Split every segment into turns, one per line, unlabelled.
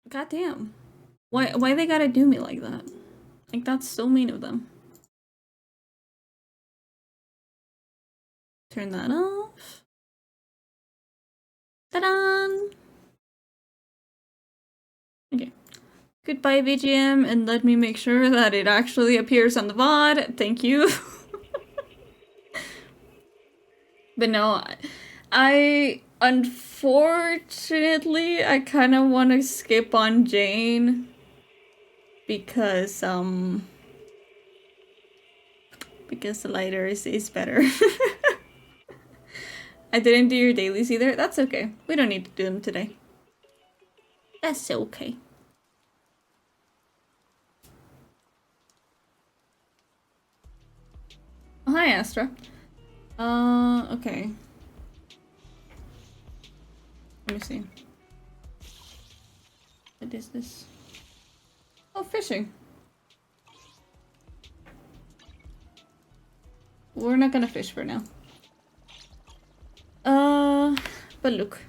Goddamn. Why they gotta do me like that? Like, that's so mean of them. Turn that off. Ta-da! Okay. Goodbye, VGM, and let me make sure that it actually appears on the VOD. Thank you. But no, unfortunately, I kind of want to skip on Jane because the lighter is better. I didn't do your dailies either. That's okay. We don't need to do them today. That's okay. Oh, hi, Astra. Okay. Let me see. What is this? Oh, fishing. We're not gonna fish for now. But look.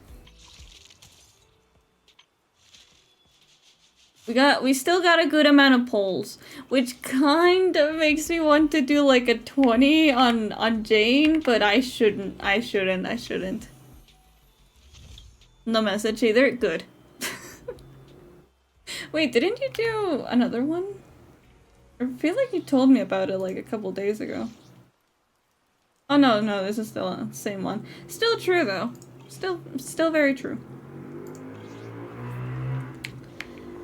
We still got a good amount of polls, which kind of makes me want to do like a 20 on Jane, but I shouldn't. No message either. Good. Wait, didn't you do another one? I feel like you told me about it like a couple days ago. Oh no, this is still the same one. Still true though. Still very true.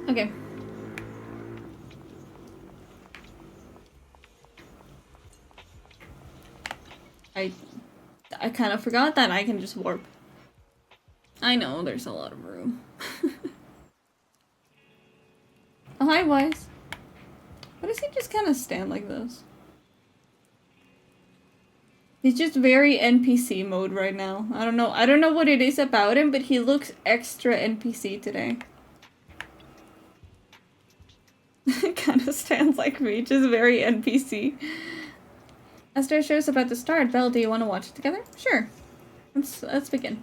Okay. I kind of forgot that I can just warp. I know, there's a lot of room. Oh, hi, Wise. Why does he just kind of stand like this? He's just very NPC mode right now. I don't know what it is about him, but he looks extra NPC today. Kind of stands like me, just very NPC. As their show's about to start, Belle, do you want to watch it together? Sure. Let's begin.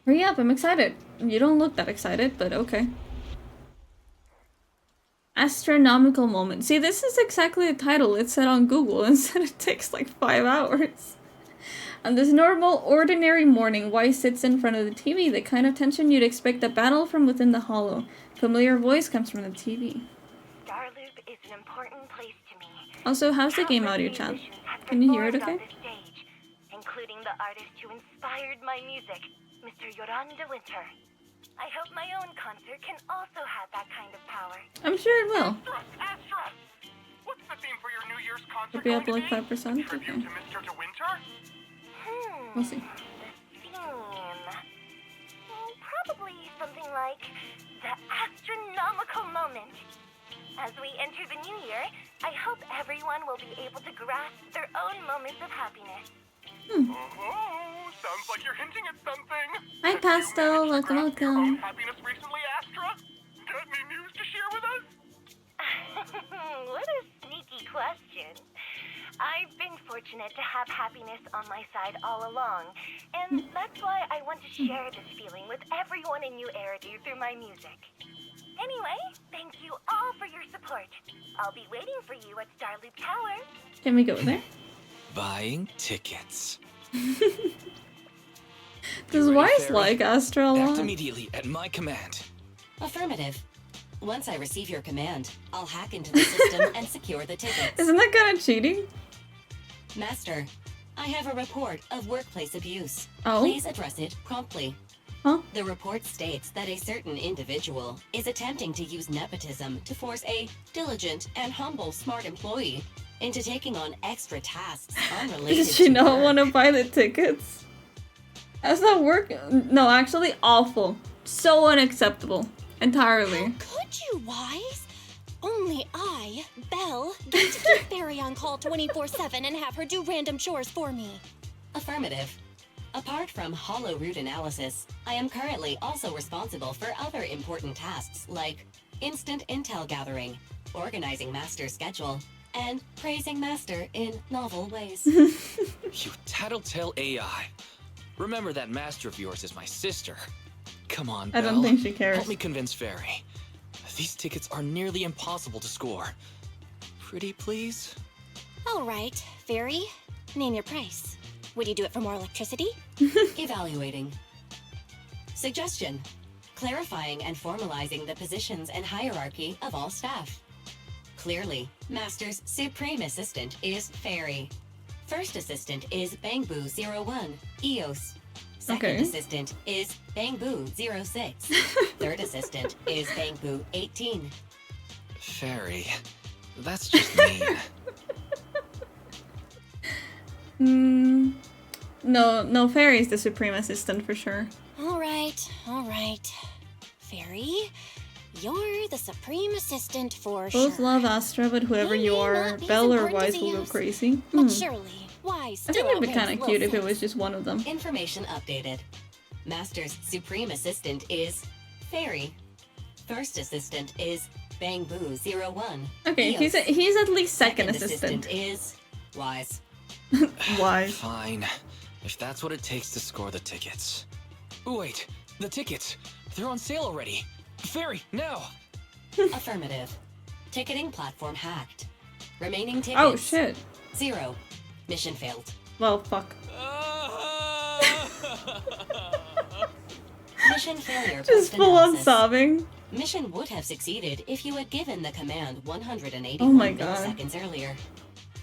Hurry up, I'm excited. You don't look that excited, but okay. Astronomical moment. See, this is exactly the title it said on Google, and said it takes like 5 hours. On this normal, ordinary morning, Weiss sits in front of the TV, the kind of tension you'd expect a battle from within the hollow. Familiar voice comes from the TV.
Starloop is an important place to me.
Also, how's the game audio, chat? Can you hear it okay?
Stage, including the artist who inspired my music, Mr. Yoran de Winter. I hope my own concert can also have that kind of power.
I'm sure it will.
Astra! What's the theme for your New Year's concert?
It'll be up like 5%.
Tribute
Okay.
to Mr. De Winter?
We'll see.
The theme. Probably something like the astronomical moment. As we enter the new year, I hope everyone will be able to grasp their own moments of happiness.
Oh, sounds like you're hinting at something.
Hi, Pastel. Welcome.
Your own happiness recently, Astra? Got any news to share with us?
What a sneaky question. I've been fortunate to have happiness on my side all along, and that's why I want to share this feeling with everyone in New Eridu through my music. Anyway, thank you all for your support. I'll be waiting for you at Starloop Tower.
Can we go there?
Buying tickets.
Does Weiss like Astra a lot?
Act immediately at my command.
Affirmative. Once I receive your command, I'll hack into the system and secure the tickets.
Isn't that kind of cheating?
Master, I have a report of workplace abuse.
Oh?
Please address it promptly.
Huh?
The report states that a certain individual is attempting to use nepotism to force a diligent and humble smart employee into taking on extra tasks unrelated
Does she
to
not
work.
want to buy the tickets? That's not working. No, actually, awful. So unacceptable. Entirely.
How could you, Wise? Only I, Belle, get to keep Barry on call 24/7 and have her do random chores for me.
Affirmative. Apart from hollow root analysis, I am currently also responsible for other important tasks like instant intel gathering, organizing Master's schedule, and praising Master in novel ways.
You tattletale AI. Remember that master of yours is my sister. Come on,
I
Belle.
don't think she cares.
Help me convince Fairy. These tickets are nearly impossible to score. Pretty please?
All right, Fairy, name your price. Would you do it for more electricity?
Evaluating. Suggestion. Clarifying and formalizing the positions and hierarchy of all staff. Clearly, Master's Supreme Assistant is Fairy. First Assistant is Bangboo01, EOS. Second
Okay.
Assistant is Bangboo06. Third Assistant is Bangboo18.
Fairy. That's just mean.
No, Fairy's the Supreme Assistant for sure.
All right. Fairy, you're the Supreme Assistant for
Both
sure.
love Astra, but whoever
He
you
may
are,
not be as
Belle or
important
Wise
as
will go
Eos,
crazy.
But surely, Wise
I
still
think it'd be
outranks
kind of cute if it
Wilson.
was just one of them.
Information updated. Master's Supreme Assistant is Fairy. First Assistant is Bangboo01.
Okay,
EOS.
he's at least second
Assistant
assistant.
is Wise.
Wise.
Fine. If that's what it takes to score the tickets. Wait, the tickets. They're on sale already. Fairy, now!
Affirmative. Ticketing platform hacked. Remaining tickets.
Oh shit.
0. Mission failed.
Well, fuck.
Mission failure.
Just full on
post-analysis.
sobbing.
Mission would have succeeded if you had given the command 181
Oh my God.
milliseconds earlier.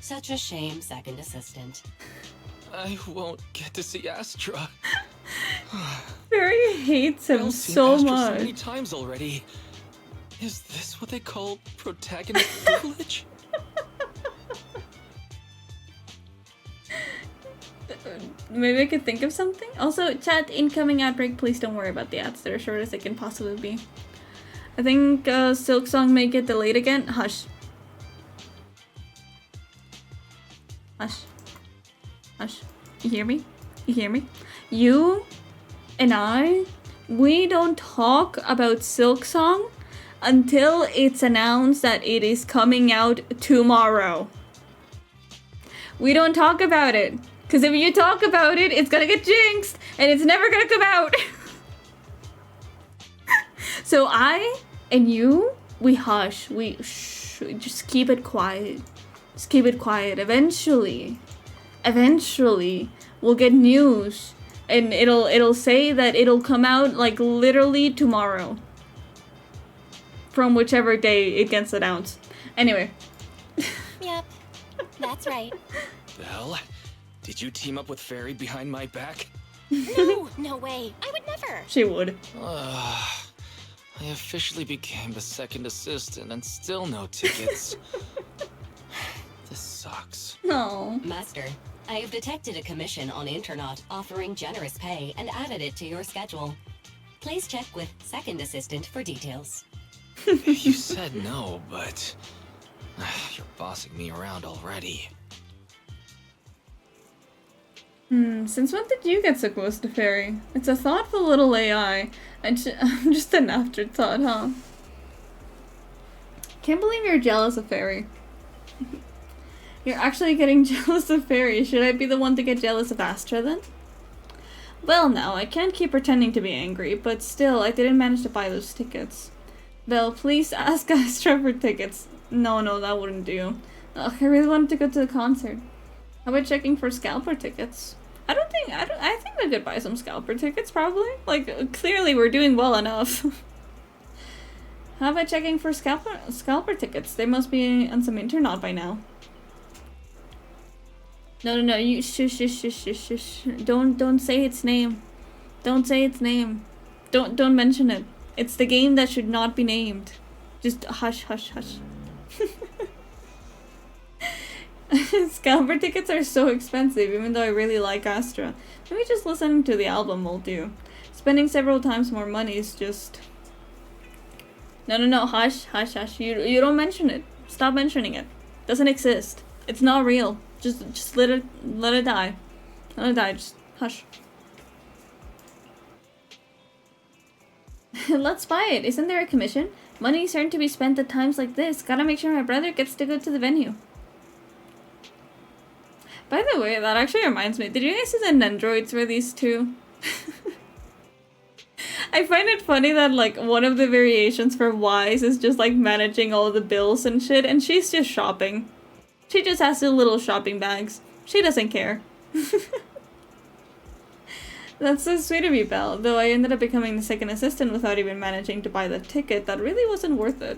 Such a shame, Second Assistant.
I won't get to see Astra.
Fairy hates him
Belle's seen
so
Astra so many
much.
times already. Is this what they call protagonist privilege?
Maybe I could think of something. Also, chat, incoming ad break. Please don't worry about the ads. They're as short as they can possibly be. I think Silk Song may get delayed again. Hush. Hush. Hush. You hear me? You hear me? You and I, we don't talk about Silk Song until it's announced that it is coming out tomorrow. We don't talk about it. Because if you talk about it, it's gonna get jinxed and it's never gonna come out. So I and you, we hush. We shh. Just keep it quiet. Just keep it quiet. Eventually, we'll get news. And it'll say that it'll come out like literally tomorrow. From whichever day it gets announced. Anyway.
Yep, that's right.
Belle, did you team up with Fairy behind my back?
No way. I would never.
She would.
I officially became the second assistant and still no tickets. This sucks.
No.
Master, I have detected a commission on Internaut offering generous pay and added it to your schedule. Please check with Second Assistant for details.
You said no, but you're bossing me around already.
Since when did you get so close to Fairy? It's a thoughtful little AI. I'm just an afterthought, huh? Can't believe you're jealous of Fairy. You're actually getting jealous of Fairy. Should I be the one to get jealous of Astra then? Well, now, I can't keep pretending to be angry, but still, I didn't manage to buy those tickets. Belle, please ask Astra for tickets. No, that wouldn't do. Ugh, I really wanted to go to the concert. How about checking for scalper tickets? I think I could buy some scalper tickets, probably. Like, clearly we're doing well enough. How about checking for scalper tickets? They must be on some Internaut by now. No, you shush. Don't say its name. Don't say its name. Don't mention it. It's the game that should not be named. Just hush. Scalper tickets are so expensive, even though I really like Astra. Maybe just listening to the album will do. Spending several times more money is just... No, hush. You don't mention it. Stop mentioning it. Doesn't exist. It's not real. Just let it die. Let it die, just hush. Let's buy it. Isn't there a commission? Money is certain to be spent at times like this. Gotta make sure my brother gets to go to the venue. By the way, that actually reminds me. Did you guys see the Nendroids release too? I find it funny that like one of the variations for Wise is just like managing all the bills and shit, and she's just shopping. She just has the little shopping bags. She doesn't care. That's so sweet of you, Belle. Though I ended up becoming the second assistant without even managing to buy the ticket, that really wasn't worth it.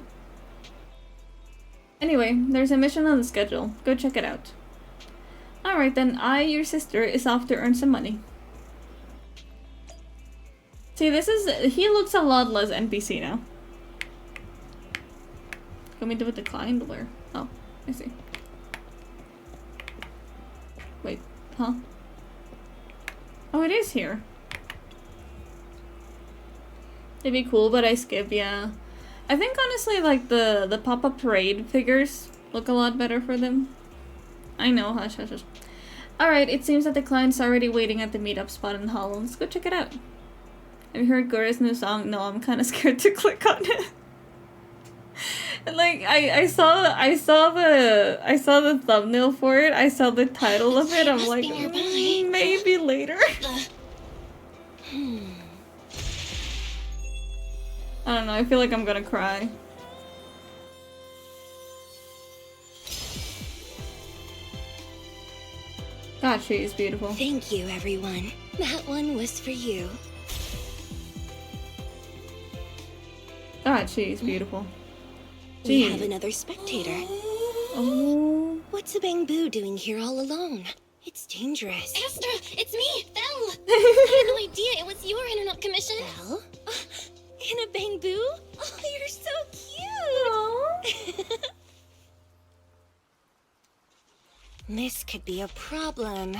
Anyway, there's a mission on the schedule. Go check it out. Alright then, your sister, is off to earn some money. See, he looks a lot less NPC now. Can we do it declined or? Oh, I see. Wait, huh? Oh, it is here. It'd be cool, but I skip, yeah. I think honestly, like, the pop-up parade figures look a lot better for them. I know, hush, hush, hush. Alright, it seems that the client's already waiting at the meetup spot in the hall. Let's go check it out. Have you heard Gora's new song? No, I'm kind of scared to click on it. Like, I saw the thumbnail for it. I saw the title of it. I'm like, maybe later. I don't know. I feel like I'm gonna cry. God, she is beautiful.
Thank you, everyone. That one was for you.
God, she is beautiful.
We have another spectator.
Oh.
What's a bamboo doing here all alone? It's dangerous.
Astra, it's me, Belle. I had no idea it was your internet commission.
Belle? In a bamboo? Oh, you're so cute. This could be a problem.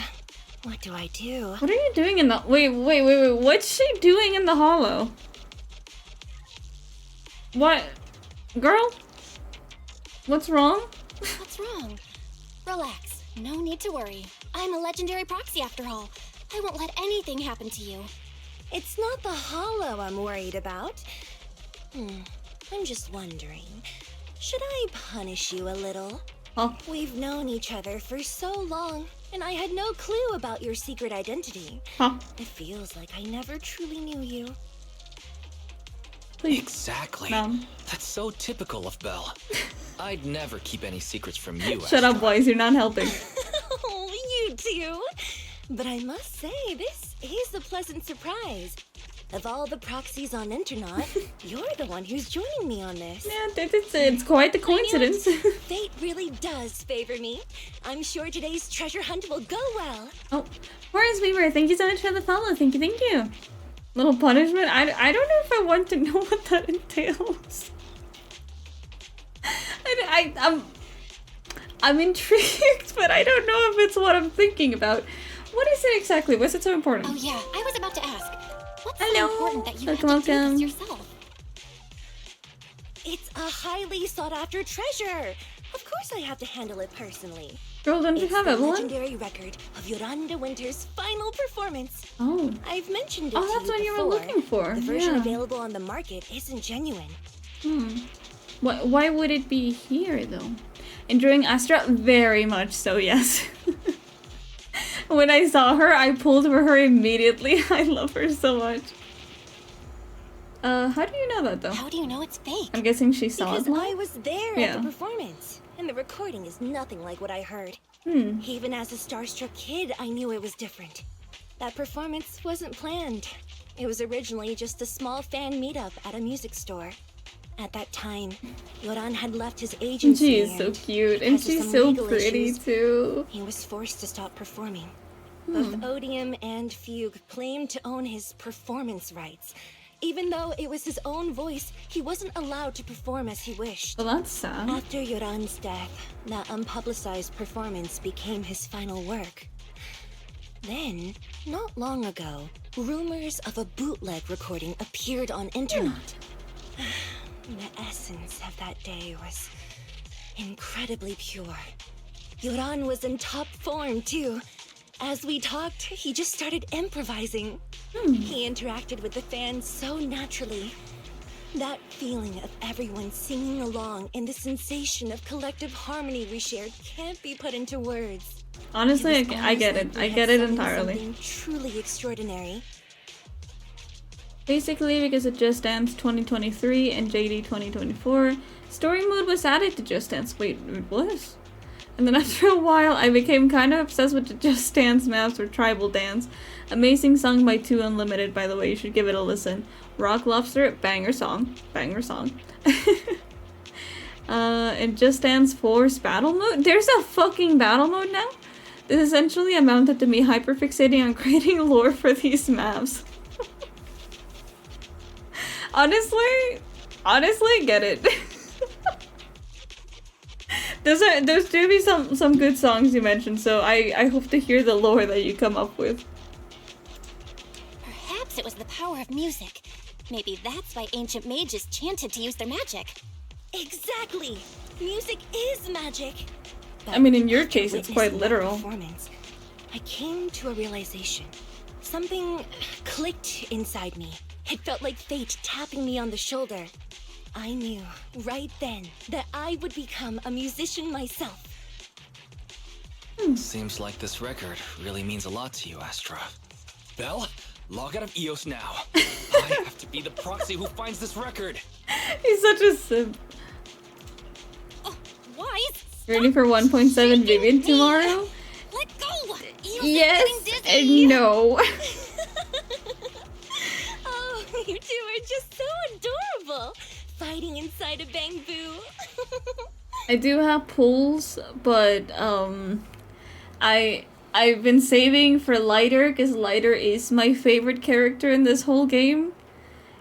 What do I do?
What are you doing in the- wait, what's she doing in the hollow? What? Girl? What's wrong?
What's wrong? Relax. No need to worry. I'm a legendary proxy after all. I won't let anything happen to you. It's not the hollow I'm worried about. I'm just wondering, should I punish you a little?
Huh?
We've known each other for so long, and I had no clue about your secret identity.
Huh?
It feels like I never truly knew you.
Please.
Exactly.
Mom.
That's so typical of Belle. I'd never keep any secrets from you,
Shut up, boys. You're not helping.
Oh, you too. But I must say, this is a pleasant surprise. Of all the proxies on Internet, you're the one who's joining me on this.
Yeah, it's quite the coincidence.
Fate really does favor me. I'm sure today's treasure hunt will go well.
Oh, Horace Weaver, thank you so much for the follow. Thank you. Little punishment? I don't know if I want to know what that entails. I'm intrigued, but I don't know if it's what I'm thinking about. What is it exactly? What's it so important?
Oh yeah, I was about to ask. What's
Hello.
so important that you
Welcome,
have to do
welcome.
this yourself? It's a highly sought after treasure. Of course I have to handle it personally.
Girl, don't you
It's
have
the
Evelyn?
legendary record of Yolanda Winter's final performance.
Oh.
I've mentioned it
Oh,
to
that's
you
what you were
before.
looking for.
The version
Yeah.
available on the market isn't genuine.
Why would it be here, though? Enjoying Astra? Very much so, yes. When I saw her, I pulled for her immediately. I love her so much. How do you know that, though?
How do you know it's fake?
I'm guessing she saw
Because
it.
I was there
Yeah.
at the performance, and the recording is nothing like what I heard.
Hmm.
Even as a starstruck kid, I knew it was different. That performance wasn't planned. It was originally just a small fan meetup at a music store. At that time, Yoran had left his agency.
She is so cute, and
because of
she's
some
so
legal
pretty,
issues,
too.
he was forced to stop performing. Both Odium and Fugue claimed to own his performance rights. Even though it was his own voice, he wasn't allowed to perform as he wished.
Well, that's sad.
After Yoran's death, that unpublicized performance became his final work. Then, not long ago, rumors of a bootleg recording appeared on internet. The essence of that day was incredibly pure. Yoran was in top form, too. As we talked, he just started improvising. He interacted with the fans so naturally. That feeling of everyone singing along and the sensation of collective harmony we shared can't be put into words.
Honestly,
It was
I get
almost
it.
like we
I
had
get it
summoned
entirely.
something truly extraordinary.
Basically, because of Just Dance 2023 and JD 2024, story mode was added to Just Dance. Wait, it was? And then after a while, I became kind of obsessed with the Just Dance maps for Tribal Dance. Amazing song by 2 Unlimited, by the way, you should give it a listen. Rock Lobster, banger song. Banger song. And Just Dance 4's battle mode? There's a fucking battle mode now? This essentially amounted to me hyperfixating on creating lore for these maps. honestly, get it. There's do be some good songs you mentioned, so I hope to hear the lore that you come up with.
Perhaps it was the power of music. Maybe that's why ancient mages chanted to use their magic.
Exactly! Music is magic!
I mean, in your
After
case, it's quite
witnessing that
literal.
performance, I came to a realization. Something clicked inside me. It felt like fate tapping me on the shoulder. I knew, right then, that I would become a musician myself.
Seems like this record really means a lot to you, Astra. Belle, log out of EOS now. I have to be the proxy who finds this record.
He's such a simp.
Oh, why?
Ready for 1.7 Vivian tomorrow?
Let go!
Yes and no.
Oh, you two are just so adorable! Fighting inside a bamboo.
I do have pulls, but I've been saving for Lighter because Lighter is my favorite character in this whole game.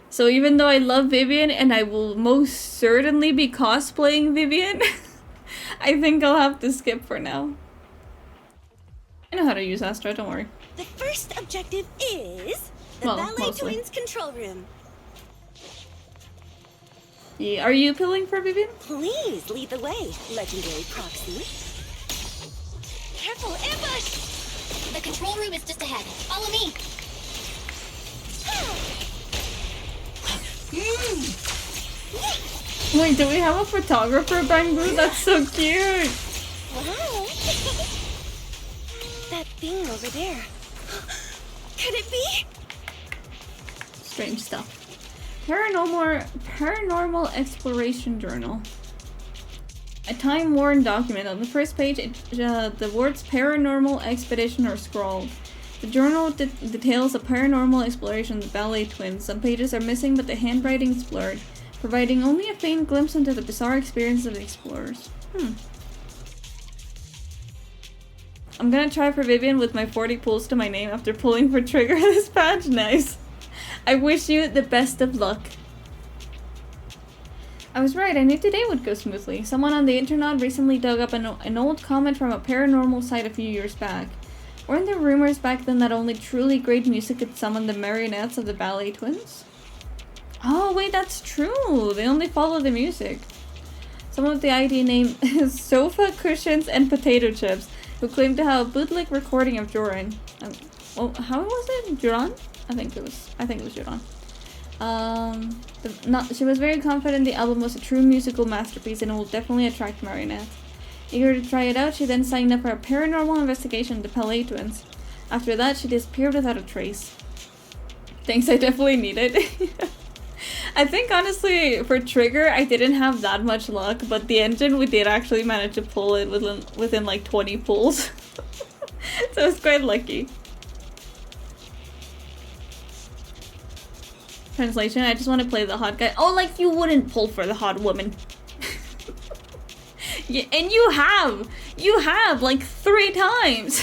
So even though I love Vivian and I will most certainly be cosplaying Vivian, I think I'll have to skip for now. I know how to use Astra, don't worry.
The first objective is the
Well,
Ballet
mostly.
Twins control room.
Yeah, are you pilling for Vivian?
Please lead the way, legendary proxy. Careful, ambush!
The control room is just ahead. Follow me.
Wait, do we have a photographer, Bamboo? That's so cute!
Wow! That thing over there. Could it be?
Strange stuff. Paranormal Exploration Journal. A time-worn document. On the first page, the words Paranormal Expedition are scrawled. The journal details a paranormal exploration of the Ballet Twins. Some pages are missing, but the handwriting is blurred, providing only a faint glimpse into the bizarre experience of the explorers. I'm gonna try for Vivian with my 40 pulls to my name after pulling for Trigger this patch. Nice. I wish you the best of luck. I was right, I knew today would go smoothly. Someone on the internet recently dug up an old comment from a paranormal site a few years back. Weren't there rumors back then that only truly great music could summon the marionettes of the Ballet Twins? Oh wait, that's true! They only follow the music. Someone with the ID name is Sofa Cushions and Potato Chips, who claimed to have a bootleg recording of Joran. How was it? Joran? I think it was Joran. She was very confident the album was a true musical masterpiece and it will definitely attract marionettes. Eager to try it out, she then signed up for a paranormal investigation of the Ballet Twins. After that, she disappeared without a trace. Thanks, I definitely need it. I think honestly, for Trigger, I didn't have that much luck, but the engine, we did actually manage to pull it within like 20 pulls. So it's quite lucky. Translation, I just want to play the hot guy. Oh, like you wouldn't pull for the hot woman. Yeah, and you have like 3 times.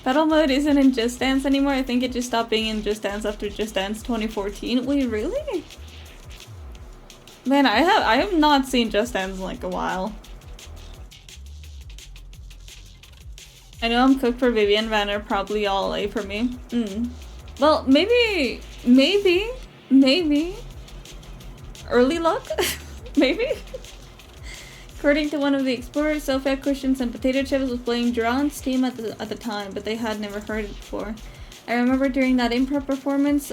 Battle mode isn't in Just Dance anymore. I think it just stopped being in Just Dance after Just Dance 2014. Wait, really? Man, I have not seen Just Dance in like a while. I know I'm cooked for Vivian Vanner, probably all A for me. Well, maybe early luck? Maybe? According to one of the explorers, Sophia Cushions and Potato Chips was playing Duran's team at the time, but they had never heard it before. I remember during that improv performance,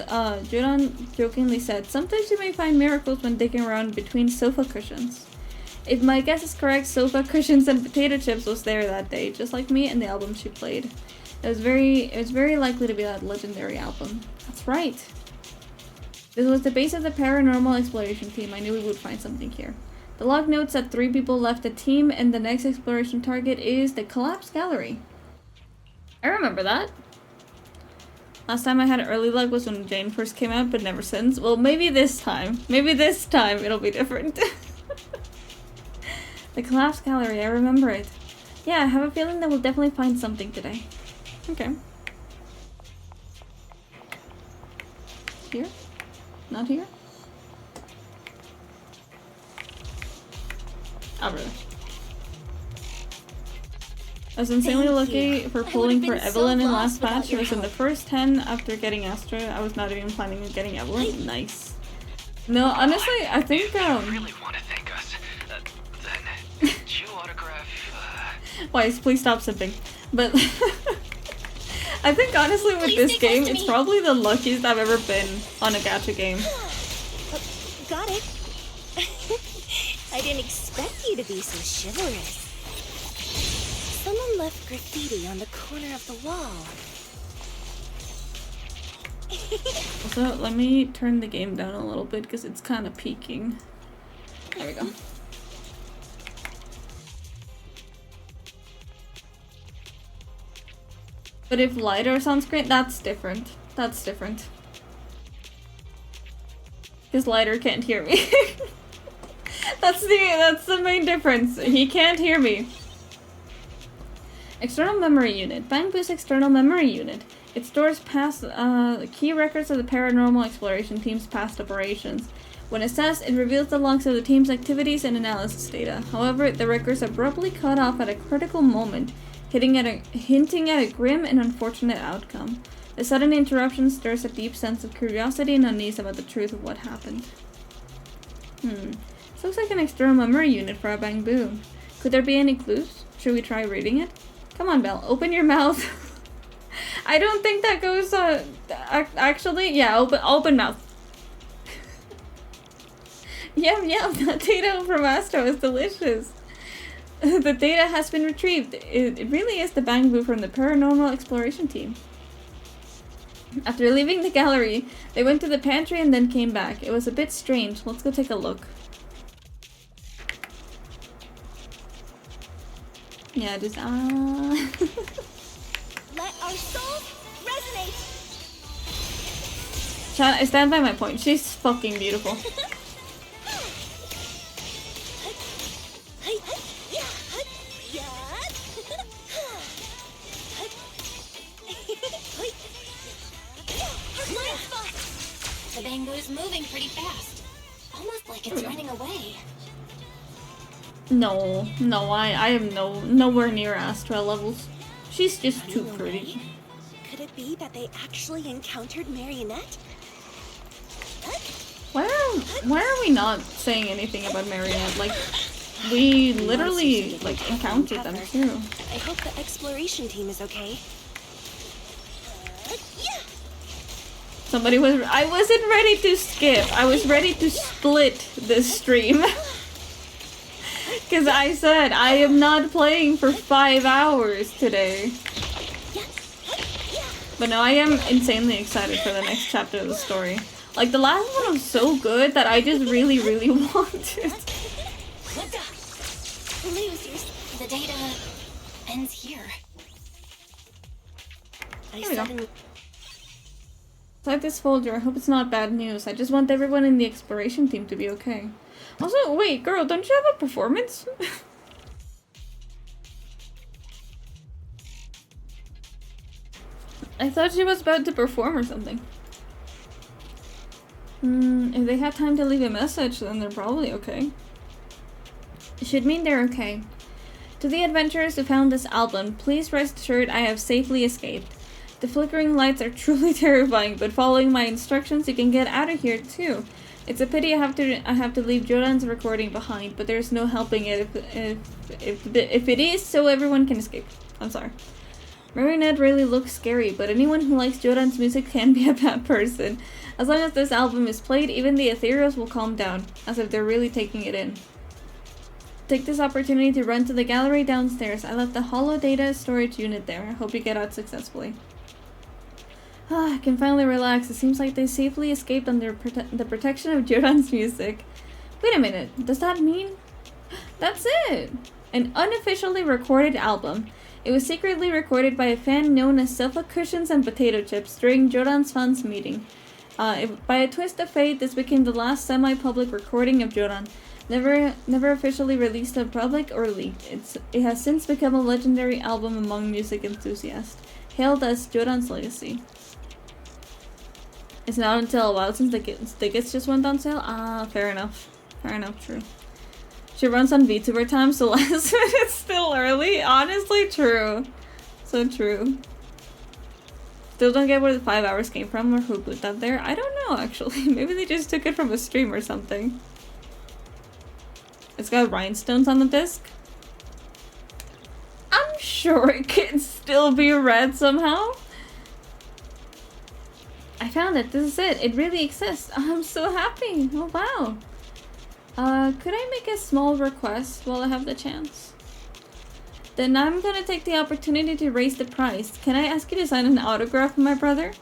Duran jokingly said, "Sometimes you may find miracles when digging around between sofa cushions." If my guess is correct, Sofa Cushions and Potato Chips was there that day, just like me and the album she played. It was very likely to be that legendary album. That's right. This was the base of the paranormal exploration team. I knew we would find something here. The log notes that 3 people left the team, and the next exploration target is the collapsed gallery. I remember that. Last time I had early luck was when Jane first came out, but never since. Well, maybe this time. Maybe this time it'll be different. The collapsed gallery, I remember it. Yeah, I have a feeling that we'll definitely find something today. Okay. Here? Not here? Oh, really? I was insanely lucky for pulling for Evelyn in last patch. She was in the first 10 after getting Astra. I was not even planning on getting Evelyn. Nice. No, honestly, I think,
If you really want to thank us, then could you autograph,
Wise, please stop sipping. But I think honestly with this game, it's probably the luckiest I've ever been on a gacha game.
Got it. I didn't expect you to be so chivalrous. Someone left graffiti on the corner of the wall.
Also, let me turn the game down a little bit because it's kind of peaking. There we go. But if lighter sounds great, that's different. That's different. Because lighter can't hear me. That's the main difference. He can't hear me. External memory unit. Bangbu's external memory unit. It stores past key records of the paranormal exploration team's past operations. When assessed, it reveals the logs of the team's activities and analysis data. However, the records abruptly cut off at a critical moment, hinting at a grim and unfortunate outcome. The sudden interruption stirs a deep sense of curiosity and unease about the truth of what happened. This looks like an external memory unit for a Bangbu. Could there be any clues? Should we try reading it? Come on, Belle, open your mouth. I don't think that goes, actually, yeah, open mouth. Yum, that data from Astro is delicious. The data has been retrieved. It really is the Bangbu from the paranormal exploration team. After leaving the gallery, they went to the pantry and then came back. It was a bit strange. Let's go take a look. Yeah, just
Let our souls resonate.
Chat, I stand by my point. She's fucking beautiful.
The Bangbu is moving pretty fast. Almost like it's running away.
No, I am nowhere near Astra levels. She's just too pretty.
Could it be that they actually encountered Marionette?
Why are we not saying anything about Marionette? Like, we literally, like, encountered them too.
I hope the exploration team is okay.
I wasn't ready to skip. I was ready to split this stream. Because I said, I am not playing for 5 hours today. But no, I am insanely excited for the next chapter of the story. Like, the last one was so good that I just really wanted.
Losers. The data ends here.
Inside this folder, I hope it's not bad news. I just want everyone in the exploration team to be okay. Also, wait, girl, don't you have a performance? I thought she was about to perform or something. If they had time to leave a message, then they're probably okay. It should mean they're okay. To the adventurers who found this album, please rest assured I have safely escaped. The flickering lights are truly terrifying, but following my instructions, you can get out of here too. It's a pity I have to leave Jodan's recording behind, but there's no helping it if it is, so everyone can escape. I'm sorry. Marionette really looks scary, but anyone who likes Jodan's music can be a bad person. As long as this album is played, even the ethereals will calm down, as if they're really taking it in. take this opportunity to run to the gallery downstairs. I left the holo data storage unit there. I hope you get out successfully. I can finally relax. It seems like they safely escaped under the protection of Joran's music. Wait a minute. Does that mean... That's it! An unofficially recorded album. It was secretly recorded by a fan known as Sofa Cushions and Potato Chips during Joran's fans meeting. By a twist of fate, this became the last semi-public recording of Joran. Never officially released to the public or leaked. It has since become a legendary album among music enthusiasts, hailed as Joran's legacy. It's not until a while since the tickets just went on sale. Ah, fair enough. Fair enough, true. She runs on Vtuber time, so last minute still early. Honestly, true. So true. Still don't get where the 5 hours came from or who put that there. I don't know, actually. Maybe they just took it from a stream or something. It's got rhinestones on the disc. I'm sure it can still be read somehow. I found it. This is it. It really exists. I'm so happy. Oh, wow. Could I make a small request while I have the chance? Then I'm gonna take the opportunity to raise the price. Can I ask you to sign an autograph for my brother?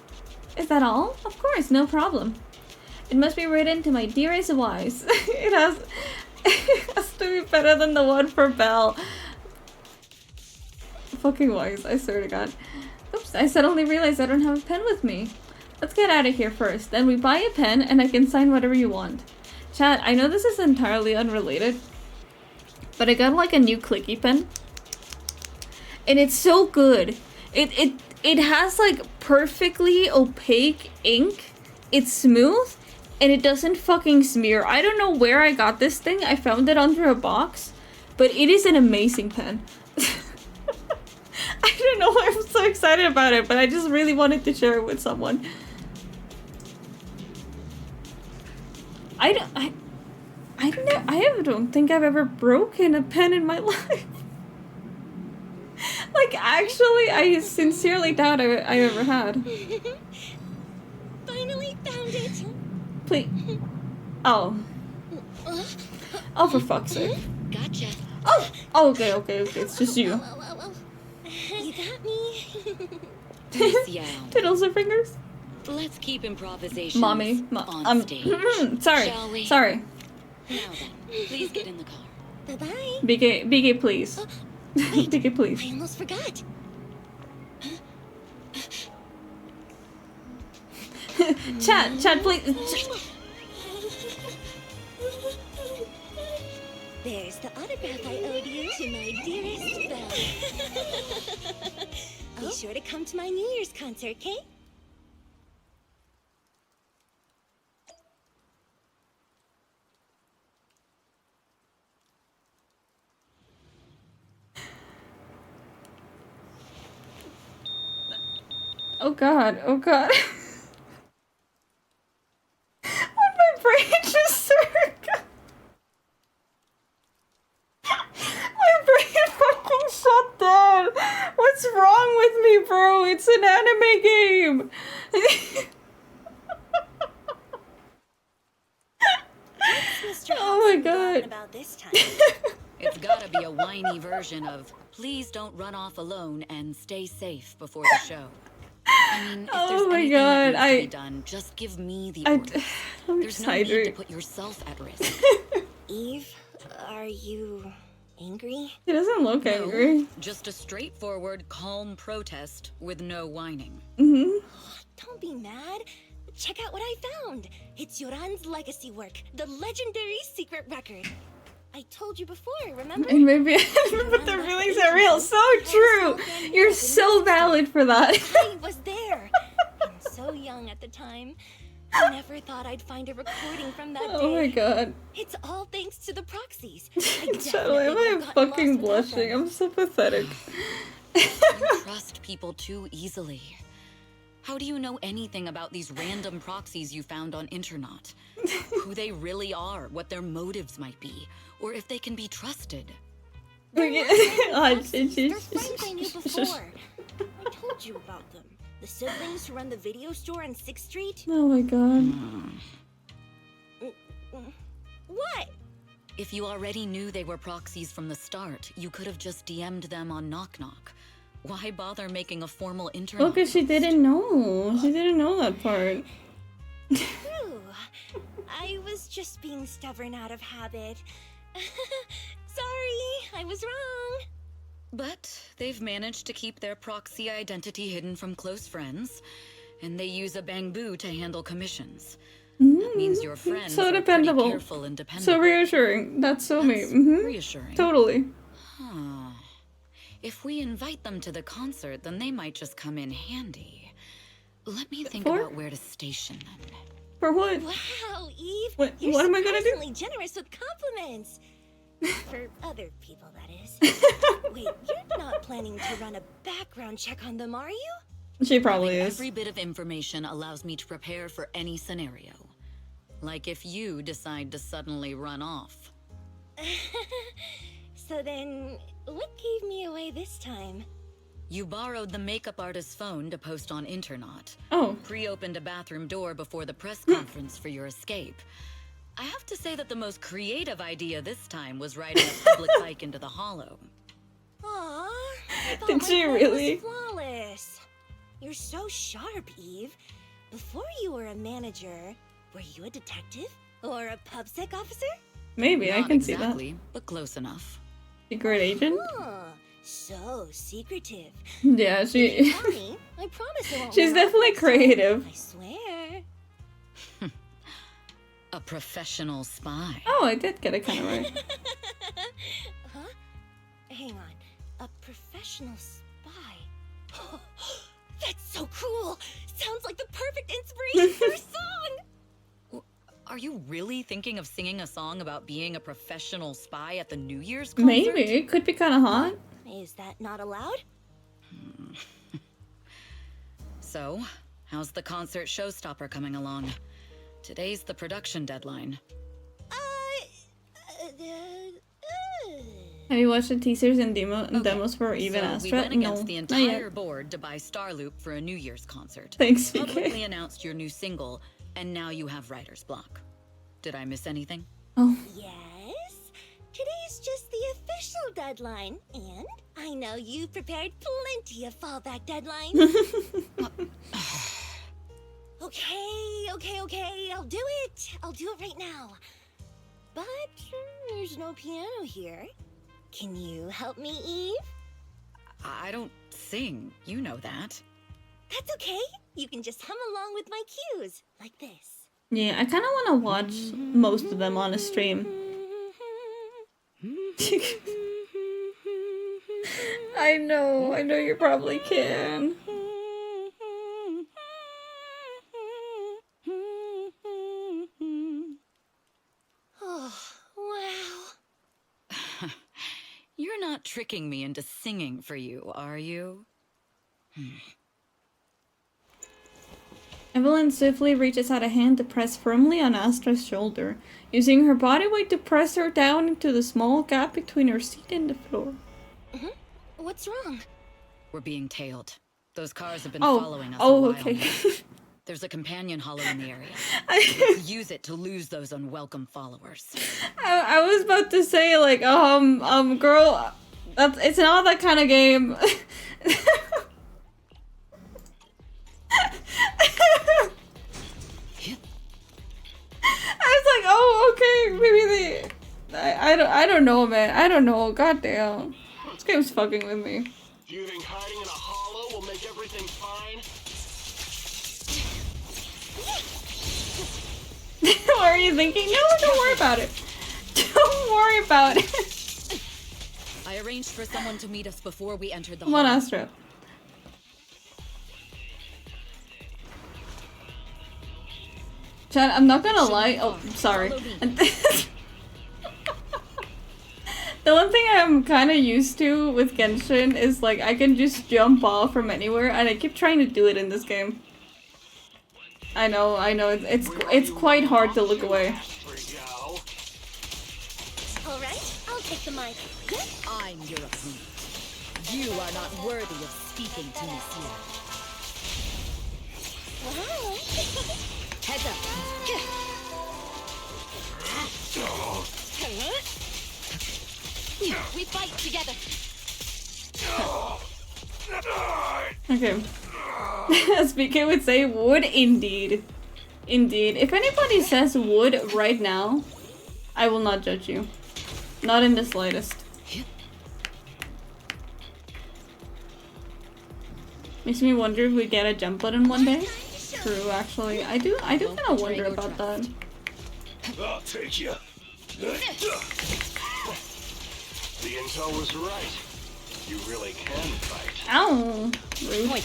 Is that all? Of course, no problem. It must be written to my dearest wives. It has to be better than the one for Belle. Fucking wise, I swear to God. Oops, I suddenly realized I don't have a pen with me. Let's get out of here first. Then we buy a pen and I can sign whatever you want. Chat, I know this is entirely unrelated, but I got like a new clicky pen. And it's so good. It has like perfectly opaque ink. It's smooth and it doesn't fucking smear. I don't know where I got this thing. I found it under a box, but it is an amazing pen. I don't know why I'm so excited about it, but I just really wanted to share it with someone. I don't think I've ever broken a pen in my life. Like, actually, I sincerely doubt I ever had.
Finally found it.
Please. Oh. Oh, for fuck's sake.
Gotcha.
Oh, okay. It's just you.
You got me.
Yeah.
Twiddles her fingers.
Let's keep improvisation
Mommy.
on stage.
Sorry.
Shall we?
Sorry.
Now then, please get in the car.
Bye-bye.
BK, please.
Wait,
BK, please.
I almost forgot.
Chat, please.
There's the autograph I owed you to my dearest Belle. Be sure to come to my New Year's concert, okay?
Oh god. What my brain just circled. My brain fucking shut down. What's wrong with me, bro? It's an anime game. Oh my god.
About this time.
It's gotta be a whiny version of "Please don't run off alone and stay safe before the show." I mean, if
Oh
there's
my
anything
God,
that needs to be done, just give me the orders.
I'm
There's no need to
excited.
put yourself at risk.
Eve, are you angry?
He doesn't look angry.
No, just a straightforward, calm protest with no whining.
Don't be mad. Check out what I found. It's Yoran's legacy work, the legendary secret record. I told you before, remember?
And maybe but the feelings are real. So true. You're so valid for that.
I was there. I'm so young at the time. I never thought I'd find a recording from that day.
Oh my god.
It's all thanks to the proxies.
Charlie, am I fucking blushing? I'm so pathetic.
You trust people too easily. How do you know anything about these random proxies you found on internet? Who they really are, what their motives might be, or if they can be trusted?
They're friends I knew before. I told you about them. The siblings who run the video store on 6th Street.
Oh my god.
What?
If you already knew they were proxies from the start, you could have just DM'd them on Knock Knock. Why bother making a formal internet?
Oh, 'cause she didn't know. She didn't know that part.
Phew. I was just being stubborn out of habit. Sorry, I was wrong.
But they've managed to keep their proxy identity hidden from close friends, and they use a bamboo to handle commissions. That means your friends
So
are
dependable.
pretty careful and dependable.
So reassuring. That's so me.
That's
Mhm.
reassuring.
Totally.
Huh. If we invite them to the concert, then they might just come in handy. Let me think
For?
about where to station them.
For what?
Wow, Eve.
What-
You're
what am I gonna do?
surprisingly generous with compliments. For other people, that is. Wait, you're not planning to run a background check on them, are you?
She probably is.
Every bit of information allows me to prepare for any scenario. Like if you decide to suddenly run off.
So then, what gave me away this time?
You borrowed the makeup artist's phone to post on Internaut.
Oh.
Pre-opened a bathroom door before the press conference for your escape. I have to say that the most creative idea this time was riding a public bike into the hollow.
Aww, I thought
Did
my
she
plan
really?
was flawless. You're so sharp, Eve. Before you were a manager, were you a detective? Or a PubSec officer?
Maybe, I
Not
can
exactly,
see
but close enough.
that. Secret agent?
Huh, so secretive.
Yeah, she...
Tell me, I promise I won't
She's
run off
definitely
next time.
creative.
I swear.
A professional spy.
Oh, I did get it kind of right.
Huh? Hang on. A professional spy. That's so cool! Sounds like the perfect inspiration for a song!
Are you really thinking of singing a song about being a professional spy at the New Year's concert?
Maybe. It could be kind of hot.
Is that not allowed?
So, how's the concert showstopper coming along? Today's the production deadline.
Have you watched the teasers and
Okay,
demos for Even
so
Astra?
we went against the
not yet.
entire board to buy Starloop for a New Year's concert.
Thanks, VK.
Publicly announced your new single, and now you have writer's block. Did I miss anything?
Oh,
Yes? Today's just the official deadline, and I know you've prepared plenty of fallback deadlines. Okay, I'll do it. I'll do it right now. But there's no piano here. Can you help me, Eve?
I don't sing, you know that.
That's okay. You can just hum along with my cues, like this.
yeah, I kind of want to watch most of them on a stream. I know you probably can.
Oh, wow.
You're not tricking me into singing for you, are you?
Evelyn swiftly reaches out a hand to press firmly on Astra's shoulder, using her body weight to press her down into the small gap between her seat and the floor.
What's wrong?
We're being tailed. Those cars have been
Oh,
following us a
oh,
while
okay.
now. There's a companion hollow in the area. Let's use it to lose those unwelcome followers.
I was about to say, like, girl, it's not that kind of game. I was like, oh, okay, maybe I don't know, man. I don't know. Goddamn, this game's fucking with me.
Do you think hiding in a hollow will make everything fine?
What are you thinking? No, don't worry about it. Don't worry about it.
I arranged for someone to meet us before we entered the
Come on,
hall.
Astra. Chad, I'm not gonna lie. Oh, sorry. The one thing I'm kind of used to with Genshin is like I can just jump off from anywhere, and I keep trying to do it in this game. I know, it's quite hard to look away.
All right, I'll take the mic.
I'm your opponent. You are not worthy of speaking to me here.
Wow.
Heads up.
we fight together.
Okay. Speaker would say would indeed. Indeed. If anybody says would right now, I will not judge you. Not in the slightest. Makes me wonder if we get a jump button one day. True, actually. I do kind of wonder about that.
I'll take you. The intel was right. You really can fight.
Ow! Rude.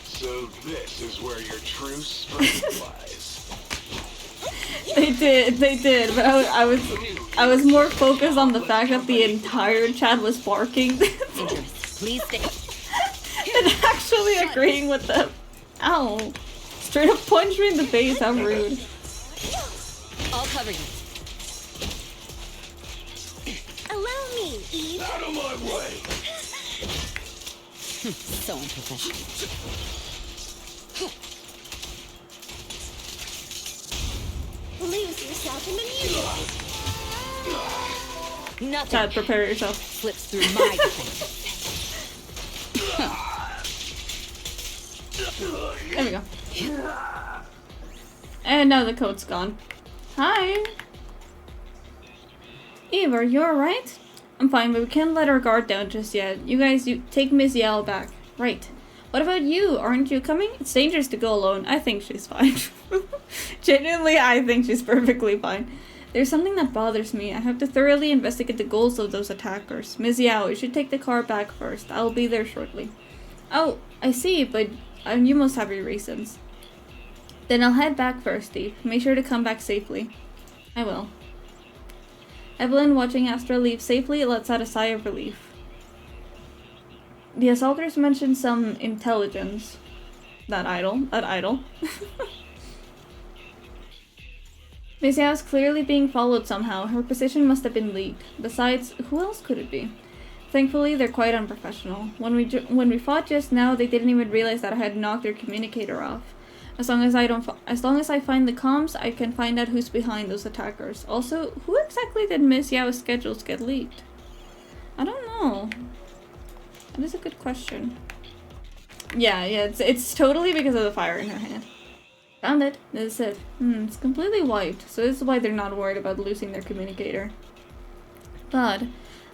So this is where your true strength lies.
They did, but I was more focused on the fact that the entire chat was barking
Please stay.
and actually agreeing with them. Ow! Straight up punch me in the face, how rude.
I'll cover you.
Allow me, Eve.
Out of my way!
So unprofessional.
Lose yourself in the music.
Nothing
Chat, prepare yourself.
slips through my defense.
There we go. And now the coat's gone. Hi! Eve, are you alright? I'm fine, but we can't let our guard down just yet. You take Miss Yao back. Right. What about you? Aren't you coming? It's dangerous to go alone. I think she's fine. Genuinely, I think she's perfectly fine. There's something that bothers me. I have to thoroughly investigate the goals of those attackers. Miss Yao, you should take the car back first. I'll be there shortly. Oh, I see, but you must have your reasons. Then I'll head back first, Eve. Make sure to come back safely. I will. Evelyn, watching Astra leave safely, lets out a sigh of relief. The assaulters mentioned some intelligence. That idol. Miss Yao is clearly being followed somehow. Her position must have been leaked. Besides, who else could it be? Thankfully, they're quite unprofessional. When we fought just now, they didn't even realize that I had knocked their communicator off. As long as I find the comms, I can find out who's behind those attackers. Also, who exactly did Miss Yao's schedules get leaked? I don't know. That is a good question. Yeah, it's totally because of the fire in her hand. Found it. This is it. It's completely wiped, so this is why they're not worried about losing their communicator. But,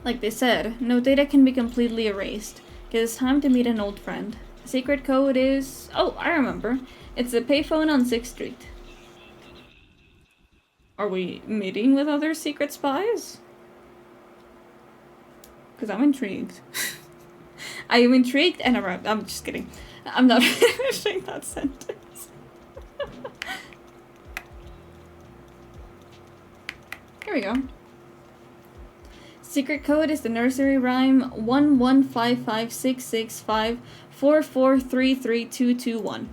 like they said, no data can be completely erased. It's time to meet an old friend. The secret code is... Oh, I remember. It's a payphone on 6th Street. Are we meeting with other secret spies? Because I'm intrigued. I am intrigued and I'm just kidding. I'm not finishing that sentence. Here we go. Secret code is the nursery rhyme 11556654433221.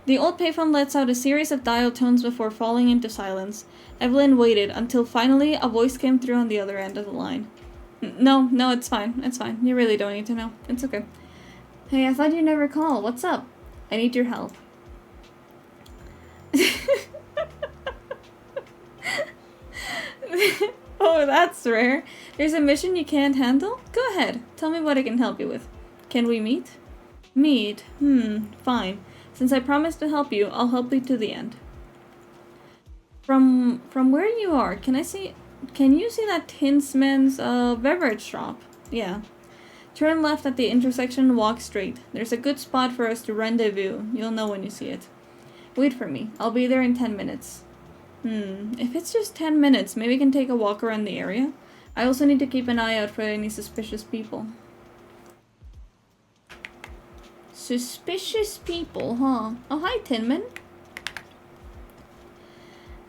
The old payphone lets out a series of dial tones before falling into silence. Evelyn waited until finally a voice came through on the other end of the line. No, it's fine. It's fine. You really don't need to know. It's okay. Hey, I thought you'd never call. What's up? I need your help. Oh, that's rare. There's a mission you can't handle? Go ahead. Tell me what I can help you with. Can we meet? Meet? Fine. Since I promised to help you, I'll help you to the end. From where you are, can you see that Tinsman's beverage shop? Yeah. Turn left at the intersection, walk straight. There's a good spot for us to rendezvous. You'll know when you see it. Wait for me. I'll be there in 10 minutes. If it's just 10 minutes, maybe we can take a walk around the area. I also need to keep an eye out for any suspicious people. Suspicious people, huh? Oh, hi, Tinman.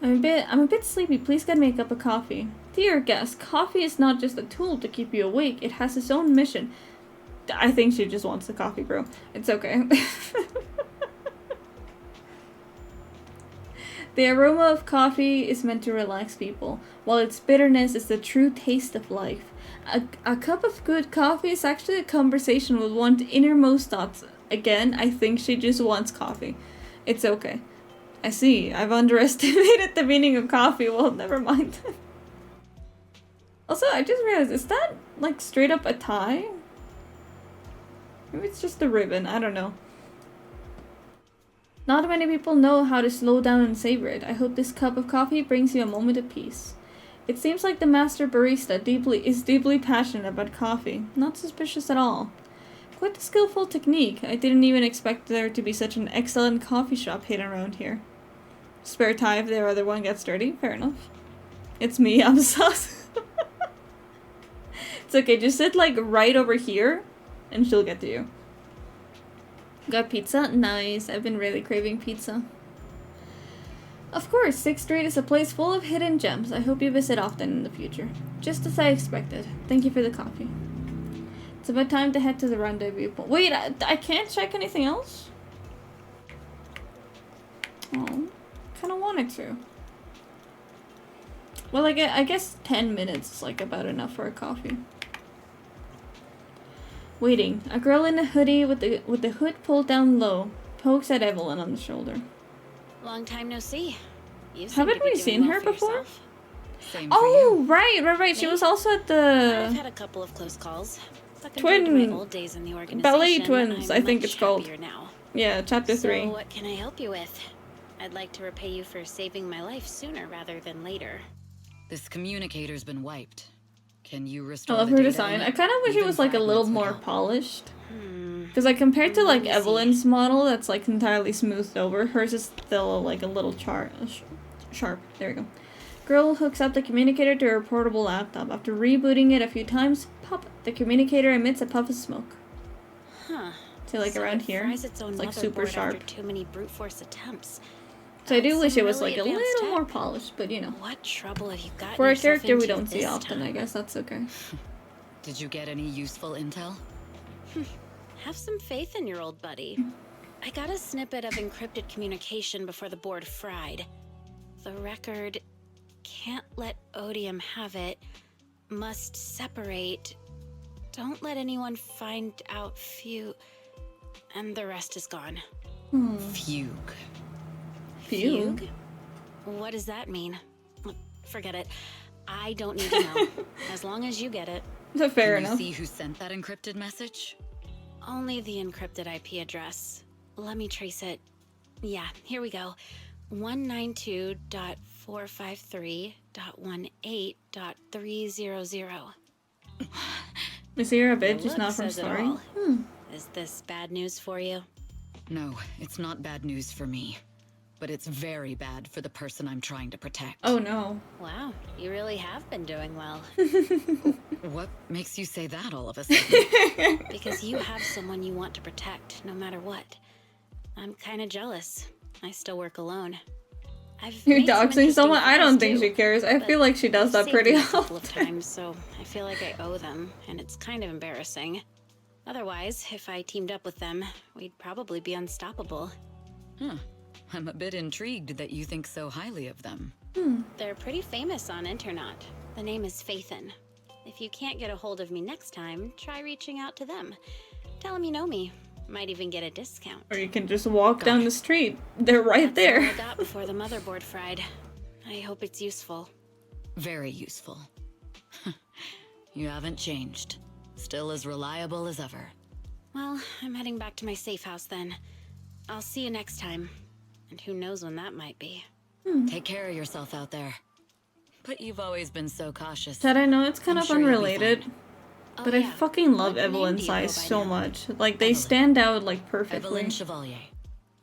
I'm a bit sleepy. Please get me a cup of coffee. Dear guest, coffee is not just a tool to keep you awake. It has its own mission. I think she just wants the coffee, bro. It's okay. The aroma of coffee is meant to relax people, while its bitterness is the true taste of life. A cup of good coffee is actually a conversation with one's innermost thoughts. Again, I think she just wants coffee. It's okay. I see. I've underestimated the meaning of coffee. Well, never mind. Also, I just realized, is that like straight up a tie? Maybe it's just a ribbon, I don't know. Not many people know how to slow down and savor it. I hope this cup of coffee brings you a moment of peace. It seems like the master barista is deeply passionate about coffee. Not suspicious at all. Quite a skillful technique. I didn't even expect there to be such an excellent coffee shop hidden around here. Spare time if their other one gets dirty. Fair enough. It's me, I'm sus. It's okay, just sit like right over here and she'll get to you. Got pizza? Nice. I've been really craving pizza. Of course, 6th Street is a place full of hidden gems. I hope you visit often in the future. Just as I expected. Thank you for the coffee. It's about time to head to the rendezvous point. Wait, I can't check anything else? Oh, kind of wanted to. Well, I guess 10 minutes is like about enough for a coffee. Waiting. A girl in a hoodie with the hood pulled down low pokes at Evelyn on the shoulder.
Long time no see.
Haven't we seen her before?
Same
Oh, right. She was also at
I've
the
had a couple of close calls. But
Twin-
compared to my old days in the organization,
Belly Twins,
I'm
I think
much
it's called.
happier now.
Yeah, chapter 3.
So what can I help you with? I'd like to repay you for saving my life sooner rather than later.
This communicator's been wiped. Can you
I
restore
love
the
her
data
design.
in
I
it?
kind of wish it
Even
was like a little
fragments would
more
help.
polished. Because like compared to like Evelyn's model that's like entirely smoothed over, hers is still like a little sharp. There we go. Girl hooks up the communicator to her portable laptop. After rebooting it a few times, pop, the communicator emits a puff of smoke.
Huh.
So like
So
around
it
here,
fries its own
it's like super
motherboard
sharp.
After too many brute force attempts.
So I do
That's
wish
some
it was
really
like a
advanced
little
tech.
more polished, but you know.
What trouble have you got
For a
yourself
character we
into
don't see
this
often, I
time?
guess that's okay.
Did you get any useful intel?
Have some faith in your old buddy. I got a snippet of encrypted communication before the board fried. The record can't let Odium have it. Must separate. Don't let anyone find out and the rest is gone.
Fugue.
Fugue?
What does that mean? Forget it. I don't need to know. As long as you get it.
Fair
Can
enough.
you see who sent that encrypted message?
Only the encrypted IP address. Let me trace it. Yeah, here we go. 192.453.18.300.
Is here a bit
The
just
look
not from
says it
story?
all. Is this bad news for you?
No, it's not bad news for me. But it's very bad for the person I'm trying to protect.
Oh no.
Wow, you really have been doing well.
What makes you say that all of a sudden?
Because you have someone you want to protect, no matter what. I'm kind of jealous. I still work alone.
You're
made some
doxing
interesting
someone? I don't
friends,
think she
too,
cares. I
but
feel like she does
they've
that
saved
pretty
me a couple of
often.
times, so I feel like I owe them, and it's kind of embarrassing. Otherwise, if I teamed up with them, we'd probably be unstoppable.
Huh. I'm a bit intrigued that you think so highly of them.
They're pretty famous on internet. The name is Faithin. If you can't get a hold of me next time, try reaching out to them. Tell them you know me. Might even get a discount.
Or you can just walk down the street. They're right
That's all
there.
I got before the motherboard fried. I hope it's useful.
Very useful. You haven't changed. Still as reliable as ever.
Well, I'm heading back to my safe house then. I'll see you next time. And who knows when that might be.
Take care of yourself out there. But you've always been so cautious.
Said I know it's kind
I'm
of
sure you'll be
unrelated,
fine.
but
Oh,
I
yeah.
fucking love
What name do
Evelyn's
you go
eyes
by
so
now?
much. Like they
Evelyn.
stand out like perfectly.
Evelyn Chevalier.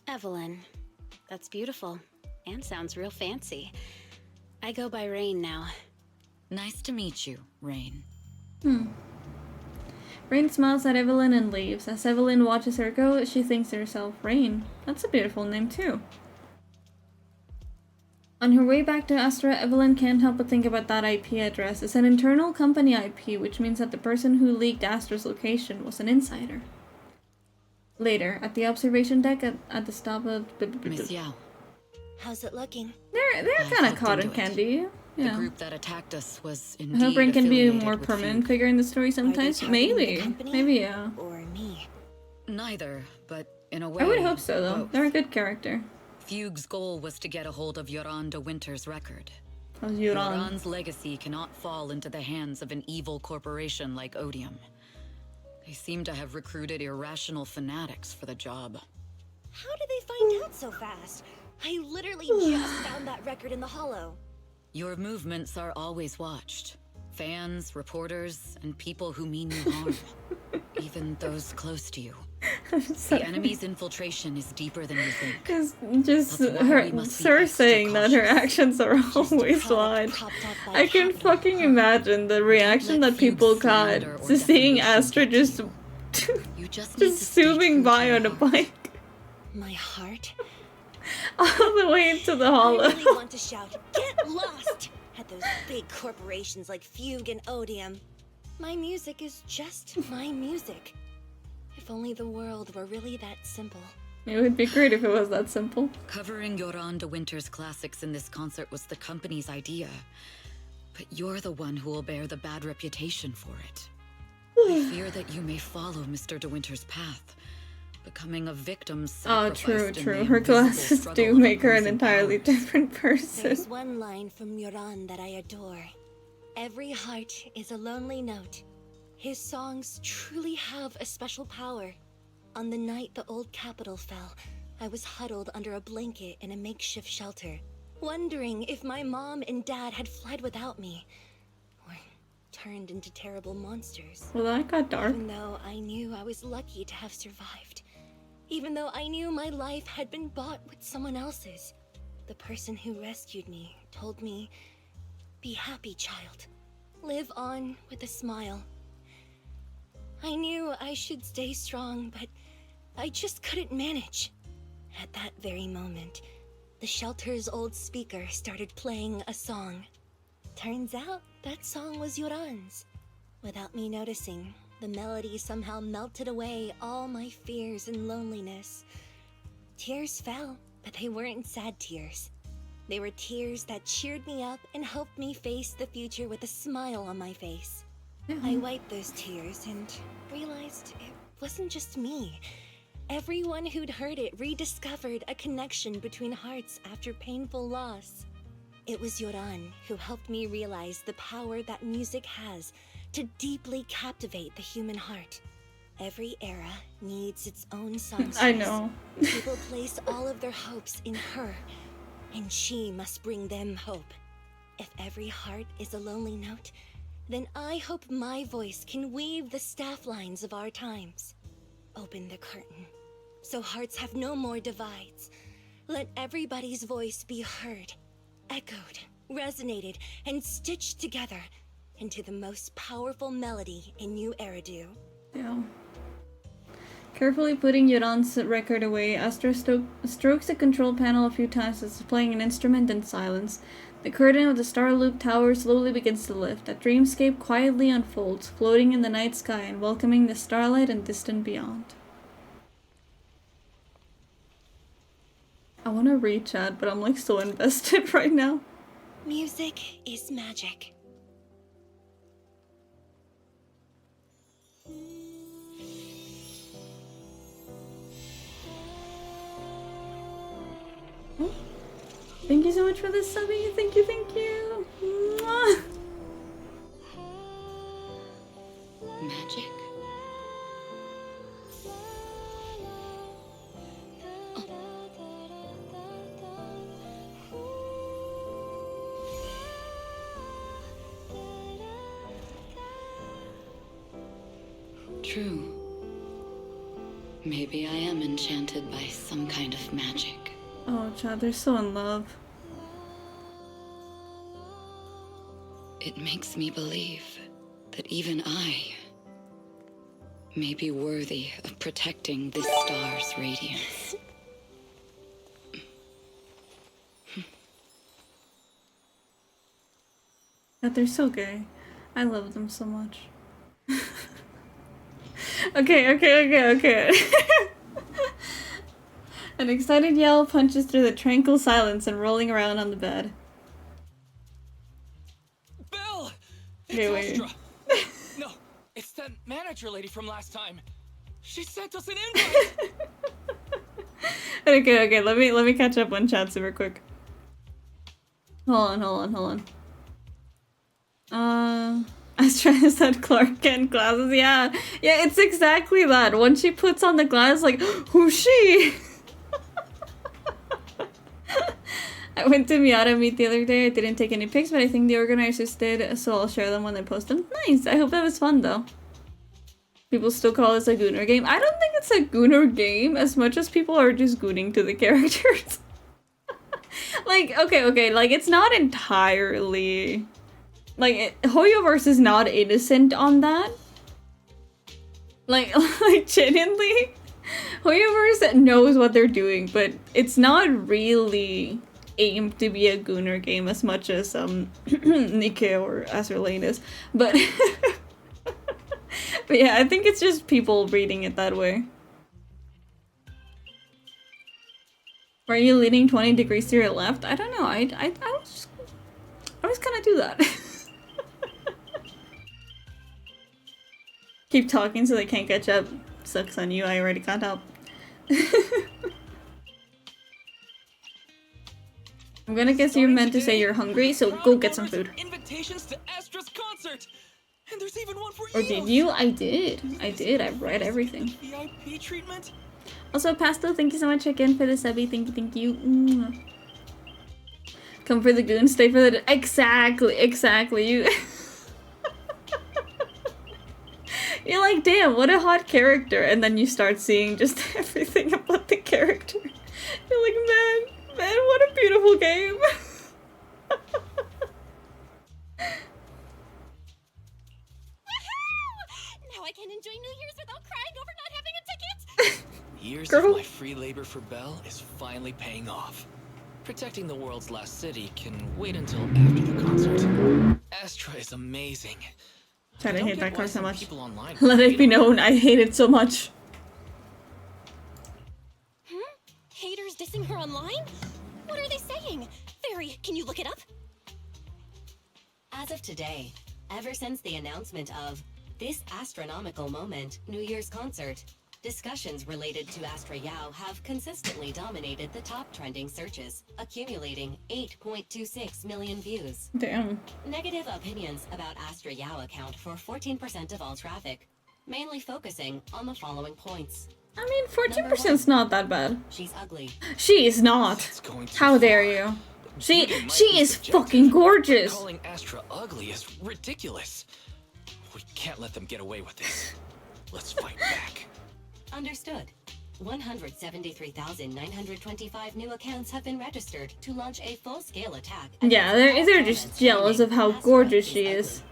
Evelyn. That's beautiful. And sounds real fancy. I go by Rain now.
Nice to meet you, Rain.
Rain smiles at Evelyn and leaves. As Evelyn watches her go, she thinks to herself, Rain, that's a beautiful name too. On her way back to Astra, Evelyn can't help but think about that IP address. It's an internal company IP, which means that the person who leaked Astra's location was an insider. Later, at the observation deck at the stop of...
Miss Yao,
How's it looking?
They're
I've
kind of
looked
cotton
into it.
candy.
the
Yeah.
group that attacked us was
I
indeed
hope Rain can be a
affiliated
more
with
permanent
Fugue.
figure in the story
Are they
sometimes.
targeting the
Maybe.
company?
Maybe, yeah.
Or me?
Neither, but in a way.
I would hope so, though.
both.
They're a good character.
Fugue's goal was to get a hold of Yolanda Winter's record.
How's Yuran?
Yoran's legacy cannot fall into the hands of an evil corporation like Odium. They seem to have recruited irrational fanatics for the job.
How did they find out so fast? I literally just found that record in the hollow.
Your movements are always watched. Fans, reporters, and people who mean you harm. Even those close to you. The enemy's infiltration is deeper than you think.
Just
That's why
her,
we must be
her
extra
saying that her
cautious.
actions are always lied. I can fucking imagine the reaction that people got to seeing Astra just
You just need to
just
stay
zooming
true
by
to
on a
your heart.
bike
My heart?
all the way into the
I
hollow.
really want to shout, "Get lost!" at those big corporations like Fugue and Odium. My music is just my music. If only the world were really that simple.
It would be great if it was that simple.
Covering Yoran de Winter's classics in this concert was the company's idea. But you're the one who will bear the bad reputation for it. I fear that you may follow Mr. de Winter's path, becoming a victim
Oh,
sacrificed
true,
in the
true. Her
invisible
glasses
struggle
do
of
make her an
opposing
entirely
powers.
different person.
There's one line from Yoran that I adore. Every heart is a lonely note. His songs truly have a special power. On the night the old capital fell, I was huddled under a blanket in a makeshift shelter, wondering if my mom and dad had fled without me, or turned into terrible monsters.
Well, that got dark.
Even though I knew I was lucky to have survived. Even though I knew my life had been bought with someone else's. The person who rescued me told me, "Be happy, child. Live on with a smile." I knew I should stay strong, but I just couldn't manage. At that very moment, the shelter's old speaker started playing a song. Turns out that song was Yoran's. Without me noticing, the melody somehow melted away all my fears and loneliness. Tears fell, but they weren't sad tears. They were tears that cheered me up and helped me face the future with a smile on my face. I wiped those tears and realized it wasn't just me. Everyone who'd heard it rediscovered a connection between hearts after painful loss. It was Yoran who helped me realize the power that music has to deeply captivate the human heart. Every era needs its own songstress.
I know.
People place all of their hopes in her, and she must bring them hope. If every heart is a lonely note, then I hope my voice can weave the staff lines of our times. Open the curtain, so hearts have no more divides. Let everybody's voice be heard, echoed, resonated, and stitched together into the most powerful melody in New Eridu.
Yeah. Carefully putting Yoran's record away, Astra strokes the control panel a few times as playing an instrument in silence. The curtain of the Star Loop Tower slowly begins to lift. A dreamscape quietly unfolds, floating in the night sky and welcoming the starlight and distant beyond. I want to read chat, but I'm like so invested right now.
Music is magic.
Thank you so much for the subbing. Thank you, thank you. Mwah.
Magic? True. Maybe I am enchanted by some kind of magic.
Oh, Chad, they're so in love.
It makes me believe that even I may be worthy of protecting this star's radiance.
But they're so gay. I love them so much. Okay. An excited yell punches through the tranquil silence and rolling around on the bed.
Belle!
Okay,
It's
wait.
Astra! No, it's that manager lady from last time. She sent us an invite!
Okay, let me catch up on chat super quick. Hold on. Astra has that Clark Kent glasses. Yeah, yeah, it's exactly that. When she puts on the glass, like, who's she? I went to Miata Meet the other day. I didn't take any pics, but I think the organizers did, so I'll share them when they post them. Nice. I hope that was fun, though. People still call this a gooner game. I don't think it's a gooner game as much as people are just gooning to the characters. Like, okay, like, it's not entirely... Like, Hoyoverse is not innocent on that. Like genuinely, Hoyoverse knows what they're doing, but it's not really aimed to be a gooner game as much as Nikke or Azur is. But but yeah, I think it's just people reading it that way. Were you leaning 20 degrees to your left? I don't know. I was gonna do that. Keep talking so they can't catch up. Sucks on you. I already caught up. I'm gonna guess you're meant to say you're hungry, so go get some food.
Invitations to Astra's concert. And there's even one for
Or did you? I did. I read everything.
VIP treatment.
Also, Pasto, thank you so much again for the subby. Thank you. Come for the goon, stay for the... Exactly. You're like, damn, what a hot character. And then you start seeing just everything about the character. You're like, man, what a beautiful game.
Now I can enjoy New Year's without crying over not having a ticket.
Years
Girl.
of my free labor for Belle is finally paying off. Protecting the world's last city can wait until after the concert. Astra is amazing.
Trying to hate that car so much.
People online
Let it be known, I hate it so much.
Haters dissing her online? What are they saying? Fairy, can you look it up?
As of today, ever since the announcement of this astronomical moment, New Year's concert, discussions related to Astra Yao have consistently dominated the top trending searches, accumulating 8.26 million views.
Damn.
Negative opinions about Astra Yao account for 14% of all traffic, mainly focusing on the following points.
I mean, 14%'s not that bad.
She's ugly.
She is not.
It's going too
How dare
far.
you?
Beauty might
She
be
is
subjective,
fucking
but
gorgeous.
Calling Astra ugly is ridiculous. We can't let them get away with this. Let's fight back.
Understood. 173,925 new accounts have been registered to launch a full-scale attack.
Yeah, they're just jealous of how gorgeous she is.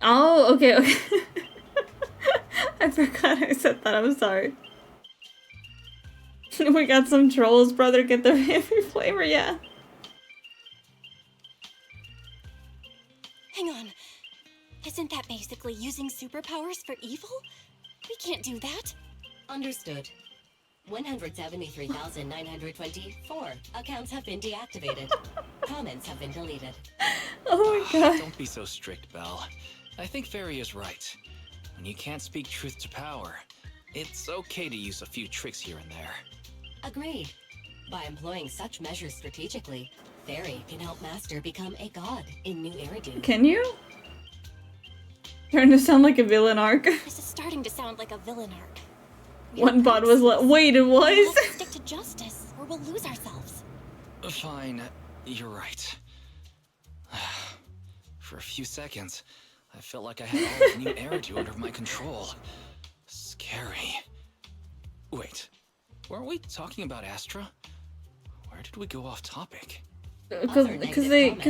Oh, okay. I forgot I said that, I'm sorry. We got some trolls, brother, get the heavy flavor, yeah.
Hang on. Isn't that basically using superpowers for evil? We can't do that.
Understood. 173,924 accounts have been deactivated. Comments have been deleted.
Oh my god.
Don't be so strict, Belle. I think Fairy is right. When you can't speak truth to power, it's okay to use a few tricks here and there.
Agreed. By employing such measures strategically, Fairy can help Master become a god in New Eridu.
Can you? Starting to sound like a villain arc.
This is starting to sound like a villain arc.
One bot was like, wait, it was?
Let's stick to justice, or we'll lose ourselves.
Fine, you're right. For a few seconds, I felt like I had all of New Eridu under my control. Scary. Wait, weren't we talking about Astra? Where did we go off topic?
Because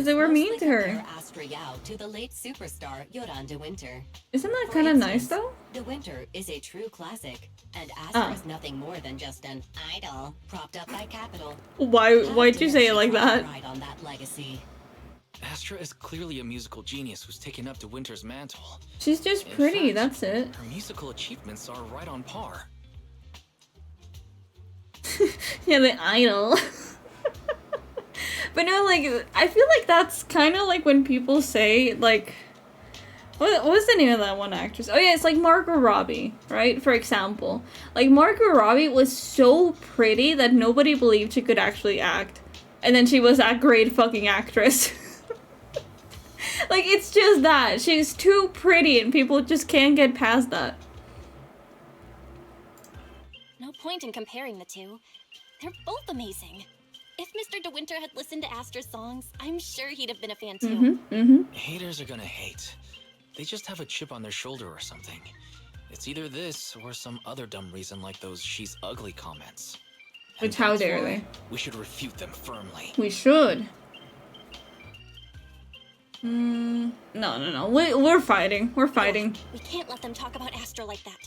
they were mean to her.
Astra Yao to the late superstar Yoran De Winter.
Isn't that
For
kind of nice
instance,
though?
De Winter is a true classic, and Astra is nothing more than just an idol propped up by capital.
Why'd you say it like that?
Pride on that legacy.
Astra is clearly a musical genius who's taken up De Winter's mantle.
She's just
In
pretty,
fact,
that's it.
Her musical achievements are right on par.
Yeah, the idol. But no, like, I feel like that's kind of like when people say, like, what was the name of that one actress? Oh yeah, it's like Margot Robbie, right? For example. Like, Margot Robbie was so pretty that nobody believed she could actually act. And then she was a great fucking actress. Like, it's just that. She's too pretty and people just can't get past that.
No point in comparing the two. They're both amazing. If Mr. De Winter had listened to Astra's songs, I'm sure he'd have been a fan too.
Haters are gonna hate. They just have a chip on their shoulder or something. It's either this or some other dumb reason like those "she's ugly" comments.
Which, how dare they?
We should refute them firmly.
We should. No. We're fighting. We're fighting.
We can't let them talk about Astra like that.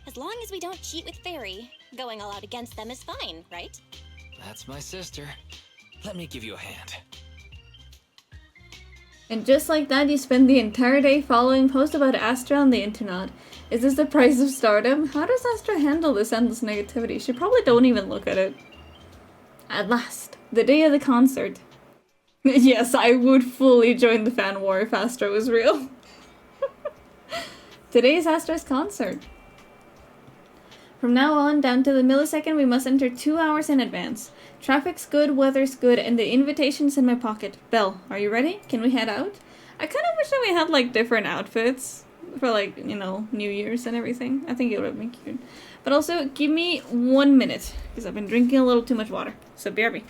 As long as we don't cheat with Fairy, going all out against them is fine, right?
That's my sister. Let me give you a hand.
And just like that, you spend the entire day following posts about Astra on the internet. Is this the price of stardom? How does Astra handle this endless negativity? She probably don't even look at it. At last, the day of the concert. Yes, I would fully join the fan war if Astra was real. Today is Astra's concert. From now on, down to the millisecond, we must enter 2 hours in advance. Traffic's good, weather's good, and the invitation's in my pocket. Belle, are you ready? Can we head out? I kind of wish that we had, like, different outfits for, like, you know, New Year's and everything. I think it would have been cute. But also, give me 1 minute, because I've been drinking a little too much water. So, BRB.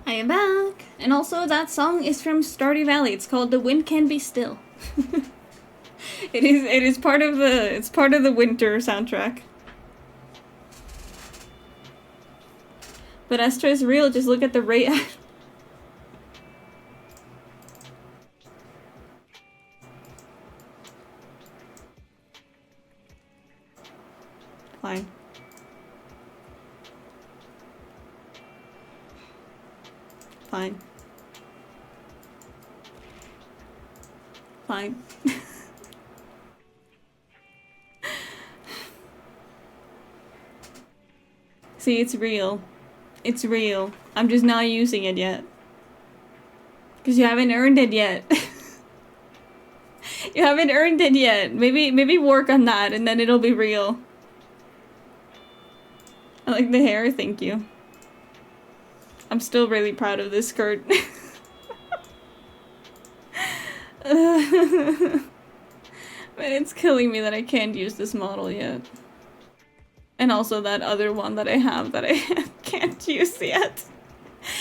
I am back! And also, that song is from Stardew Valley. It's called The Wind Can Be Still. It is part of the winter soundtrack. But Astra is real, just look at the rate. Fine. Fine. Fine. See, it's real. It's real. I'm just not using it yet. Because you haven't earned it yet. You haven't earned it yet. Maybe work on that and then it'll be real. I like the hair, thank you. I'm still really proud of this skirt. But it's killing me that I can't use this model yet. And also that other one that I have that I can't use yet.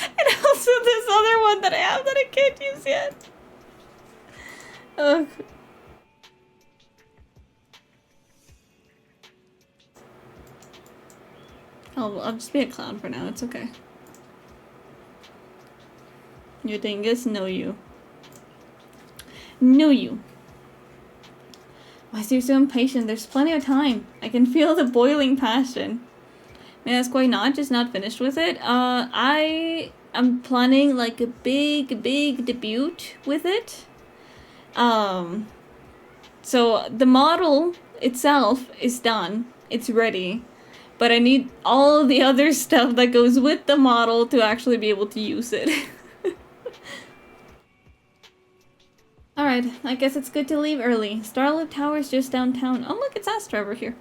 And also this other one that I have that I can't use yet. Ugh. I'll just be a clown for now, it's okay. You dingus, know you. Know you. Why is you so impatient? There's plenty of time. I can feel the boiling passion. May I ask why not? Just not finished with it? I am planning like a big debut with it. So the model itself is done. It's ready. But I need all the other stuff that goes with the model to actually be able to use it. Alright, I guess it's good to leave early. Starlight Tower's just downtown. Oh look, it's Astra over here.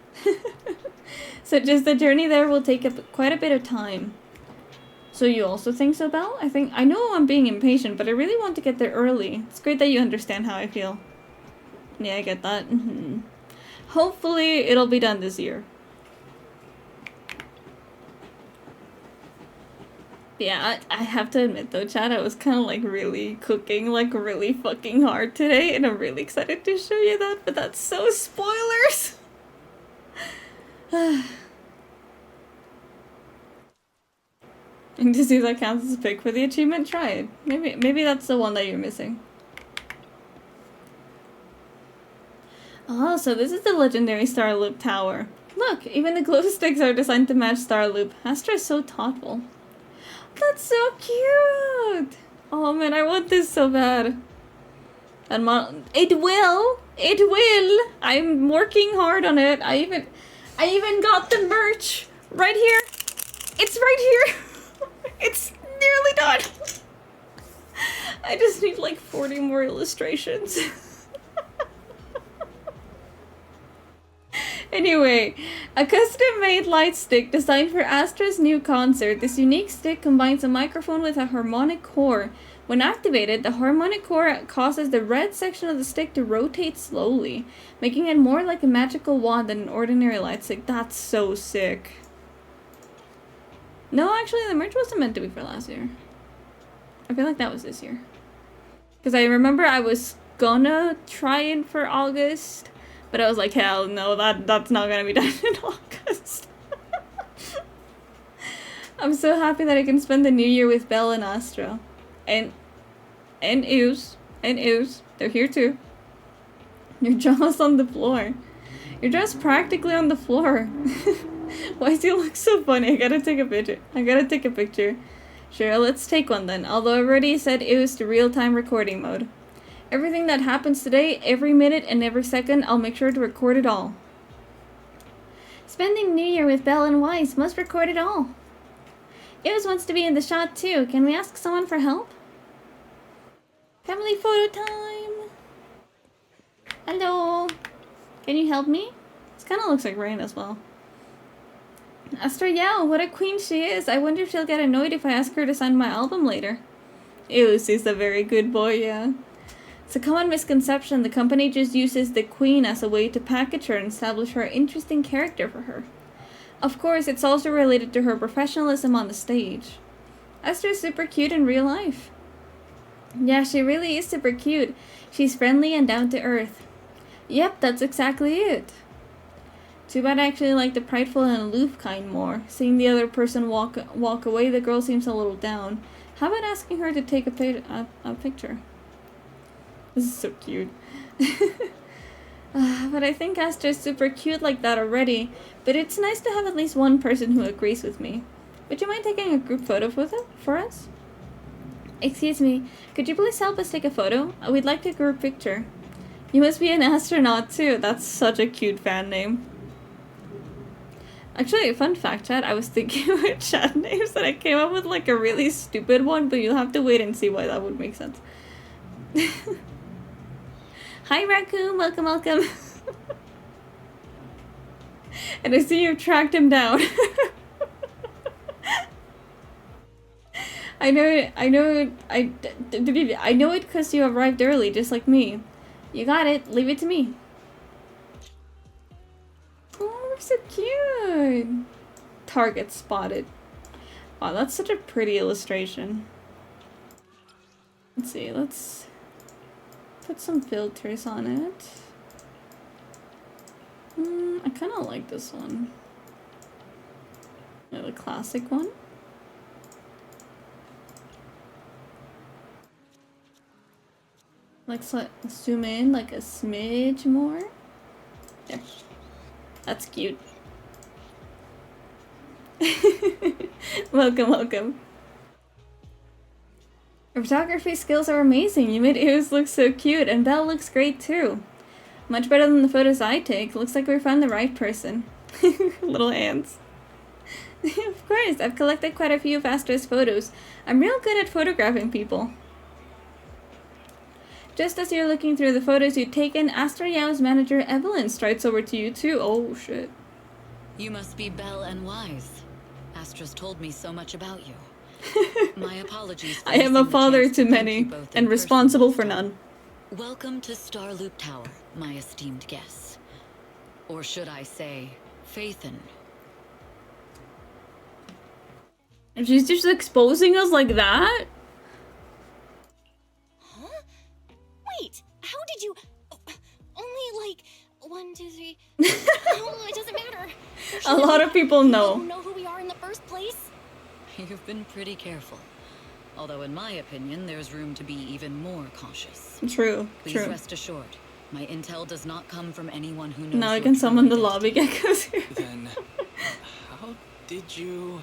So just the journey there will take up quite a bit of time. So you also think so, Belle? I know I'm being impatient, but I really want to get there early. It's great that you understand how I feel. Yeah, I get that. Hopefully, it'll be done this year. Yeah, I have to admit though, Chad, I was kind of like really cooking like really fucking hard today, and I'm really excited to show you that, but that's so spoilers! And to see if that counts as a pick for the achievement, try it. Maybe that's the one that you're missing. Oh, so this is the legendary Star Loop Tower. Look, even the glow sticks are designed to match Star Loop. Astra is so thoughtful. That's so cute! Oh man, I want this so bad. And it will! It will! I'm working hard on it. I even got the merch right here. It's right here. It's nearly done. I just need like 40 more illustrations. Anyway, a custom-made light stick designed for Astra's new concert. This unique stick combines a microphone with a harmonic core. When activated, the harmonic core causes the red section of the stick to rotate slowly, making it more like a magical wand than an ordinary light stick. That's so sick. No, actually, the merch wasn't meant to be for last year. I feel like that was this year. Because I remember I was gonna try it for August, but I was like, hell no, that's not gonna be done in August. I'm so happy that I can spend the new year with Belle and Astra. And Ooze. They're here too. Your jaw's on the floor. Your jaw's practically on the floor. Why does he look so funny? I gotta take a picture. Sure, let's take one then. Although I already said Ooze to real-time recording mode. Everything that happens today, every minute and every second, I'll make sure to record it all. Spending New Year with Belle and Weiss, must record it all. Ooze wants to be in the shot too. Can we ask someone for help? Family photo time! Hello! Can you help me? This kind of looks like rain as well. Astra Yao, what a queen she is. I wonder if she'll get annoyed if I ask her to sign my album later. Ooze is a very good boy, yeah. It's a common misconception. The company just uses the queen as a way to package her and establish her interesting character for her. Of course, it's also related to her professionalism on the stage. Astra is super cute in real life. Yeah, she really is super cute. She's friendly and down to earth. Yep, that's exactly it. Too bad I actually like the prideful and aloof kind more. Seeing the other person walk away, the girl seems a little down. How about asking her to take a picture? This is so cute. But I think Astra's super cute like that already. But it's nice to have at least one person who agrees with me. Would you mind taking a group photo for us? Excuse me, could you please help us take a photo? We'd like a group picture. You must be an astronaut too. That's such a cute fan name. Actually, fun fact, Chad, I was thinking about chat names and I came up with like a really stupid one, but you'll have to wait and see why that would make sense. Hi Raccoon, welcome, welcome. And I see you've tracked him down. I know it because you arrived early, just like me. You got it, leave it to me. Oh, we're so cute. Target spotted. Wow, that's such a pretty illustration. Let's see, let's put some filters on it. I kind of like this one. The classic one. Like, so zoom in like a smidge more. There. That's cute. Welcome, welcome. Your photography skills are amazing. You made Ooze look so cute, and Belle looks great too. Much better than the photos I take. Looks like we found the right person. Little hands. Of course, I've collected quite a few of Astra's photos. I'm real good at photographing people. Just as you're looking through the photos you've taken, Astra Yao's manager Evelyn strides over to you too. Oh shit.
You must be Belle and Wise. Astra's told me so much about you. My apologies.
I am a father to many and responsible for none.
Welcome to Starloop Tower, my esteemed guests. Or should I say, Faithin.
And she's just exposing us like that?
Huh? Wait, how did you... Only like 1, 2, 3... Oh, it doesn't matter.
A lot of people know.
Who know who we are in the first place?
You've been pretty careful. Although in my opinion, there's room to be even more cautious.
True,
Please
true.
rest assured, my intel does not come from anyone who knows.
Now I
your
can
true
summon the
identity.
lobby geckos here.
Then, how did you...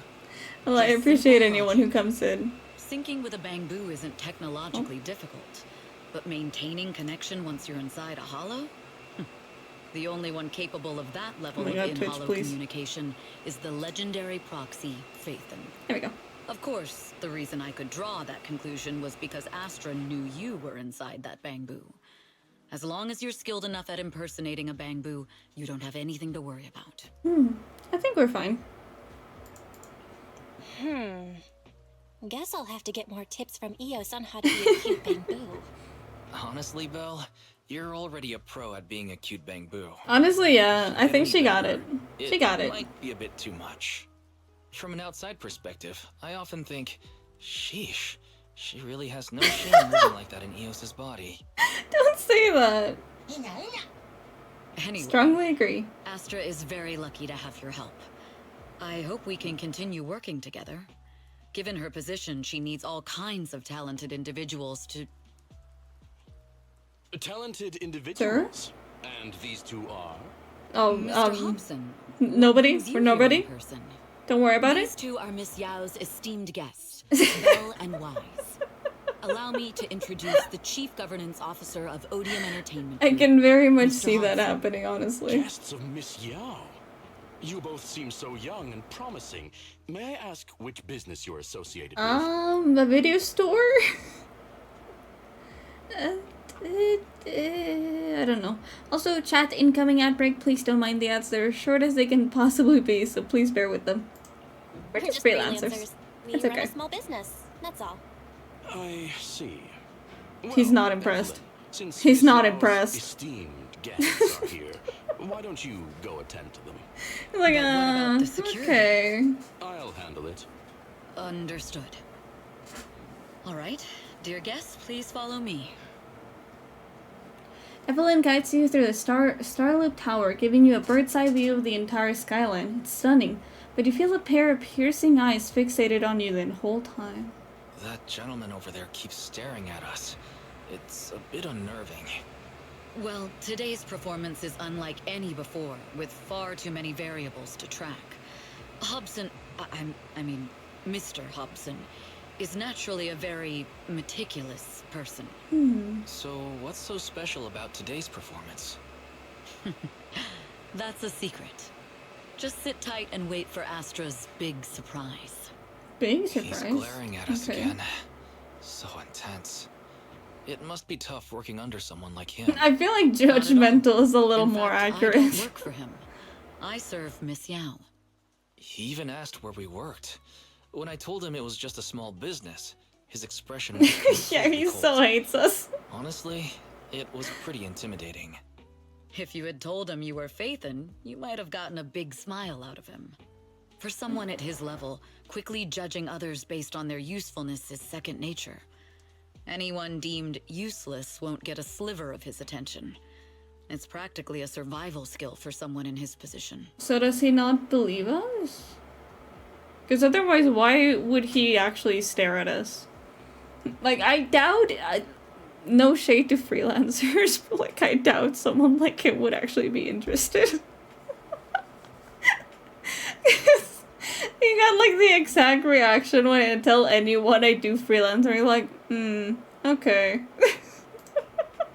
Well, I appreciate anyone who comes in.
Syncing with a bamboo isn't technologically difficult, but maintaining connection once you're inside a hollow? The only one capable of that level
Oh my God,
of
Twitch,
in-hollow
please.
communication is the legendary proxy Faithin.
There we go.
Of course, the reason I could draw that conclusion was because Astra knew you were inside that bamboo. As long as you're skilled enough at impersonating a bamboo, you don't have anything to worry about.
I think we're fine.
Guess I'll have to get more tips from Eos on how to be a cute bamboo.
Honestly, Belle, you're already a pro at being a cute bamboo.
Honestly, yeah, I think she got it.
It
She got it.
might be a bit too much. From an outside perspective, I often think, sheesh, she really has no shame moving like that in Eos's body.
Don't say that.
Anyway,
Strongly agree.
Astra is very lucky to have your help. I hope we can continue working together. Given her position, she needs all kinds of talented individuals to...
Talented individuals? And these two are?
Oh,
Mr. Hobson.
nobody?
welcomes you
For
here
nobody?
in person.
Don't worry about
These
it.
two are Miss Yao's esteemed guests, Belle and Wise. Allow me to introduce the Chief Governance Officer of Odium Entertainment
I
Group,
can very much
Mr.
see that
Hobson.
happening, honestly.
Guests of Miss Yao. You both seem so young and promising. May I ask which business you're associated with?
The video store? I don't know. Also, chat incoming ad break. Please don't mind the ads. They're as short as they can possibly be, so please bear with them. We're just freelancers.
We
It's
run
okay.
a small business. That's all.
I see.
He's not
Well,
impressed.
then, since
He's
Miss
not
Yao's
impressed.
esteemed guests are here, why don't you go attend to them?
Like,
But what about the security?
okay.
I'll handle it.
Understood. All right, dear guests, please follow me.
Evelyn guides you through the Starloop Tower, giving you a bird's-eye view of the entire skyline. It's stunning, but you feel a pair of piercing eyes fixated on you the whole time.
That gentleman over there keeps staring at us. It's a bit unnerving.
Well, today's performance is unlike any before, with far too many variables to track. Hobson, I mean, Mr. Hobson, is naturally a very meticulous person.
So, what's so special about today's performance?
That's a secret. Just sit tight and wait for Astra's big surprise.
Big
He's
surprise.
glaring at us
Okay.
again. So intense. It must be tough working under someone like him.
I feel like judgmental is a little
In
more
fact, I
accurate.
don't work for him. I serve Miss Yao.
He even asked where we worked. When I told him it was just a small business, his expression was
Yeah, he
completely
so
cold.
hates us.
Honestly, it was pretty intimidating.
If you had told him you were Faithin, you might have gotten a big smile out of him. For someone at his level, quickly judging others based on their usefulness is second nature. Anyone deemed useless won't get a sliver of his attention. It's practically a survival skill for someone in his position.
So does he not believe us? Because otherwise, why would he actually stare at us? Like, I doubt... no shade to freelancers, but like, I doubt someone like him would actually be interested. He got like the exact reaction when I tell anyone I do freelancing, like, okay.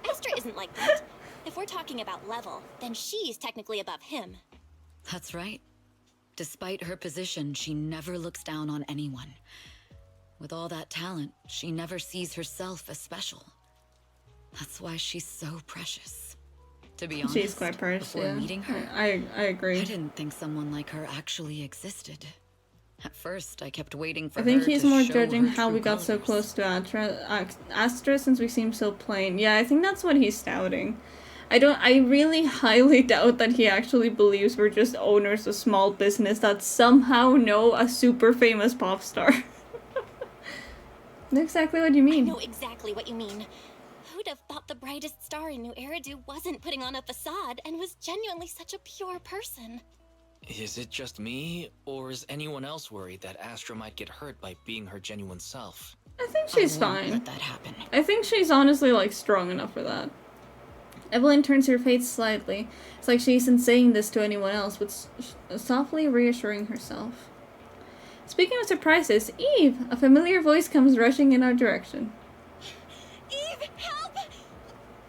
Astra isn't like that. If we're talking about level, then she's technically above him.
That's right. Despite her position, she never looks down on anyone. With all that talent, she never sees herself as special. That's why she's so precious. To be honest,
She's quite precious,
before
yeah.
meeting her,
I agree.
I didn't think someone like her actually existed. At first, I kept waiting for
I think
her
he's
to
more
show
judging
her
how we
true
got so
colors.
close to Astra since we seem so plain. Yeah, I think that's what he's doubting. I really highly doubt that he actually believes we're just owners of small business that somehow know a super famous pop star. Know exactly what you
I
mean.
know exactly what you mean. Who'd have thought the brightest star in New Eridu wasn't putting on a facade and was genuinely such a pure person?
Is it just me, or is anyone else worried that Astra might get hurt by being her genuine self?
I think she's
I won't
fine.
let that happen.
I think she's honestly, like, strong enough for that. Evelyn turns her face slightly. It's like she isn't saying this to anyone else, but softly reassuring herself. Speaking of surprises, Eve! A familiar voice comes rushing in our direction.
Eve, help!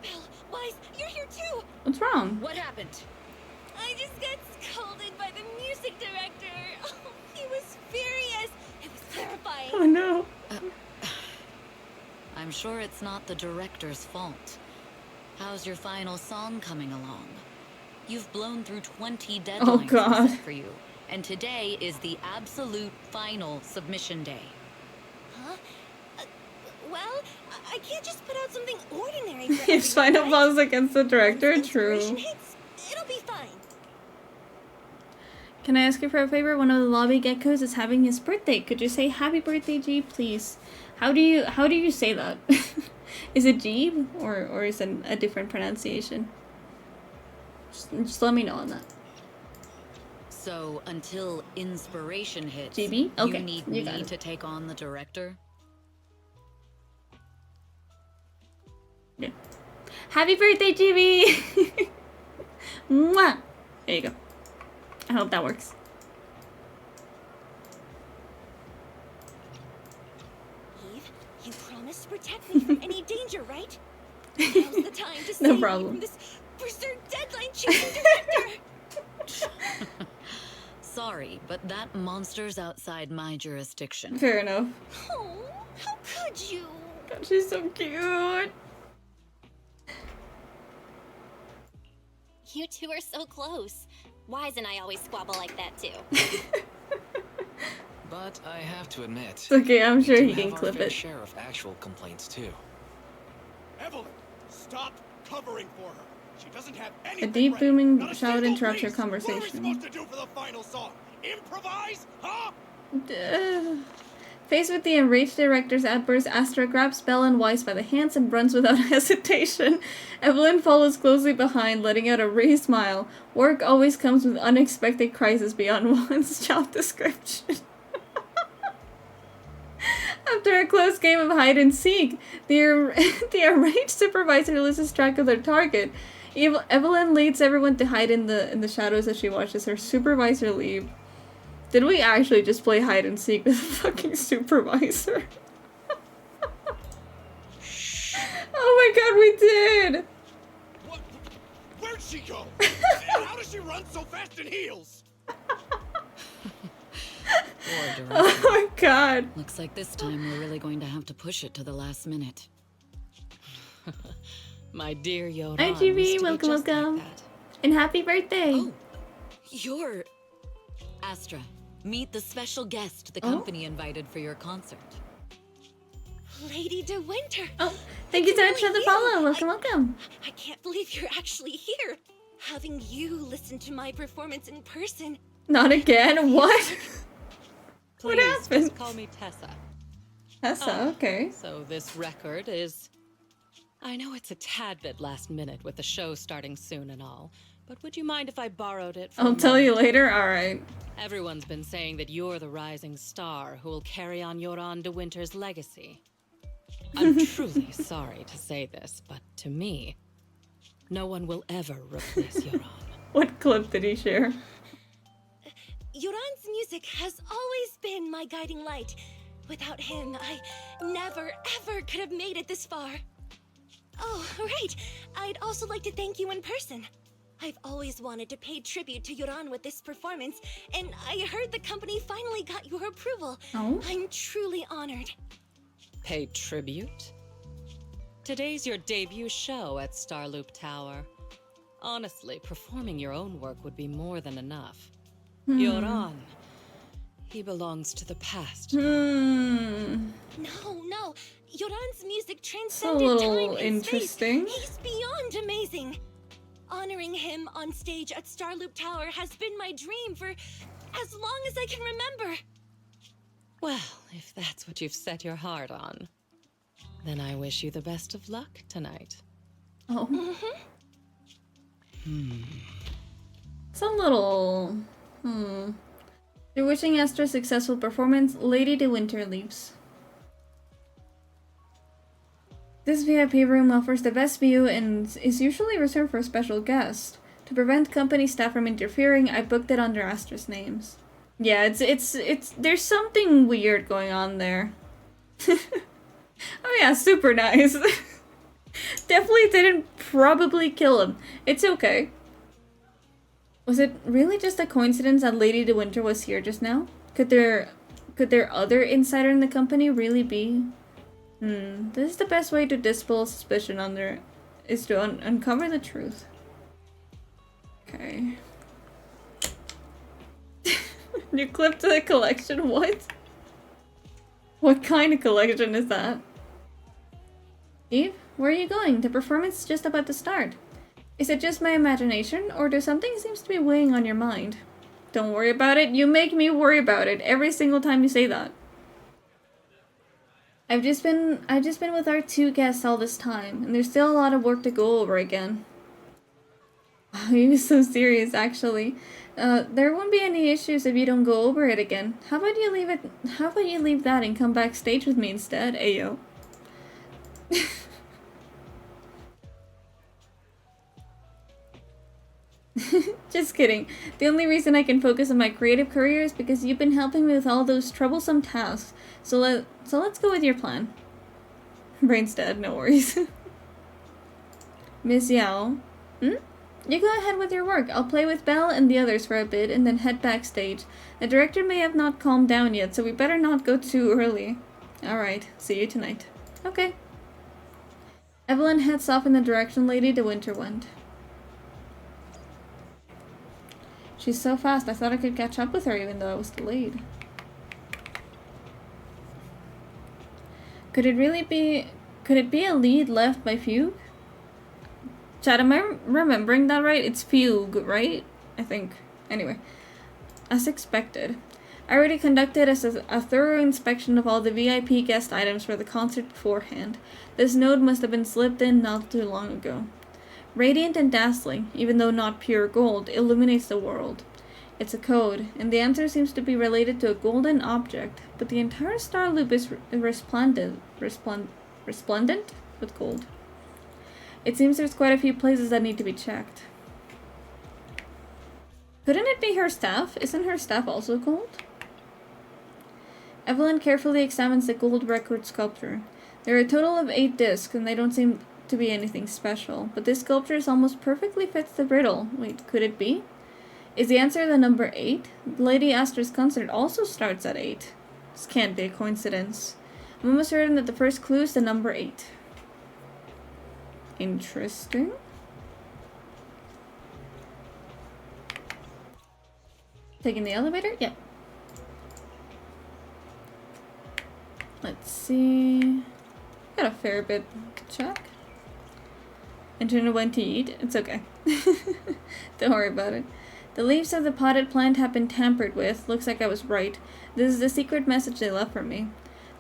Belle, Wise, you're here too!
What's wrong?
What happened?
I just got scolded by the music director. Oh, he was furious. It was terrifying.
Oh no.
I'm sure it's not the director's fault. How's your final song coming along? You've blown through 20 deadlines
God.
set for you, and today is the absolute final submission day.
Huh? Well, I can't just put out something ordinary for
Eve's final applause against the director?
Once inspiration
True.
hits, it'll be fine.
Can I ask you for a favor? One of the lobby geckos is having his birthday. Could you say happy birthday, Jeeb, please? How do you say that? Is it Jeeb or is it a different pronunciation? Just let me know on that.
So until inspiration hits,
GB? Okay,
you need
you
me
got it.
to take on the director?
Yeah. Happy birthday, GB! Mwah! There you go. I hope that works.
Eve, you promised to protect me from any danger, right? Now's the time to
No
save
problem.
me from this berserk deadline-chasing director!
Sorry, but that monster's outside my jurisdiction.
Fair enough.
Oh, how could you?
God, she's so cute.
You two are so close. Wise and I always squabble like that too.
But I have to admit,
It's okay, I'm sure
we
he
do
can
have our
clip
fair
it.
share of actual complaints too.
Evelyn, stop covering for her. She doesn't have
A
anything
deep
ready.
booming
Not a
shout
single
interrupts your
piece. What are we
conversation.
supposed to do for the final song? Improvise? Huh?
Faced with the enraged director's outburst, Astra grabs Belle and Weiss by the hands and runs without hesitation. Evelyn follows closely behind, letting out a raised smile. Work always comes with unexpected crises beyond one's job description. After a close game of hide and seek, the enraged supervisor loses track of their target. Evelyn leads everyone to hide in the shadows as she watches her supervisor leave. Did we actually just play hide and seek with a fucking supervisor? Oh my god, we did!
What? Where'd she go? How does she run so fast in heels?
Poor director.
Oh my god.
Looks like this time we're really going to have to push it to the last minute.
My dear Yoda.
Hi, GB, welcome. And happy birthday!
Oh, you're... Astra, meet the special guest the company invited for your concert.
Lady De Winter!
Oh, thank you so much for the follow. Welcome.
I can't believe you're actually here. Having you listen to my performance in person.
Not again? What? What
Please,
happened?
just call me Tessa.
Tessa, okay.
So this record is... I know it's a tad bit last minute with the show starting soon and all, but would you mind if I borrowed it for a
I'll tell you
moment?
later. Alright.
Everyone's been saying that you're the rising star who will carry on Yoran De Winter's legacy. I'm truly sorry to say this, but to me, no one will ever replace Yoran.
What clip did he share?
Yoran's music has always been my guiding light. Without him, I never, ever could have made it this far. Oh, right. I'd also like to thank you in person. I've always wanted to pay tribute to Yoran with this performance, and I heard the company finally got your approval.
Oh?
I'm truly honored.
Pay tribute? Today's your debut show at Starloop Tower. Honestly, performing your own work would be more than enough. Yoran, He belongs to the past.
Hmm.
No. Yoran's music
It's a
transcended
little
time and
interesting.
space. He's beyond amazing. Honoring him on stage at Starloop Tower has been my dream for as long as I can remember.
Well, if that's what you've set your heart on, then I wish you the best of luck tonight.
Oh. It's a little... They're wishing Astra a successful performance. Lady De Winter leaves. This VIP room offers the best view and is usually reserved for special guests. To prevent company staff from interfering, I booked it under Astra's names. Yeah, it's there's something weird going on there. Oh yeah, super nice. Definitely didn't probably kill him. It's okay. Was it really just a coincidence that Lady De Winter was here just now? Could there other insider in the company really be? This is the best way to dispel suspicion under is to uncover the truth. Okay. You clipped the collection? What? What kind of collection is that? Eve, where are you going? The performance is just about to start. Is it just my imagination, or does something seems to be weighing on your mind? Don't worry about it. You make me worry about it every single time you say that. I've just been with our 2 guests all this time, and there's still a lot of work to go over again. He was so serious, actually. There won't be any issues if you don't go over it again. How about you leave that and come backstage with me instead, Ayo? Just kidding. The only reason I can focus on my creative career is because you've been helping me with all those troublesome tasks. So let's go with your plan. Brain's dead, no worries. Miss Yao. You go ahead with your work. I'll play with Belle and the others for a bit and then head backstage. The director may have not calmed down yet, so we better not go too early. Alright, see you tonight. Okay. Evelyn heads off in the direction Lady De Winter went. She's so fast, I thought I could catch up with her even though I was delayed. Could it be a lead left by Fugue? Chad, am I remembering that right? It's Fugue, right? I think. Anyway. As expected. I already conducted a thorough inspection of all the VIP guest items for the concert beforehand. This node must have been slipped in not too long ago. Radiant and dazzling, even though not pure gold, illuminates the world. It's a code, and the answer seems to be related to a golden object, but the entire star loop is resplendent with gold. It seems there's quite a few places that need to be checked. Couldn't it be her staff? Isn't her staff also gold? Evelyn carefully examines the gold record sculpture. There are a total of 8 discs, and they don't seem to be anything special, but this sculpture almost perfectly fits the riddle. Wait, could it be? Is the answer the number 8? Lady Astra's concert also starts at 8. This can't be a coincidence. I'm almost certain that the first clue is the number 8. Interesting. Taking the elevator? Yep. Let's see. Got a fair bit to check. Internet went to eat. It's okay. Don't worry about it. The leaves of the potted plant have been tampered with. Looks like I was right. This is the secret message they left for me.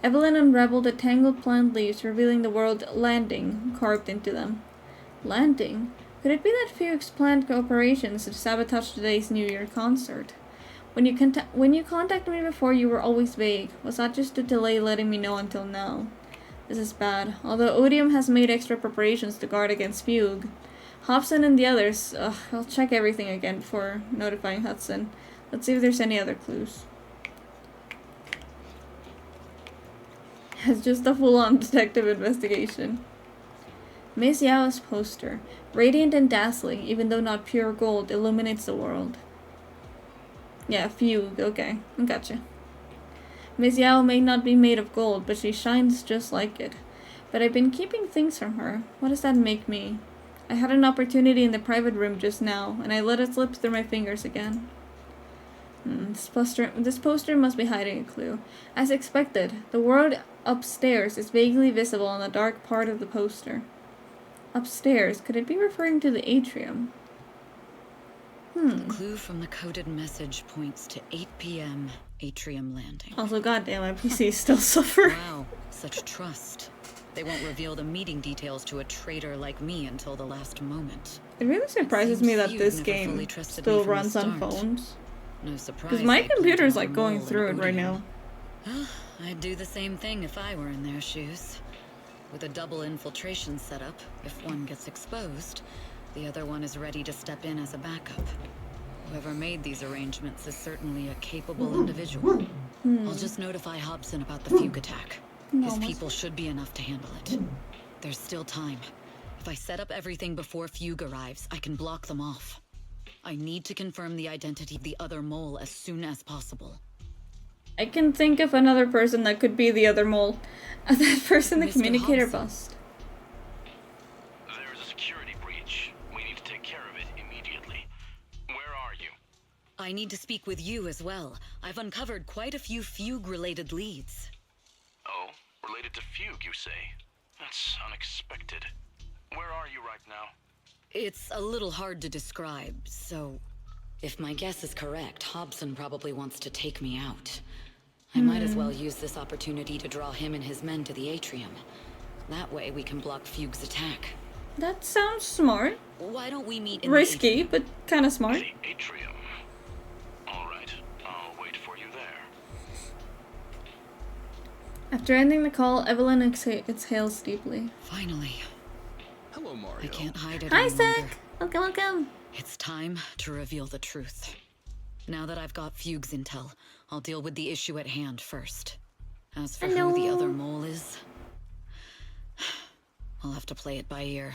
Evelyn unraveled the tangled plant leaves, revealing the word landing carved into them. Landing? Could it be that Fuchs planned operations to sabotage today's New Year concert? When you contacted me before, you were always vague. Was that just to delay letting me know until now? This is bad. Although Odium has made extra preparations to guard against Fugue. Hobson and the others, I'll check everything again before notifying Hudson. Let's see if there's any other clues. It's just a full-on detective investigation. Miss Yao's poster, radiant and dazzling, even though not pure gold, illuminates the world. Yeah, Fugue, okay, I gotcha. Miss Yao may not be made of gold, but she shines just like it. But I've been keeping things from her. What does that make me? I had an opportunity in the private room just now, and I let it slip through my fingers again. This poster must be hiding a clue. As expected, the word upstairs is vaguely visible on the dark part of the poster. Upstairs, could it be referring to the atrium?
The clue from the coded message points to 8 p.m. Atrium Landing.
Also, goddamn, my PC still suffer.
Wow, such trust. They won't reveal the meeting details to a traitor like me until the last moment.
It really surprises me that
You've
this
never
game
fully trusted
still
me from the
runs on
start.
phones.
No surprise.
Because my
they plan
computer's
to
like
have
going
Mole
through it
and
right
Odium.
now.
I'd do the same thing if I were in their shoes. With a double infiltration setup, if one gets exposed, the other one is ready to step in as a backup. Whoever made these arrangements is certainly a capable individual. I'll just notify Hobson about the fugue attack. His people should be enough to handle it. There's still time. If I set up everything before Fugue arrives, I can block them off. I need to confirm the identity of the other mole as soon as possible.
I can think of another person that could be the other mole. That person, the
Mr.
communicator
Hobson.
bust.
There's a security breach. We need to take care of it immediately. Where are you?
I need to speak with you as well. I've uncovered quite a few Fugue-related leads.
Oh, related to Fugue, you say? That's unexpected. Where are you right now?
It's a little hard to describe, so... If my guess is correct, Hobson probably wants to take me out. I might as well use this opportunity to draw him and his men to the atrium. That way we can block Fugue's attack.
That sounds smart.
Why don't we meet in
Risky,
the atrium?
but kind of smart.
The atrium. All right, I'll wait for you there.
After ending the call, Evelyn exhales deeply.
Finally.
Hello, Mario.
I can't hide it
Hi,
any longer.
Zack! Welcome, welcome!
It's time to reveal the truth. Now that I've got Fugue's intel, I'll deal with the issue at hand first. As for who the other mole is, I'll have to play it by ear.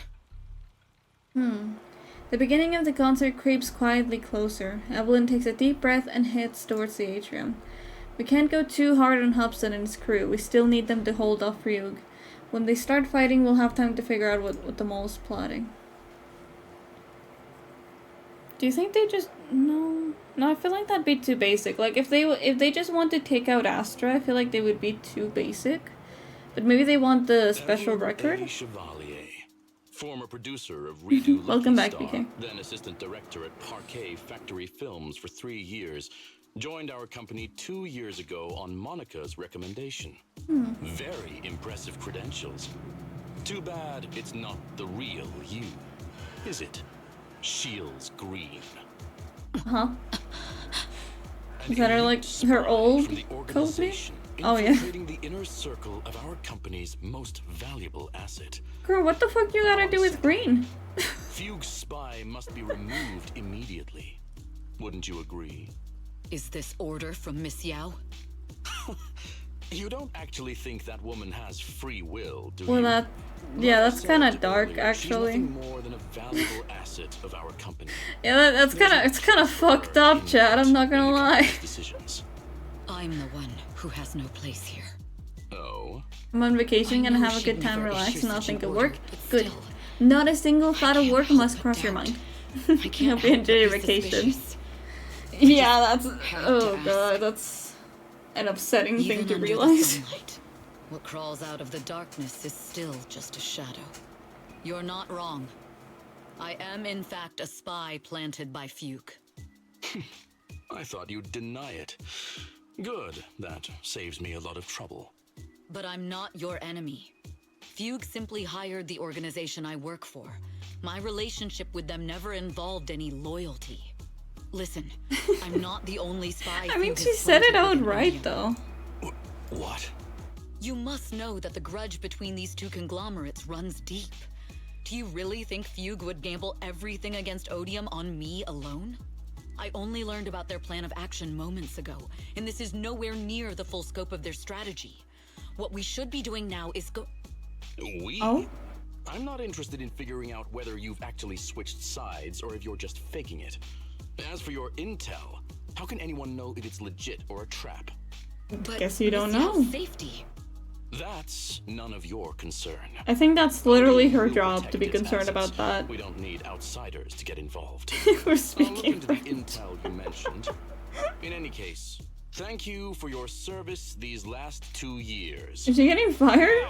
The beginning of the concert creeps quietly closer. Evelyn takes a deep breath and heads towards the atrium. We can't go too hard on Hobson and his crew. We still need them to hold off Ryug. When they start fighting, we'll have time to figure out what the mole's plotting. Do you think they just... No, I feel like that'd be too basic. Like, if they just want to take out Astra, I feel like they would be too basic. But maybe they want the special record?
Chevalier, former producer of Redo
Welcome back,
Lucky
BK.
Star, then assistant director at Parquet Factory Films for 3 years, joined our company 2 years ago on Monica's recommendation. Very impressive credentials. Too bad it's not the real you, is it? Shields Green.
Huh? Is that her, like, her old code name? Oh, yeah.
Infiltrating the inner circle of our company's most valuable asset.
Girl, what the fuck you gotta do with green?
Fugue's spy must be removed immediately. Wouldn't you agree?
Is this order from Miss Yao?
You don't actually think that woman has free will, do
Well,
you?
that's kind of
Said
dark,
earlier,
actually.
She's nothing more than a valuable asset of our company.
Yeah, it's kind of fucked up, Chad. I'm not gonna lie.
Decisions.
I'm the one who has no place here.
Oh.
I'm on vacation,
I
gonna
know
have a
she'd
good time,
never
relax,
issue
and not
such
think
an
of
order,
work.
but
Good.
still,
Not a single thought of
can't
work
help
must
but
cross your
doubt.
mind.
I
I
can't
hope you
help
enjoy
but
your
be
vacation.
suspicious.
Yeah, that's...
have
Oh
to
god,
ask.
that's an upsetting thing
Even
to
under the
realize.
sunlight, what crawls out of the darkness is still just a shadow. You're not wrong. I am, in fact, a spy planted by Fugue.
I thought you'd deny it. Good. That saves me a lot of trouble.
But I'm not your enemy. Fugue simply hired the organization I work for. My relationship with them never involved any loyalty. Listen, I'm not the only spy.
I mean,
Fugue
she
has
said it
planted
out
within
right,
Odium.
though.
What?
You must know that the grudge between these two conglomerates runs deep. Do you really think Fugue would gamble everything against Odium on me alone? I only learned about their plan of action moments ago, and this is nowhere near the full scope of their strategy. What we should be doing now is
We?
Oh?
I'm not interested in figuring out whether you've actually switched sides or if you're just faking it. As for your intel, how can anyone know if it's legit or a trap?
But
Guess you don't
Miss Yao's
know.
Safety.
That's none of your concern.
I think that's literally her
We'll
job
protect
to be
its
concerned
assets.
about that.
We don't need outsiders to get involved.
We're
I'll look
speaking
into the
French.
intel you mentioned. In any case, thank you for your service these last 2 years.
Is she getting fired?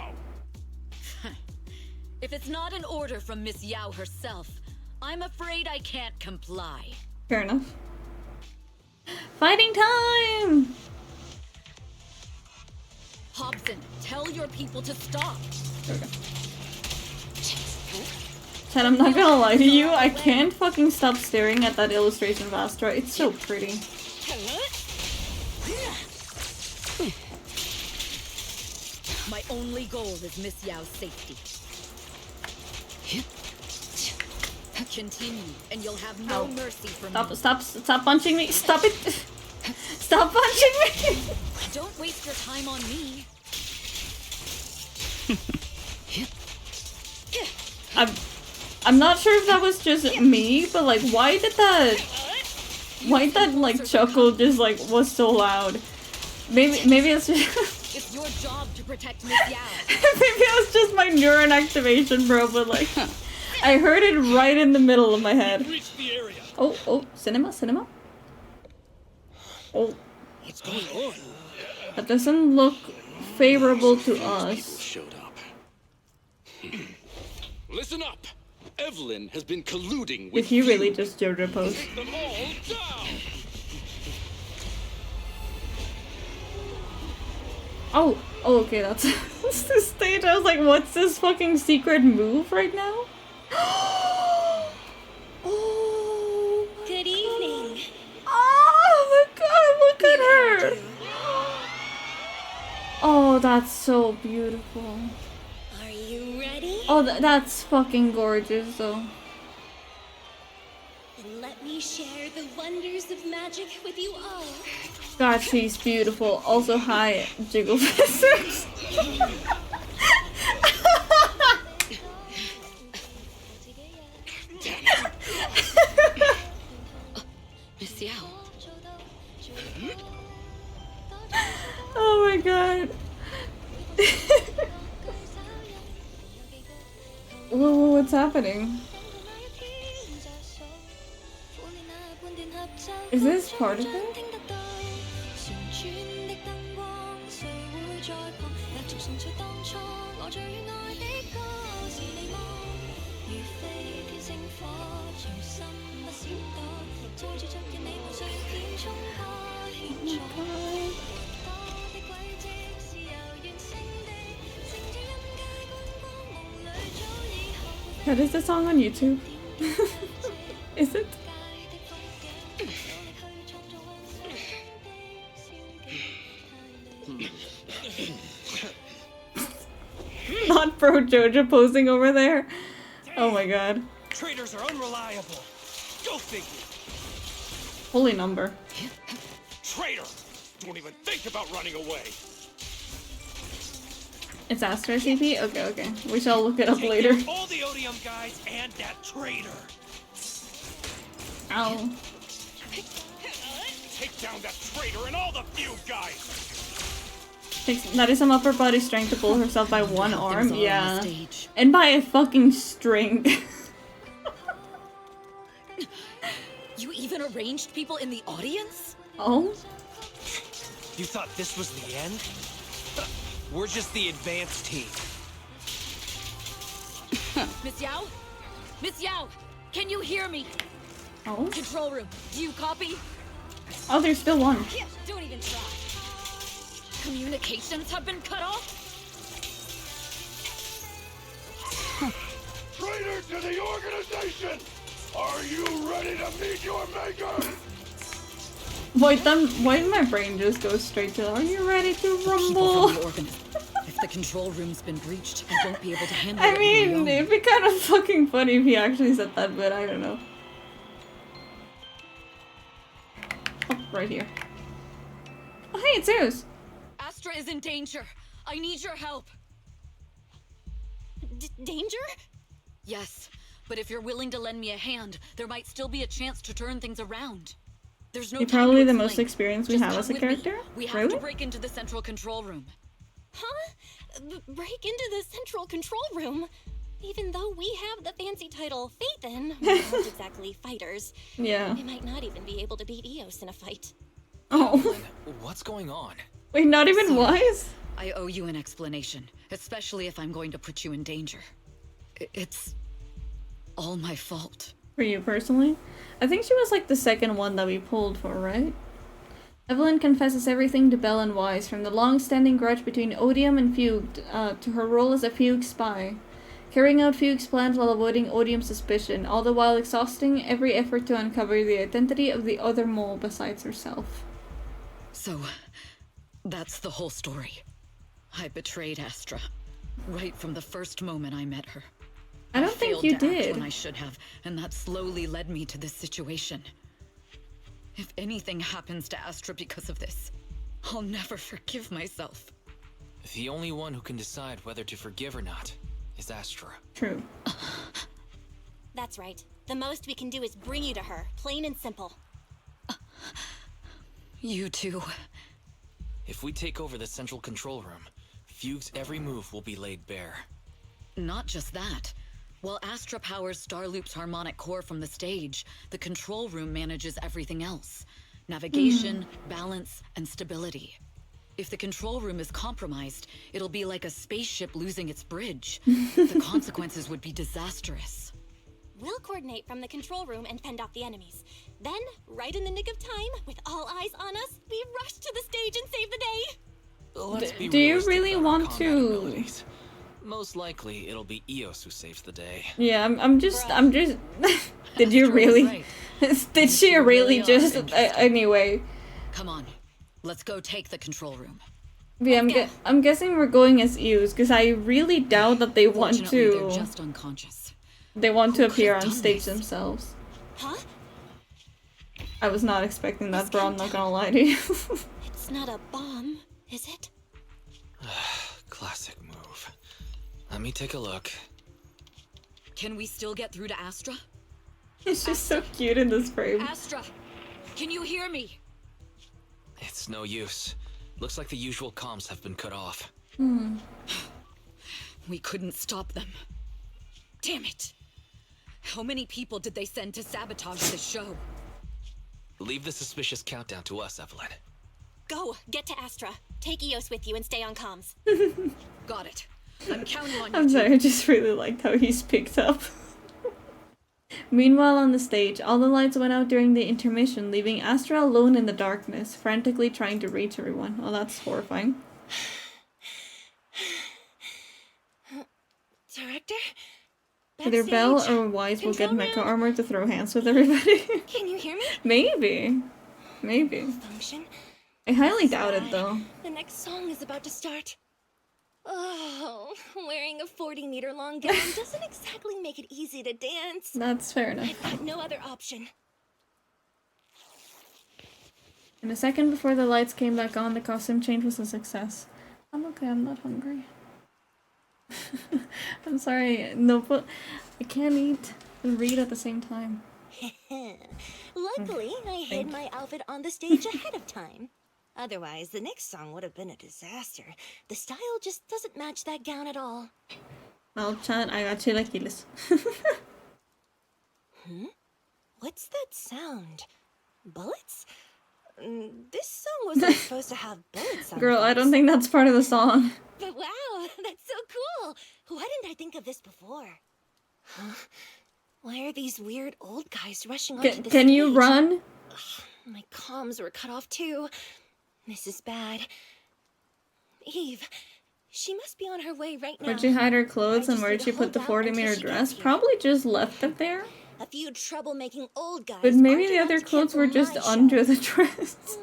If it's not an order from Miss Yao herself, I'm afraid I can't comply.
Fair enough. Fighting time!
Hobson, tell your people to stop.
There we go. Chad, I'm not gonna lie to you, I can't fucking stop staring at that illustration of Astra. It's so pretty.
My only goal is Miss Yao's safety. Continue, and you'll have no mercy from me.
Stop punching me! Stop it! Stop punching me!
Don't waste your time on me.
I'm not sure if that was just me, but like, why did that like chuckle just like was so loud? Maybe it's just
It's your job to protect Miss Yao.
maybe it was just my neuron activation, bro. But like, I heard it right in the middle of my head. Oh, cinema. Oh,
What's going on?
that doesn't look favorable to us.
Showed up. Listen up. Evelyn has been colluding with
Did he really just JoJo pose?
Take them all down.
Oh, okay, that's the stage. I was like, what's this fucking secret move right now? Oh,
Good evening.
oh my god, look at her! Oh, that's so beautiful.
Are you ready?
Oh, that's fucking gorgeous, though.
Then let me share the wonders of magic with you all.
God, she's beautiful. Also, hi, Jiggle Physics.
Miss Yao.
Oh my god. Whoa, what's happening? Is this part of it? That is the song on YouTube. Is it? Not pro JoJo posing over there. Oh my god.
Traders are unreliable. Go figure.
Holy number.
Traitor! Don't even think about running away.
It's Astra CP? Okay. We shall look it up
Take
later.
down all the Odium guys and that traitor.
Ow.
Take down that traitor and all the few guys.
That is some upper body strength to pull herself by one arm.
Things are on the
Yeah.
stage.
And by a fucking string.
You even arranged people in the audience?
Oh?
You thought this was the end? We're just the advanced team.
Miss Yao? Miss Yao, can you hear me?
Oh?
Control room, do you copy?
Oh, there's still one.
Don't even try. Communications have been cut off?
Traitor to the organization! Are you ready to meet your maker?
Why did my brain just go straight to, are you ready to
People
rumble?
from the organism. If the control room's been breached, I won't be able to handle
I
it on
mean,
my own.
it'd be kind of fucking funny if he actually said that, but I don't know. Oh, right here. Oh, hey, it's Zeus.
Astra is in danger. I need your help.
Danger?
Yes, but if you're willing to lend me a hand, there might still be a chance to turn things around. There's no
You're
time
probably
to
the
explain.
most experienced we
Just
have
come
as a
with me.
character.
We have
Really?
to break into the central control room.
Huh? Break into the central control room? Even though we have the fancy title Phaethon, we're not exactly fighters.
Yeah.
We might not even be able to beat Eos in a fight.
Oh.
Evelyn, what's going on?
Wait, not even
Sorry.
Wise?
I owe you an explanation, especially if I'm going to put you in danger. It's all my fault.
For you personally? I think she was like the second one that we pulled for, right? Evelyn confesses everything to Belle and Wise, from the long-standing grudge between Odium and Fugue to her role as a Fugue spy, carrying out Fugue's plans while avoiding Odium's suspicion, all the while exhausting every effort to uncover the identity of the other mole besides herself.
So, that's the whole story. I betrayed Astra, right from the first moment I met her.
I don't think you
failed to act
did.
when I should have, and that slowly led me to this situation. If anything happens to Astra because of this, I'll never forgive myself.
The only one who can decide whether to forgive or not is Astra.
True.
That's right. The most we can do is bring you to her, plain and simple.
You too.
If we take over the central control room, Fugue's every move will be laid bare.
Not just that. While Astra powers Starloop's harmonic core from the stage, the control room manages everything else. Navigation, balance, and stability. If the control room is compromised, it'll be like a spaceship losing its bridge. The consequences would be disastrous.
We'll coordinate from the control room and fend off the enemies. Then, right in the nick of time, with all eyes on us, we rush to the stage and save the day.
Let's be
Do you
realistic
really
about our
want
combat
to?
abilities. Most likely, it'll be Eos who saves the day.
Yeah, I'm just. Did you
Astra was
really?
right.
Did she
You
really
really are
just?
interesting.
Anyway.
Come on, let's go take the control room.
Yeah, I'm guessing we're going as Ews, because I really doubt that they want
Fortunately, they're
to.
just unconscious.
They want to
Who
appear
could've
on
done
stage
this?
themselves.
Huh?
I was not expecting that, bro. I'm not gonna lie to you.
It's not a bomb, is it?
Classic move. Let me take a look.
Can we still get through to Astra?
It's just so cute in this frame.
Astra, can you hear me?
It's no use. Looks like the usual comms have been cut off.
We couldn't stop them. Damn it! How many people did they send to sabotage the show?
Leave the suspicious countdown to us, Evelyn.
Go, get to Astra. Take Eos with you and stay on comms.
Got it. I'm counting on you.
I'm sorry, I just really liked how he's picked up. Meanwhile, on the stage, all the lights went out during the intermission, leaving Astra alone in the darkness, frantically trying to reach everyone. Oh, that's horrifying.
Director?
Either Belle or Wise will get mecha armor to throw hands with everybody.
Can you hear me?
Maybe. Maybe.
Function.
I highly doubt it, though.
The next song is about to start. Oh, wearing a 40-meter long gown doesn't exactly make it easy to dance.
That's fair enough.
I've got no other option.
In a second before the lights came back on, the costume change was a success. I'm okay, I'm not hungry. I'm sorry, no, but I can't eat and read at the same time.
Luckily, I hid my outfit on the stage ahead of time. Otherwise, the next song would have been a disaster. The style just doesn't match that gown at all.
Well, chat, I got chilaquiles.
What's that sound? Bullets? This song wasn't supposed to have bullets on
Girl, I don't think that's part of the song.
But wow, that's so cool! Why didn't I think of this before? Huh? Why are these weird old guys rushing onto the stage?
Can you run?
My comms were cut off too. This is bad. Eve, she must be on her way right now.
Where'd she hide her clothes and where'd she put the 40-meter dress? Probably just left it there.
A few troublemaking old guys.
But maybe the other clothes were just under the dress.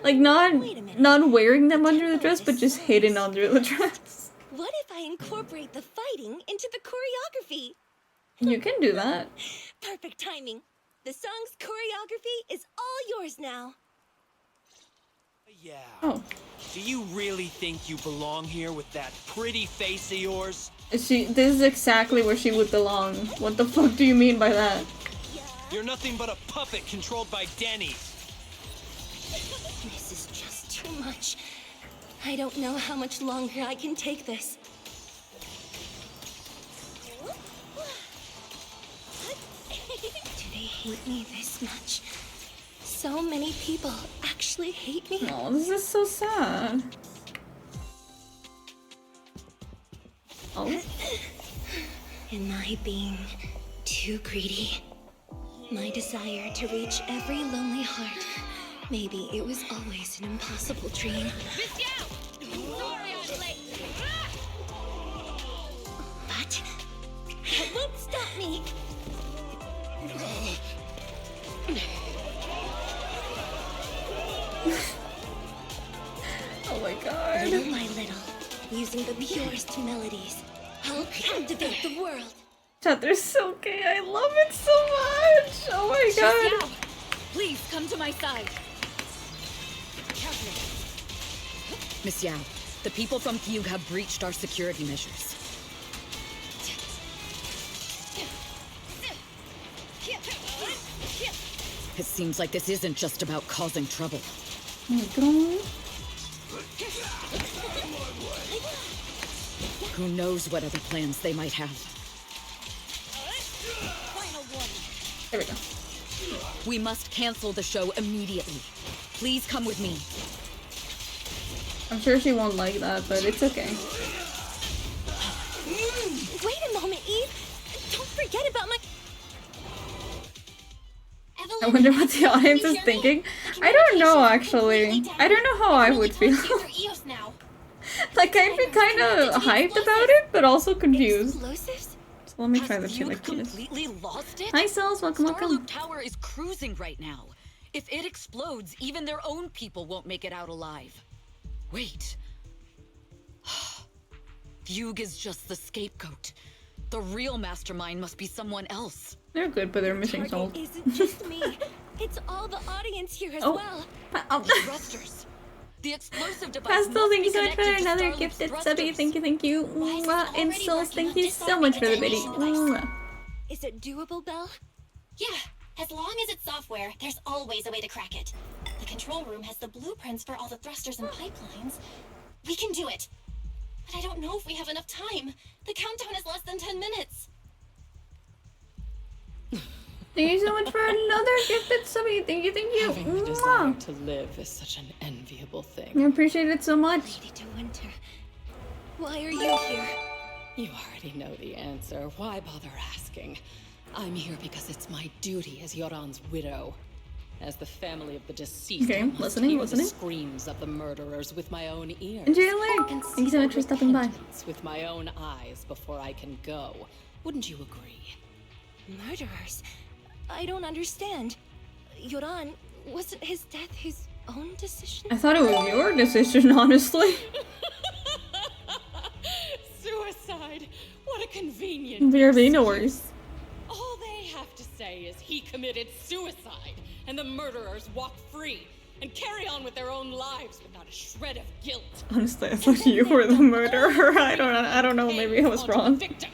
Like, not wearing them under the dress, but just hidden under the dress.
What if I incorporate the fighting into the choreography?
You can do that.
Perfect timing. The song's choreography is all yours now.
Yeah.
Oh.
Do you really think you belong here with that pretty face of yours?
This is exactly where she would belong. What the fuck do you mean by that?
You're nothing but a puppet controlled by Denny.
This is just too much. I don't know how much longer I can take this. Do they hate me this much? So many people actually actually hate me?
Oh, this is so sad. Oh.
Am I being too greedy? My desire to reach every lonely heart. Maybe it was always an impossible dream. But that won't stop me.
Oh my god.
Little by little, using the purest melodies, I'll captivate the world.
Chat, they're so gay. I love it so much. Oh my god.
Please come to my side. Miss Yao, the people from Fugue have breached our security measures. It seems like this isn't just about causing trouble.
Oh my god.
Who knows what other plans they might have.
There we go.
We must cancel the show immediately. Please come with me.
I'm sure she won't like that, but it's okay.
Wait a moment, Eve. Don't forget about my...
I wonder what the audience is thinking. I don't know, actually. I don't know how I would feel. Like, I'd be kind of hyped about it, but also confused. So let me try the chilaquiles.
Completely lost it?
Hi, Cells. Welcome, welcome.
Starloop Tower is cruising right now. If it explodes, even their own people won't make it out alive. Wait. Fugue is just the scapegoat. The real mastermind must be someone else.
They're good, but they're missing souls.
Target isn't just me. It's all the audience here as well.
Thrusters. The explosive device.
Pastel, thank you so much for
connected to
another
Starloop's
gifted
thrusters.
subby. Thank you, thank you. Mwah. And Souls, thank you so much for the biddy. Mwah.
Is it doable, Belle?
Yeah, as long as it's software, there's always a way to crack it. The control room has the blueprints for all the thrusters and pipelines. We can do it. But I don't know if we have enough time. The countdown is less than 10 minutes.
Thank you so much for another gifted subby. Thank you, thank you.
Having the desire to live is such an enviable thing.
I appreciate it so much.
Lady De Winter, why are you here?
You already know the answer. Why bother asking? I'm here because it's my duty as Yoran's widow. As the family of the deceased,
Okay,
I must
listening,
hear
listening.
the screams of the murderers with my own ears.
Enjoy your leg.
And
Thank you so much for stopping by.
repentance with my own eyes before I can go. Wouldn't you agree?
Murderers? I don't understand. Yoran, wasn't his death his own decision?
I thought it was your decision, honestly.
Suicide! What a convenient
BRB, no worries.
All they have to say is he committed suicide, and the murderers walk free and carry on with their own lives without a shred of guilt.
Honestly, I thought you were the murderer. I don't know. Maybe I was
Onto the
wrong.
victim.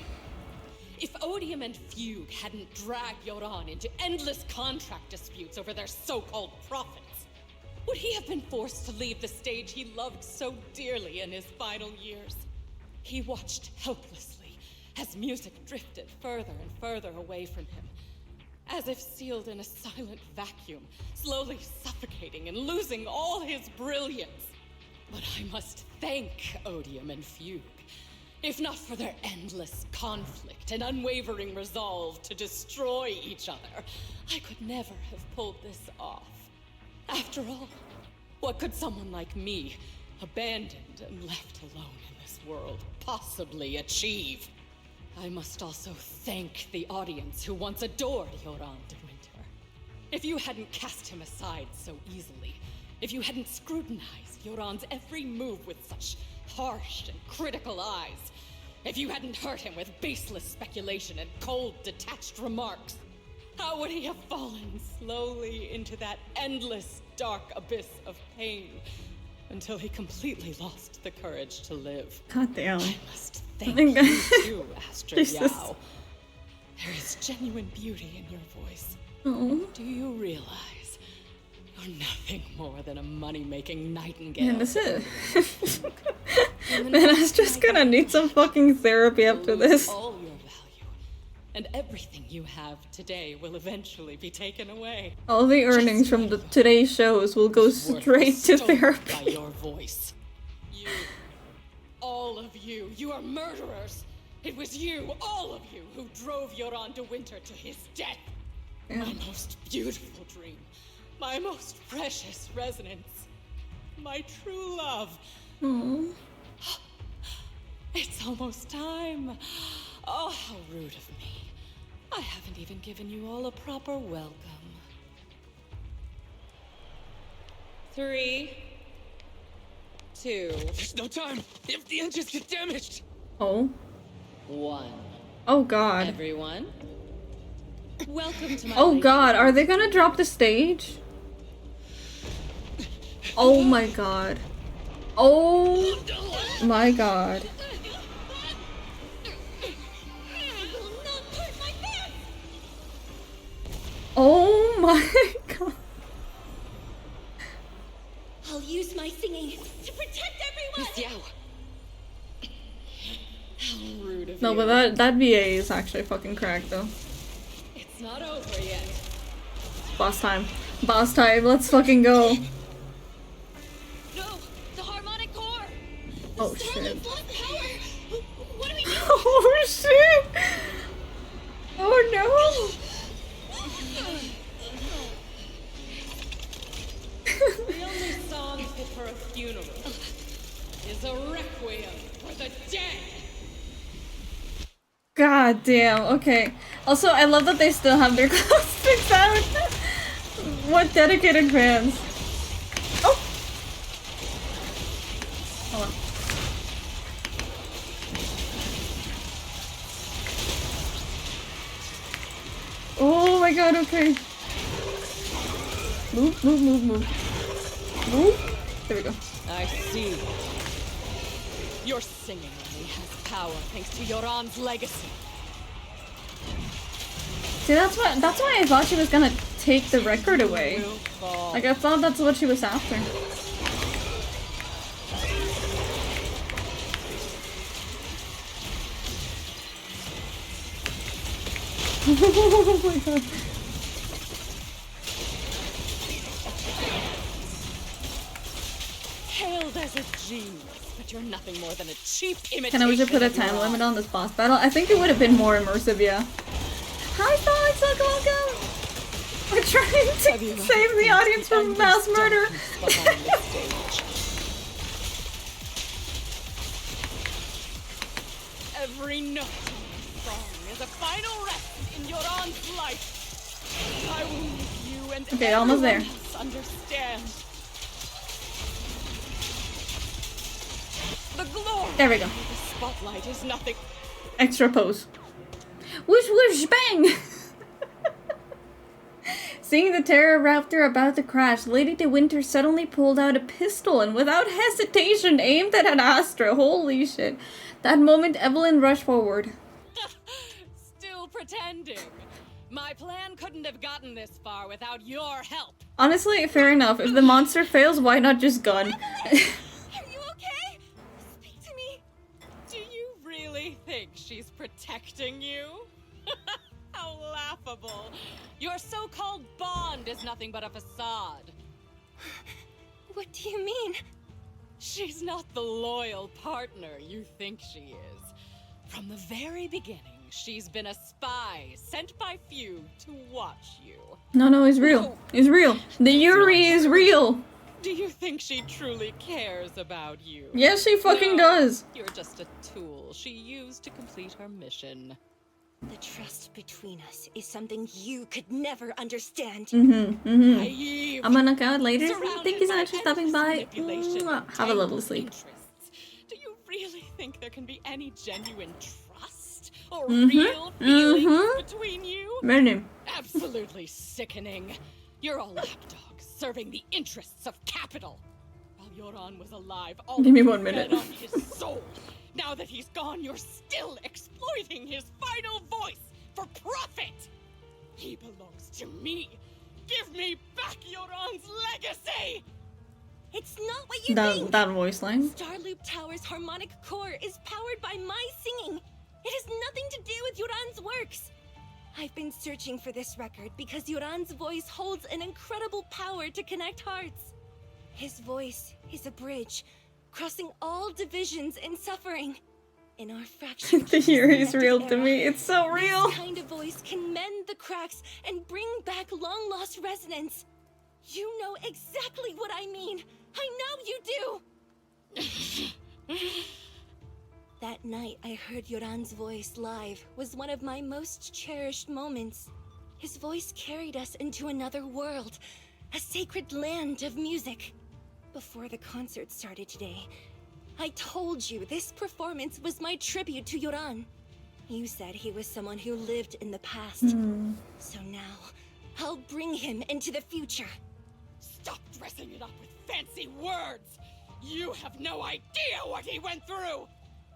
If Odium and Fugue hadn't dragged Yoran into endless contract disputes over their so-called profits, would he have been forced to leave the stage he loved so dearly in his final years? He watched helplessly as music drifted further and further away from him, as if sealed in a silent vacuum, slowly suffocating and losing all his brilliance. But I must thank Odium and Fugue. If not for their endless conflict and unwavering resolve to destroy each other, I could never have pulled this off. After all, what could someone like me, abandoned and left alone in this world, possibly achieve? I must also thank the audience who once adored Yoran de Winter. If you hadn't cast him aside so easily, if you hadn't scrutinized Yoran's every move with such harsh and critical eyes, if you hadn't hurt him with baseless speculation and cold, detached remarks, how would he have fallen slowly into that endless, dark abyss of pain until he completely lost the courage to live?
God damn.
I must thank you too, Astra
Jesus.
Yao. There is genuine beauty in your voice.
Oh.
Do you realize you're nothing more than a money-making nightingale?
And that's it. Man, I was just gonna need some fucking therapy after this.
All your value And everything you have today will eventually be taken away.
All the earnings from the today's shows will go straight to
Stolen by
therapy.
your voice. You, all of you, you are murderers. It was you, all of you, who drove Yoran de Winter to his death.
Yeah.
My most beautiful dream. My most precious resonance. My true love.
Aww.
It's almost time. Oh, how rude of me. I haven't even given you all a proper welcome. 3, 2,
There's no time! If the engines get damaged!
Oh.
1.
Oh god.
Everyone, welcome to my
Oh god, are they gonna drop the stage? Oh my god. Oh my god. Oh my god.
I'll use my singing to protect everyone!
Miss Yao. How rude of
No,
you.
but that VA is actually fucking cracked though.
It's not over yet.
Boss time. Boss time, let's fucking go.
No! The harmonic core!
Oh
Starlight
shit.
lost power! What do we do?
Oh shit! Oh no!
The only song fit for a funeral is a requiem for the dead.
God damn, okay. Also, I love that they still have their cosmetics out. What dedicated fans. Oh! Hold on. Oh my god, okay. Move, move, move, move. Move. There we go.
I see. Your singing only has power thanks to Yoran's legacy.
See, that's why I thought she was gonna take the record away. Like, I thought that's what she was after. Oh my god.
Hailed as a genius, but you're nothing more than a cheap imitation.
Can I just put a
of
time
Yoran.
limit on this boss battle? I think it would have been more immersive, yeah. Hi, Fox! Welcome! We're trying to save the audience from mass murder!
Every note in this song is a final rest in Yoran's life. I will make you and
Okay, almost there.
everyone else understand. The glory
There we go.
of the spotlight is nothing.
Extra pose. Whoosh whoosh bang! Seeing the Pterodactyl about to crash, Lady De Winter suddenly pulled out a pistol and without hesitation aimed it at Astra. Holy shit. That moment, Evelyn rushed forward.
Still pretending. My plan couldn't have gotten this far without your help.
Honestly, fair enough. If the monster fails, why not just gun?
Are you okay? Speak to me.
Do you really think she's protecting you? How laughable. Your so-called bond is nothing but a facade.
What do you mean?
She's not the loyal partner you think she is. From the very beginning, she's been a spy sent by few to watch you.
No, it's real. It's real. The Yuri is real.
Do you think she truly cares about you?
Yes, she fucking
No,
does.
You're just a tool she used to complete her mission.
The trust between us is something you could never understand.
Naive.
I'm gonna knock out later.
Surrounded
Thank you so
by
much for stopping by.
manipulation and
Mwah. Have a lovely
tangled
sleep.
interests. Do you really think there can be any genuine trust or real feelings between you?
Menu.
Absolutely sickening. You're a lapdog serving the interests of capital. While Yoran was alive, all
Give me
you
1 minute.
fed on his soul. Now that he's gone, you're still exploiting his final voice for profit. He belongs to me. Give me back Yoran's legacy.
It's not what you think.
That voice line.
Starloop Tower's harmonic core is powered by my singing. It has nothing to do with Yoran's works.
I've been searching for this record because Yoran's voice holds an incredible power to connect hearts. His voice is a bridge, crossing all divisions and suffering. In our fractured
The Yuri's real to
era,
me. It's so real.
This kind of voice can mend the cracks and bring back long-lost resonance. You know exactly what I mean. I know you do. That night I heard Yoran's voice live was one of my most cherished moments. His voice carried us into another world, a sacred land of music. Before the concert started today, I told you this performance was my tribute to Yoran. You said he was someone who lived in the past. So now, I'll bring him into the future.
Stop dressing it up with fancy words! You have no idea what he went through!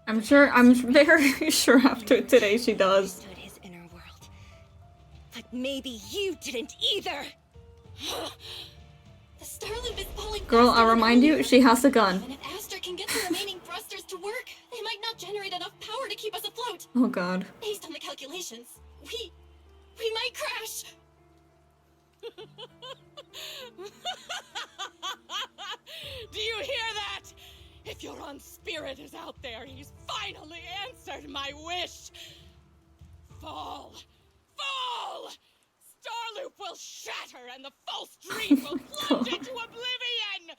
I'm very sure after today she does.
Understood his inner world. But maybe you didn't either!
The star loop is falling.
Girl, I'll remind you, she has a gun.
Even if Astra can get the remaining thrusters to work, they might not generate enough power to keep us afloat.
Oh god.
Based on the calculations, we might crash.
Do you hear that? If Yoran's spirit is out there, he's finally answered my wish. Fall! Fall! Starloop will shatter and the false dream will plunge into oblivion!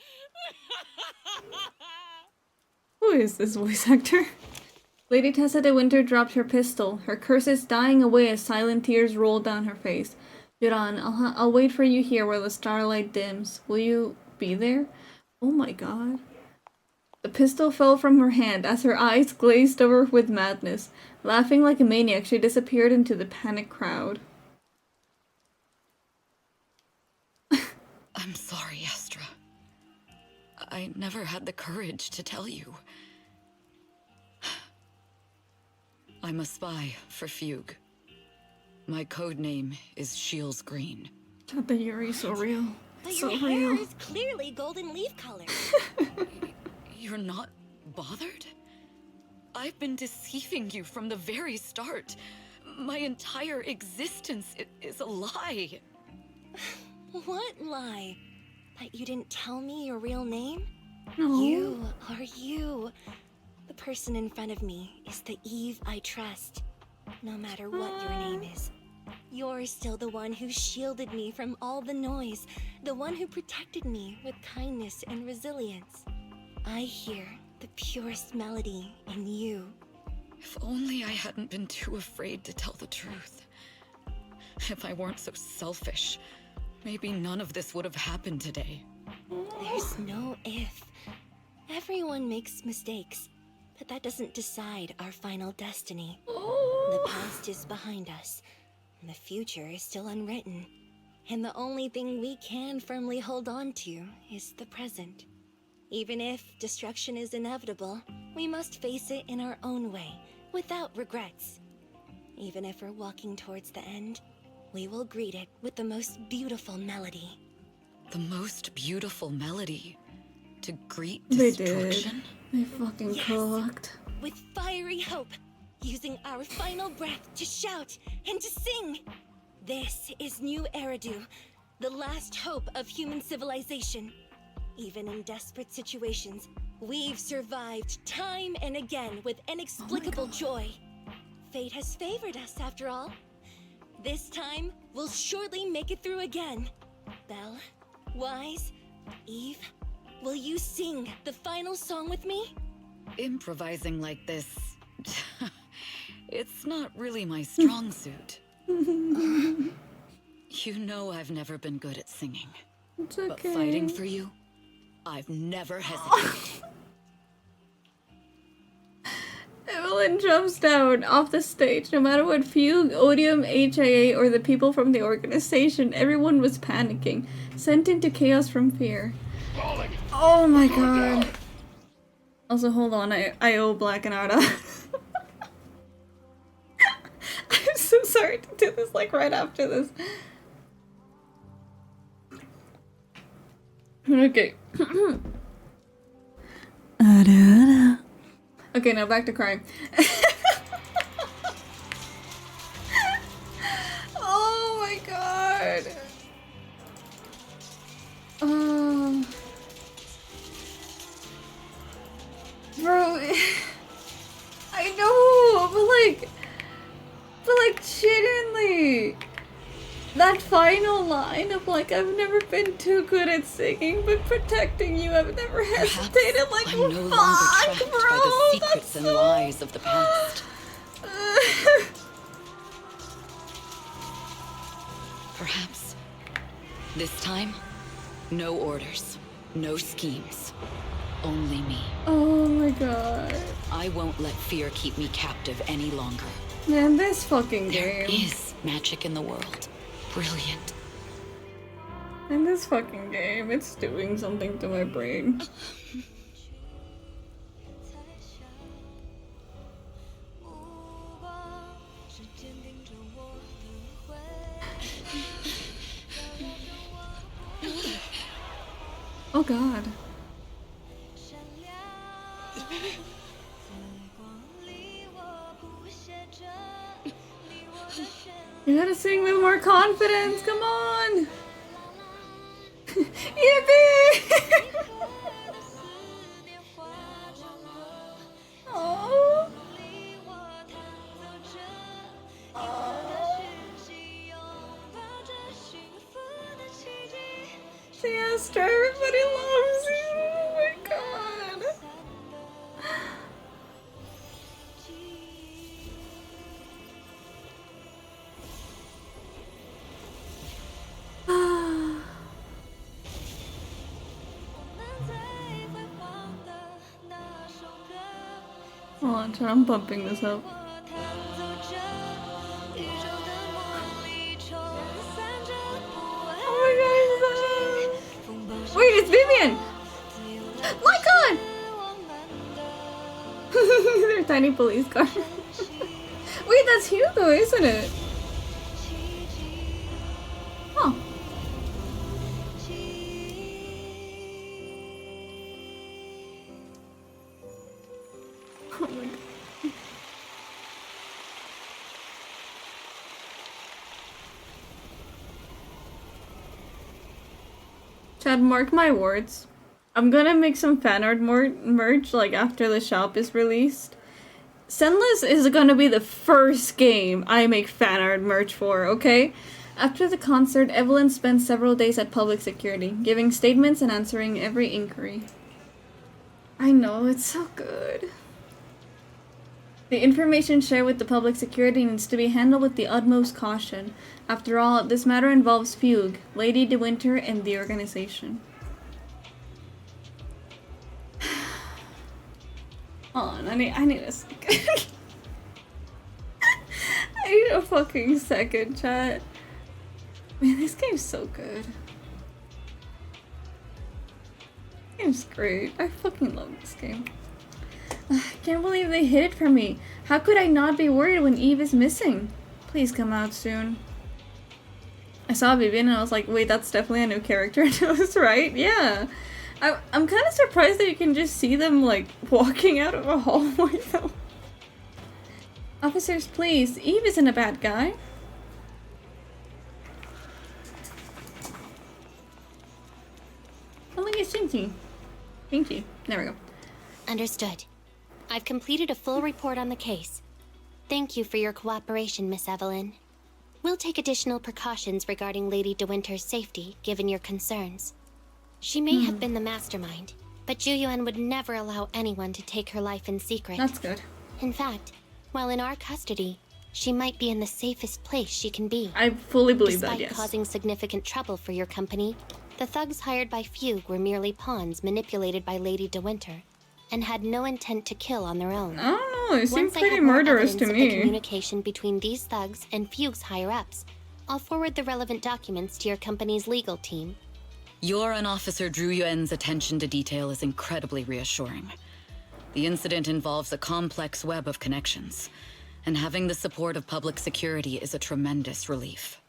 Who is this voice actor? Lady Tessa de Winter dropped her pistol, her curses dying away as silent tears rolled down her face. Yoran, I'll wait for you here where the starlight dims. Will you be there? Oh my god. The pistol fell from her hand as her eyes glazed over with madness. Laughing like a maniac, she disappeared into the panicked crowd.
I'm sorry, Astra. I never had the courage to tell you. I'm a spy for Fugue. My code name is Shields Green.
God, the Yuri's so real.
But
So
your hair
real.
is clearly golden leaf color.
You're not bothered? I've been deceiving you from the very start. My entire existence is a lie.
What lie? That you didn't tell me your real name?
No.
You are you. The person in front of me is the Eve I trust. No matter what your name is. You're still the one who shielded me from all the noise. The one who protected me with kindness and resilience. I hear the purest melody in you.
If only I hadn't been too afraid to tell the truth. If I weren't so selfish, maybe none of this would have happened today.
There's no if. Everyone makes mistakes, but that doesn't decide our final destiny. The past is behind us, and the future is still unwritten. And the only thing we can firmly hold on to is the present. Even if destruction is inevitable, we must face it in our own way, without regrets. Even if we're walking towards the end, we will greet it with the most beautiful melody.
The most beautiful melody? To greet
They
destruction?
did. They fucking
Yes.
cooked.
With fiery hope, using our final breath to shout and to sing. This is New Eridu, the last hope of human civilization. Even in desperate situations, we've survived time and again with inexplicable joy. Fate has favored us after all. This time, we'll surely make it through again. Belle, Wise, Eve, will you sing the final song with me?
Improvising like this... it's not really my strong suit. You know I've never been good at singing.
It's okay.
But fighting for you, I've never hesitated.
Evelyn jumps down off the stage. No matter what Fugue, Odium, HIA, or the people from the organization, everyone was panicking, sent into chaos from fear. Oh my god. Also, hold on, I owe Black and Arda. I'm so sorry to do this like right after this. Okay. Okay, now back to crying. That final line of like, I've never been too good at singing, but protecting you, I've never hesitated. Like,
I'm no longer trapped
bro,
by the secrets and lies of the past. Perhaps this time, no orders, no schemes, only me.
Oh my god.
I won't let fear keep me captive any longer.
Man, this fucking game.
There is magic in the world. Brilliant.
In this fucking game, it's doing something to my brain. Oh god. You gotta sing with more confidence, come on! Yippee! Oh. Siesta, everybody loves you! Oh my god! Hold on, I'm bumping this up. Oh my god! Wait, it's Vivian! My god! Their tiny police car. Wait, that's Hugo, isn't it? Huh. Oh my god. Chad, mark my words. I'm gonna make some fan art merch like after the shop is released. Zenless is gonna be the first game I make fan art merch for, okay? After the concert, Evelyn spent several days at public security, giving statements and answering every inquiry. I know, it's so good. The information shared with the public security needs to be handled with the utmost caution. After all, this matter involves Fugue, Lady De Winter, and the organization. Hold on, I need a second. I need a fucking second, chat. Man, this game's so good. This game's great. I fucking love this game. I can't believe they hid it from me. How could I not be worried when Eve is missing? Please come out soon. I saw Vivian and I was like, wait, that's definitely a new character. And I was right, yeah. I'm kind of surprised that you can just see them, like, walking out of a hallway, though. Officers, please. Eve isn't a bad guy. Oh, look at Shinji. Pinky. There we go.
Understood. I've completed a full report on the case. Thank you for your cooperation, Miss Evelyn. We'll take additional precautions regarding Lady De Winter's safety, given your concerns. She may have been the mastermind, but Juyuan would never allow anyone to take her life in secret.
That's good.
In fact, while in our custody, she might be in the safest place she can be.
I fully believe that, yes.
Despite causing significant trouble for your company, the thugs hired by Fugue were merely pawns manipulated by Lady De Winter, and had no intent to kill on their own.
I don't know, it seems
Once I
pretty
have more
murderous to
evidence of
me.
the communication between these thugs and Fugue's higher-ups, I'll forward the relevant documents to your company's legal team.
Your and Officer Drew Yuen's attention to detail is incredibly reassuring. The incident involves a complex web of connections, and having the support of public security is a tremendous relief.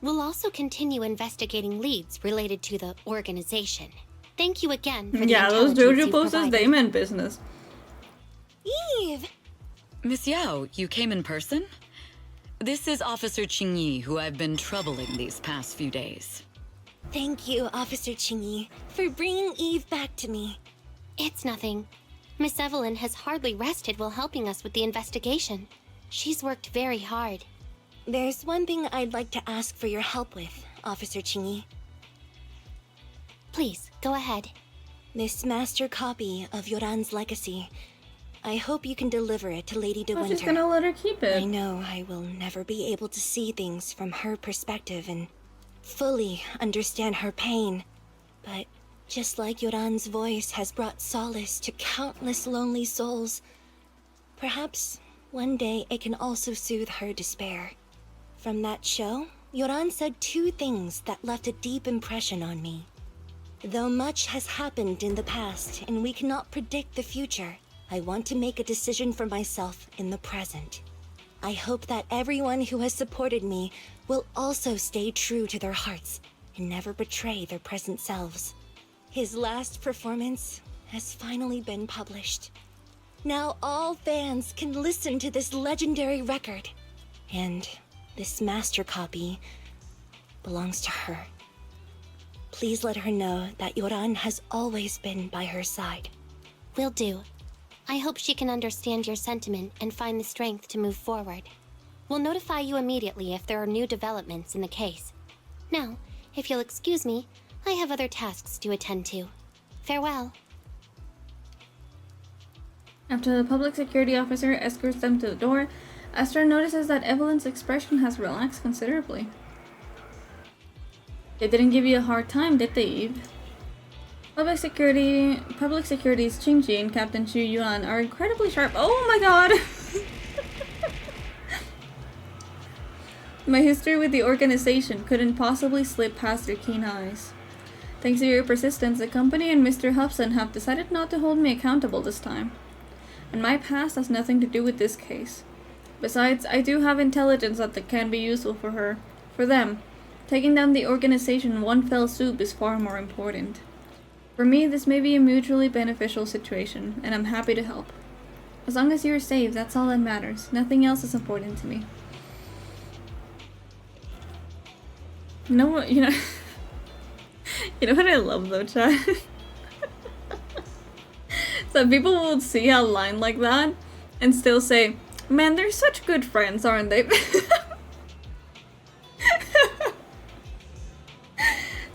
We'll also continue investigating leads related to the organization. Thank you again for the
Yeah, those
intelligence
JoJo
you've
posters,
provided.
they meant business.
Eve!
Miss Yao, you came in person? This is Officer Qingyi, who I've been troubling these past few days.
Thank you, Officer Qingyi, for bringing Eve back to me.
It's nothing. Miss Evelyn has hardly rested while helping us with the investigation. She's worked very hard.
There's one thing I'd like to ask for your help with, Officer Chingy.
Please, go ahead.
This master copy of Yoran's legacy. I hope you can deliver it to Lady De Winter.
She's gonna let her keep it.
I know I will never be able to see things from her perspective and fully understand her pain. But just like Yoran's voice has brought solace to countless lonely souls, perhaps one day it can also soothe her despair. From that show, Yoran said two things that left a deep impression on me. Though much has happened in the past and we cannot predict the future, I want to make a decision for myself in the present. I hope that everyone who has supported me will also stay true to their hearts and never betray their present selves. His last performance has finally been published. Now all fans can listen to this legendary record. And this master copy belongs to her. Please let her know that Yoran has always been by her side.
Will do. I hope she can understand your sentiment and find the strength to move forward. We'll notify you immediately if there are new developments in the case. Now, if you'll excuse me, I have other tasks to attend to. Farewell.
After the public security officer escorts them to the door, Astra notices that Evelyn's expression has relaxed considerably. They didn't give you a hard time, did they, Eve? Public Security's Qingji and Captain Xu Yuan are incredibly sharp. Oh my god! My history with the organization couldn't possibly slip past their keen eyes. Thanks to your persistence, the company and Mr. Hobson have decided not to hold me accountable this time. And my past has nothing to do with this case. Besides, I do have intelligence that can be useful for them. Taking down the organization in one fell swoop is far more important. For me, this may be a mutually beneficial situation, and I'm happy to help. As long as you're safe, that's all that matters. Nothing else is important to me. You know what? You know what I love though, chat? So people will see a line like that and still say, "Man, they're such good friends, aren't they?"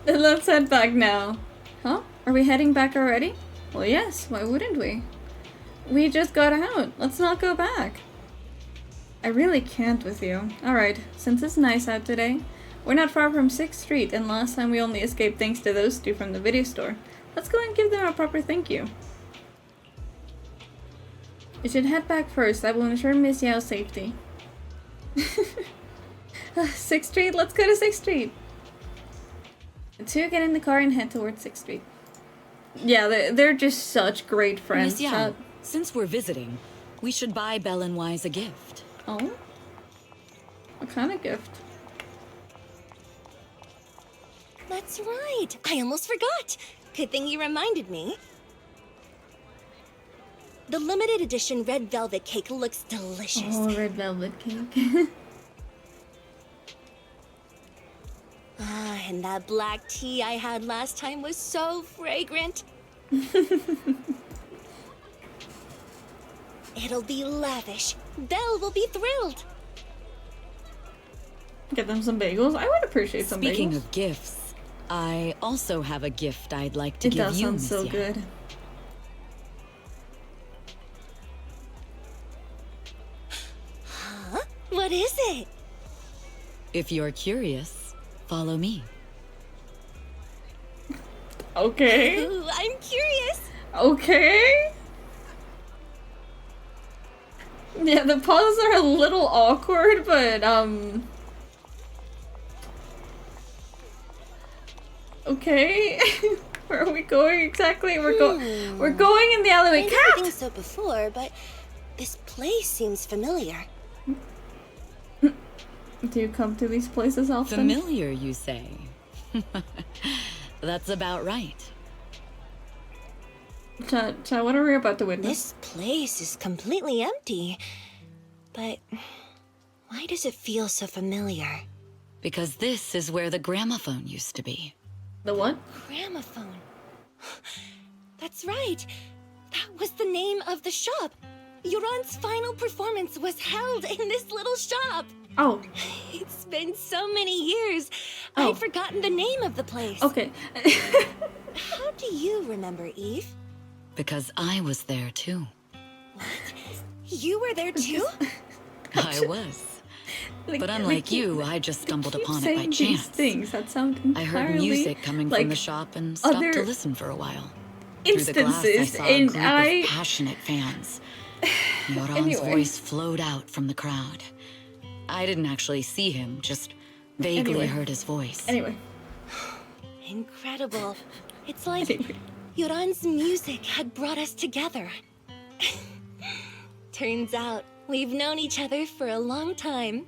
Then let's head back now. Huh? Are we heading back already? Well, yes, why wouldn't we? We just got out. Let's not go back. I really can't with you. Alright, since it's nice out today, we're not far from 6th Street, and last time we only escaped thanks to those two from the video store. Let's go and give them a proper thank you. We should head back first. I will ensure Miss Yao's safety. 6th Street? Let's go to 6th Street. The two get in the car and head towards 6th Street. Yeah, they're just such great friends.
Miss Yao, since we're visiting, we should buy Belle and Wise a gift.
Oh? What kind of gift?
That's right. I almost forgot. Good thing you reminded me. The limited edition red velvet cake looks delicious.
Oh, red velvet cake.
Ah, and that black tea I had last time was so fragrant. It'll be lavish. Belle will be thrilled.
Get them some bagels. I would appreciate some bagels.
Speaking of gifts, I also have a gift I'd like to give you,
It does sound so good.
Huh? What is it?
If you're curious, follow me.
Okay.
Ooh, I'm curious.
Okay. Yeah, the pauses are a little awkward, but okay. Where are we going exactly? We're going in the alleyway.
I
Cat!
didn't think so before, but this place seems familiar.
Do you come to these places often?
Familiar, you say? That's about right.
Chat, what are we about to witness?
This place is completely empty. But why does it feel so familiar?
Because this is where the gramophone used to be.
The what?
Gramophone. That's right. That was the name of the shop. Yoran's final performance was held in this little shop.
Oh.
It's been so many years.
Oh.
I'd forgotten the name of the place.
Okay.
How do you remember, Eve?
Because I was there too.
What? You were there too?
I was. But unlike you, I just stumbled upon it by chance.
Things that sound entirely
I heard music coming
like
from the shop and stopped
other
to listen for a while.
Instances,
Through the glass, I saw a
and
group of passionate fans. Yoran's
Anyway.
voice flowed out from the crowd. I didn't actually see him, just vaguely heard his voice.
Anyway.
Incredible. It's like Yoran's music had brought us together. Turns out, we've known each other for a long time.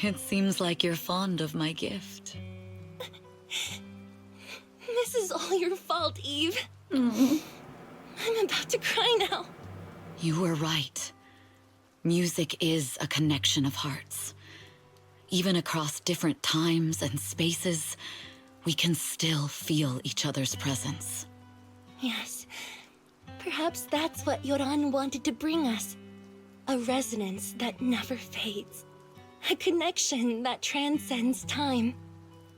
It seems like you're fond of my gift.
This is all your fault, Eve.
Mm-hmm.
I'm about to cry now.
You were right. Music is a connection of hearts. Even across different times and spaces, we can still feel each other's presence.
Yes. Perhaps that's what Yoran wanted to bring us. A resonance that never fades. A connection that transcends time.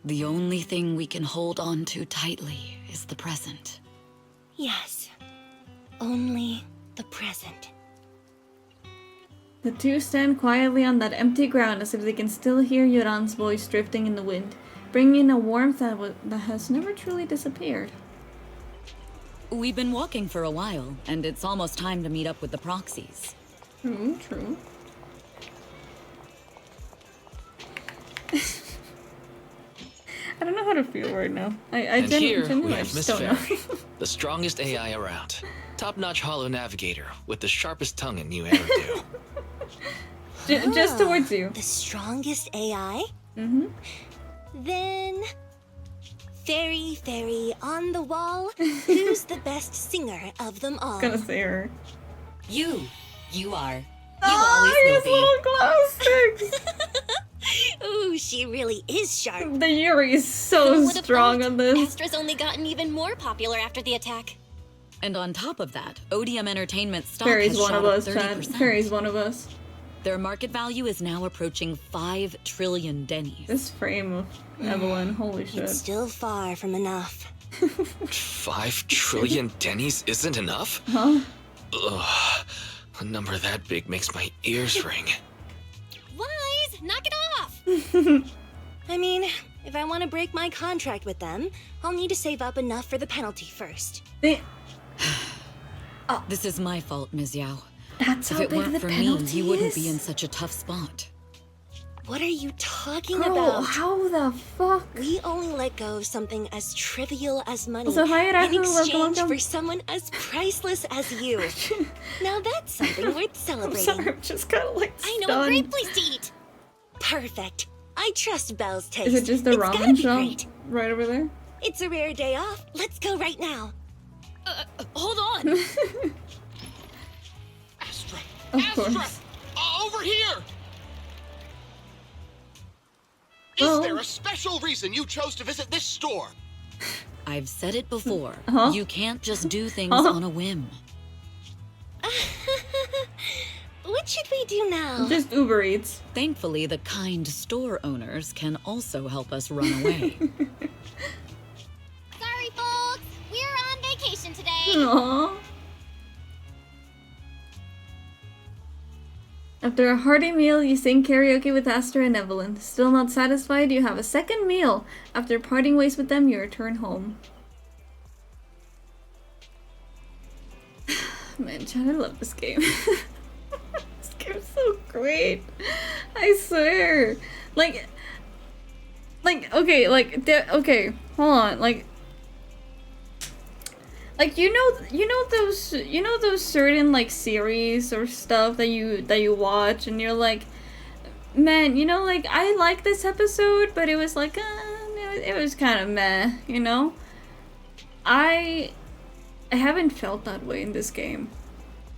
The only thing we can hold on to tightly is the present.
Yes. Only the present.
The two stand quietly on that empty ground as if they can still hear Yoran's voice drifting in the wind, bringing a warmth that has never truly disappeared.
We've been walking for a while, and it's almost time to meet up with the proxies.
True, true. I don't know how to feel right now.
And here we
genuinely
have Miss
just don't
Fairy,
know.
the strongest AI around. Top-notch holo navigator with the sharpest tongue in New Eridu.
Just towards you.
The strongest AI?
Mm-hmm.
Then... Fairy on the wall, who's the best singer of them all?
Gonna say her.
You are. You
Oh,
always will
his
be.
little glow sticks!
Ooh, she really is sharp.
The Yuri is so
Who would've
strong
thought?
on this.
Astra's only gotten even more popular after the attack.
And on top of that, Odium Entertainment stock
Fairy's
has
one
shot
of
up
us, Chad.
30%.
Fairy's one of us.
Their market value is now approaching 5 trillion dennies.
This frame of Evelyn, holy shit.
It's still far from enough.
5 trillion dennies isn't enough?
Huh?
Ugh. A number that big makes my ears ring.
Wise, knock it off!
I mean, if I want to break my contract with them, I'll need to save up enough for the penalty first.
This is my fault, Ms. Yao.
That's
If
how
it
big
weren't
the
for me,
penalty
you wouldn't
is?
be in such a tough spot.
What are you talking
Girl,
about?
how the fuck?
We only let go of something as trivial as money
So hi,
in
Raku,
exchange
welcome.
for someone as priceless as you. Now that's something worth
I'm
celebrating.
sorry, I'm just kind of like
I know a
stunned.
great place to eat!
Perfect. I trust Belle's taste.
Is it just the
It's gotta
ramen
be
shop
great.
right over there?
It's a rare day off. Let's go right now.
Hold on!
Astra!
Of
Astra!
course.
Over here!
Well-
Is there a special reason you chose to visit this store?
I've said it before.
Huh?
You can't just do things
Huh?
on a whim.
What should we do now?
Just Uber Eats.
Thankfully, the kind store owners can also help us run away.
Sorry, folks! We're on vacation today!
Aww. After a hearty meal, you sing karaoke with Astra and Evelyn. Still not satisfied, you have a second meal. After parting ways with them, you return home. Man, Chad, I love this game. This game's so great. I swear. Okay, okay, hold on, like you know those certain like series or stuff that you watch and you're like, man, you know, like I like this episode, but it was like it was kind of meh, you know. I haven't felt that way in this game,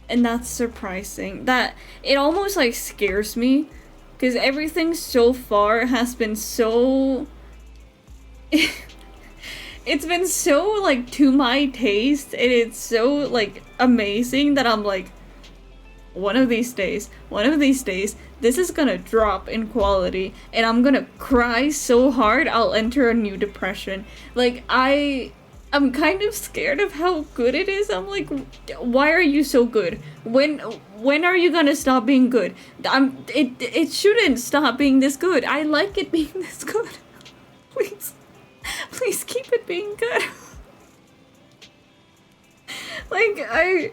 and that's surprising. That it almost like scares me, because everything so far has been so. It's been so, like, to my taste, and it's so, like, amazing that I'm like, one of these days, this is gonna drop in quality, and I'm gonna cry so hard I'll enter a new depression. Like, I'm kind of scared of how good it is. I'm like, why are you so good? When are you gonna stop being good? It shouldn't stop being this good. I like it being this good. Please. Please keep it being good. Like, I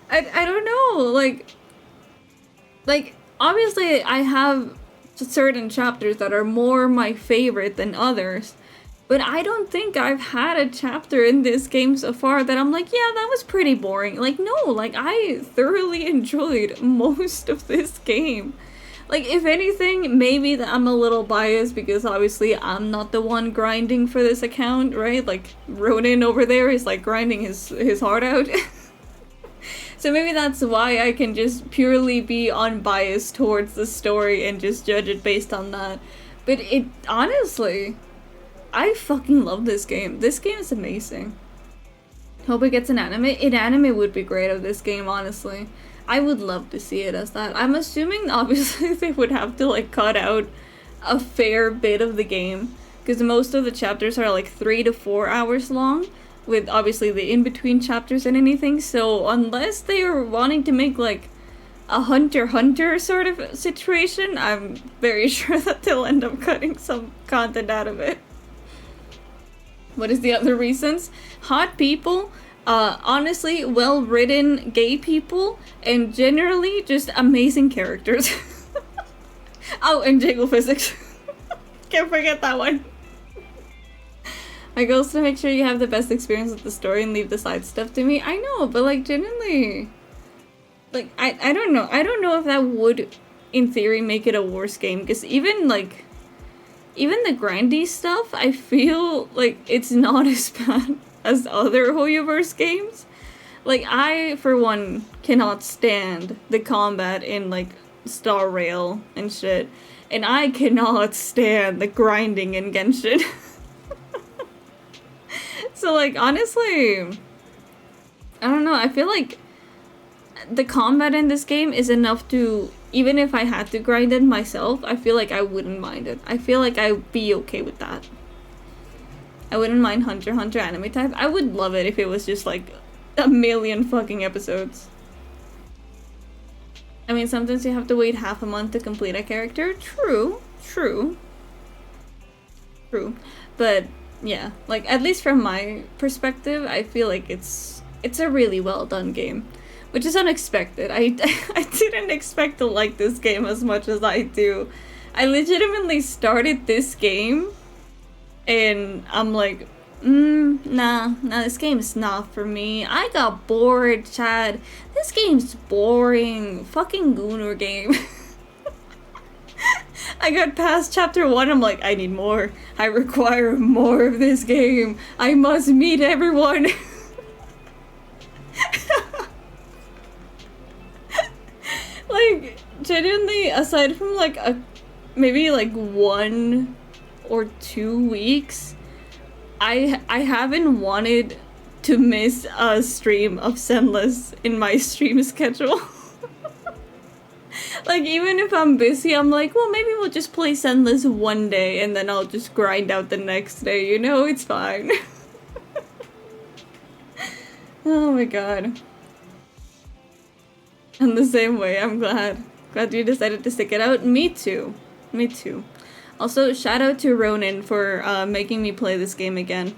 don't know, like, obviously I have certain chapters that are more my favorite than others, but I don't think I've had a chapter in this game so far that I'm like, yeah, that was pretty boring. Like, no, like, I thoroughly enjoyed most of this game. Like, if anything, maybe that I'm a little biased because obviously I'm not the one grinding for this account, right? Like, Ronin over there is like grinding his heart out. So maybe that's why I can just purely be unbiased towards the story and just judge it based on that. But it, honestly, I fucking love this game. This game is amazing. Hope it gets an anime. An anime would be great of this game, honestly. I would love to see it as that. I'm assuming, obviously, they would have to, like, cut out a fair bit of the game. Because most of the chapters are, like, 3 to 4 hours long. With, obviously, the in-between chapters and anything. So, unless they are wanting to make, like, a Hunter x Hunter sort of situation, I'm very sure that they'll end up cutting some content out of it. What is the other reasons? Hot people, honestly, well-written gay people, and generally just amazing characters. Oh, and jiggle physics. Can't forget that one. My goal is to make sure you have the best experience with the story and leave the side stuff to me. I know, but like genuinely, like I don't know. I don't know if that would, in theory, make it a worse game. Because even the grindy stuff, I feel like it's not as bad as other Hoyoverse games. Like, I, for one, cannot stand the combat in, like, Star Rail and shit. And I cannot stand the grinding in Genshin. So, like, honestly, I don't know, I feel like the combat in this game is enough to, even if I had to grind it myself, I feel like I wouldn't mind it. I feel like I'd be okay with that. I wouldn't mind Hunter x Hunter anime type. I would love it if it was just like a million fucking episodes. I mean, sometimes you have to wait half a month to complete a character. True. But yeah, like, at least from my perspective, I feel like it's a really well done game. Which is unexpected. I didn't expect to like this game as much as I do. I legitimately started this game and I'm like, nah, this game's not for me. I got bored, Chad. This game's boring. Fucking Gunnar game. I got past chapter 1, I'm like, I need more. I require more of this game. I must meet everyone. Like, genuinely, aside from like maybe like 1 or 2 weeks, I haven't wanted to miss a stream of Zenless in my stream schedule. Like, even if I'm busy, I'm like, well, maybe we'll just play Zenless one day and then I'll just grind out the next day, you know? It's fine. Oh my god. In the same way, I'm glad you decided to stick it out. Me too. Also, shout out to Ronin for making me play this game again.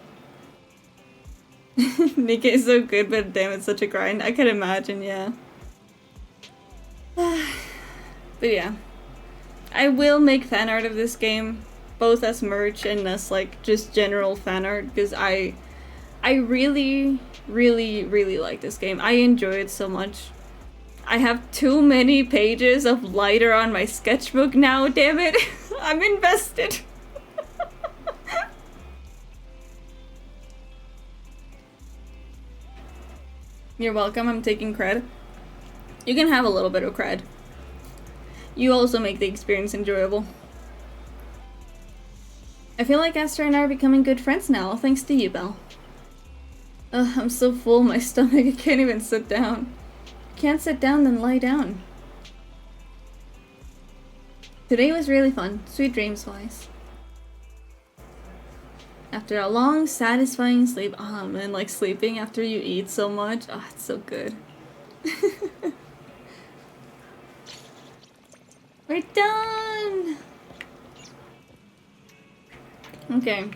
Nikkei is so good, but damn, it's such a grind. I can imagine, yeah. But yeah, I will make fan art of this game, both as merch and as like just general fan art, because I really like this game. I enjoy it so much. I have too many pages of lighter on my sketchbook now, damn it. I'm invested. You're welcome, I'm taking cred. You can have a little bit of cred. You also make the experience enjoyable. I feel like Astra and I are becoming good friends now, thanks to you, Belle. Ugh, I'm so full, my stomach, I can't even sit down. Can't sit down, then lie down. Today was really fun. Sweet dreams, wise. After a long, satisfying sleep. Ah, man, like sleeping after you eat so much. Ah, it's so good. We're done! Okay.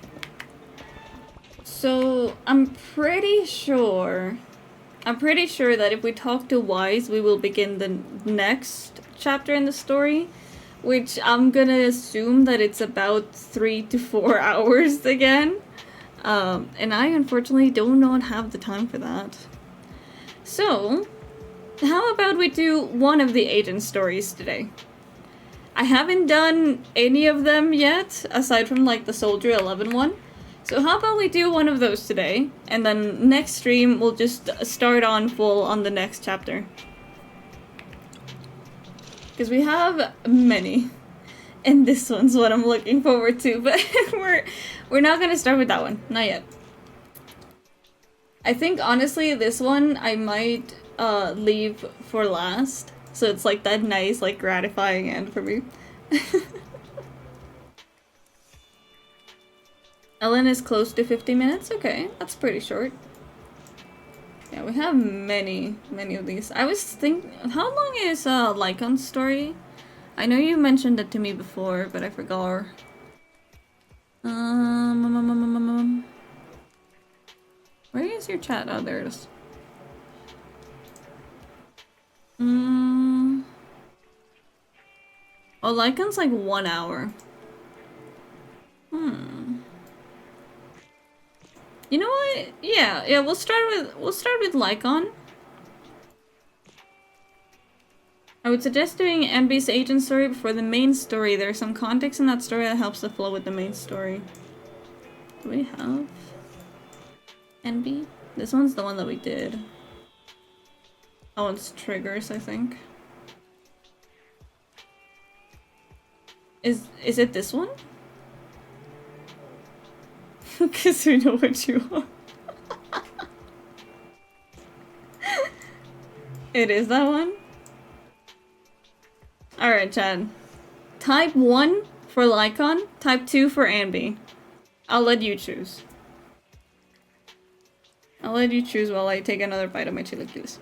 So, I'm pretty sure that if we talk to Wise, we will begin the next chapter in the story. Which I'm gonna assume that it's about 3 to 4 hours again. And I unfortunately do not have the time for that. So, how about we do one of the agent stories today? I haven't done any of them yet, aside from like the Soldier 11 one. So how about we do one of those today, and then next stream we'll just start on full on the next chapter. Because we have many. And this one's what I'm looking forward to. But we're not going to start with that one. Not yet. I think, honestly, this one I might leave for last. So it's like that nice, like, gratifying end for me. Ellen is close to 50 minutes? Okay, that's pretty short. Yeah, we have many of these. I was thinking, how long is Lycon's story? I know you mentioned it to me before, but I forgot. Where is your chat? Oh, there it is. Oh, Lycon's like 1 hour. You know what? Yeah, we'll start with Lycon. I would suggest doing MB's agent story before the main story. There's some context in that story that helps the flow with the main story. Do we have NB? This one's the one that we did. Oh, it's triggers, I think. Is it this one? Because we know what you want. It is that one? Alright, Chad. Type 1 for Lycon, type 2 for Anby. I'll let you choose. I'll let you choose while I take another bite of my chilaquiles.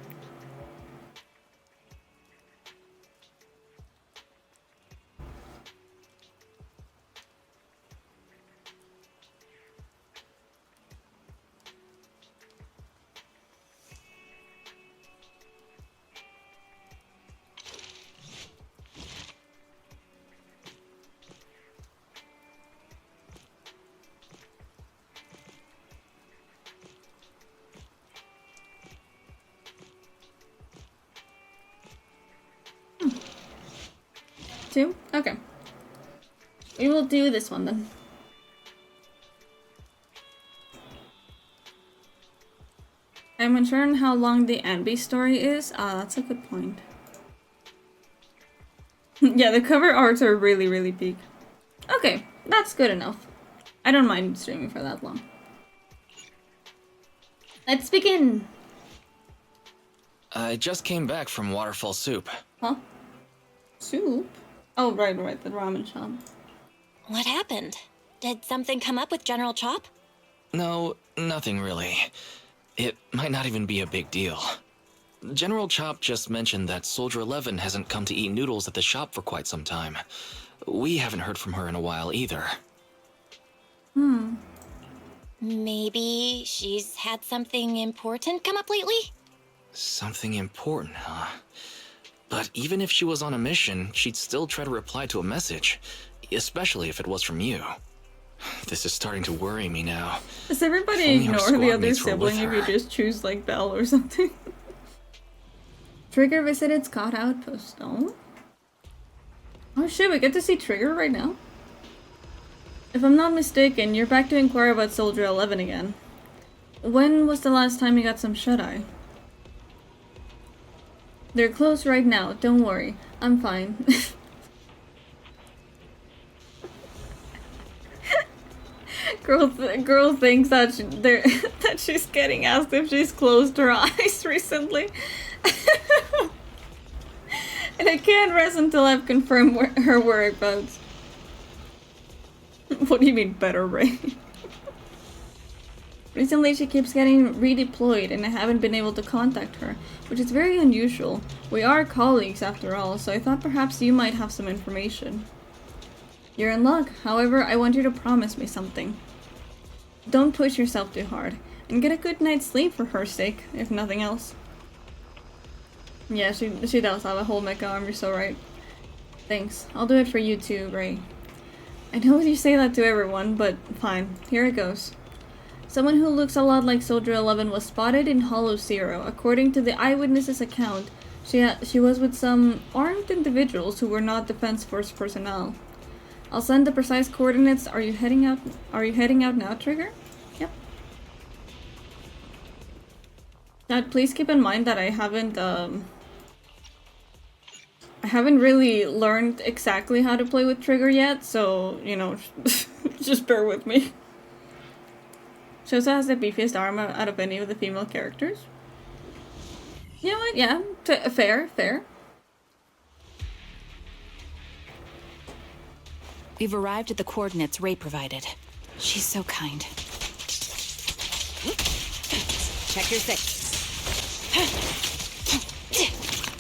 Two? Okay. We will do this one then. I'm unsure on how long the Anby story is. Ah, that's a good point. Yeah, the cover arts are really big. Okay, that's good enough. I don't mind streaming for that long. Let's begin!
I just came back from Waterfall Soup.
Huh? Soup? Oh, right, the ramen shop.
What happened? Did something come up with General Chop?
No, nothing really. It might not even be a big deal. General Chop just mentioned that Soldier 11 hasn't come to eat noodles at the shop for quite some time. We haven't heard from her in a while either.
Maybe she's had something important come up lately?
Something important, huh? But even if she was on a mission, she'd still try to reply to a message, especially if it was from you. This is starting to worry me now.
Does everybody ignore the other sibling if you just choose like Belle or something? Trigger visited Scott Outpost. Oh? Oh shit, we get to see Trigger right now? If I'm not mistaken, you're back to inquire about Soldier 11 again. When was the last time you got some shut-eye? They're closed right now, don't worry. I'm fine. Girl thinks that that she's getting asked if she's closed her eyes recently. And I can't rest until I've confirmed her whereabouts. What do you mean, better, Ray? Recently, she keeps getting redeployed, and I haven't been able to contact her, which is very unusual. We are colleagues, after all, so I thought perhaps you might have some information. You're in luck. However, I want you to promise me something. Don't push yourself too hard, and get a good night's sleep for her sake, if nothing else. Yeah, she does have a whole mecha arm, you're so right. Thanks. I'll do it for you too, Ray. I know you say that to everyone, but fine. Here it goes. Someone who looks a lot like Soldier 11 was spotted in Hollow Zero. According to the eyewitness's account, she was with some armed individuals who were not Defense Force personnel. I'll send the precise coordinates. Are you heading out now, Trigger? Yep. Dad, please keep in mind that I haven't really learned exactly how to play with Trigger yet, so, you know, just bear with me. She also has the beefiest arm out of any of the female characters. You know what? Yeah, fair.
We've arrived at the coordinates Ray provided. She's so kind.
Check your six.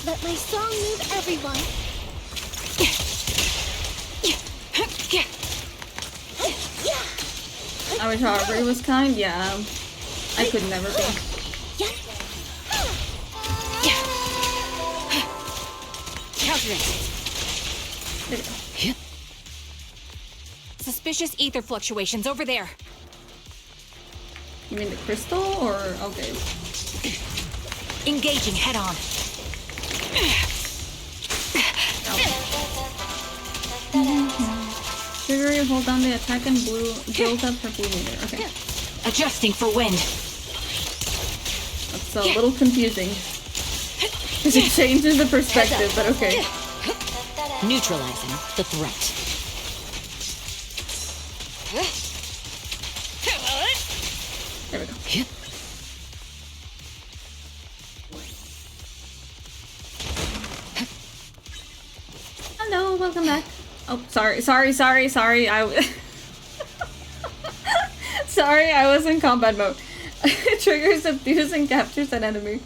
Let my song move everyone.
I wish Aubrey was kind. Yeah, I could never be.
Countering.
There we go.
Suspicious ether fluctuations over there.
You mean the crystal, or okay?
Engaging head on.
Trigger, you hold down the attack and build up her blue meter. Okay.
Adjusting for wind.
That's a little confusing. Because it changes the perspective, but okay.
Neutralizing the threat.
There we go. Hello, welcome back. Oh, sorry. Sorry, I was in combat mode. Triggers, subdues, and captures an enemy.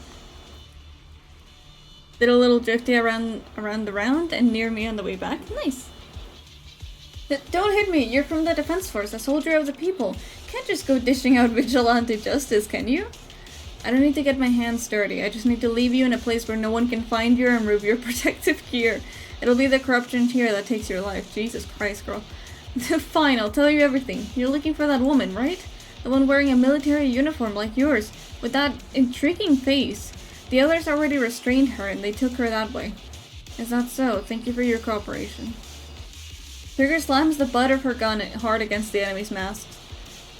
Did a little drifty around the round and near me on the way back. Nice. Don't hit me. You're from the Defense Force, a soldier of the people. Can't just go dishing out vigilante justice, can you? I don't need to get my hands dirty. I just need to leave you in a place where no one can find you and remove your protective gear. It'll be the corruption here that takes your life. Jesus Christ, girl. Fine, I'll tell you everything. You're looking for that woman, right? The one wearing a military uniform like yours, with that intriguing face. The others already restrained her and they took her that way. Is that so? Thank you for your cooperation. Trigger slams the butt of her gun hard against the enemy's masks.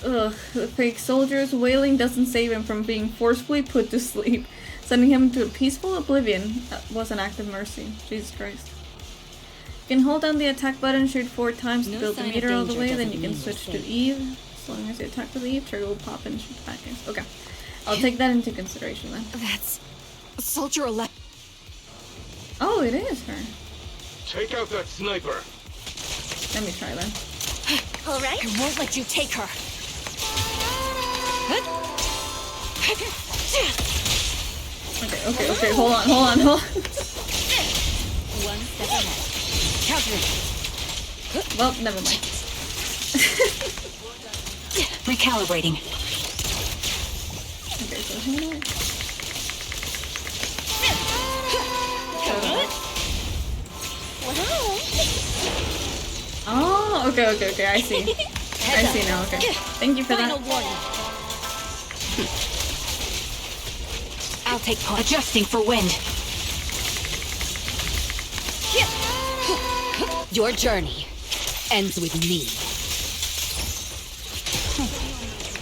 Ugh, the fake soldier's wailing doesn't save him from being forcefully put to sleep. Sending him to a peaceful oblivion was an act of mercy. Jesus Christ. You can hold down the attack button, shoot 4 times to build the meter all the way, then you can switch to Eve. As long as you attack with Eve, Trigger will pop and shoot back. Okay. I'll take that into consideration then.
That's Soldier 11.
Oh, it is her.
Take out that sniper.
Let me try then.
All right. I won't let you take her.
Okay. Hold on.
One step ahead. Countering.
Well, never mind.
Recalibrating.
Okay, so hold on. Oh, okay, I see. I see now, okay. Thank you for that.
I'll take point. Adjusting for wind. Your journey ends with me.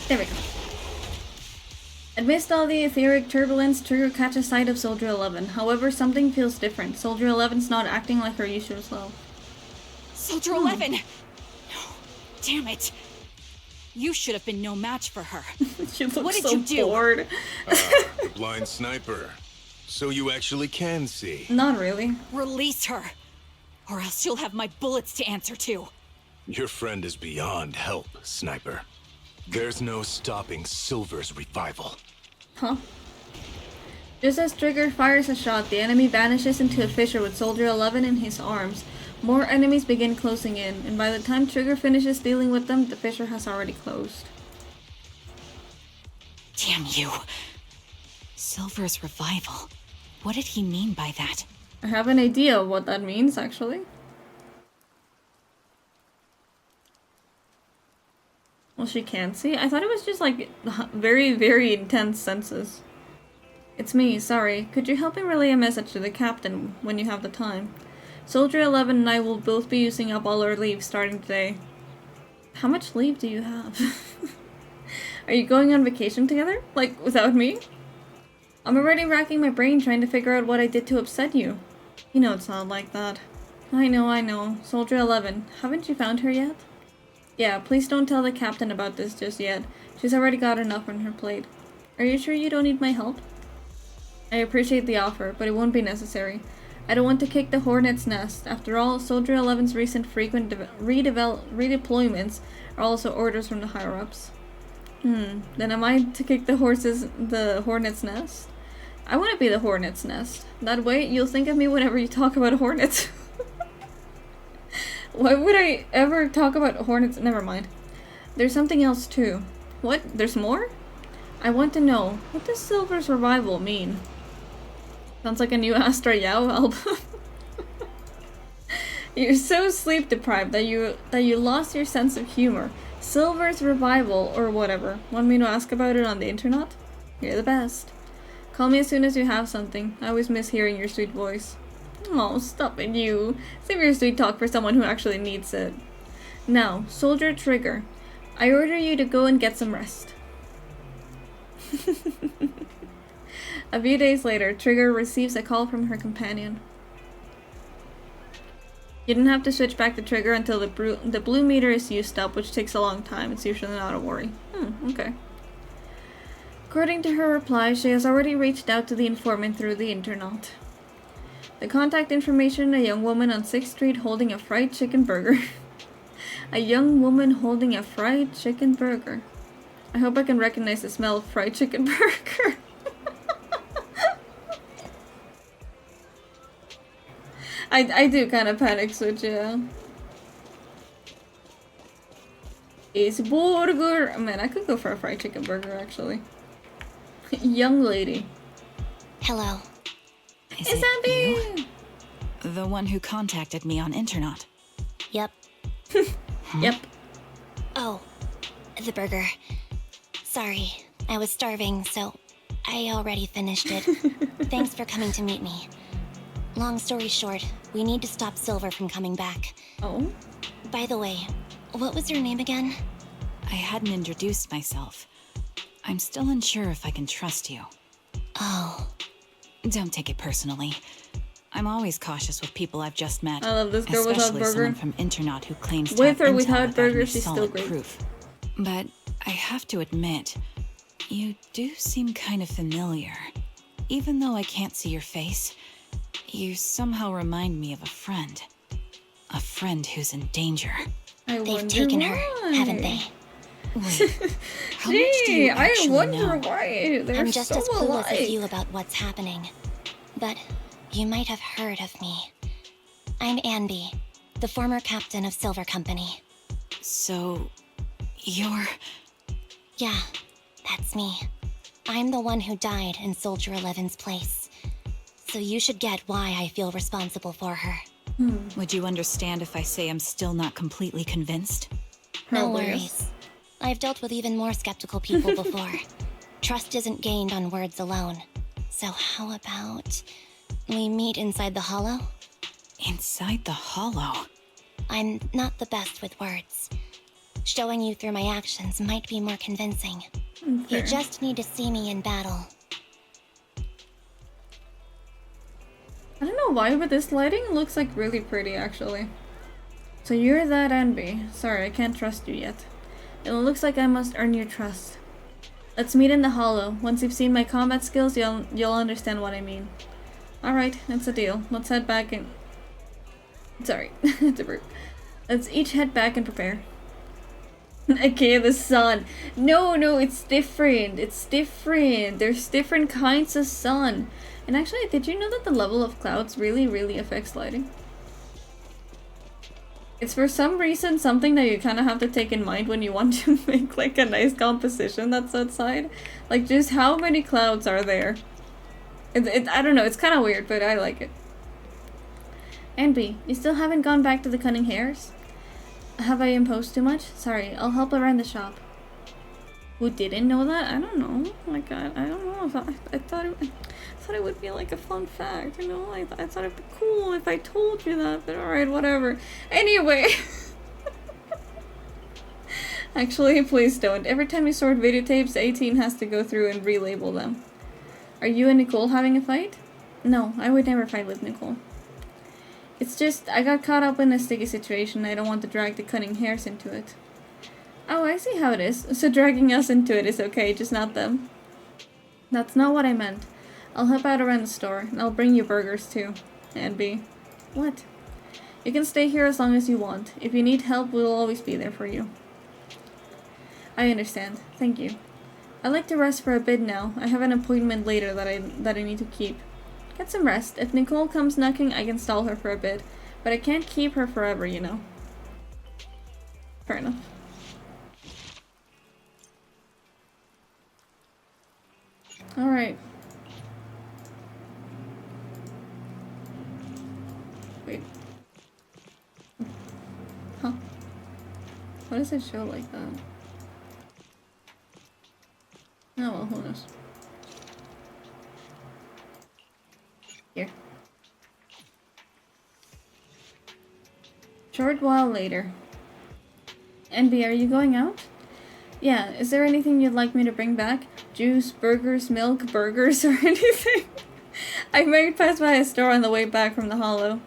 There we go. Amidst all the etheric turbulence, Trigger catches sight of Soldier 11. However, something feels different. Soldier 11's not acting like her usual self.
Soldier 11! No, damn it. You should have been no match for her.
She looks
what did
so
you do?
bored.
The blind sniper. So you actually can see.
Not really.
Release her, or else you'll have my bullets to answer to.
Your friend is beyond help, Sniper. There's no stopping Silver's revival.
Huh? Just as Trigger fires a shot, the enemy vanishes into a fissure with Soldier 11 in his arms. More enemies begin closing in, and by the time Trigger finishes dealing with them, the fissure has already closed.
Damn you. Silver's revival. What did he mean by that?
I have an idea of what that means, actually. Well, she can't see? I thought it was just like very, very intense senses. It's me, sorry. Could you help me relay a message to the captain when you have the time? Soldier 11 and I will both be using up all our leave starting today. How much leave do you have? Are you going on vacation together? Like, without me? I'm already racking my brain trying to figure out what I did to upset you. You know it's not like that. I know. Soldier 11, haven't you found her yet? Yeah, please don't tell the captain about this just yet. She's already got enough on her plate. Are you sure you don't need my help? I appreciate the offer, but it won't be necessary. I don't want to kick the hornet's nest. After all, Soldier 11's recent frequent redeployments are also orders from the higher-ups. Then am I to kick the hornet's nest? I want to be the hornet's nest. That way, you'll think of me whenever you talk about hornets. Why would I ever talk about hornets? Never mind. There's something else too. What? There's more? I want to know, what does Silver's revival mean? Sounds like a new Astra Yao album. You're so sleep deprived that you lost your sense of humor. Silver's revival or whatever. Want me to ask about it on the internet? You're the best. Call me as soon as you have something. I always miss hearing your sweet voice. Oh, stop it, you. Save your sweet talk for someone who actually needs it. Now, Soldier Trigger, I order you to go and get some rest. A few days later, Trigger receives a call from her companion. You didn't have to switch back the trigger until the blue meter is used up, which takes a long time. It's usually not a worry. Okay. According to her reply, she has already reached out to the informant through the internet. The contact information, a young woman on 6th Street holding a fried chicken burger. A young woman holding a fried chicken burger. I hope I can recognize the smell of fried chicken burger. I do kind of panic switch, yeah. It's burger. Man, I could go for a fried chicken burger, actually. Young lady.
Hello.
Is it you? The one who contacted me on internet.
Yep.
Yep.
Oh, the burger. Sorry, I was starving, so I already finished it. Thanks for coming to meet me. Long story short, we need to stop Silver from coming back.
Oh?
By the way, what was your name again?
I hadn't introduced myself. I'm still unsure if I can trust you.
Oh.
Don't take it personally. I'm always cautious with people I've just met.
I love this girl without
especially
burger.
someone from internet who claims to
With
have
or
intel
without burger,
any
she's still
solid
great.
proof. But I have to admit, you do seem kind of familiar. Even though I can't see your face, you somehow remind me of a friend. A friend who's in danger.
They've taken her, haven't they?
Wait, how much do you actually
I wonder
know?
why. They're
I'm just
so
as clueless
alike.
as you about what's happening. But you might have heard of me. I'm Anby, the former captain of Silver Company.
So, you're...
Yeah, that's me. I'm the one who died in Soldier 11's place. So you should get why I feel responsible for her.
Would you understand if I say I'm still not completely convinced?
No
Probably
worries.
yes.
I've dealt with even more skeptical people before. Trust isn't gained on words alone. So how about we meet inside the hollow?
Inside the hollow?
I'm not the best with words. Showing you through my actions might be more convincing.
Okay.
You just need to see me in battle.
I don't know why, but this lighting looks like really pretty, actually. So you're that Anby. Sorry, I can't trust you yet. It looks like I must earn your trust. Let's meet in the hollow. Once you've seen my combat skills, you'll understand what I mean. Alright, that's a deal. Let's head back and... Sorry, it's a brute. Let's each head back and prepare. Okay, the sun. No, it's different. It's different. There's different kinds of sun. And actually, did you know that the level of clouds really affects lighting? It's for some reason something that you kind of have to take in mind when you want to make like a nice composition that's outside. Like just how many clouds are there? I don't know, it's kind of weird, but I like it. And B, you still haven't gone back to the cunning hares? Have I imposed too much? Sorry, I'll help around the shop. Who didn't know that? I don't know. Like I don't know. I thought it would be like a fun fact, you know? I thought it'd be cool if I told you that, but alright, whatever. Anyway. Actually, please don't. Every time you sort videotapes, 18 has to go through and relabel them. Are you and Nicole having a fight? No, I would never fight with Nicole. It's just, I got caught up in a sticky situation. I don't want to drag the cunning hares into it. Oh, I see how it is. So dragging us into it is okay, just not them. That's not what I meant. I'll help out around the store, and I'll bring you burgers too. And B. What? You can stay here as long as you want. If you need help, we'll always be there for you. I understand. Thank you. I'd like to rest for a bit now. I have an appointment later that I need to keep. Get some rest. If Nicole comes knocking, I can stall her for a bit. But I can't keep her forever, you know. Fair enough. Alright. Wait. Huh. Why does it show like that? Oh well, who knows. Here. Short while later. NB, are you going out? Yeah, is there anything you'd like me to bring back? Juice, burgers, milk, burgers, or anything? I might pass by a store on the way back from the hollow.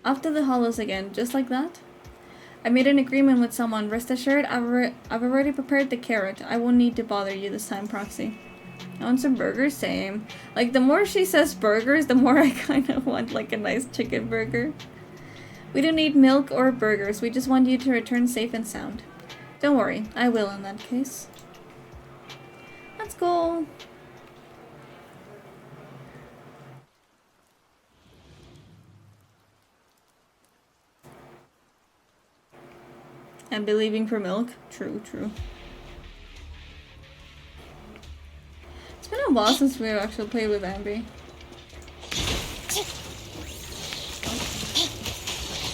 Off to the hollows again, just like that? I made an agreement with someone. Rest assured, I've already prepared the carrot. I won't need to bother you this time, Proxy. I want some burgers? Same. Like, the more she says burgers, the more I kind of want, like, a nice chicken burger. We don't need milk or burgers. We just want you to return safe and sound. Don't worry. I will in that case. Let's go. And be leaving for milk. True. It's been a while since we've actually played with Ambi.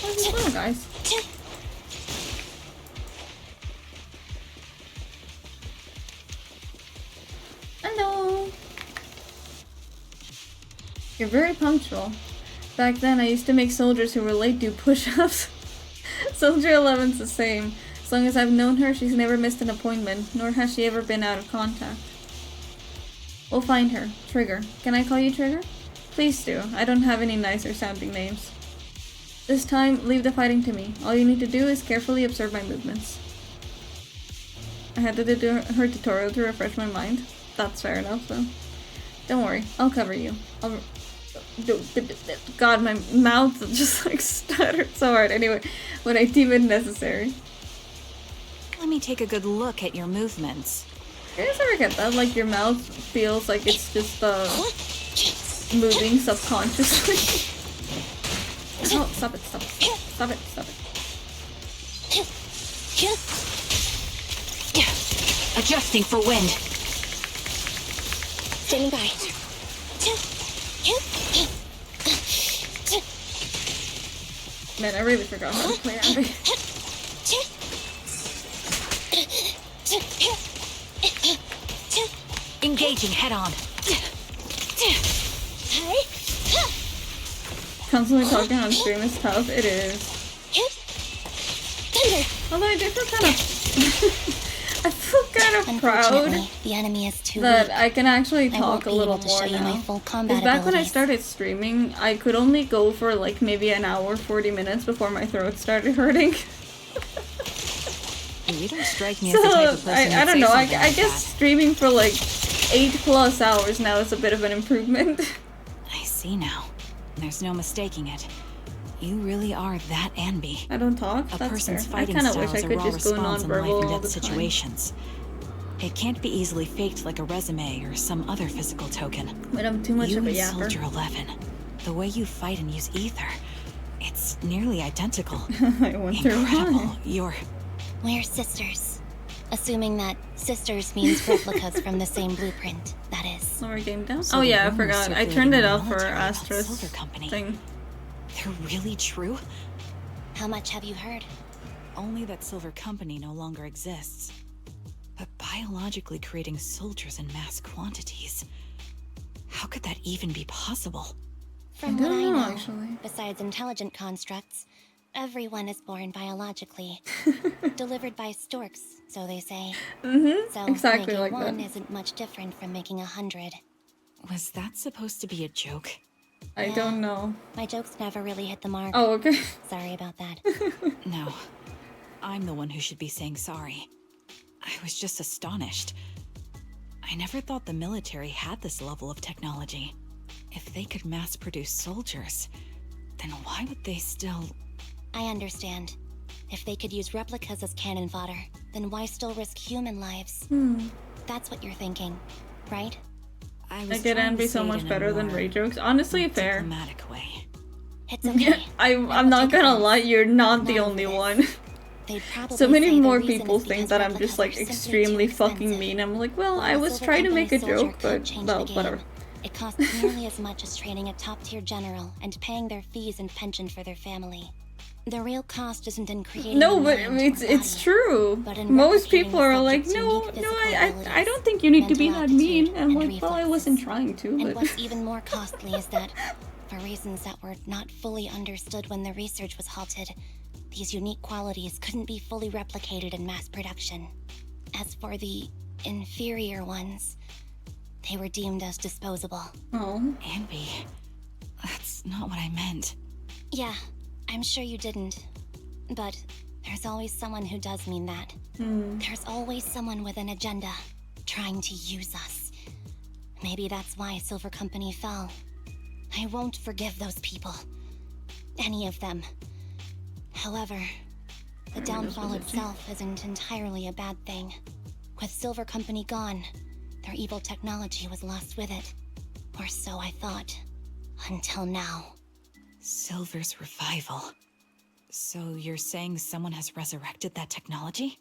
How's it going, guys? Hello! You're very punctual. Back then, I used to make soldiers who were late do push-ups. Soldier 11's the same. As long as I've known her, she's never missed an appointment, nor has she ever been out of contact. We'll find her. Trigger. Can I call you Trigger? Please do. I don't have any nicer sounding names. This time, leave the fighting to me. All you need to do is carefully observe my movements. I had to do her tutorial to refresh my mind. That's fair enough, though. Don't worry. I'll cover you. God, my mouth just like stuttered so hard. Anyway, when I deem it necessary.
Let me take a good look at your movements.
You guys ever get that? Like your mouth feels like it's just moving subconsciously. Oh, stop it.
Adjusting for wind.
Standing by.
Man, I really forgot how to play Ambi.
Engaging head on.
Constantly talking on stream is tough. It is. Although I do feel kind of... I feel kind of proud
the enemy is too
that
weak.
I can actually talk a little
to
more
show you
now.
my full combat
Because back when I
abilities.
started streaming, I could only go for like maybe an hour, 40 minutes before my throat started hurting.
You don't strike me as the type of person
I don't know. I
like
guess streaming for like 8+ hours now is a bit of an improvement.
I see now. There's no mistaking it. You really are that Anby.
I don't talk.
A
That's
person's
fair.
fighting
I kind of
style
wish I
is a
could
raw
just go
response in life
non-verbal
and
all
death
the time.
situations. It can't be easily faked like a resume or some other physical token.
But I'm too much
you
of a
and
yapper.
Soldier 11, the way you fight and use ether, it's nearly identical.
I wonder
Incredible.
why.
We're sisters. Assuming that sisters means replicas from the same blueprint, that is.
Lower game down.
So
Oh
the
yeah, I
rumors
forgot. I
circulating
turned
in
it
the
off for
military about
Astra's
Silver Company.
thing.
They're really true?
How much have you heard?
Only that Silver Company no longer exists. But biologically creating soldiers in mass quantities. How could that even be possible?
From
I
what
don't
I
know,
know,
actually.
besides intelligent constructs, everyone is born biologically. Delivered by storks, so they say. So
exactly
making
like
one
that.
isn't much different from making 100.
Was that supposed to be a joke?
I
Yeah.
don't know.
My jokes never really hit the mark.
Oh, okay.
Sorry about that.
No. I'm the one who should be saying sorry. I was just astonished. I never thought the military had this level of technology. If they could mass produce soldiers, then why would they still...
I understand. If they could use replicas as cannon fodder, then why still risk human lives? That's what you're thinking, right?
I
I get
trying to
Anby so
say it
much
in a
better than
more
Ray jokes. Honestly, fair.
diplomatic way.
It's okay.
I'm not gonna lie, you're not the
None of
only
this.
one.
They'd probably
So many
say the
more
reason
people
is
think
because
that I'm
replicas
just like
are simply
extremely
too
fucking
expensive.
mean. I'm like, well,
While
I
a
was
Silver
trying to
Company
make a
soldier
joke,
could
but
change
well,
the game.
whatever.
It costs nearly as much as training a top-tier general and paying their fees and pension for their family. The real cost isn't in creating
No,
a
but
mind
it's
or
it's
body,
true.
but in
Most
replicating
people
the
are like,
subject's
no,
unique
no,
physical
I
abilities,
don't think you need to be
mental
that mean.
aptitude,
I'm
and
like, well, I wasn't
reflexes.
trying to,
And
but
what's even more costly is that, for reasons that were not fully understood when the research was halted, these unique qualities couldn't be fully replicated in mass production. As for the inferior ones, they were deemed as disposable.
oh,
Anby, that's not what I meant.
Yeah, I'm sure you didn't. But there's always someone who does mean that. There's always someone with an agenda, trying to use us. Maybe that's why Silver Company fell. I won't forgive those people. Any of them. However, the downfall itself isn't entirely a bad thing. With Silver Company gone, their evil technology was lost with it. Or so I thought. Until now.
Silver's revival. So you're saying someone has resurrected that technology?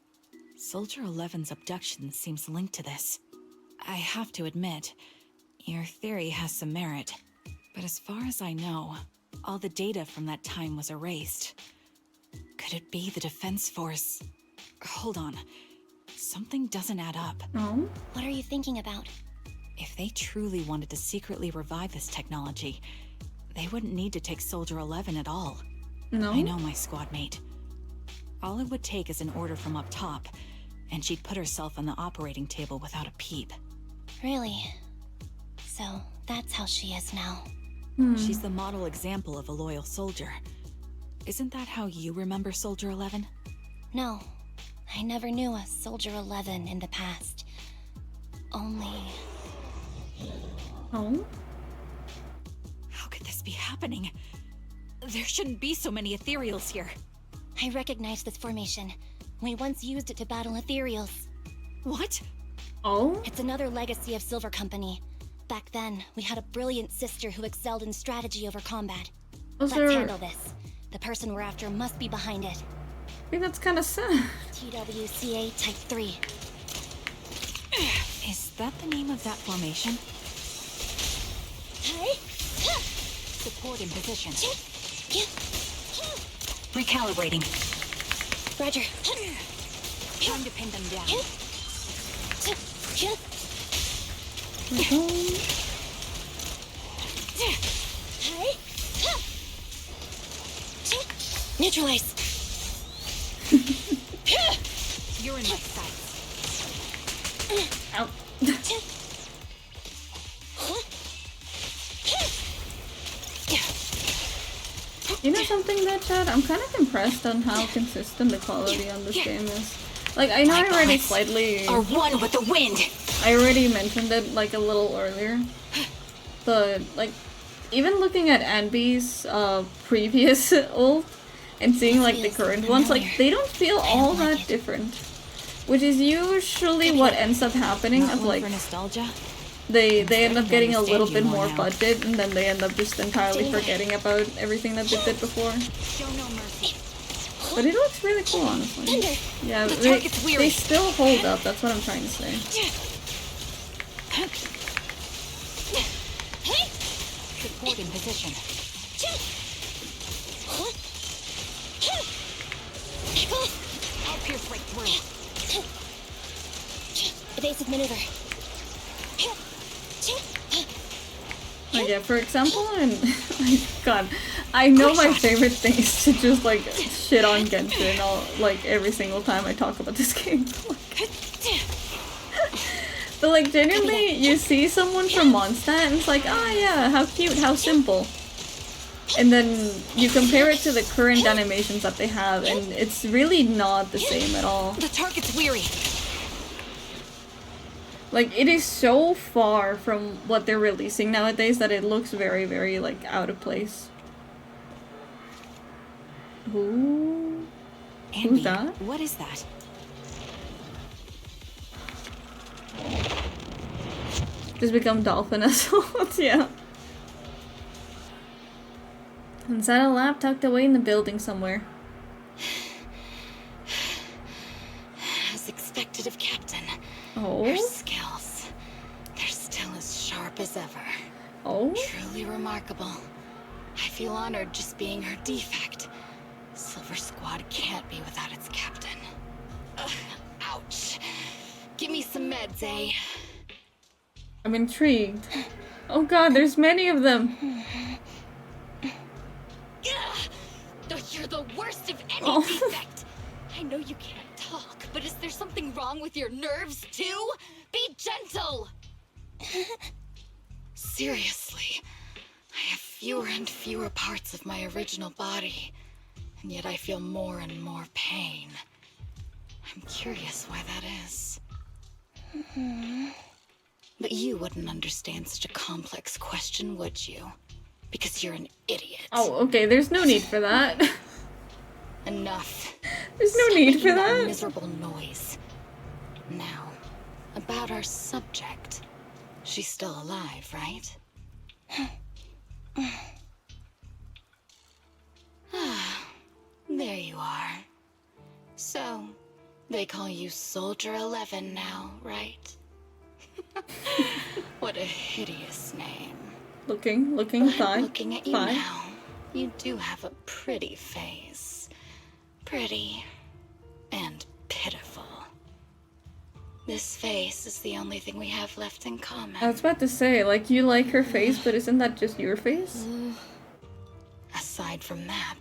Soldier 11's abduction seems linked to this. I have to admit, your theory has some merit. But as far as I know, all the data from that time was erased. Could it be the Defense Force? Hold on. Something doesn't add up.
oh,
What are you thinking about?
If they truly wanted to secretly revive this technology, they wouldn't need to take Soldier 11 at all.
no.
I know my squad mate. All it would take is an order from up top, and she'd put herself on the operating table without a peep.
Really? So that's how she is now.
She's the model example of a loyal soldier. Isn't that how you remember Soldier 11?
No, I never knew a Soldier 11 in the past. Only...
Oh,
How could this be happening? There shouldn't be so many ethereals here.
I recognize this formation. We once used it to battle ethereals.
What?
oh,
It's another legacy of Silver Company. Back then, we had a brilliant sister who excelled in strategy over combat.
was
Let's
there?
handle this. The person we're after must be behind it.
I think that's kind of sad.
TWCA Type 3.
Is that the name of that formation? Support in position. Recalibrating.
Roger.
Time to pin them down.
Neutralize.
You're in my sights.
Ow. You know something, that chat? I'm kind of impressed on how consistent the quality on this game is. Like, I know
My
I already
bullets
slightly...
are one with the wind.
I already mentioned it, like, a little earlier. But, like, even looking at Anby's previous ult and seeing, like, the current ones, like, they don't feel all that different. Which is usually what ends up happening,
Not
of,
one
like...
for nostalgia?
They end up getting a
understand
little
you
bit
more
more
now.
budget, and then they end up just entirely forgetting about everything that they did before.
Show no mercy.
But it looks really cool, honestly. Yeah,
The
they
target's weary.
still hold up, that's what I'm trying to say.
Support in position.
I'll pierce right through. Evasive maneuver.
Like, yeah, for example, and God, I know my favorite thing is to just like shit on Genshin all like every single time I talk about this game. But like genuinely, you see someone from Mondstadt and it's like, ah yeah, how cute, how simple. And then you compare it to the current animations that they have, and it's really not the same at all.
The target's weary.
Like, it is so far from what they're releasing nowadays that it looks very, very, like, out of place. Who? Who's that?
What is that?
Just become dolphin assault, yeah. Inside a lab tucked away in the building somewhere.
As expected of Captain.
Oh?
Her skills. They're still as sharp as ever.
Oh?
Truly remarkable. I feel honored just being her defect. Silver Squad can't be without its captain. Ouch. Give me some meds, eh?
I'm intrigued. Oh god, there's many of them.
You're the worst of any
Oh.
defect. I know you can't talk, but is there something wrong with your nerves too? Be gentle. Seriously, I have fewer and fewer parts of my original body, and yet I feel more and more pain. I'm curious why that is. But you wouldn't understand such a complex question, would you? Because you're an idiot.
Oh, okay, there's no need for that.
Enough.
There's no
Stop
need
making
for
that
that.
miserable noise. Now, about our subject. She's still alive, right? There you are. So, they call you Soldier 11 now, right? What a hideous name.
Looking
But
fine.
looking at you
Fine.
now, you do have a pretty face. Pretty and pitiful. This face is the only thing we have left in common.
I was about to say, like, you like her face, but isn't that just your face?
Aside from that,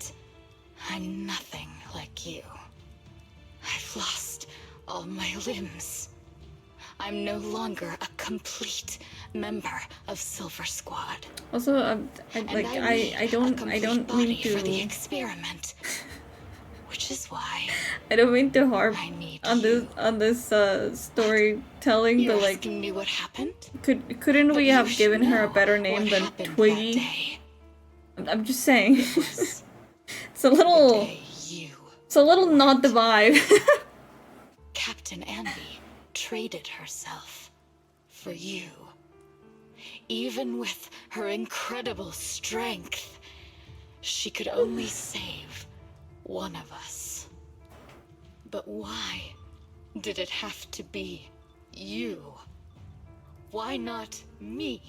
I'm nothing like you. I've lost all my limbs. I'm no longer a complete member of Silver Squad.
Also, I don't mean
For the
to.
experiment. Which is why
I don't mean to harp on this storytelling,
you're
but like,
asking me what happened.
couldn't we
But
have
you should
given her a
know
better
what
name than
happened that
Twiggy?
day.
I'm just saying. It's a little. It's a little not the vibe.
Captain Anby traded herself for you. Even with her incredible strength, she could only save one of us. But why did it have to be you? Why not me?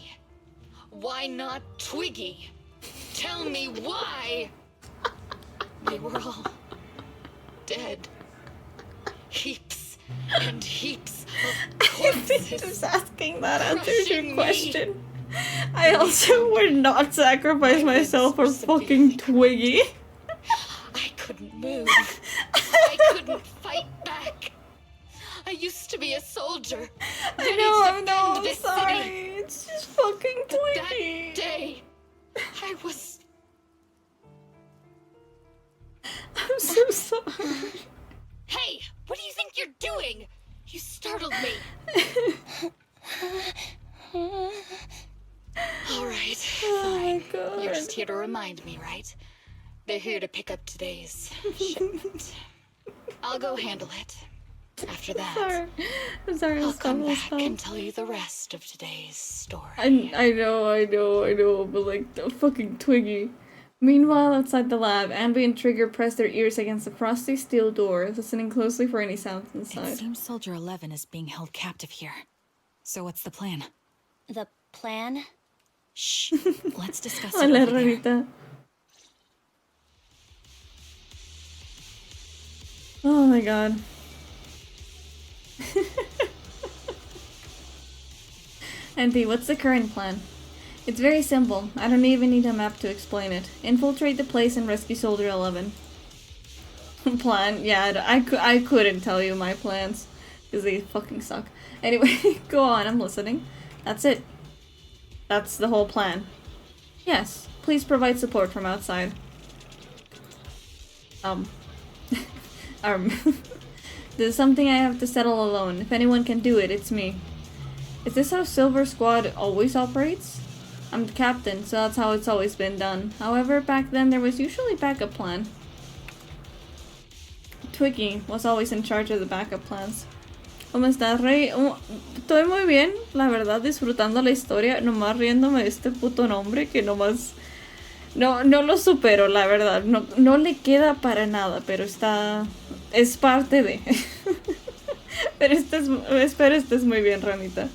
Why not Twiggy? Tell me why! They were all dead. Heaps and heaps of corpses.
Just asking that answers your
crushing me.
question. I also would not sacrifice myself for fucking Twiggy.
I couldn't move. I couldn't fight back. I used to be a soldier.
I know, I'm
this
sorry.
city.
It's just fucking
But
Twiggy.
that day, I was...
I'm so sorry.
Hey, what do you think
you're doing! You startled me. Alright, fine.
God.
You're just here to remind me, right? They're here to pick up today's shipment. I'll go handle it. After that,
I'm sorry.
I'll come back and tell you the rest of today's story.
I know, but like the fucking Twiggy. Meanwhile, outside the lab, Anby and Trigger press their ears against the frosty steel door, listening closely for any sounds inside.
It seems Soldier 11 is being held captive here. So what's the plan?
The plan?
Shh. Let's discuss it
Hola,
over there.
Rarita. Oh my god. Andy, what's the current plan? It's very simple. I don't even need a map to explain it. Infiltrate the place and rescue Soldier 11. Plan? Yeah, I couldn't tell you my plans. Because they fucking suck. Anyway, go on, I'm listening. That's it. That's the whole plan. Yes, please provide support from outside. This is something I have to settle alone. If anyone can do it, it's me. Is this how Silver Squad always operates? I'm the captain, so that's how it's always been done. However, back then there was usually backup plan. Twiggy was always in charge of the backup plans. ¿Cómo estás, Rey? Estoy muy bien, la verdad, disfrutando la historia, nomás riéndome de este puto nombre que nomás... No lo supero, la verdad. No le queda para nada, pero está... Es parte de... Pero espero estés muy bien, Ranita.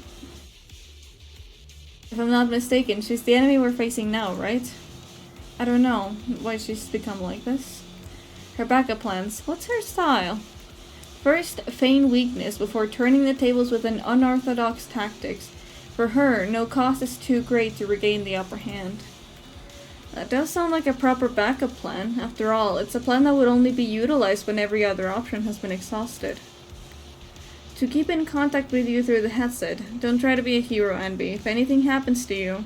If I'm not mistaken, she's the enemy we're facing now, right? I don't know why she's become like this. Her backup plans. What's her style? First, feign weakness before turning the tables with an unorthodox tactics. For her, no cost is too great to regain the upper hand. That does sound like a proper backup plan. After all, it's a plan that would only be utilized when every other option has been exhausted. To keep in contact with you through the headset, don't try to be a hero, Anby. If anything happens to you,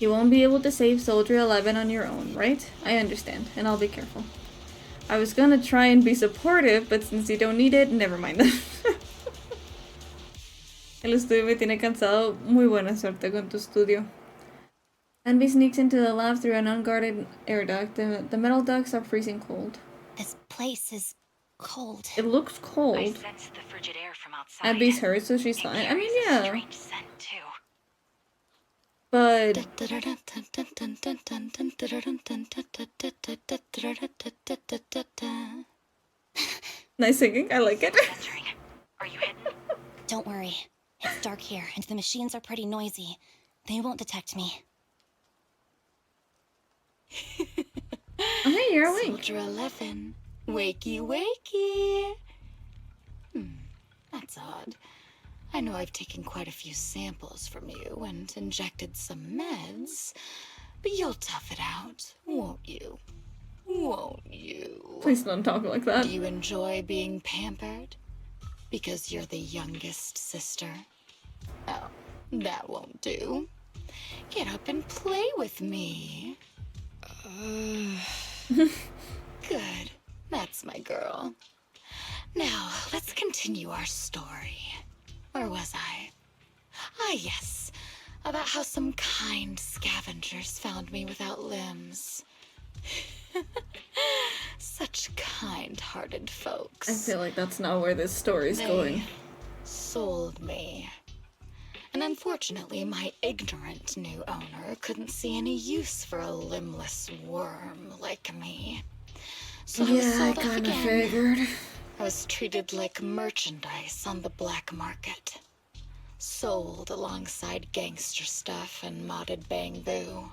you won't be able to save Soldier 11 on your own, right? I understand, and I'll be careful. I was gonna try and be supportive, but since you don't need it, never mind. El estudio me tiene cansado. Muy buena suerte con tu estudio. Anby sneaks into the lab through an unguarded air duct. The metal ducts are freezing cold.
This place is cold.
It looks cold.
I sense the frigid air from outside.
Anby's hurt, so she's fine. I mean, yeah.
Strange scent too.
But nice singing, I like it.
Are you hidden?
Don't worry. It's dark here, and the machines are pretty noisy. They won't detect me.
Oh, hey, you're awake.
Soldier 11. Wakey, wakey. That's odd. I know I've taken quite a few samples from you and injected some meds, but you'll tough it out, won't you? Won't you?
Please don't talk like that.
Do you enjoy being pampered? Because you're the youngest sister? Oh, that won't do. Get up and play with me. Good. That's my girl. Now, let's continue our story. Where was I? Ah, yes. About how some kind scavengers found me without limbs. Such kind-hearted folks.
I feel like that's not where this story's going.
Sold me. And unfortunately, my ignorant new owner couldn't see any use for a limbless worm like me. So I was sold off again.
Figured.
I was treated like merchandise on the black market. Sold alongside gangster stuff and modded bamboo.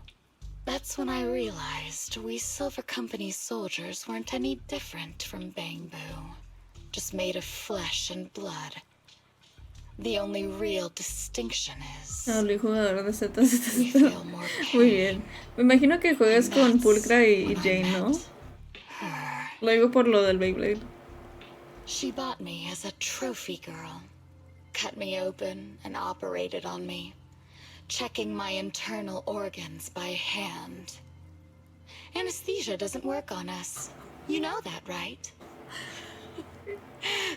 That's when I realized we Silver Company soldiers weren't any different from bamboo. Just made of flesh and blood. The only real distinction is...
El jugador de Z. Muy bien. Me imagino que juegas con Pulcra y Jane, ¿no? Luego por lo del Beyblade.
She bought me as a trophy girl. Cut me open and operated on me, checking my internal organs by hand. Anesthesia doesn't work on us. You know that, right?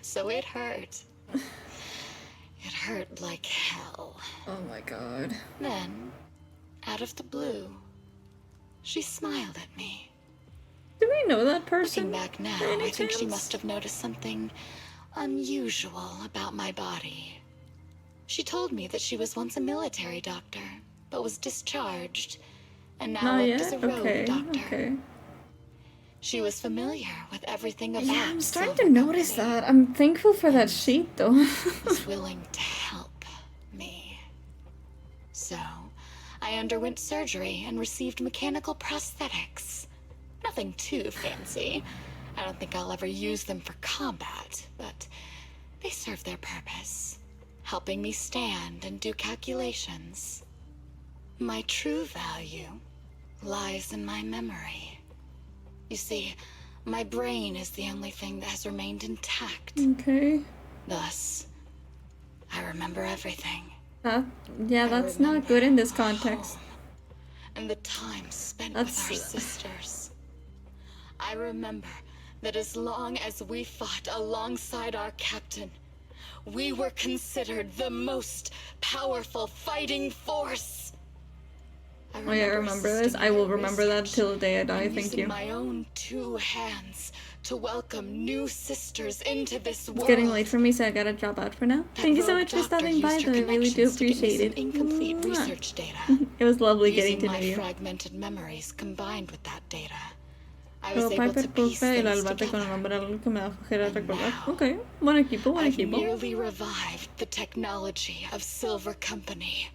so it hurt. It hurt like hell.
Oh my god.
Then, out of the blue, she smiled at me.
Do we know that person?
Looking back now, I think she must have noticed something unusual about my body. She told me that she was once a military doctor, but was discharged, and now worked as a road doctor.
Okay.
She was familiar with everything about
Yeah, I'm starting to notice that. I'm thankful for that sheet, though.
was willing to help me. So, I underwent surgery and received mechanical prosthetics. Nothing too fancy. I don't think I'll ever use them for combat, but they serve their purpose, helping me stand and do calculations. My true value lies in my memory. You see, my brain is the only thing that has remained intact.
Okay.
Thus, I remember everything.
Yeah, that's not good in this context.
And the time spent with our sisters. I remember that as long as we fought alongside our captain, we were considered the most powerful fighting force.
Oh yeah, I remember this. I will remember that till the day I die. Thank you.
My own two hands to welcome new sisters into this world.
It's getting late for me, so I gotta drop out for now. Thank you so much for stopping by, though. I really do appreciate it.
Incomplete research data.
It was lovely getting to know
my
you.
Fragmented memories combined with that data, I
Pero
was able
Piper
to piece
Puffy y el
things
albate con el
together.
nombre algo que me da flojera recordar. Ok, buen equipo, buen
I've
equipo.
nearly revived the technology of Silver Company.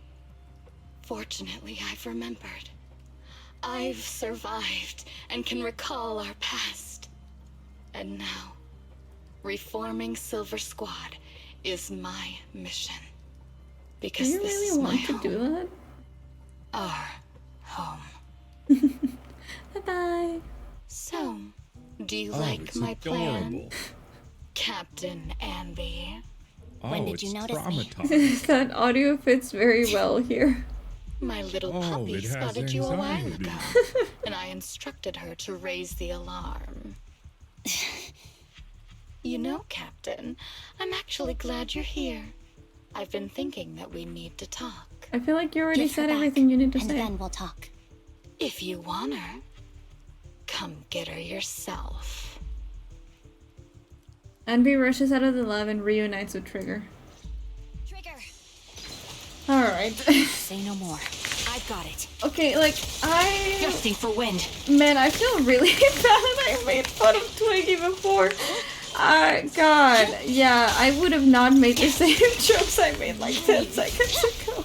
Fortunately, I've remembered. I've survived and can recall our past. And now, reforming Silver Squad is my mission. Because
Do you
this is
really
my
want to
home.
do that?
Our home.
Bye-bye.
So, do you
Oh,
like
it's
my plan,
adorable.
Captain Anby?
When did
it's
you notice me?
traumatized.
That audio fits very well here.
My little puppy
it has
spotted you a while
anxiety.
ago, and I instructed her to raise the alarm. You know, Captain, I'm actually glad you're here. I've been thinking that we need to talk.
I feel like you already
Give her
said
back,
everything you need to
and
say.
then we'll talk.
If you want her, come get her yourself.
Anby rushes out of the lab and reunites with Trigger.
Trigger.
Alright.
Say no more. I've got it.
Okay, like,
Adjusting for wind.
Man, I feel really bad I made fun of Twiggy before. God. Yeah, I would have not made the same jokes I made like 10 seconds ago.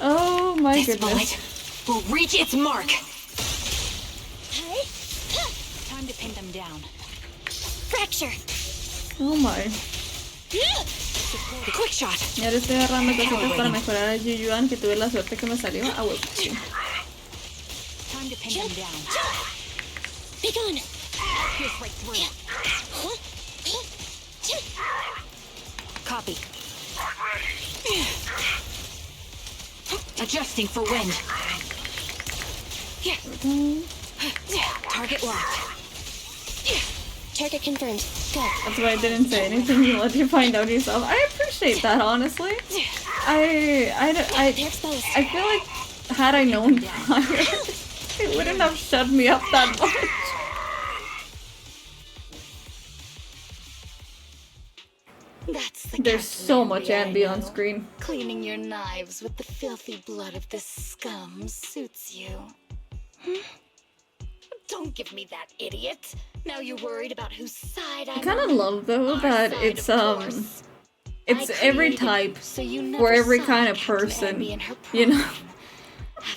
Oh my
This
goodness.
bullet will reach its mark. Time to pin them down. Fracture.
Oh my.
Quick shot.
Y ahora estoy agarrando cositas para mejorar a Yuyuan, que tuve la suerte que me salió. Ah, bueno, sí.
Time to pin them down. Be gone. Pierce right through. Copy. Adjusting for wind. Target locked. Target confirmed. Go.
That's why I didn't say anything to let you find out yourself. I appreciate that, honestly. I feel like had I known prior, it wouldn't have shut me up that much.
That's the
There's
Captain
so much
Anby I
Anby on
know.
screen.
Cleaning your knives with the filthy blood of this scum suits you. Don't give me that, idiot. Now you're worried about whose side
I
I'm
kind of
on.
love though
Our
that
side,
it's
of course.
it's
I
every
created you,
type
so you never
for every
saw
kind of
Captain
person,
Anby in her
you know.
prime.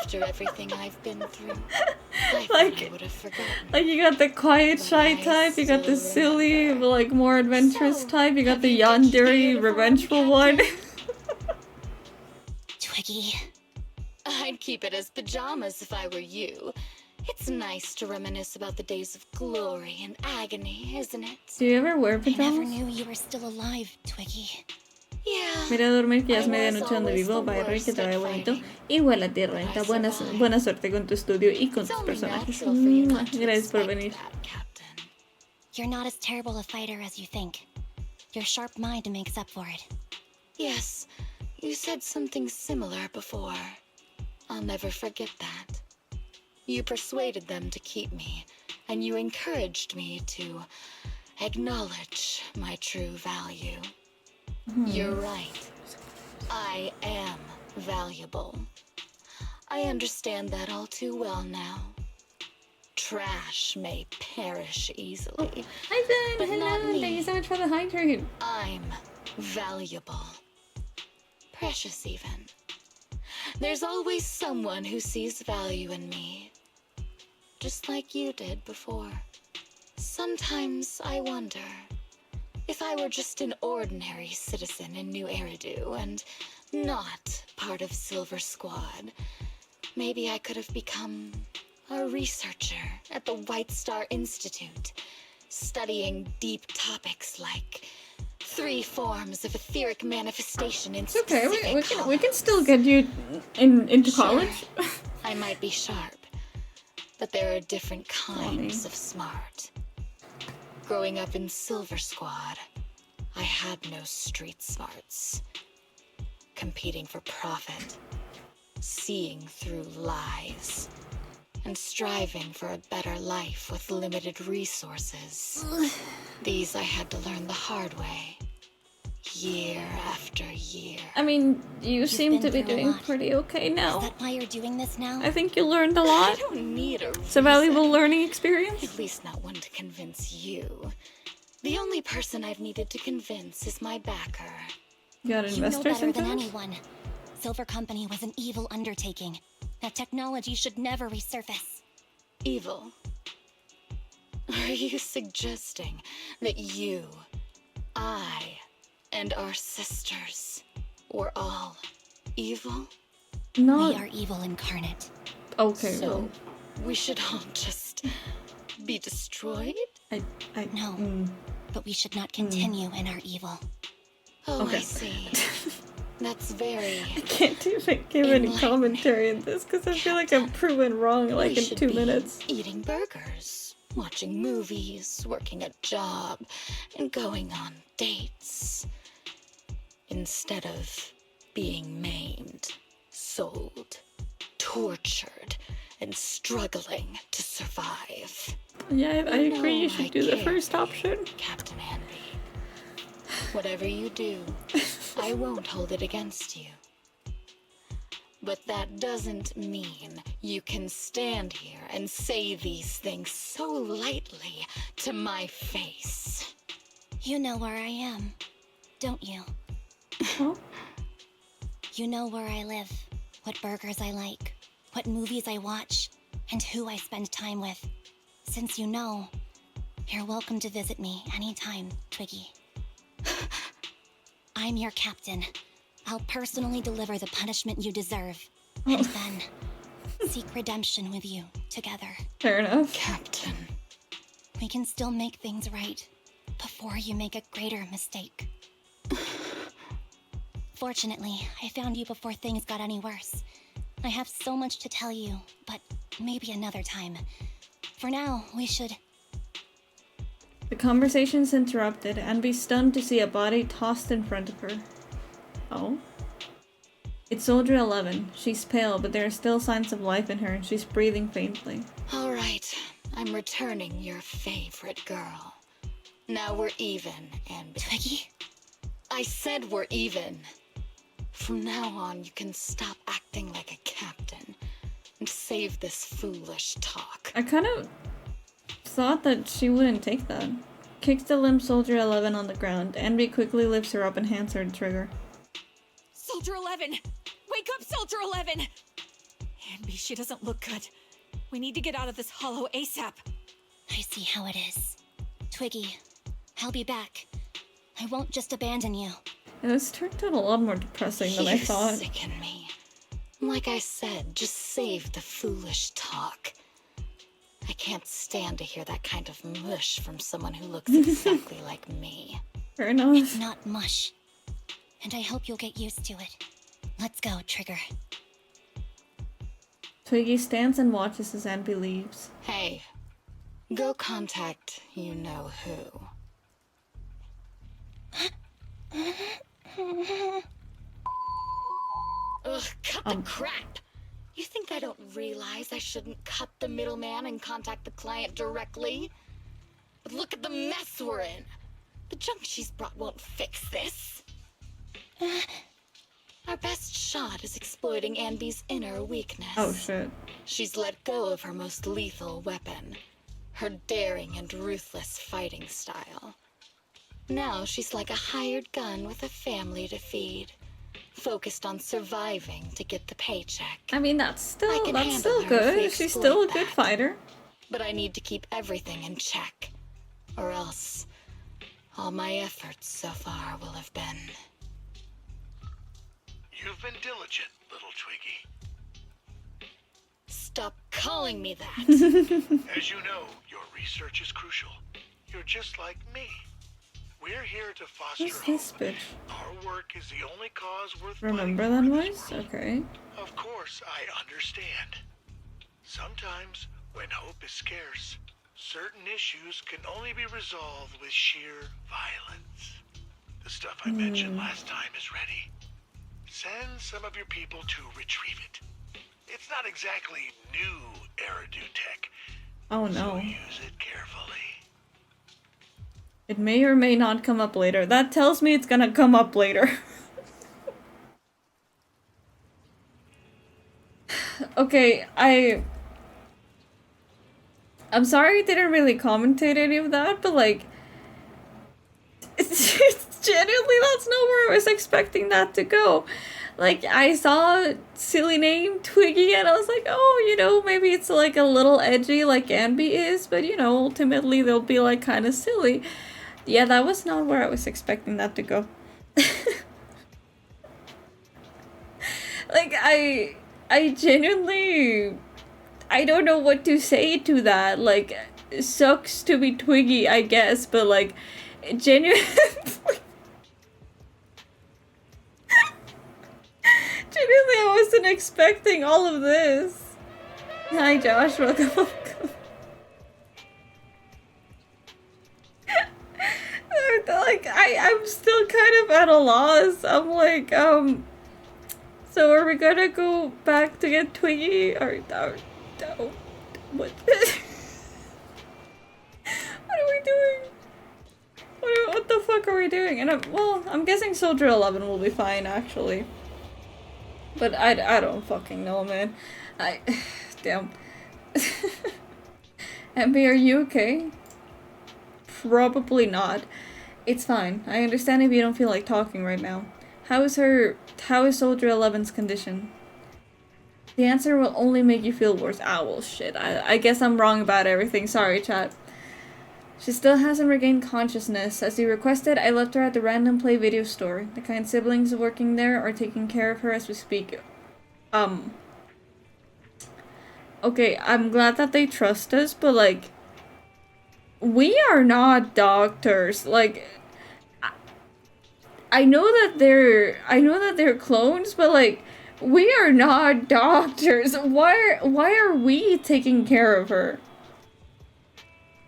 After everything I've been through, I thought
Like-
I would have forgotten.
Like you got the quiet, shy type, you got the silly, like more adventurous type, you got the yandere, revengeful one.
Twiggy.
I'd keep it as pajamas if I were you. It's nice to reminisce about the days of glory and agony, isn't it?
Do you ever wear
I never
pajamas?
knew you were still alive, Twiggy.
Mira a dormir que ya es medianoche donde vivo. Bye, Rey, que te vaya bonito. Y vuélate, Renta. Buena suerte con tu estudio y con tus personajes. Gracias por venir.
You're not as terrible a fighter as you think. Your sharp mind makes up for it.
Yes, you said something similar before. I'll never forget that. You persuaded them to keep me, and you encouraged me to acknowledge my true value. You're right. I am valuable. I understand that all too well now. Trash may perish easily.
Hi, Zen.
But
Hello.
not me.
Thank you so much for the hydrate.
I'm valuable. Precious, even. There's always someone who sees value in me. Just like you did before. Sometimes I wonder if I were just an ordinary citizen in New Eridu and not part of Silver Squad, maybe I could have become a researcher at the White Star Institute, studying deep topics like 3 forms of etheric manifestation in specific
Okay, we can still get you into college.
I might be sharp, but there are different kinds of smart. Growing up in Silver Squad, I had no street smarts. Competing for profit, seeing through lies, and striving for a better life with limited resources. These I had to learn the hard way, year after year.
I mean, you seem to be doing pretty okay now.
Is that why you're doing this now?
I think you learned a lot.
I don't need a
It's a valuable learning experience.
At least not one to convince you. The only person I've needed to convince is my backer.
You got
You know
investors
better
in
than
town?
anyone. Silver Company was an evil undertaking. That technology should never resurface.
Evil? Are you suggesting that you, I, and our sisters were all evil?
No.
We are evil incarnate.
Okay.
So, we should all just be destroyed?
No, but we should not continue in our evil.
Oh,
Okay.
I see. That's very...
I can't even give any commentary in this because I feel like I'm proven wrong like
We
in
should
2
be
minutes.
eating burgers, watching movies, working a job, and going on dates. Instead of being maimed, sold, tortured, and struggling to survive.
Yeah, I agree. You
No,
should
I
do the
care,
first option.
Captain Andy. Whatever you do, I won't hold it against you. But that doesn't mean you can stand here and say these things so lightly to my face.
You know where I am, don't you?
Huh?
You know where I live, what burgers I like, what movies I watch, and who I spend time with. Since you know, you're welcome to visit me anytime, Twiggy. I'm your captain. I'll personally deliver the punishment you deserve, and then seek redemption with you together.
Fair enough.
Captain.
We can still make things right before you make a greater mistake. Fortunately, I found you before things got any worse. I have so much to tell you, but maybe another time. For now, we should...
The conversation's interrupted and be stunned to see a body tossed in front of her. Oh? It's Soldier 11. She's pale, but there are still signs of life in her and she's breathing faintly.
All right, I'm returning your favorite girl. Now we're even, and...
Twiggy?
I said we're even. From now on, you can stop acting like a captain and save this foolish talk.
I kind of thought that she wouldn't take that. Kicks the limp Soldier 11 on the ground. Envy quickly lifts her up and hands her the trigger.
Soldier 11! Wake up, Soldier 11! Envy, she doesn't look good. We need to get out of this hollow ASAP.
I see how it is. Twiggy, I'll be back. I won't just abandon you.
Yeah, this turned out a lot more depressing than I
You
thought.
sicken me. Like I said, just save the foolish talk. I can't stand to hear that kind of mush from someone who looks exactly like me.
Fair enough.
It's not mush.
and I hope you'll get used to it. Let's go, Trigger.
Twiggy stands and watches as Anby leaves.
Hey, go contact you-know-who.
Ugh, cut the crap! You think I don't realize I shouldn't cut the middleman and contact the client directly? But look at the mess we're in! The junk she's brought won't fix this. Our best shot is exploiting Anby's inner weakness.
Oh shit.
She's let go of her most lethal weapon, her daring and ruthless fighting style. Now she's like a hired gun with a family to feed, focused on surviving to get the paycheck.
I mean, that's still
handle her if we
good. She's still a
exploit
good
that.
fighter.
But I need to keep everything in check, or else all my efforts so far will have been.
You've been diligent, little Twiggy.
Stop calling me that.
As you know, your research is crucial. You're just like me. We're here to foster
Who's
hope.
this bitch?
Our work is the only cause worth
Remember
fighting
that
for in this
voice?
world.
Okay.
Of course, I understand. Sometimes, when hope is scarce, certain issues can only be resolved with sheer violence. The stuff I mentioned last time is ready. Send some of your people to retrieve it. It's not exactly new Eridu tech,
Oh
so
no.
use it carefully.
It may or may not come up later. That tells me it's gonna come up later. Okay, I'm sorry I didn't really commentate any of that, but like it's genuinely that's not where I was expecting that to go. Like, I saw silly name Twiggy and I was like, oh, you know, maybe it's like a little edgy like Anby is, but you know, ultimately they'll be like kind of silly. Yeah, that was not where I was expecting that to go. Like, I genuinely, I don't know what to say to that. Like, it sucks to be Twiggy, I guess, but like, genuinely, genuinely, I wasn't expecting all of this. Hi, Josh, welcome. Like, I'm still kind of at a loss. I'm like, so are we gonna go back to get Twiggy? Or no, what? What are we doing? What the fuck are we doing? And I'm guessing Soldier 11 will be fine, actually. But I don't fucking know, man. Damn. Emby, are you okay? Probably not. It's fine. I understand if you don't feel like talking right now. How is Soldier 11's condition? The answer will only make you feel worse. Ah, well, shit. I guess I'm wrong about everything. Sorry, chat. She still hasn't regained consciousness. As you requested, I left her at the Random Play video store. The kind siblings working there are taking care of her as we speak. Okay, I'm glad that they trust us, but like, we are not doctors. Like, I know that they're clones, but like, we are not doctors. Why are we taking care of her?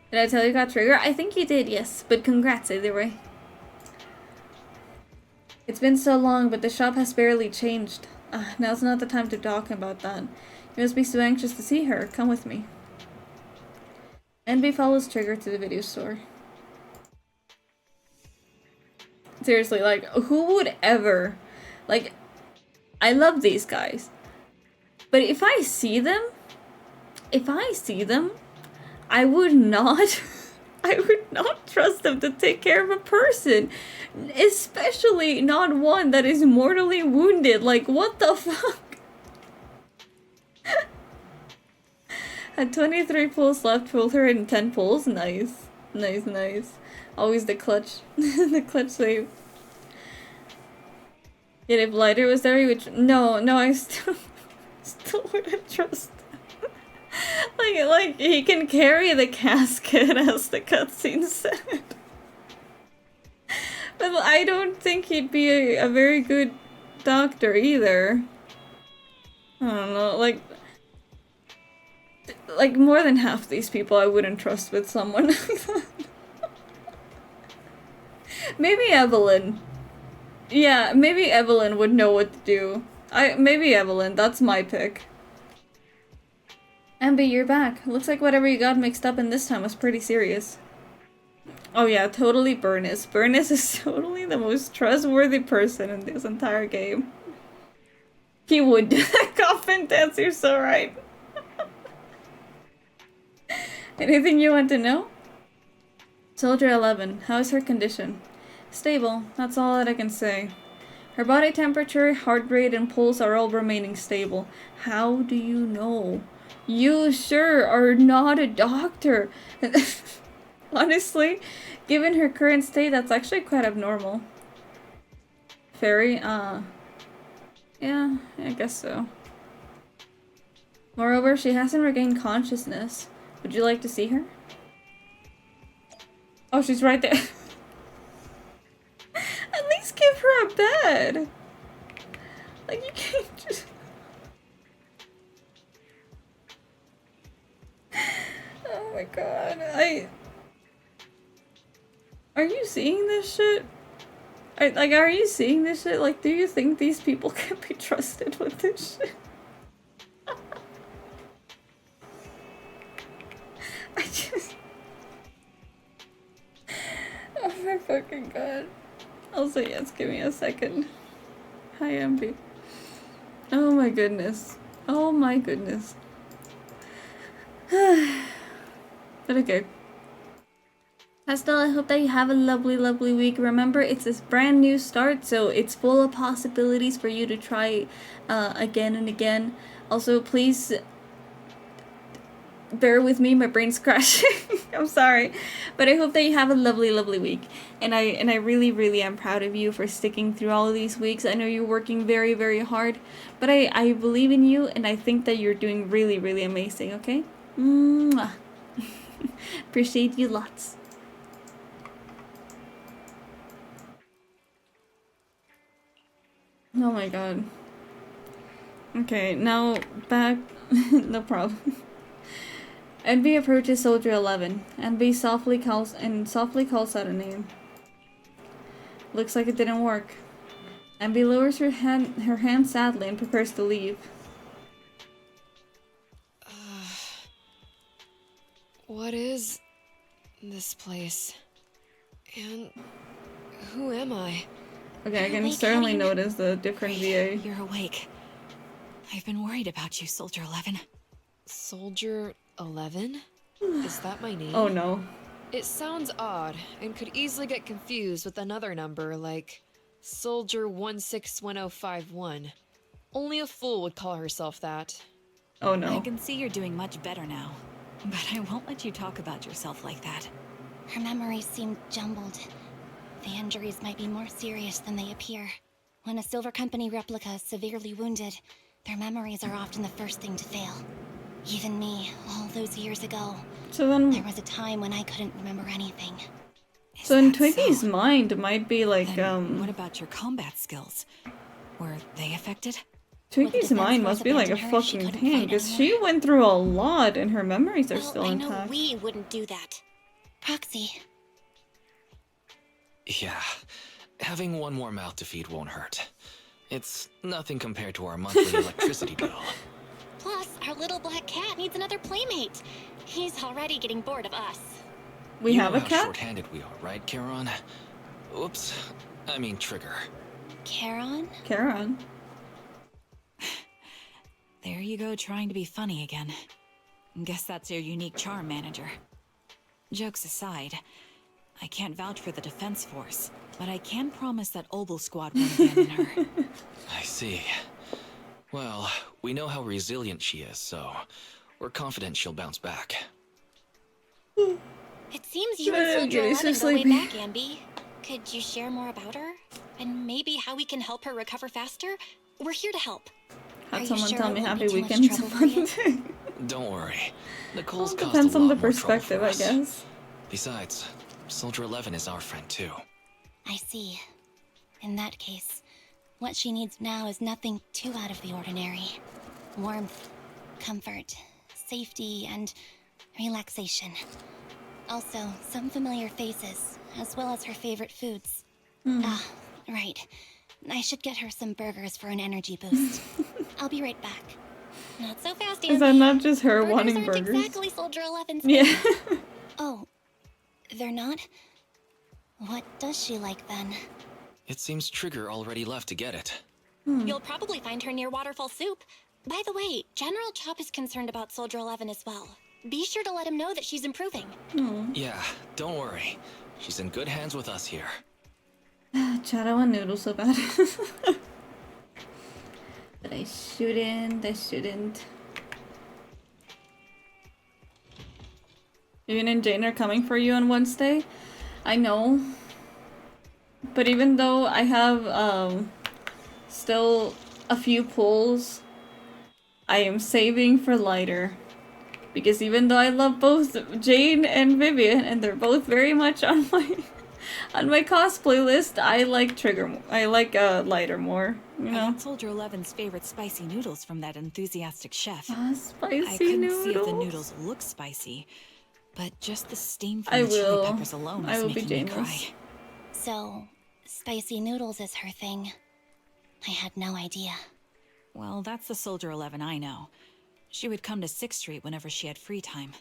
Did I tell you got trigger? I think you did, yes. But congrats either way. It's been so long, but the shop has barely changed. Now's not the time to talk about that. You must be so anxious to see her. Come with me. Envy follows Trigger to the video store. Seriously, like, who would ever... Like, I love these guys. But if I see them, I would not trust them to take care of a person. Especially not one that is mortally wounded. Like, what the fuck? Had 23 pulls left, pulled her in 10 pulls. Nice. Nice. Always the clutch. The clutch save. Yet if Lighter was there, he would... No, I still wouldn't trust. Like, he can carry the casket, as the cutscene said. But I don't think he'd be a very good doctor either. I don't know, like more than half these people I wouldn't trust with someone. Maybe Evelyn. Yeah, maybe Evelyn would know what to do. Maybe Evelyn, that's my pick. Ambi, you're back. Looks like whatever you got mixed up in this time was pretty serious. Oh yeah, totally Burness. Burness is totally the most trustworthy person in this entire game. He would do that coffin dance, you're so right. Anything you want to know? Soldier 11, how is her condition? Stable, that's all that I can say. Her body temperature, heart rate, and pulse are all remaining stable. How do you know? You sure are not a doctor. Honestly, given her current state, that's actually quite abnormal. Fairy, yeah, I guess so. Moreover, she hasn't regained consciousness. Would you like to see her? Oh, she's right there. At least give her a bed. Like, you can't just... Oh my god, Are you seeing this shit? Are you seeing this shit? Like, do you think these people can be trusted with this shit? I just... Oh my fucking god. Also, yes, give me a second. Hi, Ambi. Oh my goodness. Oh my goodness. But okay. Pastel, I hope that you have a lovely, lovely week. Remember, it's this brand new start, so it's full of possibilities for you to try again and again. Also, please bear with me, my brain's crashing. I'm sorry. But I hope that you have a lovely, lovely week. And I really, really am proud of you for sticking through all of these weeks. I know you're working very, very hard, but I believe in you, and I think that you're doing really, really amazing, okay? Mwah. Appreciate you lots. Oh my god. Okay, now back. No problem. Envy approaches Soldier 11. Envy softly calls out a name. Looks like it didn't work. Envy lowers her hand sadly and prepares to leave.
What is this place? And who am I?
Okay, I can certainly notice the different VA.
You're awake. I've been worried about you, Soldier 11.
Soldier 11? Is that my name?
Oh no.
It sounds odd and could easily get confused with another number like Soldier 161051. Only a fool would call herself that.
Oh no.
I can see you're doing much better now, but I won't let you talk about yourself like that.
Her memories seem jumbled. The injuries might be more serious than they appear. When a Silver Company replica is severely wounded, their memories are often the first thing to fail. Even me, all those years ago,
so then,
there was a time when I couldn't remember anything.
So in Twiggy's mind, it might be like,
then what about your combat skills? Were they affected?
Twiggy's mind must be like a fucking pain, because she went through a lot and her memories are still intact.
I know we wouldn't do that. Proxy.
Yeah, having one more mouth to feed won't hurt. It's nothing compared to our monthly electricity bill.
Plus, our little black cat needs another playmate. He's already getting bored of us.
We have a
cat? You know how short-handed we are, right, Charon? Oops, I mean Trigger.
Charon?
Charon.
There you go, trying to be funny again. Guess that's your unique charm, manager. Jokes aside, I can't vouch for the defense force, but I can promise that Obel Squad won't abandon her.
I see. Well, we know how resilient she is, so we're confident she'll bounce back.
It seems you and Soldier 11 go way back, Ambi. Could you share more about her? And maybe how we can help her recover faster? We're here to help.
Had someone tell me happy weekend Monday.
Don't worry. Nicole's caused
depends
a
on
lot
the
more
perspective,
trouble
I
for us.
guess.
Besides, Soldier 11 is our friend too.
I see. In that case, what she needs now is nothing too out of the ordinary. Warmth, comfort, safety, and relaxation. Also, some familiar faces, as well as her favorite foods. Ah, right. I should get her some burgers for an energy boost. I'll be right back. Not so fast, Andy.
Is that not just her
Burgers
wanting
aren't
burgers?
exactly Soldier 11's
Yeah.
favorite. Oh, they're not? What does she like then?
It seems Trigger already left to get it.
You'll probably find her near Waterfall Soup. By the way, General Chop is concerned about Soldier 11 as well. Be sure to let him know that she's improving.
Yeah, don't worry. She's in good hands with us here.
Chad, I want noodles so bad. But I shouldn't. Vivian and Jane are coming for you on Wednesday. I know. But even though I have still a few pulls, I am saving for lighter. Because even though I love both Jane and Vivian, and they're both very much on my cosplay list, I like lighter more, you know?
I got Soldier 11's favorite spicy noodles from that enthusiastic chef.
Spicy
I couldn't see if the
noodles?
noodles look spicy, but just the steam from
I
the chili
will.
peppers alone
I
is
will be
making me
Janeless.
cry.
So, spicy noodles is her thing. I had no idea.
Well, that's the Soldier 11 I know. She would come to 6th Street whenever she had free time.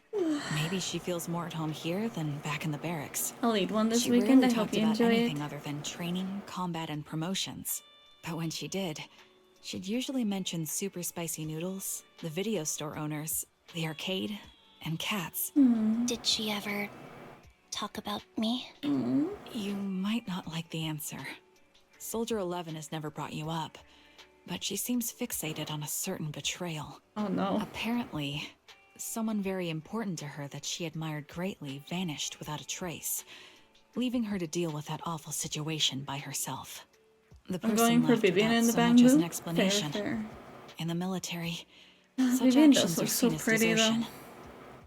Maybe she feels more at home here than back in the barracks.
I'll eat one this
She
weekend. I
rarely
hope
talked
you
about
enjoy
anything
it.
other than training, combat, and promotions. But when she did, she'd usually mention super spicy noodles, the video store owners, the arcade, and cats.
Did she ever talk about me?
You might not like the answer. Soldier 11 has never brought you up, but she seems fixated on a certain betrayal.
Oh no.
Apparently, someone very important to her that she admired greatly vanished without a trace, leaving her to deal with that awful situation by herself. The
I'm
person
going for
left
Vivian
without
in the
so much as an
bamboo.
explanation.
Fair.
In the military,
Ah,
such
Vivian
actions
does
are
look so
seen as
pretty, though.
desertion.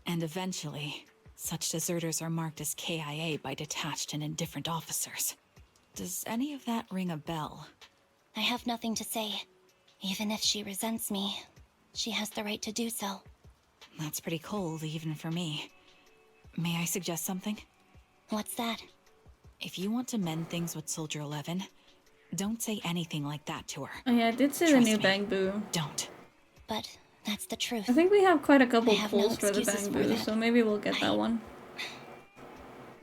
And eventually, such deserters are marked as KIA by detached and indifferent officers. Does any of that ring a bell?
I have nothing to say. Even if she resents me, she has the right to do so.
That's pretty cold, even for me. May I suggest something?
What's that?
If you want to mend things with Soldier 11, don't say anything like that to her.
Oh yeah, I did see the
Trust
new
me.
bamboo.
Don't.
But that's the truth.
I think we have quite a couple
I have no
pulls for the
excuses for
bamboo,
that.
so maybe we'll get that one.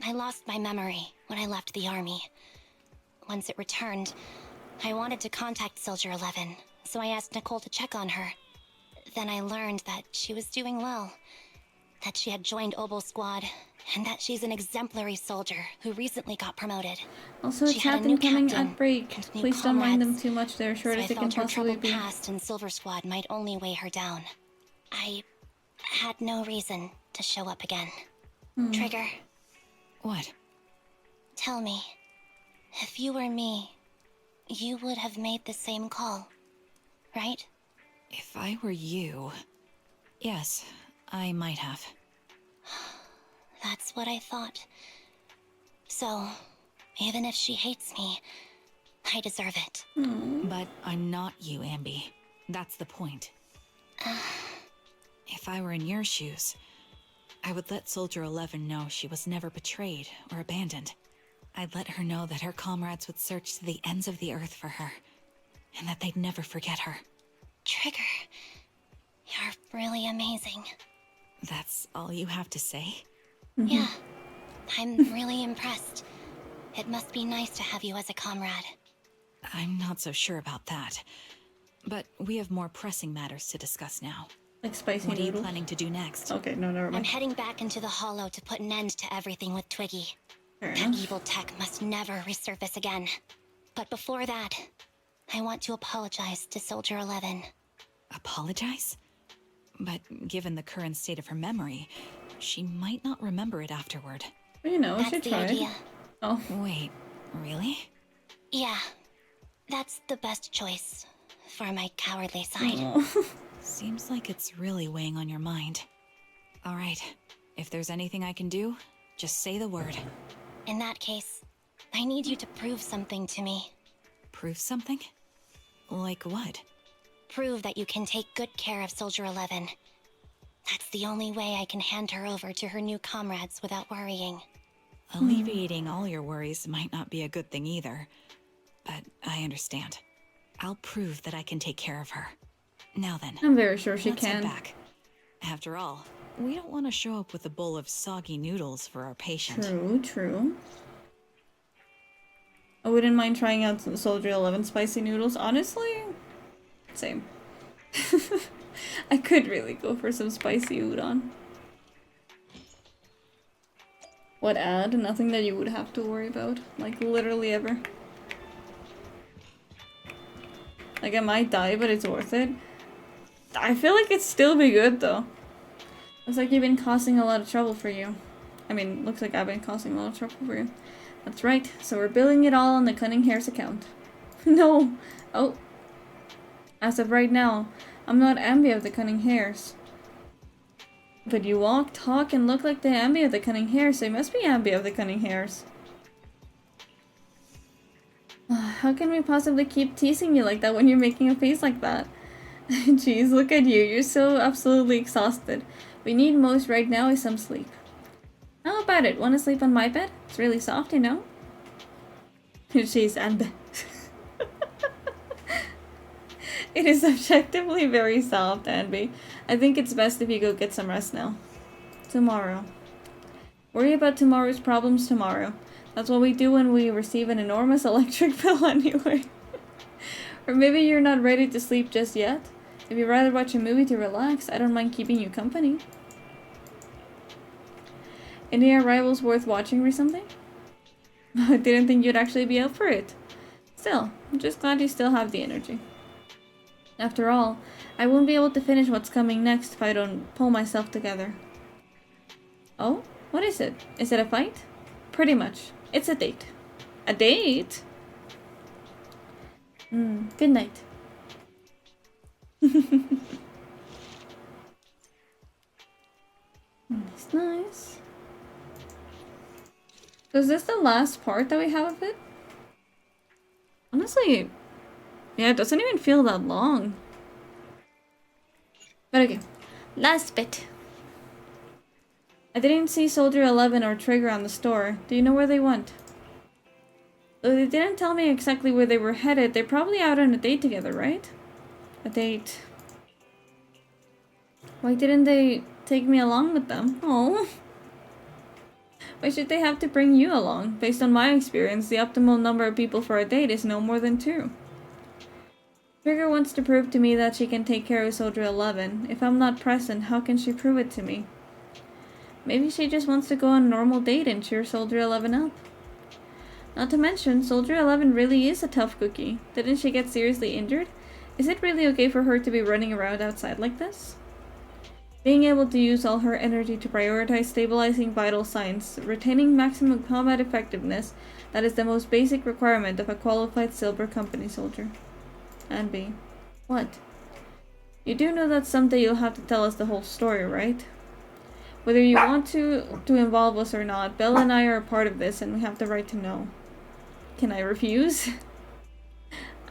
I lost my memory when I left the army. Once it returned, I wanted to contact Soldier 11, so I asked Nicole to check on her. Then I learned that she was doing well, that she had joined Obel Squad, and that she's an exemplary soldier who recently got promoted.
Also,
She
it's
had a new
coming
captain
at break.
and new
Please don't mind them
comrades,
too much. They're short
so
as
I
they can
felt her
possibly
troubled
be.
past in Silver Squad might only weigh her down. I had no reason to show up again. Trigger,
What?
tell me, if you were me, you would have made the same call, right?
If I were you... Yes, I might have.
That's what I thought. So, even if she hates me, I deserve it.
But I'm not you, Ambi. That's the point. If I were in your shoes, I would let Soldier 11 know she was never betrayed or abandoned. I'd let her know that her comrades would search to the ends of the earth for her, and that they'd never forget her.
Trigger, you're really amazing.
That's all you have to say?
Yeah, I'm really impressed. It must be nice to have you as a comrade.
I'm not so sure about that. But we have more pressing matters to discuss now.
Like spicy
What are you
noodles?
planning to do next?
Okay, no, never
I'm
mind.
heading back into the Hollow to put an end to everything with Twiggy.
Fair
That
enough.
evil tech must never resurface again. But before that, I want to apologize to Soldier 11.
Apologize? But given the current state of her memory, she might not remember it afterward.
Well, you know, we
That's
should
the
try.
idea.
Oh.
Wait, really?
Yeah, that's the best choice for my cowardly side.
Oh.
Seems like it's really weighing on your mind. Alright, if there's anything I can do, just say the word.
In that case, I need you to prove something to me.
Prove something? Like what?
Prove that you can take good care of Soldier 11. That's the only way I can hand her over to her new comrades without worrying.
Alleviating all your worries might not be a good thing either. But I understand. I'll prove that I can take care of her. Now then.
I'm very sure she
let's head
can.
back. After all, we don't want to show up with a bowl of soggy noodles for our patient.
True, true. I wouldn't mind trying out some Soldier 11 spicy noodles, honestly. Same. I could really go for some spicy udon. What ad? Nothing that you would have to worry about. Like, literally ever. Like, I might die, but it's worth it. I feel like it'd still be good, though. Looks like you've been causing a lot of trouble for you. I mean, looks like I've been causing a lot of trouble for you. That's right. So we're billing it all on the Cunning Hair's account. No. Oh. As of right now, I'm not Ambi of the Cunning Hairs. But you walk, talk, and look like the Ambi of the Cunning Hairs, so you must be Ambi of the Cunning Hairs. How can we possibly keep teasing you like that when you're making a face like that? Jeez, look at you. You're so absolutely exhausted. We need most right now is some sleep. How about it? Want to sleep on my bed? It's really soft, you know? Jeez, Ambi. It is objectively very soft, Ambi. I think it's best if you go get some rest now. Tomorrow. Worry about tomorrow's problems tomorrow. That's what we do when we receive an enormous electric bill anyway. Or maybe you're not ready to sleep just yet. If you'd rather watch a movie to relax, I don't mind keeping you company. Any arrivals worth watching recently? I didn't think you'd actually be up for it. Still, I'm just glad you still have the energy. After all, I won't be able to finish what's coming next if I don't pull myself together. Oh? What is it? Is it a fight? Pretty much. It's a date. A date? Good night. Nice, nice. So is this the last part that we have of it? Honestly, yeah, it doesn't even feel that long. But okay, last bit. I didn't see Soldier 11 or Trigger on the store. Do you know where they went? Though they didn't tell me exactly where they were headed, they're probably out on a date together, right? A date. Why didn't they take me along with them? Oh. Why should they have to bring you along? Based on my experience, the optimal number of people for a date is no more than 2. Trigger wants to prove to me that she can take care of Soldier 11. If I'm not present, how can she prove it to me? Maybe she just wants to go on a normal date and cheer Soldier 11 up. Not to mention, Soldier 11 really is a tough cookie. Didn't she get seriously injured? Is it really okay for her to be running around outside like this? Being able to use all her energy to prioritize stabilizing vital signs, retaining maximum combat effectiveness, that is the most basic requirement of a qualified Silver Company soldier. And B. What? You do know that someday you'll have to tell us the whole story, right? Whether you want to involve us or not, Bella and I are a part of this and we have the right to know. Can I refuse?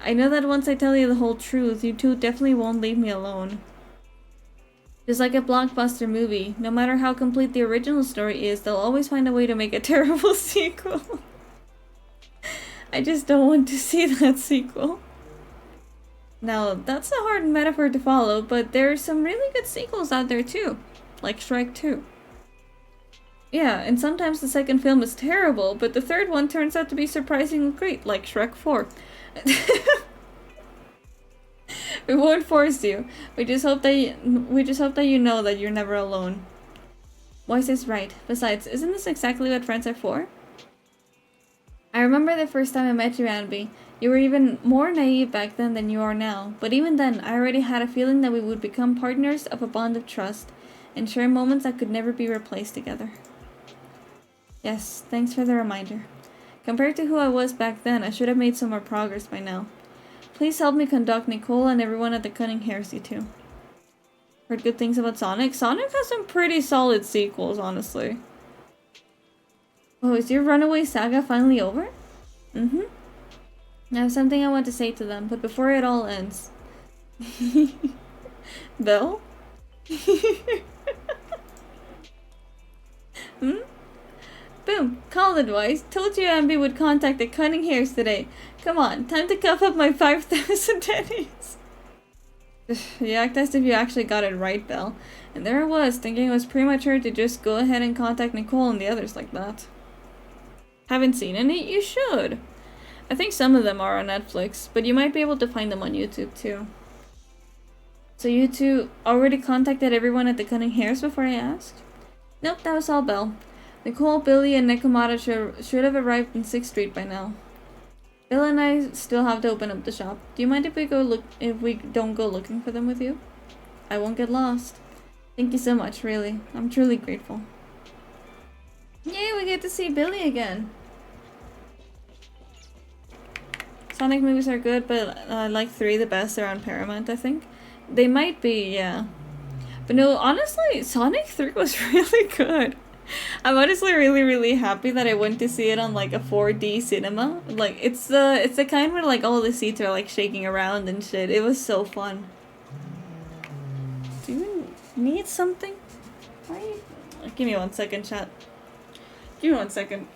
I know that once I tell you the whole truth, you two definitely won't leave me alone. Just like a blockbuster movie, no matter how complete the original story is, they'll always find a way to make a terrible sequel. I just don't want to see that sequel. Now, that's a hard metaphor to follow, but there are some really good sequels out there too. Like Shrek 2. Yeah, and sometimes the second film is terrible, but the third one turns out to be surprisingly great, like Shrek 4. We won't force you. We just hope that you know that you're never alone. Weiss is right. Besides, isn't this exactly what friends are for? I remember the first time I met you, Anby. You were even more naive back then than you are now, but even then, I already had a feeling that we would become partners of a bond of trust, and share moments that could never be replaced together. Yes, thanks for the reminder. Compared to who I was back then, I should have made some more progress by now. Please help me conduct Nicole and everyone at the Cunning Hair's too. Heard good things about Sonic? Sonic has some pretty solid sequels, honestly. Oh, is your Runaway saga finally over? Mm-hmm. I have something I want to say to them, but before it all ends. Bill? Hmm? Boom, call advice. Told you Ambi would contact the Cunning Hairs today. Come on, time to cuff up my 5,000 pennies. You act as if you actually got it right, Belle. And there I was, thinking it was premature to just go ahead and contact Nicole and the others like that. Haven't seen any? You should. I think some of them are on Netflix, but you might be able to find them on YouTube too. So you two already contacted everyone at the Cunning Hairs before I asked? Nope, that was all Belle. Nicole, Billy, and Nekomata should have arrived in 6th Street by now. Bill and I still have to open up the shop. Do you mind if we don't go looking for them with you? I won't get lost. Thank you so much, really. I'm truly grateful. Yay, we get to see Billy again. Sonic movies are good, but I like 3 the best. They're on Paramount, I think. They might be, yeah. But no, honestly, Sonic 3 was really good. I'm honestly really happy that I went to see it on like a 4D cinema. Like it's the kind where like all the seats are like shaking around and shit. It was so fun. Do you need something? Why? Give me 1 second, chat. Give me 1 second.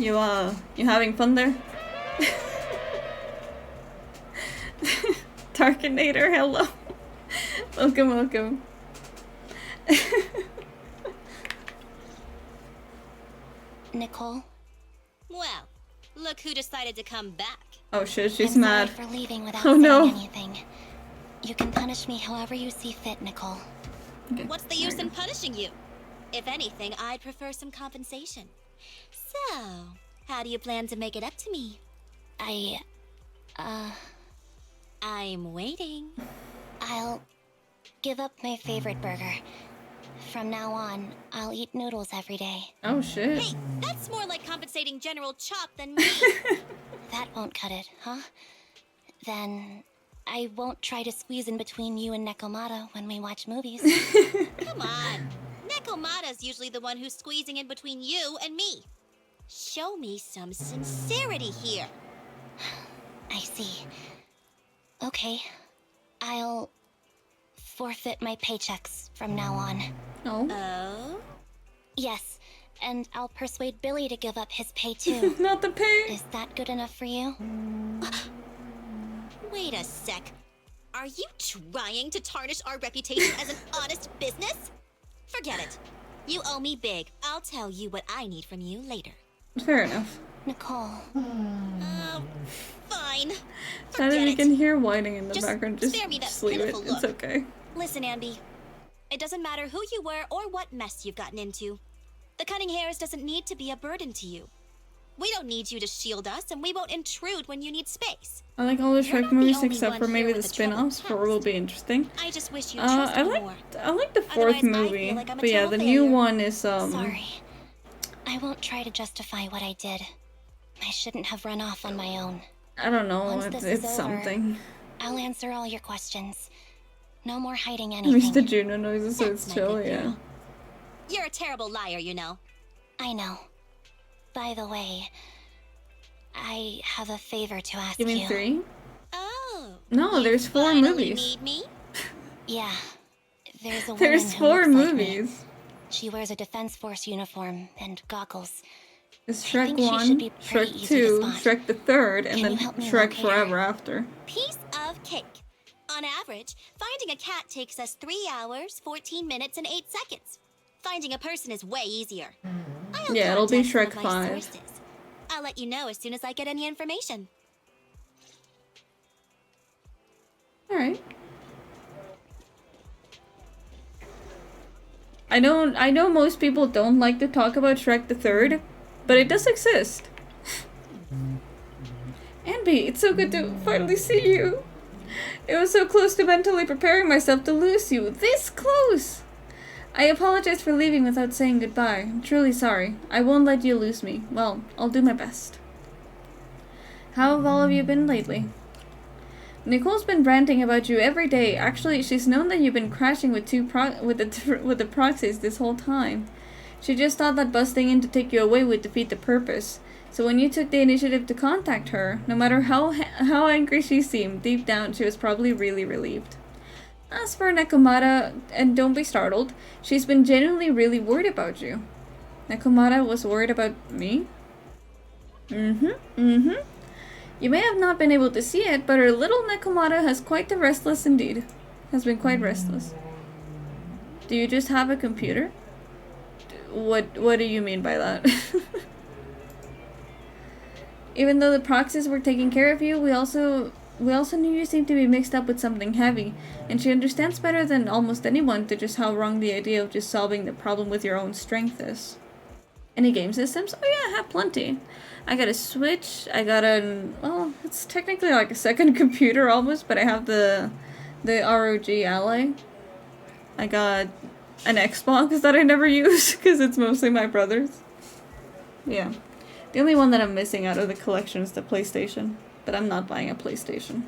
You having fun there? Tarkinator, hello. Welcome.
Nicole?
Well, look who decided to come back.
Oh shit, she's
I'm
mad.
sorry for leaving without
Oh
saying
no.
anything. You can punish me however you see fit, Nicole.
Okay.
What's the use in punishing you? If anything, I'd prefer some compensation. So, how do you plan to make it up to me? I'm waiting.
I'll give up my favorite burger. From now on, I'll eat noodles every day.
Oh shit.
Hey, that's more like compensating General Chop than me.
That won't cut it, huh? Then I won't try to squeeze in between you and Nekomata when we watch movies.
Come on. Nekomata's usually the one who's squeezing in between you and me. Show me some sincerity here.
I see. Okay. I'll forfeit my paychecks from now on.
Oh?
Yes, and I'll persuade Billy to give up his pay too.
Not the pay.
Is that good enough for you?
Wait a sec. Are you trying to tarnish our reputation as an honest business? Forget it. You owe me big. I'll tell you what I need from you later.
Fair enough.
Nicole.
Fine.
Chat, if you can hear whining in the
Just
background, just
spare me that
leave it.
pitiful
It's
look.
okay.
Listen, Ambi. It doesn't matter who you were or what mess you've gotten into. The Cunning Hairs doesn't need to be a burden to you. We don't need you to shield us, and we won't intrude when you need space.
I like all the
You're
Shrek
not the
movies
only
except
one
for
here
maybe
with
the
a troubled
spin-offs, for will be interesting.
I just wish you'd trust
I
me more.
like the 4th
Otherwise, I feel
movie,
like I'm a
but yeah,
total
the new
failure.
one is
Sorry. I won't try to justify what I did. I shouldn't have run off on my own.
I don't know.
Once this is
It's
over,
something.
I'll answer all your questions. No more hiding
At least
anything.
the Juno noises, so it's chill. Yeah.
You're a terrible liar, you know.
I know. By the way, I have a favor to ask
You
you.
mean 3?
Oh.
No, there's 4
finally
movies.
Need me?
Yeah. There's a woman
There's
who
4
looks like me.
movies.
She wears a Defense Force uniform and goggles.
It's
I
Shrek
think she should
1,
be pretty
Shrek
easy
2,
to spot.
Shrek the 3rd, and
Can
then
you help me
Shrek
locate her?
Forever after.
Piece of cake. On average, finding a cat takes us 3 hours, 14 minutes, and 8 seconds. Finding a person is way easier. I'll
Yeah, it'll be
contact
Shrek
some of my
5.
sources. I'll let you know as soon as I get any information.
Alright. I know most people don't like to talk about Shrek the Third, but it does exist. Anby, it's so good to finally see you. It was so close to mentally preparing myself to lose you. This close! I apologize for leaving without saying goodbye. I'm truly sorry. I won't let you lose me. Well, I'll do my best. How have all of you been lately? Nicole's been ranting about you every day. Actually, she's known that you've been crashing with the proxies this whole time. She just thought that busting in to take you away would defeat the purpose. So when you took the initiative to contact her, no matter how angry she seemed, deep down she was probably really relieved. As for Nekomata, and don't be startled, she's been genuinely really worried about you. Nekomata was worried about me? You may have not been able to see it, but her little Nekomata has quite the restless indeed. Has been quite restless. Do you just have a computer? What do you mean by that? Even though the proxies were taking care of you, we also knew you seemed to be mixed up with something heavy, and she understands better than almost anyone to just how wrong the idea of just solving the problem with your own strength is. Any game systems? Oh yeah, I have plenty. I got a Switch, I got well, it's technically like a second computer almost, but I have the ROG Ally. I got an Xbox that I never use, because it's mostly my brother's. Yeah. The only one that I'm missing out of the collection is the PlayStation, but I'm not buying a PlayStation.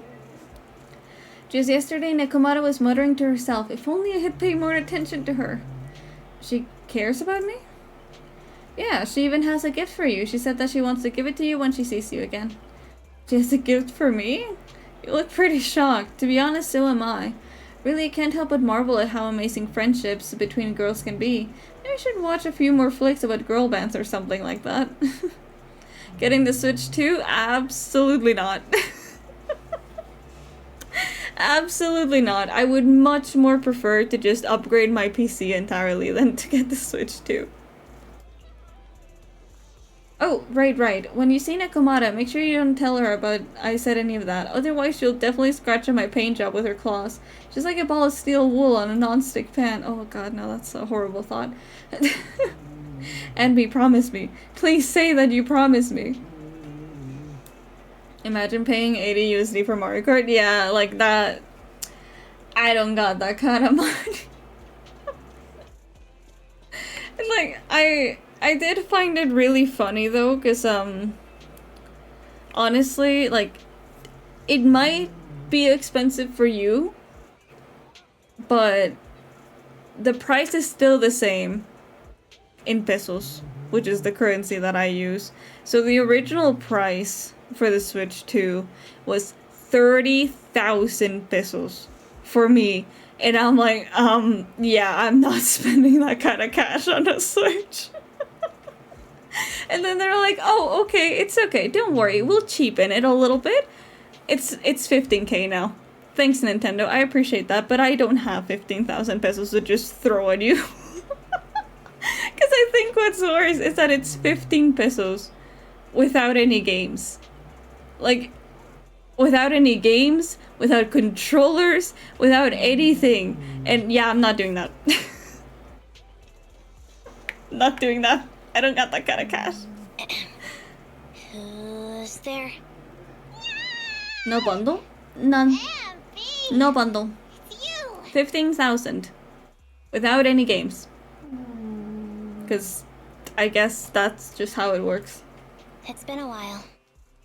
Just yesterday, Nekomata was muttering to herself, if only I had paid more attention to her. She cares about me? Yeah, she even has a gift for you. She said that she wants to give it to you when she sees you again. She has a gift for me? You look pretty shocked. To be honest, so am I. Really, I can't help but marvel at how amazing friendships between girls can be. Maybe I should watch a few more flicks about girl bands or something like that. Getting the Switch too? Absolutely not. Absolutely not. I would much more prefer to just upgrade my PC entirely than to get the Switch too. Oh, right. When you see Nekomata, make sure you don't tell her about I said any of that. Otherwise, she'll definitely scratch at my paint job with her claws. Just like a ball of steel wool on a non-stick pan. Oh god, no, that's a horrible thought. Anby, promise me. Please say that you promise me. Imagine paying 80 USD for Mario Kart. Yeah, like that. I don't got that kind of money. Like, I did find it really funny though, because honestly, like, it might be expensive for you, but the price is still the same in pesos, which is the currency that I use. So the original price for the Switch 2 was 30,000 pesos for me. And I'm like, yeah, I'm not spending that kind of cash on a Switch. And then they're like, oh, okay, it's okay, don't worry, we'll cheapen it a little bit. It's 15k now. Thanks, Nintendo, I appreciate that, but I don't have 15,000 pesos to just throw at you. Because I think what's worse is that it's 15 pesos without any games. Like, without any games, without controllers, without anything. And yeah, I'm not doing that. Not doing that. I don't got that kind of cash.
Who's there?
No bundle? None. No bundle. 15,000. Without any games. Because I guess that's just how it works.
It's been a while.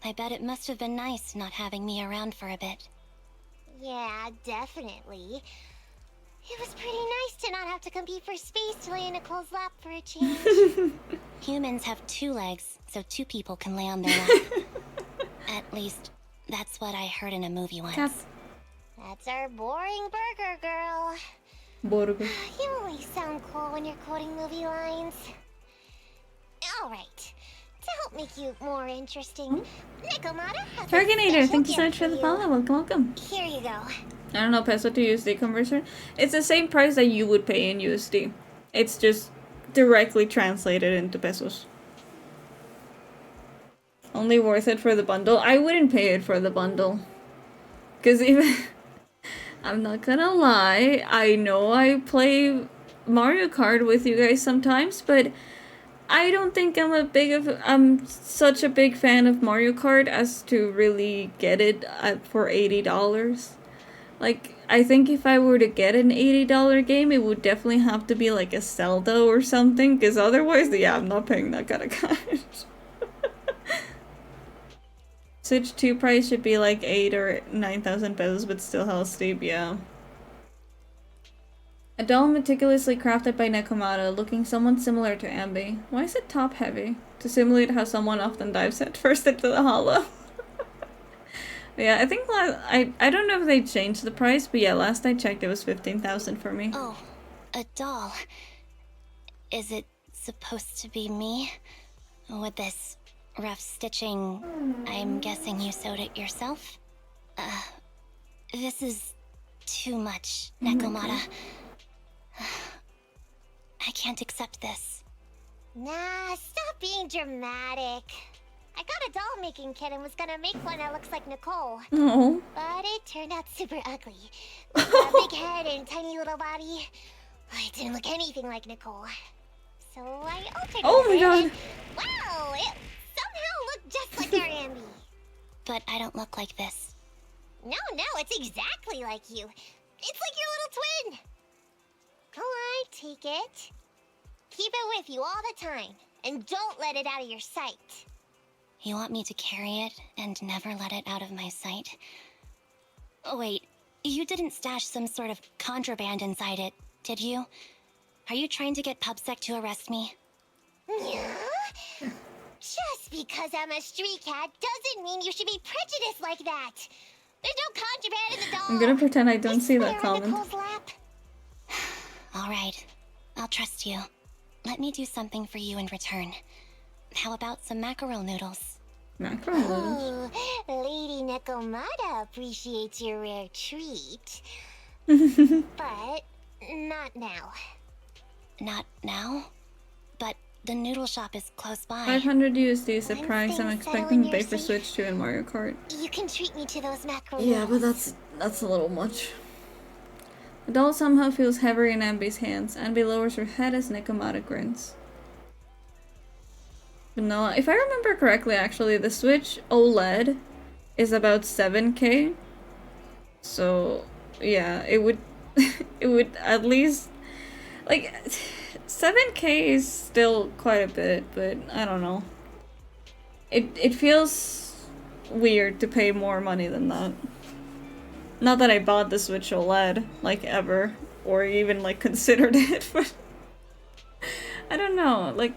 I bet it must have been nice not having me around for a bit.
Yeah, definitely. It was pretty nice to not have to compete for space to lay in Nicole's lap for a change.
Humans have 2 legs, so 2 people can lay on their lap. At least, that's what I heard in a movie once.
That's our boring burger girl.
Burger.
You always sound cool when you're quoting movie lines. Alright. To help make you more interesting, Nekomata has
Targinator, thank you so much for the follow. Welcome.
Here you go.
I don't know, peso to USD conversion. It's the same price that you would pay in USD. It's just directly translated into pesos. Only worth it for the bundle. I wouldn't pay it for the bundle. Because even... I'm not gonna lie. I know I play Mario Kart with you guys sometimes, but I don't think I'm such a big fan of Mario Kart as to really get it for $80. Like, I think if I were to get an $80 game, it would definitely have to be like a Zelda or something, because otherwise, yeah, I'm not paying that kind of cash. Switch 2 price should be like 8 or 9,000 pesos, but still hell steep, yeah. A doll meticulously crafted by Nekomata, looking somewhat similar to Ambi. Why is it top heavy? To simulate how someone often dives head first into the hollow. Yeah, I think I don't know if they changed the price, but yeah, last I checked it was 15,000 for me.
Oh, a doll. Is it supposed to be me? With this rough stitching, I'm guessing you sewed it yourself? This is too much, Nekomata. I can't accept this. Nah, stop being dramatic. I got a doll making kit and was gonna make one that looks like Nicole.
Oh.
But it turned out super ugly. With a big head and tiny little body. It didn't look anything like Nicole. So I altered it.
Oh my god.
Wow, it somehow looked just like our Ambi. But I don't look like this. No, it's exactly like you. It's like your little twin. Go on, take it. Keep it with you all the time. And don't let it out of your sight. You want me to carry it and never let it out of my sight? Oh, wait, you didn't stash some sort of contraband inside it, did you? Are you trying to get PubSec to arrest me? Just because I'm a street cat doesn't mean you should be prejudiced like that. There's no contraband in the doll.
I'm gonna pretend I don't see that comment.
All right, I'll trust you. Let me do something for you in return. How about some mackerel noodles?
Mackerel noodles?
Oh, Lady Nekomata appreciates your rare treat. But not now. Not now? But the noodle shop is close by.
500 USD is the price I'm expecting to pay for Switch 2 and Mario Kart.
You can treat me to those mackerel
Yeah,
noodles.
but that's a little much. The doll somehow feels heavier in Ambi's hands. Ambi lowers her head as Nekomata grins. But no, if I remember correctly, actually, the Switch OLED is about 7K. So, yeah, it would it would at least, like, 7K is still quite a bit, but I don't know. It feels weird to pay more money than that. Not that I bought the Switch OLED, like, ever, or even, like, considered it, but I don't know, like,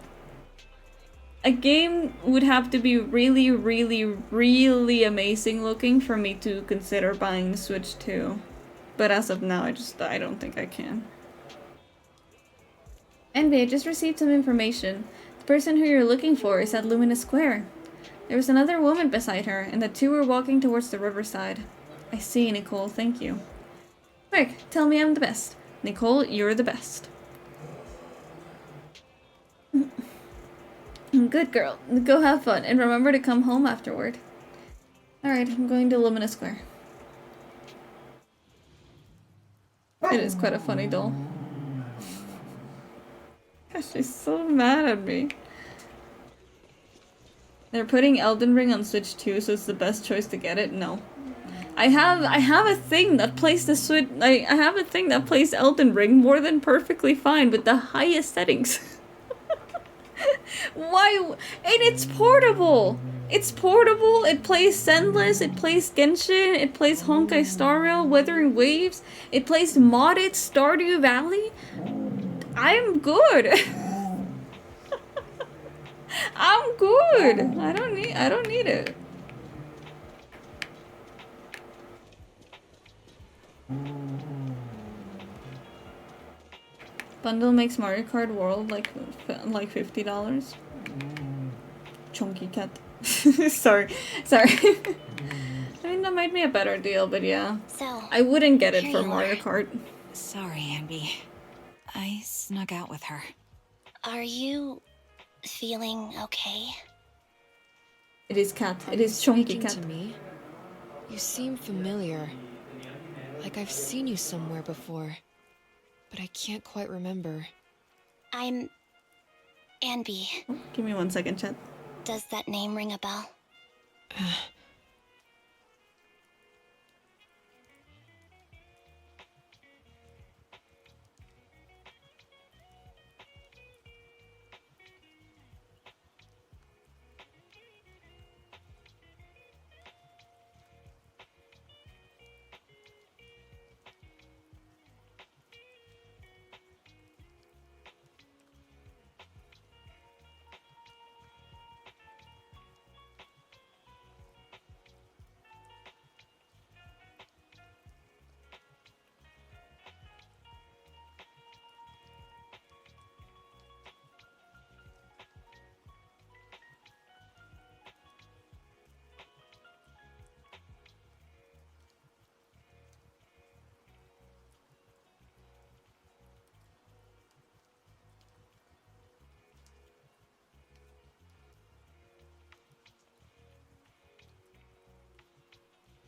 a game would have to be really, really, really amazing looking for me to consider buying the Switch 2. But as of now, I don't think I can. Envy, I just received some information. The person who you're looking for is at Luminous Square. There was another woman beside her, and the two were walking towards the riverside. I see, Nicole, thank you. Quick, tell me I'm the best. Nicole, you're the best. Good girl. Go have fun, and remember to come home afterward. Alright, I'm going to Luminous Square. It is quite a funny doll. She's so mad at me. They're putting Elden Ring on Switch 2, so it's the best choice to get it? No. I have a thing that plays the Switch. I have a thing that plays Elden Ring more than perfectly fine with the highest settings. Why? And it's portable. It's portable. It plays Zenless. It plays Genshin. It plays Honkai Star Rail, Wuthering Waves. It plays modded Stardew Valley. I'm good. I'm good. I don't need it. Bundle makes Mario Kart World like $50. Chunky cat. sorry. I mean, that might made me a better deal, but yeah.
So,
I wouldn't get it
here
for
you
Mario
are.
Kart.
Sorry, Ambi. I snuck out with her.
Are you feeling okay?
It is Cat.
Are
It
you
is Chunky
speaking
Cat.
to me? You seem familiar. Like I've seen you somewhere before. But I can't quite remember.
I'm Anby.
Give me 1 second, chat.
Does that name ring a bell?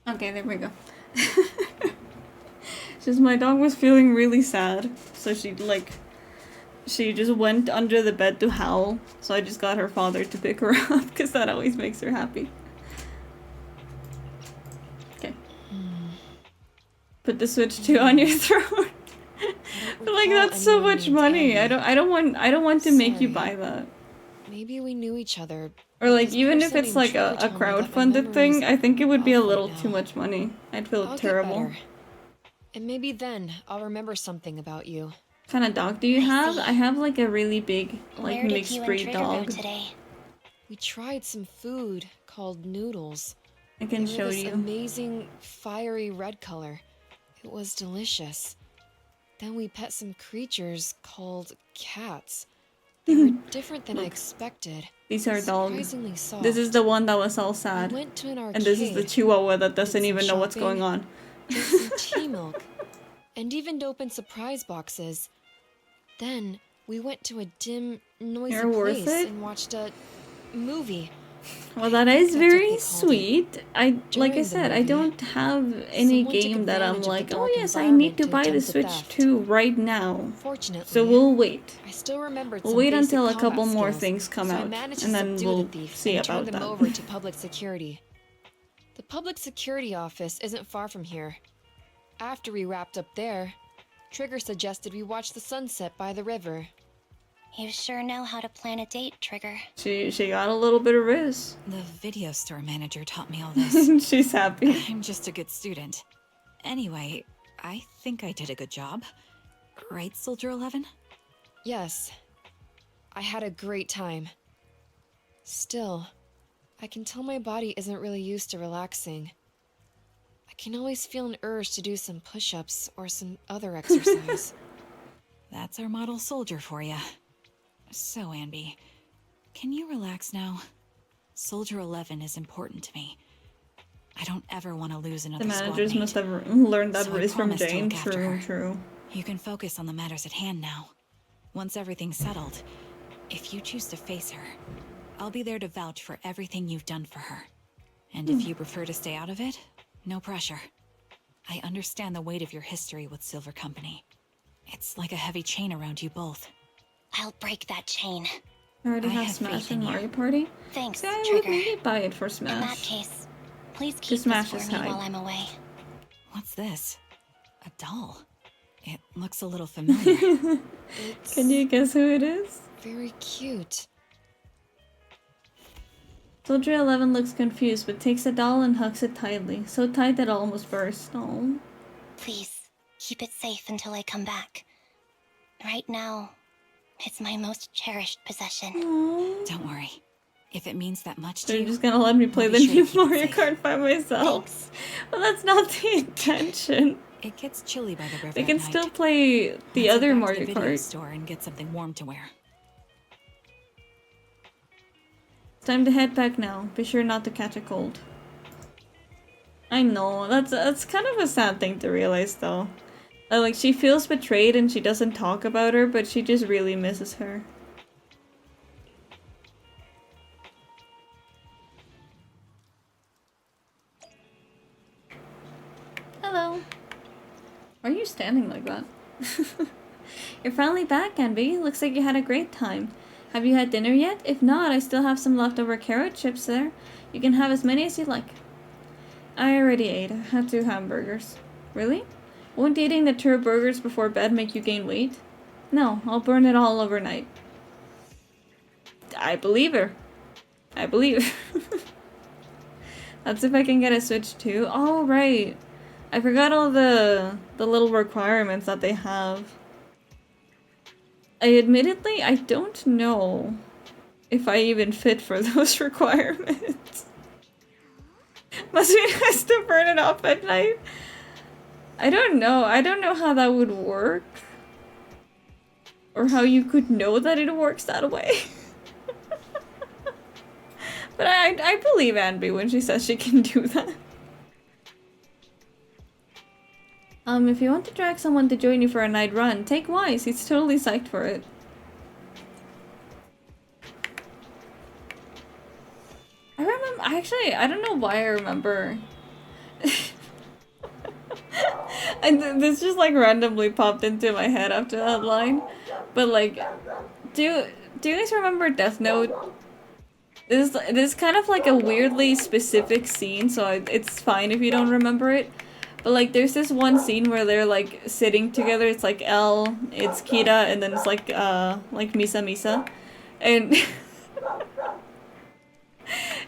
Okay, there we go. Just my dog was feeling really sad, so she just went under the bed to howl. So I just got her father to pick her up because that always makes her happy. Okay. Put the Switch 2 on your throat. But like that's so much money. I don't want to make you buy that.
Maybe we knew each other.
Or like even if it's like a crowdfunded thing, I think it would be a little too much money. I'd feel
I'll
terrible.
Get better. And maybe then I'll remember something about you.
What kind of dog do you have? I have like a really big, like
Where did
mixed
you and
breed
Trigger
dog.
go today?
We tried some food called noodles.
I can
They were
show
this
you.
amazing fiery red color. It was delicious. Then we pet some creatures called cats. They were different than I expected.
These are dogs.
Surprisingly soft.
This is the one that was all sad.
We went to an
And this is the
arcade,
Chihuahua that
did
doesn't
some
even know what's
shopping,
going on.
drank some tea milk, and even opened surprise boxes. Then we went to a dim, noisy
You're worth
place
it?
and watched a movie.
Well, that is
that's what
very
they called it.
sweet. Like
During
I
the
said, I
movie,
don't have any
someone took
game that I'm
advantage of the
like, oh
dark
yes, I need to
environment to
buy the
attempt a
Switch
theft.
2 right now.
Fortunately,
So we'll wait.
I still remembered
We'll
some
wait
basic
until a
combat
couple more
skills,
things come
so I
out,
managed
and
to
then
subdue
we'll
the thief
see
and turn
about
them
that.
over to public security. The public security office isn't far from here. After we wrapped up there, Trigger suggested we watch the sunset by the river.
You sure know how to plan a date, Trigger.
She got a little bit of riz.
The video store manager taught me all this.
She's happy.
I'm just a good student. Anyway, I think I did a good job. Right, Soldier 11?
Yes. I had a great time. Still, I can tell my body isn't really used to relaxing. I can always feel an urge to do some push-ups or some other exercise.
That's our model soldier for ya. So, Anby, can you relax now? Soldier 11 is important to me. I don't ever want to lose another
The managers
squad mate.
must have learned that
So I
riz from
promise to
Jane.
look after
True,
her.
true.
You can focus on the matters at hand now. Once everything's settled, if you choose to face her, I'll be there to vouch for everything you've done for her. And if you prefer to stay out of it, no pressure. I understand the weight of your history with Silver Company. It's like a heavy chain around you both.
I'll break that chain.
I already
I
have
have
Smash
faith
and
in you.
Mario Party.
Thanks,
See, I would
Trigger.
maybe buy it for
In that
Smash.
case, please
The
keep this
Smash
for
is
me
hype.
while I'm away.
What's this? A doll. It looks a little familiar.
Can you guess who it is?
Very cute.
Soldier 11 looks confused, but takes the doll and hugs it tightly. So tight that it almost burst. Oh.
Please, keep it safe until I come back. Right now, it's my most cherished possession.
Don't worry. If it means that much
So
to
you're
you,
just gonna let me play
I'll
the
be sure
new
to keep it
Mario
safe.
Kart by myself? Well, that's not the intention.
It gets chilly by the river.
We can
at
still
night.
play the
Let's
other
head back
Mario
to the video
Kart.
store and get something warm to wear.
It's time to head back now. Be sure not to catch a cold. I know, that's kind of a sad thing to realize though. Like, she feels betrayed and she doesn't talk about her, but she just really misses her. Hello. Why are you standing like that? You're finally back, Envy. Looks like you had a great time. Have you had dinner yet? If not, I still have some leftover carrot chips there. You can have as many as you like. I already ate. I had 2 hamburgers. Really? Won't eating the 2 burgers before bed make you gain weight? No, I'll burn it all overnight. I believe her. I believe her. That's if I can get a Switch too. Oh, right. I forgot all the little requirements that they have. I don't know if I even fit for those requirements. Must be nice to burn it off at night. I don't know. I don't know how that would work. Or how you could know that it works that way. But I believe Anby when she says she can do that. If you want to drag someone to join you for a night run, take Wise. He's totally psyched for it. I don't know why I remember. This just like randomly popped into my head after that line. But like, do you guys remember Death Note? This is kind of like a weirdly specific scene, so it's fine if you don't remember it. But like, there's this one scene where they're like sitting together. It's like L, it's Kira, and then it's like Misa, and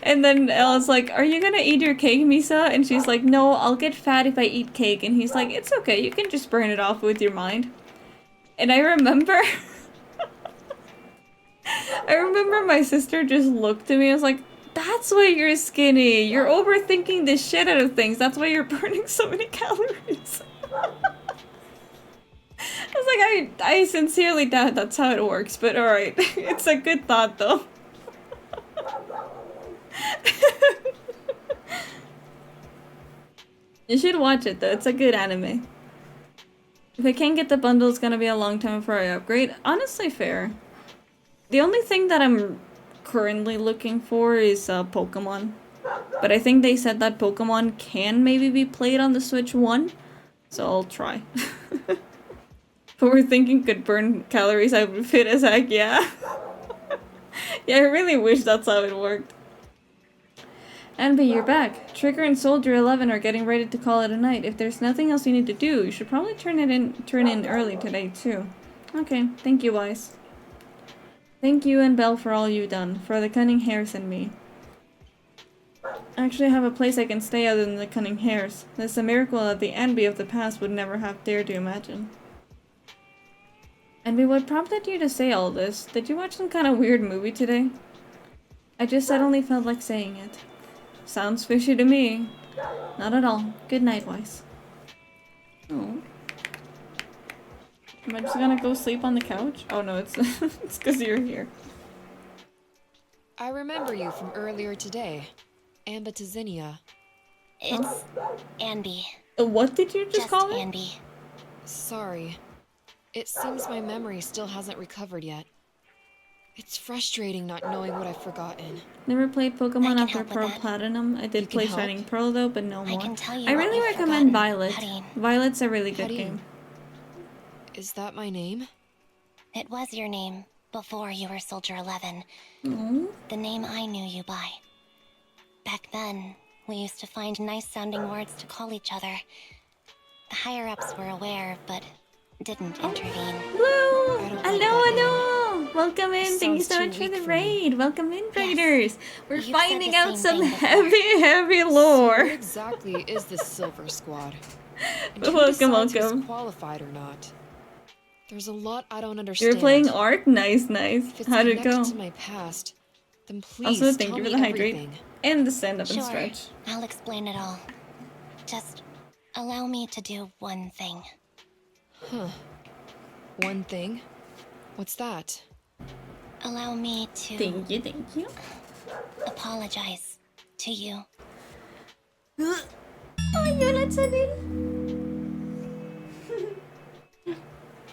and then L's like, "Are you gonna eat your cake, Misa?" And she's like, "No, I'll get fat if I eat cake." And he's like, "It's okay, you can just burn it off with your mind." And I remember, my sister just looked at me. I was like, "That's why you're skinny. You're overthinking the shit out of things. That's why you're burning so many calories." I was like, I sincerely doubt that's how it works, but alright. It's a good thought, though. You should watch it, though. It's a good anime. If I can't get the bundle, it's gonna be a long time before I upgrade. Honestly, fair. The only thing that I'm currently looking for is Pokemon. But I think they said that Pokemon can maybe be played on the Switch 1. So I'll try. Overthinking could burn calories, I would fit as heck, yeah. Yeah, I really wish that's how it worked. Anby, you're back. Trigger and Soldier 11 are getting ready to call it a night. If there's nothing else you need to do, you should probably turn in early today too. Okay, thank you, Wise. Thank you and Belle for all you've done, for the cunning hares and me. I actually have a place I can stay other than the cunning hares. That's a miracle that the Anby of the past would never have dared to imagine. Anby, what prompted you to say all this? Did you watch some kind of weird movie today? I just suddenly felt like saying it. Sounds fishy to me. Not at all. Good night, Wise. Oh. Am I just gonna go sleep on the couch? Oh no, it's it's because you're here.
I remember you from earlier today. Ambitizinia.
It's Anby.
What did you just call it?
Anby.
Sorry. It seems my memory still hasn't recovered yet. It's frustrating not knowing what I've forgotten.
Never played Pokemon after Pearl Platinum. I did play Shining Pearl though, but no more. I really recommend Violet. Violet's a really good game.
Is that my name?
It was your name before you were Soldier 11. The name I knew you by. Back then, we used to find nice-sounding words to call each other. The higher-ups were aware, but didn't intervene.
Blue! Hello! Welcome in! Thank you so much for the raid! Welcome in, raiders! We're finding out some heavy lore!
So exactly is the Silver Squad?
Welcome.
Who's qualified or not? There's a lot I don't understand.
You're playing Ark? Nice. How'd it go?
To my past, then please
also, thank you for the hydrate and the stand up and stretch.
I'll explain it all. Just allow me to do one thing.
Huh. One thing? What's that?
Allow me to...
Thank you.
Apologize to you.
Oh, let's
There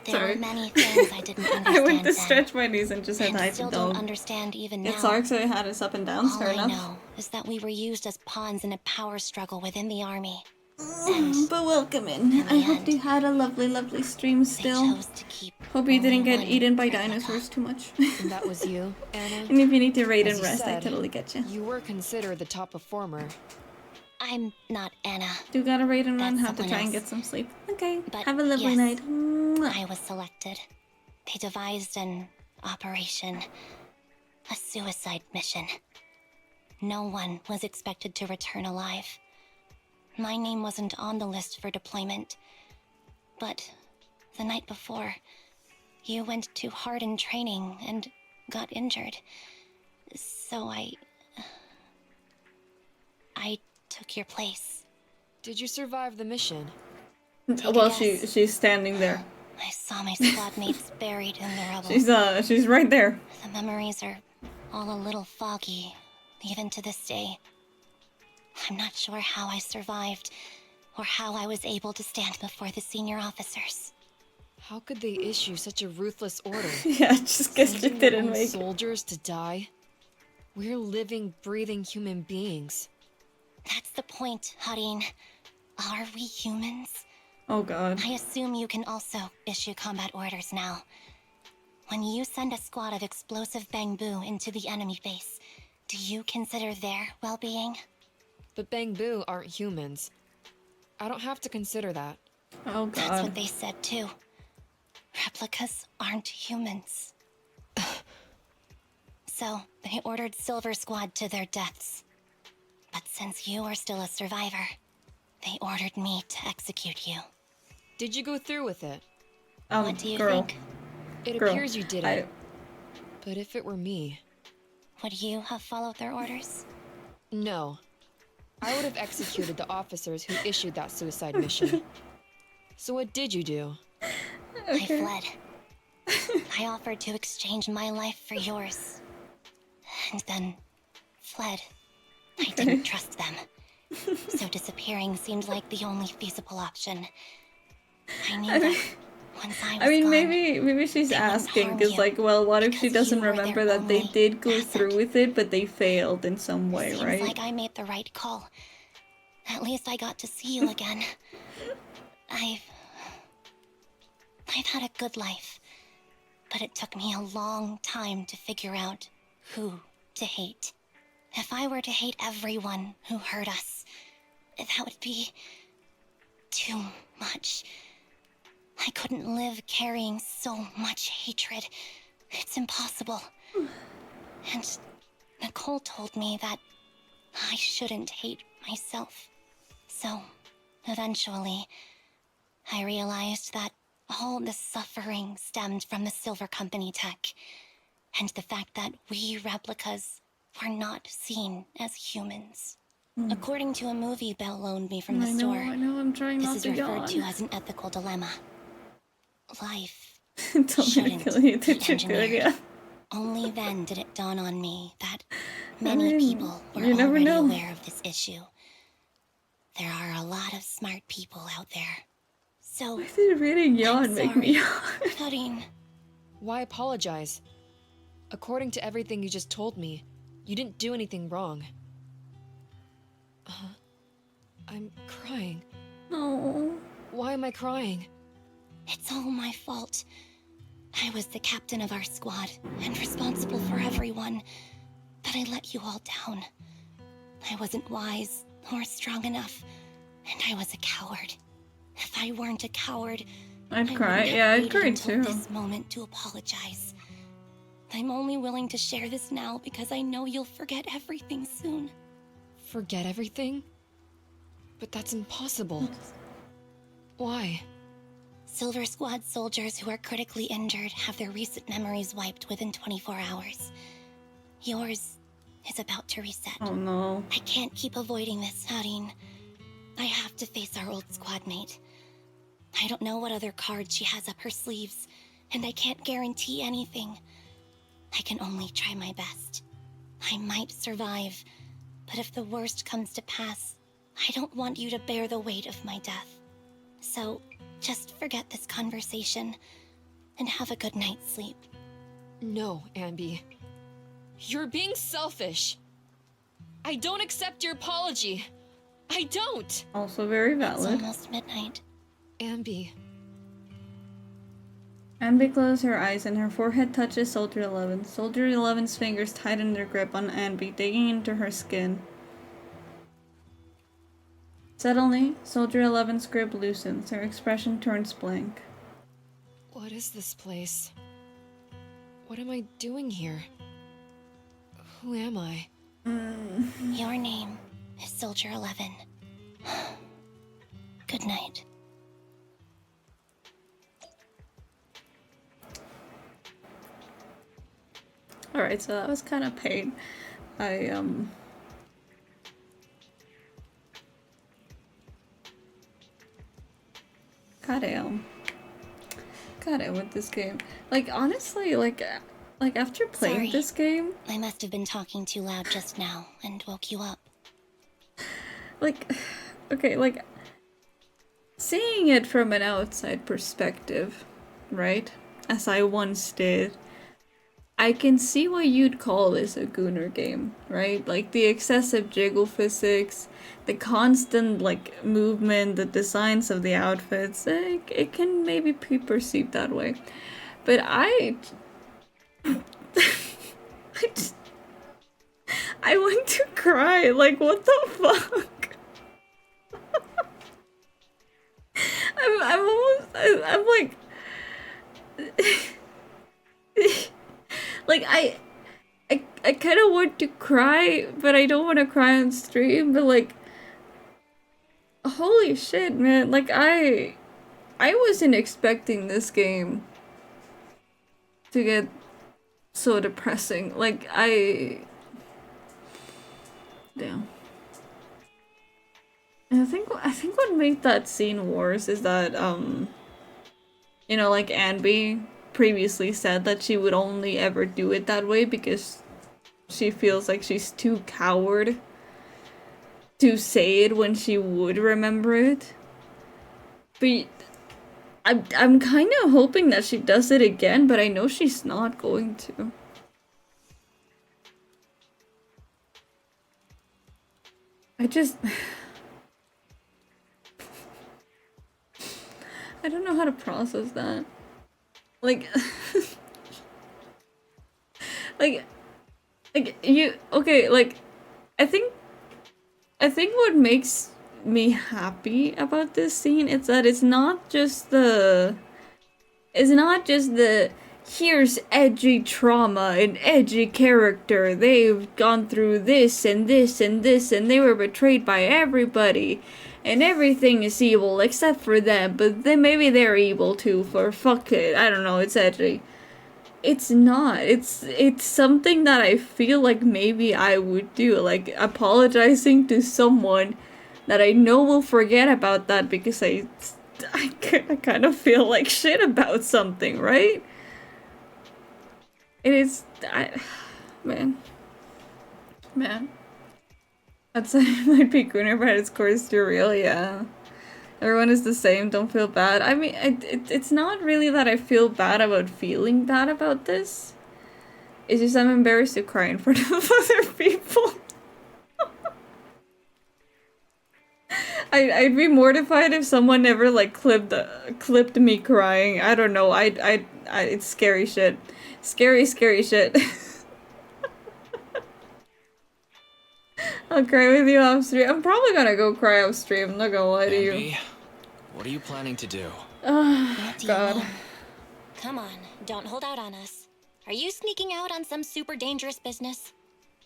Sorry.
were many things I didn't understand
I went to
then,
stretch my knees and just said
and
hi to
still
dog.
don't understand even
It's
now.
actually had his up and downs,
All
fair
I
enough.
know is that we were used as pawns in a power struggle within the army.
But welcome in. I hope you had a lovely, lovely stream still. Hope you didn't get eaten by dinosaurs too much.
And that was you, Anna?
And if you need to raid
As
and
you
rest, I
said,
totally get you.
You were considered the top performer.
I'm not Anna.
Do gotta raid and run,
That's
have to try and
someone
get some sleep. Okay,
But
have a lovely
yes,
night.
I was selected. They devised an operation, a suicide mission. No one was expected to return alive. My name wasn't on the list for deployment. But the night before, you went too hard in training and got injured. So I took your place.
Did you survive the mission?
Well, she's standing there.
I saw my squad mates buried in the rubble.
She's right there.
The memories are all a little foggy, even to this day. I'm not sure how I survived, or how I was able to stand before the senior officers.
How could they issue such a ruthless order?
Yeah, just guess you
Sending their
didn't
own
make it.
soldiers to die? We're living, breathing human beings.
That's the point, Harin. Are we humans?
Oh god.
I assume you can also issue combat orders now. When you send a squad of explosive Bangbu into the enemy base, do you consider their well-being?
But Bangbu aren't humans. I don't have to consider that.
Oh god.
That's what they said too. Replicas aren't humans. So, they ordered Silver Squad to their deaths. But since you are still a survivor, they ordered me to execute you.
Did you go through with it?
What do you think?
It
Girl,
appears you didn't. But if it were me...
Would you have followed their orders?
No. I would have executed the officers who issued that suicide mission. So what did you do?
I fled. I offered to exchange my life for yours. And then fled. I didn't trust them. So disappearing seemed like the only feasible option. I knew that once I was
I mean,
gone,
maybe she's asking, because, like, well, what if she doesn't remember that they did go through with it, but they failed in some way,
seems
right?
like I made the right call. At least I got to see you again. I've had a good life, but it took me a long time to figure out who to hate. If I were to hate everyone who hurt us, that would be too much. I couldn't live carrying so much hatred. It's impossible. And Nicole told me that I shouldn't hate myself. So, eventually, I realized that all the suffering stemmed from the Silver Company tech, and the fact that we replicas were not seen as humans. According to a movie Belle loaned me from the store,
I know, I'm trying not
this
to
is referred
yawn.
to as an ethical dilemma. Life
Don't let me
shouldn't
kill you,
be
did you good,
engineered.
yeah.
Only then did it dawn on me that
I
many
mean,
people were
you never
already
know.
aware of this issue. There are a lot of smart people out there. So,
Why did reading yawn make me yawn?
Harin,
Why apologize? According to everything you just told me, you didn't do anything wrong. I'm crying.
Oh.
Why am I crying?
it's all my fault. I was the captain of our squad and responsible for everyone, but I let you all down. I wasn't wise or strong enough, and I was a coward. If I weren't a coward,
I'd
I
cry.
wouldn't have
Yeah, I'd
waited
cry
until
too.
this moment to apologize. I'm only willing to share this now because I know you'll forget everything soon.
Forget everything? But that's impossible. Why?
Silver Squad soldiers who are critically injured have their recent memories wiped within 24 hours. Yours is about to reset.
Oh no.
I can't keep avoiding this, Harin. I have to face our old squad mate. I don't know what other cards she has up her sleeves, and I can't guarantee anything. I can only try my best. I might survive, but if the worst comes to pass,
I don't want you to bear the weight of my death. So, just forget this conversation and have a good night's sleep.
No, Ambi. You're being selfish. I don't accept your apology. I don't.
Also very valid.
It's almost midnight.
Ambi.
Ambi closes her eyes and her forehead touches Soldier 11. Soldier 11's fingers tighten their grip on Ambi, digging into her skin. Suddenly, Soldier 11's grip loosens. Her expression turns blank.
What is this place? What am I doing here? Who am I?
Your name is Soldier 11. Good night.
Alright, so that was kind of pain. Got it with this game. Like, honestly, like after playing
Sorry.
this game...
I must have been talking too loud just now and woke you up.
Like, okay, like, seeing it from an outside perspective, right? As I once did, I can see why you'd call this a Gooner game, right? Like, the excessive jiggle physics, the constant, like, movement, the designs of the outfits, it can maybe be perceived that way. But I want to cry, like, what the fuck? I'm like... like, I kind of want to cry, but I don't want to cry on stream, but like... Holy shit, man, like, I wasn't expecting this game to get so depressing. Like, damn. And I think what made that scene worse is that, you know, like, Anby previously said that she would only ever do it that way because she feels like she's too coward to say it when she would remember it. But I'm kind of hoping that she does it again, but I know she's not going to. I don't know how to process that. Like, like you, okay, like, I think what makes me happy about this scene is that it's not just the here's edgy trauma and edgy character, they've gone through this and this and this and they were betrayed by everybody and everything is evil except for them, but then maybe they're evil too, for fuck it, I don't know, it's edgy. It's not. It's something that I feel like maybe I would do, like apologizing to someone that I know will forget about that because I kind of feel like shit about something, right? It is, man. That's it might be Gooner, but its core is too real, yeah. Everyone is the same, don't feel bad. I mean, it's not really that I feel bad about feeling bad about this. It's just I'm embarrassed to cry in front of other people. I'd be mortified if someone ever like clipped me crying. I don't know. It's scary shit. Scary shit. I'll cry with you off stream. I'm probably gonna go cry off stream. I'm not gonna lie to you.
What are you planning to do?
What do you
God.
want? Come on, don't hold out on us. Are you sneaking out on some super dangerous business?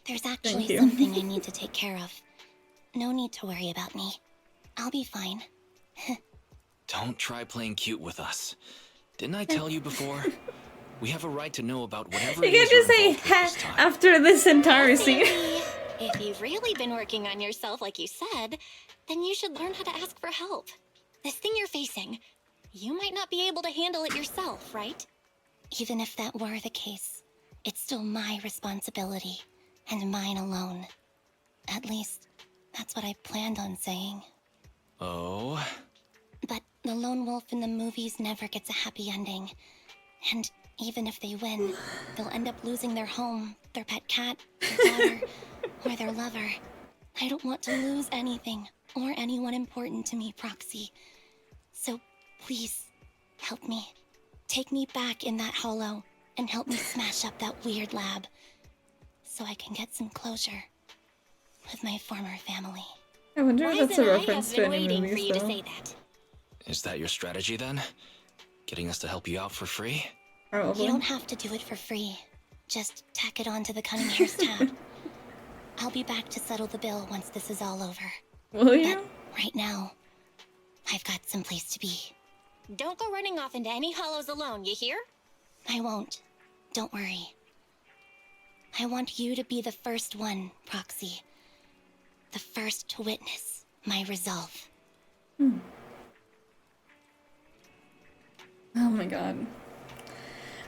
There's actually
you.
something I need to take care of. No need to worry about me. I'll be fine.
Don't try playing cute with us. Didn't I tell you before? We have a right to know about whatever
You
it is
can't just
you're
say
involved with this time.
after this entire scene.
If you've really been working on yourself like you said, then you should learn how to ask for help. This thing you're facing, you might not be able to handle it yourself, right? Even if that were the case, it's still my responsibility, and mine alone. At least, That's what I planned on saying.
Oh?
But the lone wolf in the movies never gets a happy ending. And even if they win, they'll end up losing their home, their pet cat, their daughter, or their lover. I don't want to lose anything or anyone important to me, Proxy. So please, help me. Take me back in that hollow and help me smash up that weird lab so I can get some closure with my former family.
I wonder if that's a reference to any movies,
for you to
though.
say that.
Is that your strategy then? Getting us to help you out for free?
You don't have to do it for free. Just tack it on to the Cunning Hair's tab. I'll be back to settle the bill once this is all over.
Will you?
But right now, I've got someplace to be.
Don't go running off into any hollows alone, you hear?
I won't. Don't worry. I want you to be the first one, Proxy. The first to witness my resolve.
Oh my god.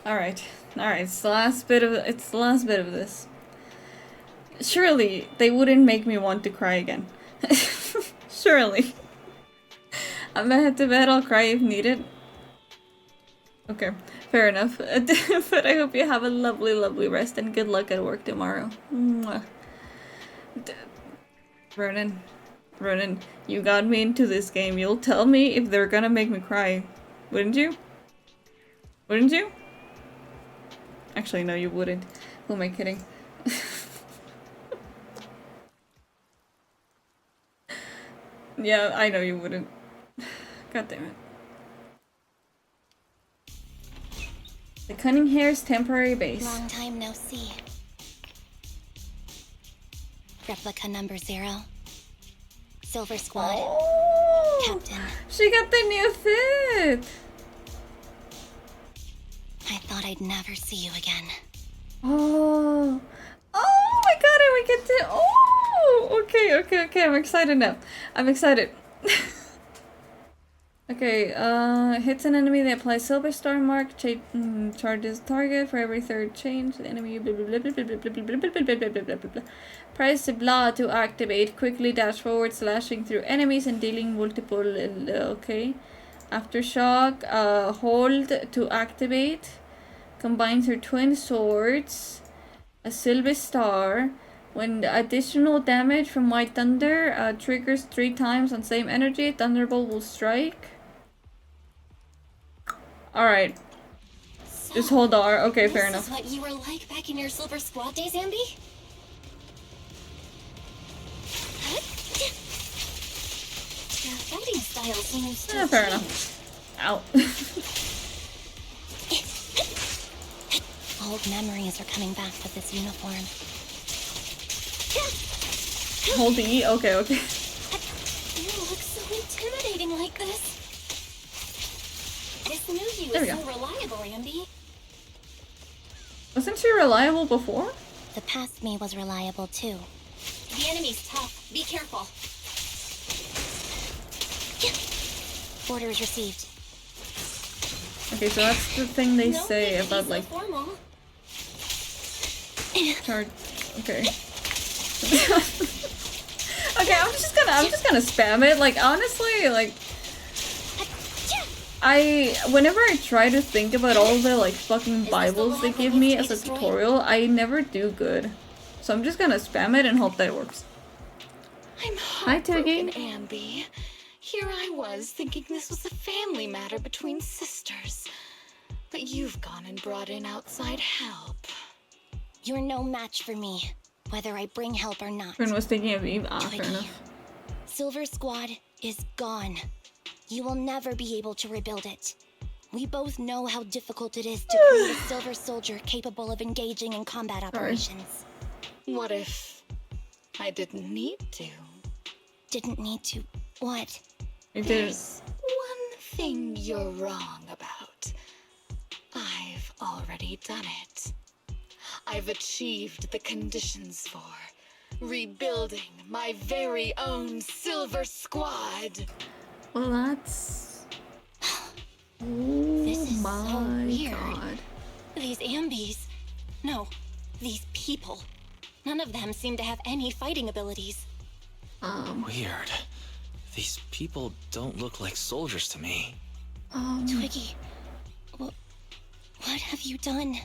Alright. Alright, it's the last bit of this. Surely they wouldn't make me want to cry again. Surely. I'm gonna head to bed, I'll cry if needed. Okay, fair enough. But I hope you have a lovely, lovely rest and good luck at work tomorrow. Mwah. Ronan, you got me into this game. You'll tell me if they're gonna make me cry. Wouldn't you? Wouldn't you? Actually, no, you wouldn't. Who am I kidding? Yeah, I know you wouldn't. God damn it. The Cunning Hair's temporary base.
Long time no see. Replica number 0. Silver Squad.
Oh,
Captain.
She got the new fit!
I thought I'd never see you again.
Oh. Oh my god, and we get to... Oh! Okay, I'm excited now. I'm excited. Okay, hits an enemy that applies Silver Star mark, charges target for every third change. The enemy press blah to activate. Quickly dash forward, slashing through enemies and dealing multiple. Okay. Aftershock, hold to activate. Combines her twin swords. A Silver Star. When the additional damage from White Thunder triggers 3 times on same energy, Thunderbolt will strike. Alright. Just hold R. Okay, fair enough.
This is what you were like back in your Silver Squad days, Ambi? Your fighting style seems to
Fair enough. Ow.
Old memories are coming back with this uniform.
Hold E? Okay.
You look so intimidating like this. This new you
There we
is
go.
so reliable, Ambi.
Wasn't she reliable before?
The past me was reliable too.
The enemy's tough. Be careful.
Orders received.
Okay, so that's the thing they say about like
Formal.
charge. Okay. Okay, I'm just gonna spam it. Like honestly, like whenever I try to think about all the like fucking Bibles they give me as a tutorial, I never do good. So I'm just gonna spam it and hope that it works.
I'm
Hi, Tuggy.
heartbroken, Ambi. Here I was thinking this was a family matter between sisters. But you've gone and brought in outside help.
You're no match for me, whether I bring help or not.
Fern was thinking of Eve. Ah, fair enough.
Silver Squad is gone. You will never be able to rebuild it. We both know how difficult it is to create a silver soldier capable of engaging in combat operations.
What if I didn't need to?
Didn't need to. What?
There's one thing you're wrong about. I've already done it. I've achieved the conditions for rebuilding my very own Silver Squad.
Well, that's...
This
Oh
is so
my
weird.
god.
These Ambies. No, these people. None of them seem to have any fighting abilities.
Weird. These people don't look like soldiers to me.
Twiggy, what have you done?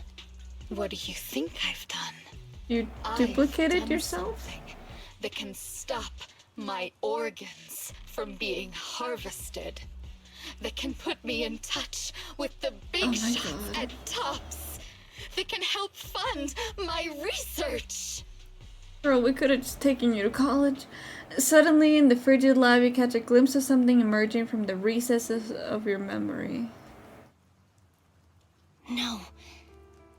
What do you think I've done?
You duplicated yourself?
That can stop my organs from being harvested. That can put me in touch with the big shots at tops. That can help fund my research.
Girl, we could have just taken you to college. Suddenly, in the frigid lab, you catch a glimpse of something emerging from the recesses of your memory.
No.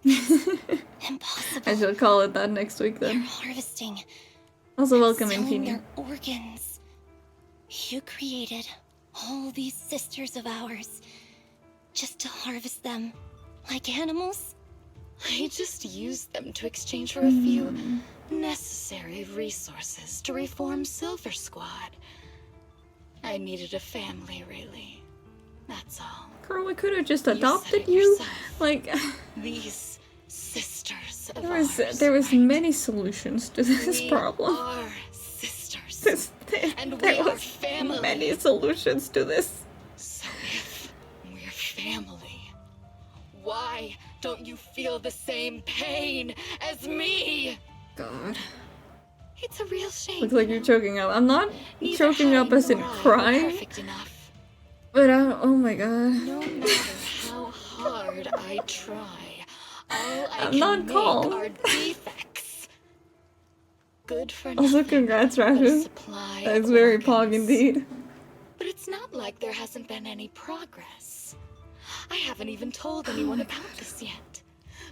Impossible.
I shall call it that next week then.
They're harvesting.
Also, welcome in,
selling
Teeny.
their organs. You created all these sisters of ours just to harvest them like animals?
I just used them to exchange for a few necessary resources to reform Silver Squad. I needed a family, really. That's all.
Girl, we could have just adopted you. Like,
These sisters of
there was many solutions to this problem.
Our sisters. And we
There
are
was
family.
many solutions to this.
So if we're family, why don't you feel the same pain as me?
God.
It's a real shame.
Looks like you're choking up. I'm not
Neither
choking up
Helen
as in
nor I were
crying.
perfect enough.
But oh my god.
No matter how hard I try, all I
I'm
can
not
make
calm.
are defects. Good for
Also,
nothing.
congrats, Rashu.
supply
That's
of
very
organs.
pog indeed.
But it's not like there hasn't been any progress. I haven't even told anyone about this yet.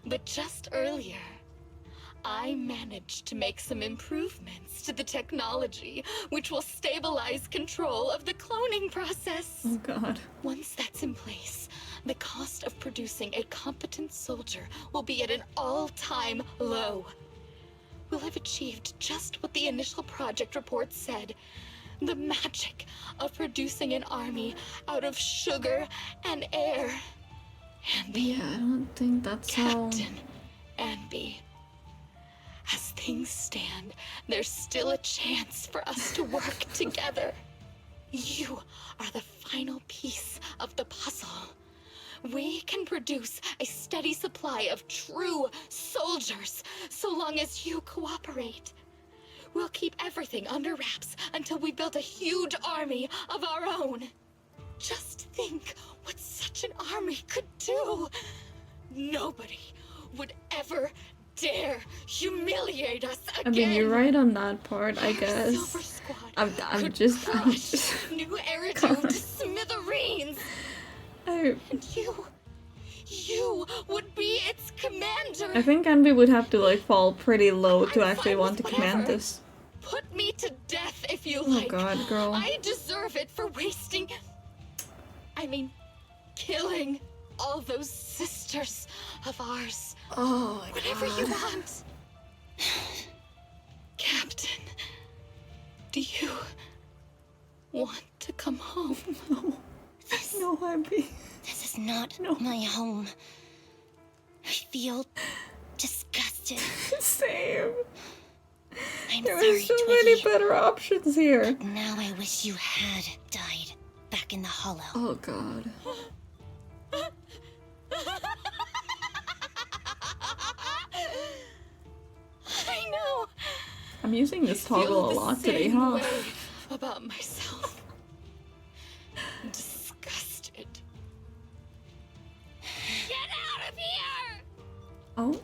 But just earlier, I managed to make some improvements to the technology which will stabilize control of the cloning process.
Oh god.
Once that's in place, the cost of producing a competent soldier will be at an all-time low. We'll have achieved just what the initial project report said. The magic of producing an army out of sugar and air. Anby.
Yeah, I don't think that's how.
Captain Anby. As things stand, there's still a chance for us to work together. You are the final piece of the puzzle. We can produce a steady supply of true soldiers so long as you cooperate. We'll keep everything under wraps until we build a huge army of our own. Just think what such an army could do. Nobody would ever dare humiliate us again.
I mean, you're right on that part, I guess. I'm just.
New Eridu to smithereens. And you would be its commander.
I think Anby would have to like fall pretty low to actually want to command this.
Put me to death if you
Oh
like.
god, girl.
I deserve it for killing all those sisters of ours.
Oh my
Whatever you want. Captain, do you want to come home?
No, Anby.
This is not my home. I feel disgusted.
Same.
I'm
There
sorry,
were so
Twiggy.
many better options here.
But now I wish you had died back in the hollow.
Oh god.
I know.
I'm using this toggle
Feel
a
the
lot today,
same
huh?
way about myself. Disgusted. Get out of here!
Oh.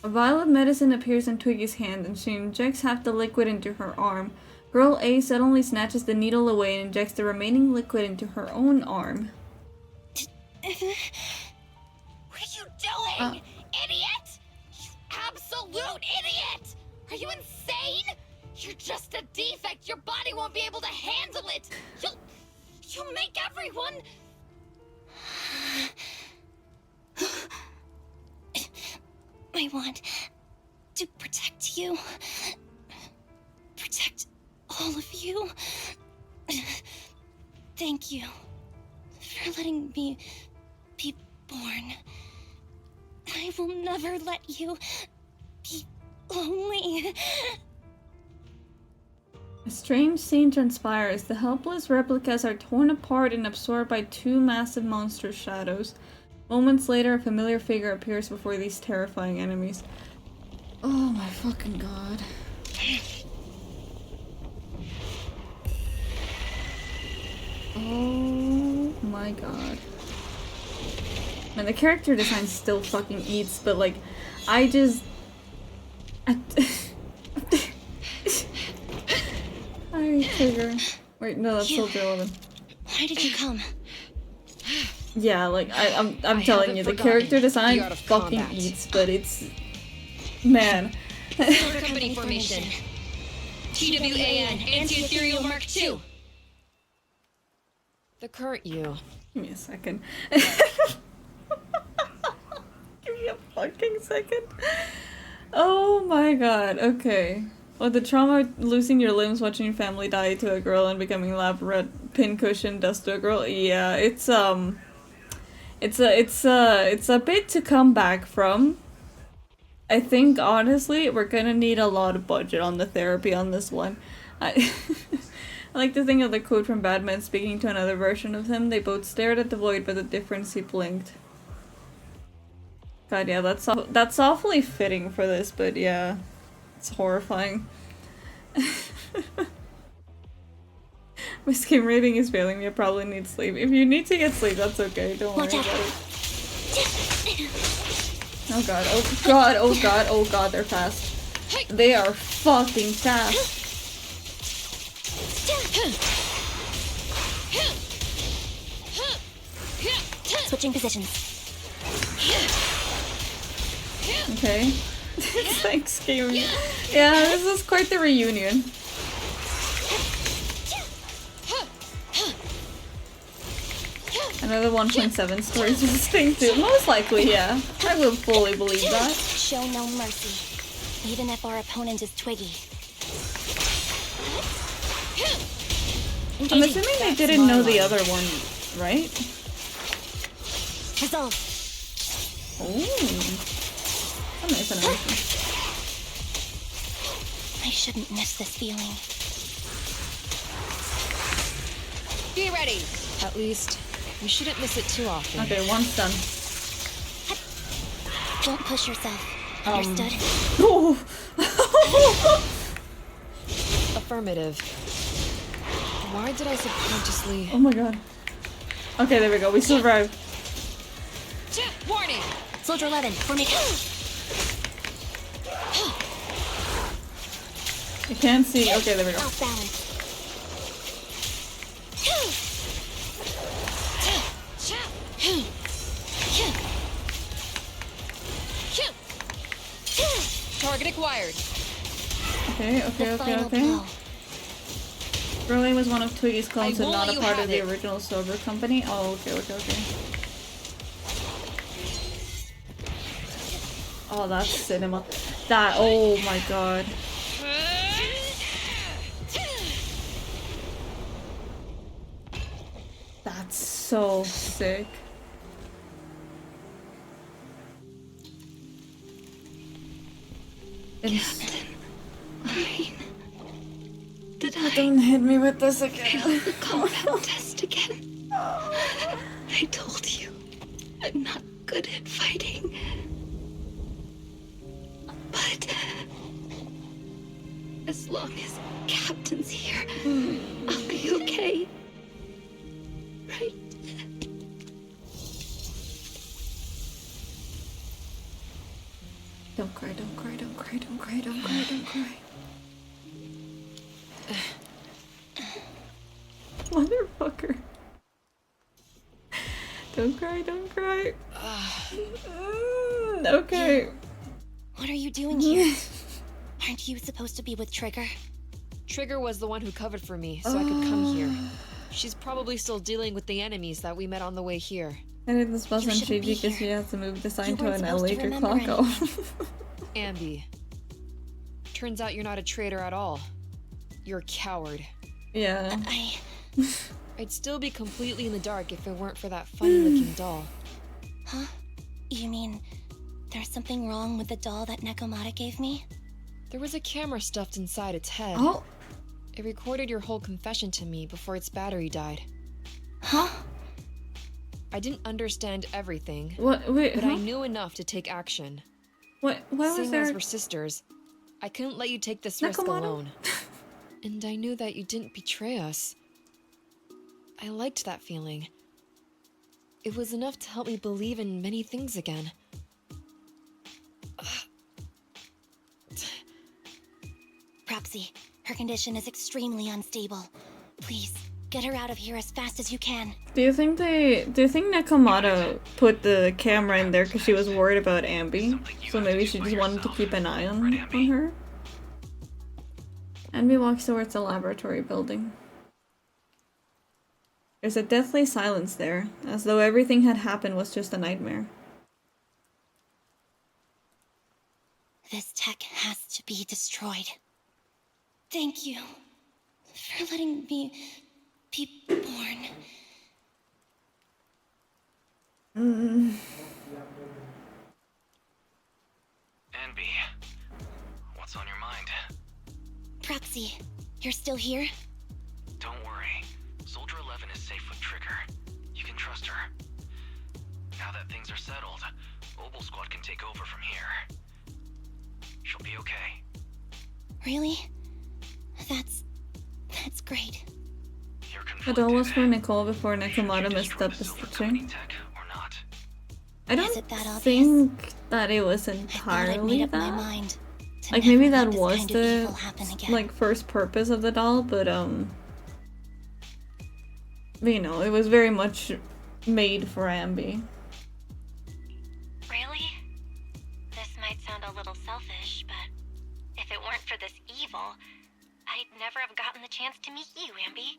A vial of medicine appears in Twiggy's hand and she injects half the liquid into her arm. Girl A suddenly snatches the needle away and injects the remaining liquid into her own arm.
What are you doing, idiot? You absolute idiot! Are you insane? You're just a defect. Your body won't be able to handle it. You'll make everyone.
I want to protect you. Protect all of you. Thank you for letting me be born. I will never let you be lonely.
A strange scene transpires. The helpless replicas are torn apart and absorbed by two massive monster shadows. Moments later, a familiar figure appears before these terrifying enemies. Oh my fucking god. Oh my god. Man, the character design still fucking eats, but like, I just... Hi, Trigger. Wait, no, that's Soldier 11.
Why did you come?
Yeah, like, I'm telling you, the character design fucking eats, but it's... Man.
Company formation. TWAN, Anti-Ethereal Mark II. The current you.
Give me a second. Give me a fucking second. Oh my god, okay. Well, the trauma of losing your limbs, watching your family die to a girl, and becoming lab red pincushion dust to a girl. Yeah, it's a bit to come back from. I think honestly, we're gonna need a lot of budget on the therapy on this one. I like to think of the quote from Batman speaking to another version of him. They both stared at the void, but the difference he blinked. God, yeah, that's awfully fitting for this, but yeah. It's horrifying. My skim rating is failing me. I probably need sleep. If you need to get sleep, that's okay. Don't worry about it. Oh god, oh god, oh god, oh god, they're fast. They are fucking fast.
Switching positions.
Okay. Thanks, game. Yeah, this is quite the reunion. Another 1.7 stories of this thing too. Most likely, yeah. I will fully believe that.
Show no mercy, even if our opponent is Twiggy.
I'm assuming they didn't know the other one, right?
Resolve.
Oh. Nice animation.
I shouldn't miss this feeling.
Be ready. At least, you shouldn't miss it too often.
Okay, one's done.
Don't push yourself. Understood?
Affirmative. Why did I subconsciously...
Oh my god. Okay, there we go. We survived.
Warning!
Soldier 11, formation.
I can't see. Okay, there we go.
Off balance.
Target acquired.
Okay. Burley was one of Twiggy's clones and not a part of the original Sober Company. Oh, okay. Oh, that's cinema. That, oh my god. That's so sick. Don't hit me with this again.
Failed the compound test again. I told you, I'm not good at fighting. But as long as Captain's here, I'll be okay. Right?
Don't cry. Motherfucker. Don't cry. Okay.
What are you doing here? Aren't you supposed to be with Trigger?
Trigger was the one who covered for me, so I could come here. She's probably still dealing with the enemies that we met on the way here.
And this wasn't shady because she has to move the sign to an later clock.
Ambi. Turns out you're not a traitor at all. You're a coward.
Yeah.
I'd still be completely in the dark if it weren't for that funny-looking doll.
Huh? You mean there's something wrong with the doll that Nekomata gave me?
There was a camera stuffed inside its head.
Oh.
It recorded your whole confession to me before its battery died.
Huh?
I didn't understand everything.
What? Wait,
but
huh?
I knew enough to take action.
What? Why was
Seeing
there?
as we're sisters, I couldn't let you take this risk alone. And I knew that you didn't betray us. I liked that feeling. It was enough to help me believe in many things again.
Proxy, her condition is extremely unstable. Please, get her out of here as fast as you can.
Do you think Nakamata put the camera in there because she was worried about Ambi? So maybe she just wanted to keep an eye on her? Ambi walks towards the laboratory building. There's a deathly silence there, as though everything had happened was just a nightmare.
This tech has to be destroyed. Thank you for letting me be born.
Anby, what's on your mind?
Proxy, you're still here?
Don't worry. Soldier 11 is safe with Trigger. You can trust her. Now that things are settled, Mobile Squad can take over from here. She'll be okay.
Really? That's great.
It all was for Nicole before Nakamata messed up the stitching. I don't think that it was entirely that. Like maybe that was the like first purpose of the doll, but you know, it was very much made for Ambi.
Really? This might sound a little selfish, but if it weren't for this evil, I'd never have gotten the chance to meet you, Ambi.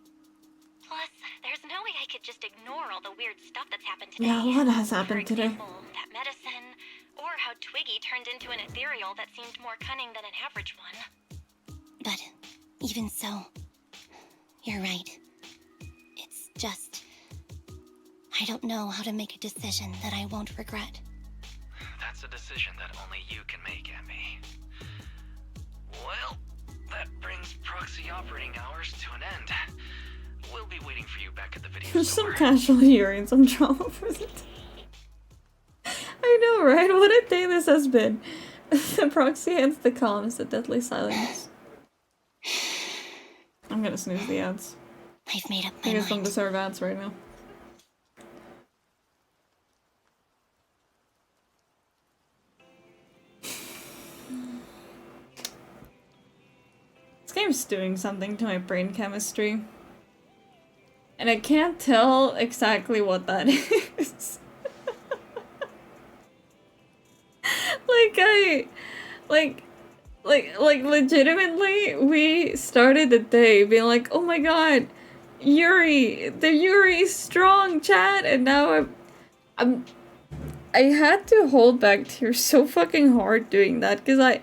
Plus, there's no way I could just ignore all the weird stuff that's happened today.
Yeah, what has happened today?
For example, that medicine, or how Twiggy turned into an ethereal that seemed more cunning than an average one.
But even so, you're right. It's just... I don't know how to make a decision that I won't regret.
That's a decision that only you can make, Ambi. Well, that brings proxy operating hours to an end. We'll be waiting for you back at the video
There's
store.
some casual Yuri and some drama for the day. I know, right? What a day this has been. The proxy ends the comms, the deathly silence. I'm gonna snooze the ads.
I've made up my
I guess
mind.
don't deserve ads right now. This game's doing something to my brain chemistry. And I can't tell exactly what that is. like legitimately, we started the day being like, oh my god, Yuri, the Yuri strong chat, and now I had to hold back tears so fucking hard doing that, because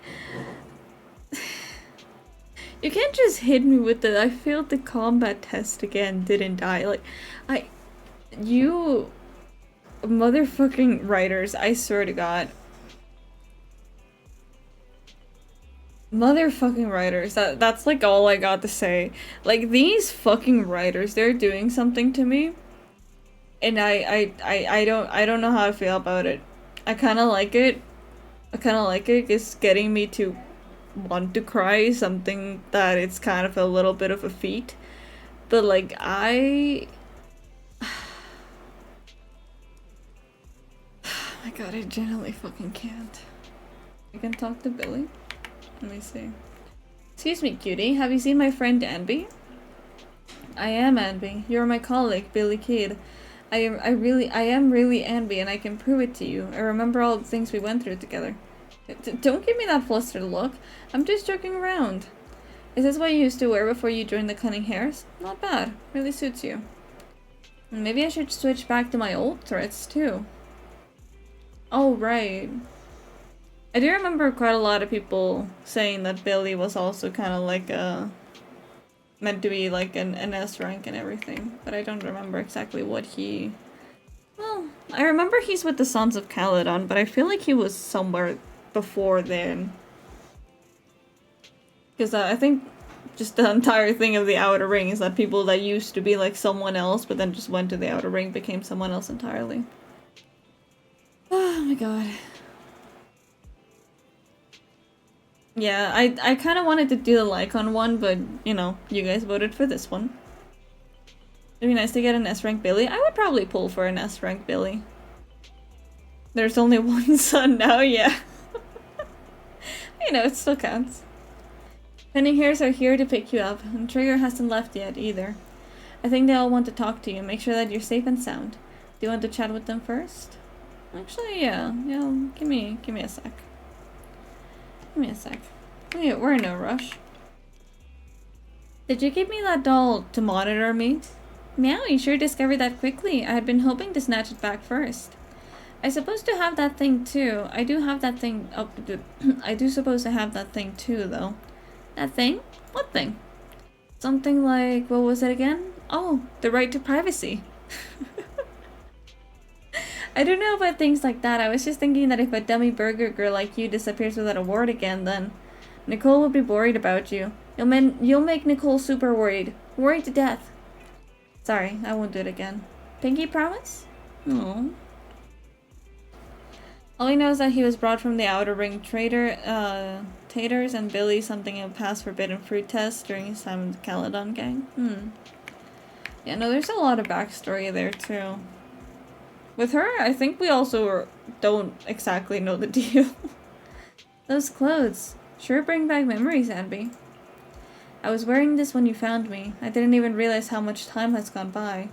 you can't just hit me with the I failed the combat test again, didn't die. Like, you motherfucking writers, I swear to god. Motherfucking writers, that's like all I got to say. Like, these fucking writers, they're doing something to me. And I don't know how I feel about it. I kinda like it. It's getting me to want to cry, something that it's kind of a little bit of a feat. But like, oh my god, I genuinely fucking can't. I can talk to Billy? Let me see. Excuse me, cutie. Have you seen my friend Anby? I am Anby. You're my colleague, Billy Kidd. I am really Anby, and I can prove it to you. I remember all the things we went through together. Don't give me that flustered look. I'm just joking around. Is this what you used to wear before you joined the Cunning Hares? Not bad. Really suits you. Maybe I should switch back to my old threads too. Oh, right. I do remember quite a lot of people saying that Billy was also kind of like meant to be like an S rank and everything, but I don't remember exactly what he... Well, I remember he's with the Sons of Caledon, but I feel like he was somewhere before then. Because I think just the entire thing of the Outer Ring is that people that used to be like someone else, but then just went to the Outer Ring, became someone else entirely. Oh my god. Yeah, I kind of wanted to do the Lycon one, but, you know, you guys voted for this one. It'd be nice to get an S-rank Billy. I would probably pull for an S-rank Billy. There's only one son now, yeah. You know, it still counts. Penny hairs are here to pick you up, and Trigger hasn't left yet, either. I think they all want to talk to you, make sure that you're safe and sound. Do you want to chat with them first? Actually, yeah. Yeah, give me a sec. Give me a sec. We're in no rush. Did you give me that doll to monitor me? Meow, you sure discovered that quickly. I had been hoping to snatch it back first. I supposed to have that thing too. I do have that thing. Oh, I do suppose to have that thing too, though. That thing? What thing? Something like, what was it again? Oh, the right to privacy. I don't know about things like that. I was just thinking that if a dummy burger girl like you disappears without a word again, then Nicole will be worried about you. You'll make Nicole super worried. Worried to death. Sorry, I won't do it again. Pinky promise? No. All he knows is that he was brought from the Outer Ring Taters and Billy something of past forbidden fruit tests during his time in the Caledon gang. Yeah, no, there's a lot of backstory there too. With her, I think we also don't exactly know the deal. Those clothes sure bring back memories, Anby. I was wearing this when you found me. I didn't even realize how much time has gone by.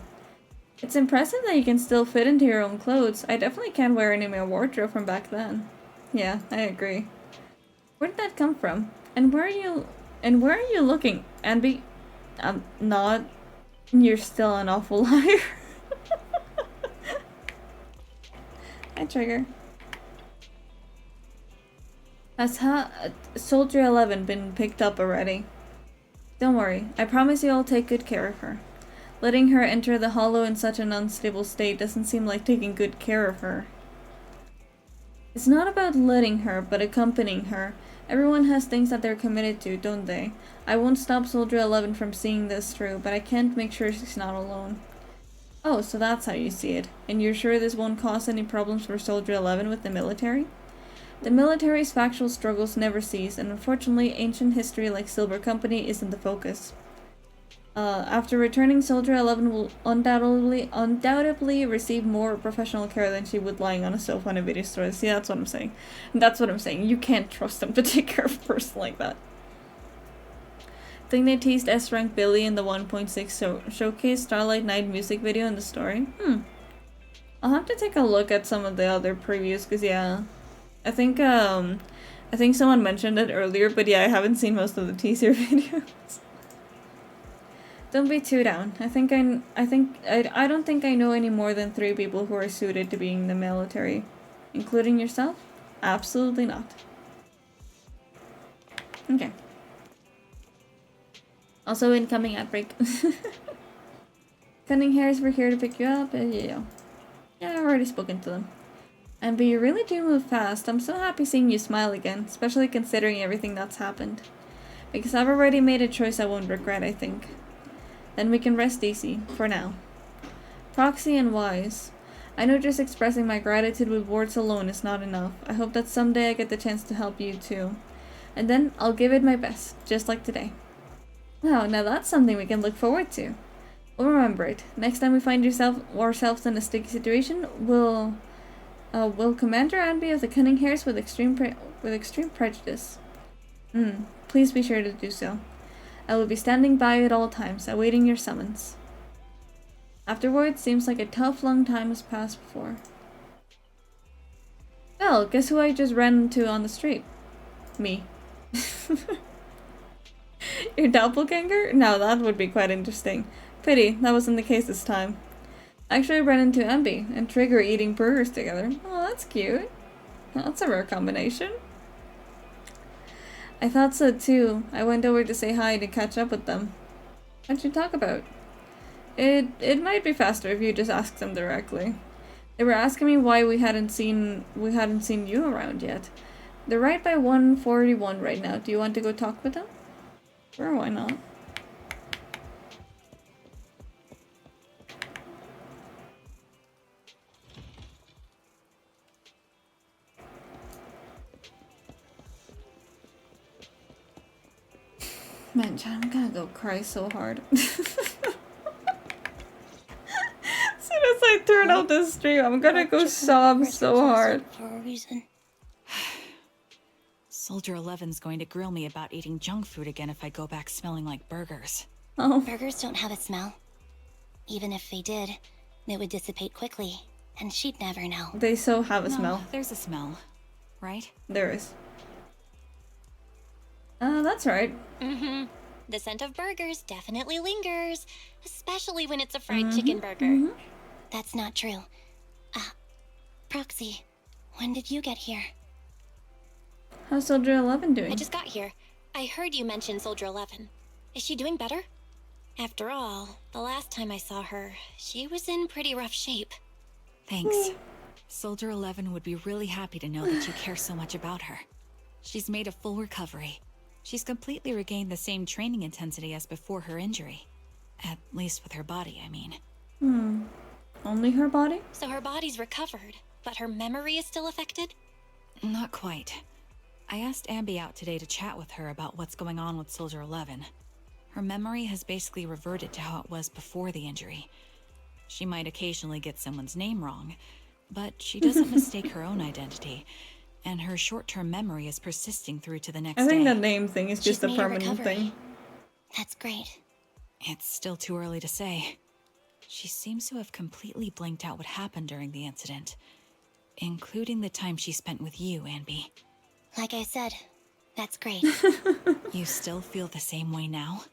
It's impressive that you can still fit into your own clothes. I definitely can't wear any of my wardrobe from back then. Yeah, I agree. Where did that come from? And where are you looking, Anby? I'm not. You're still an awful liar. Hi, Trigger. Has Soldier 11 been picked up already? Don't worry. I promise you I'll take good care of her. Letting her enter the hollow in such an unstable state doesn't seem like taking good care of her. It's not about letting her, but accompanying her. Everyone has things that they're committed to, don't they? I won't stop Soldier 11 from seeing this through, but I can't make sure she's not alone. Oh, so that's how you see it. And you're sure this won't cause any problems for Soldier 11 with the military? The military's factual struggles never cease, and unfortunately, ancient history like Silver Company isn't the focus. After returning, Soldier 11 will undoubtedly receive more professional care than she would lying on a sofa in a video store. See, that's what I'm saying. That's what I'm saying. You can't trust them to take care of a person like that. Think they teased S-Rank Billy in the 1.6 showcase Starlight Night music video in the story? I'll have to take a look at some of the other previews, because yeah, I think someone mentioned it earlier, but yeah, I haven't seen most of the teaser videos. Don't be too down. I don't think I know any more than 3 people who are suited to being in the military. Including yourself? Absolutely not. Okay. Also incoming outbreak. Cunning hairs were here to pick you up. Yeah, I've already spoken to them. But you really do move fast. I'm so happy seeing you smile again, especially considering everything that's happened. Because I've already made a choice I won't regret, I think. Then we can rest easy, for now. Proxy and wise. I know just expressing my gratitude with words alone is not enough. I hope that someday I get the chance to help you too. And then I'll give it my best, just like today. Wow, now that's something we can look forward to. We'll remember it. Next time we find ourselves in a sticky situation, we'll Commander Anby of the Cunning Hairs with extreme prejudice. Please be sure to do so. I will be standing by at all times, awaiting your summons. Afterwards, seems like a tough long time has passed before. Well, guess who I just ran into on the street? Me. Your doppelganger? Now that would be quite interesting. Pity, that wasn't the case this time. Actually, I ran into Anby and Trigger eating burgers together. Oh, that's cute. That's a rare combination. I thought so too. I went over to say hi to catch up with them. What'd you talk about? It might be faster if you just ask them directly. They were asking me why we hadn't seen you around yet. They're right by 141 right now. Do you want to go talk with them? Sure, why not? Man, Chad, I'm gonna go cry so hard. As soon as I turn off the stream, I'm gonna go sob so hard.
For a reason.
Soldier 11's going to grill me about eating junk food again if I go back smelling like burgers.
Oh.
Burgers don't have a smell. Even if they did, it would dissipate quickly, and she'd never know.
They so have a smell.
There's a smell, right?
There is. That's right.
Mm-hmm. The scent of burgers definitely lingers, especially when it's a fried chicken burger.
That's not true. Proxy, when did you get here?
How's Soldier 11 doing?
I just got here. I heard you mention Soldier 11. Is she doing better? After all, the last time I saw her, she was in pretty rough shape.
Thanks. Soldier 11 would be really happy to know that you care so much about her. She's made a full recovery. She's completely regained the same training intensity as before her injury. At least with her body, I mean.
Only her body?
So her body's recovered, but her memory is still affected?
Not quite. I asked Ambi out today to chat with her about what's going on with Soldier 11. Her memory has basically reverted to how it was before the injury. She might occasionally get someone's name wrong, but she doesn't mistake her own identity, and her short-term memory is persisting through to the next day.
I think the name thing is just a permanent thing.
That's great.
It's still too early to say. She seems to have completely blanked out what happened during the incident, including the time she spent with you, Ambi.
Like I said, that's great.
You still feel the same way now?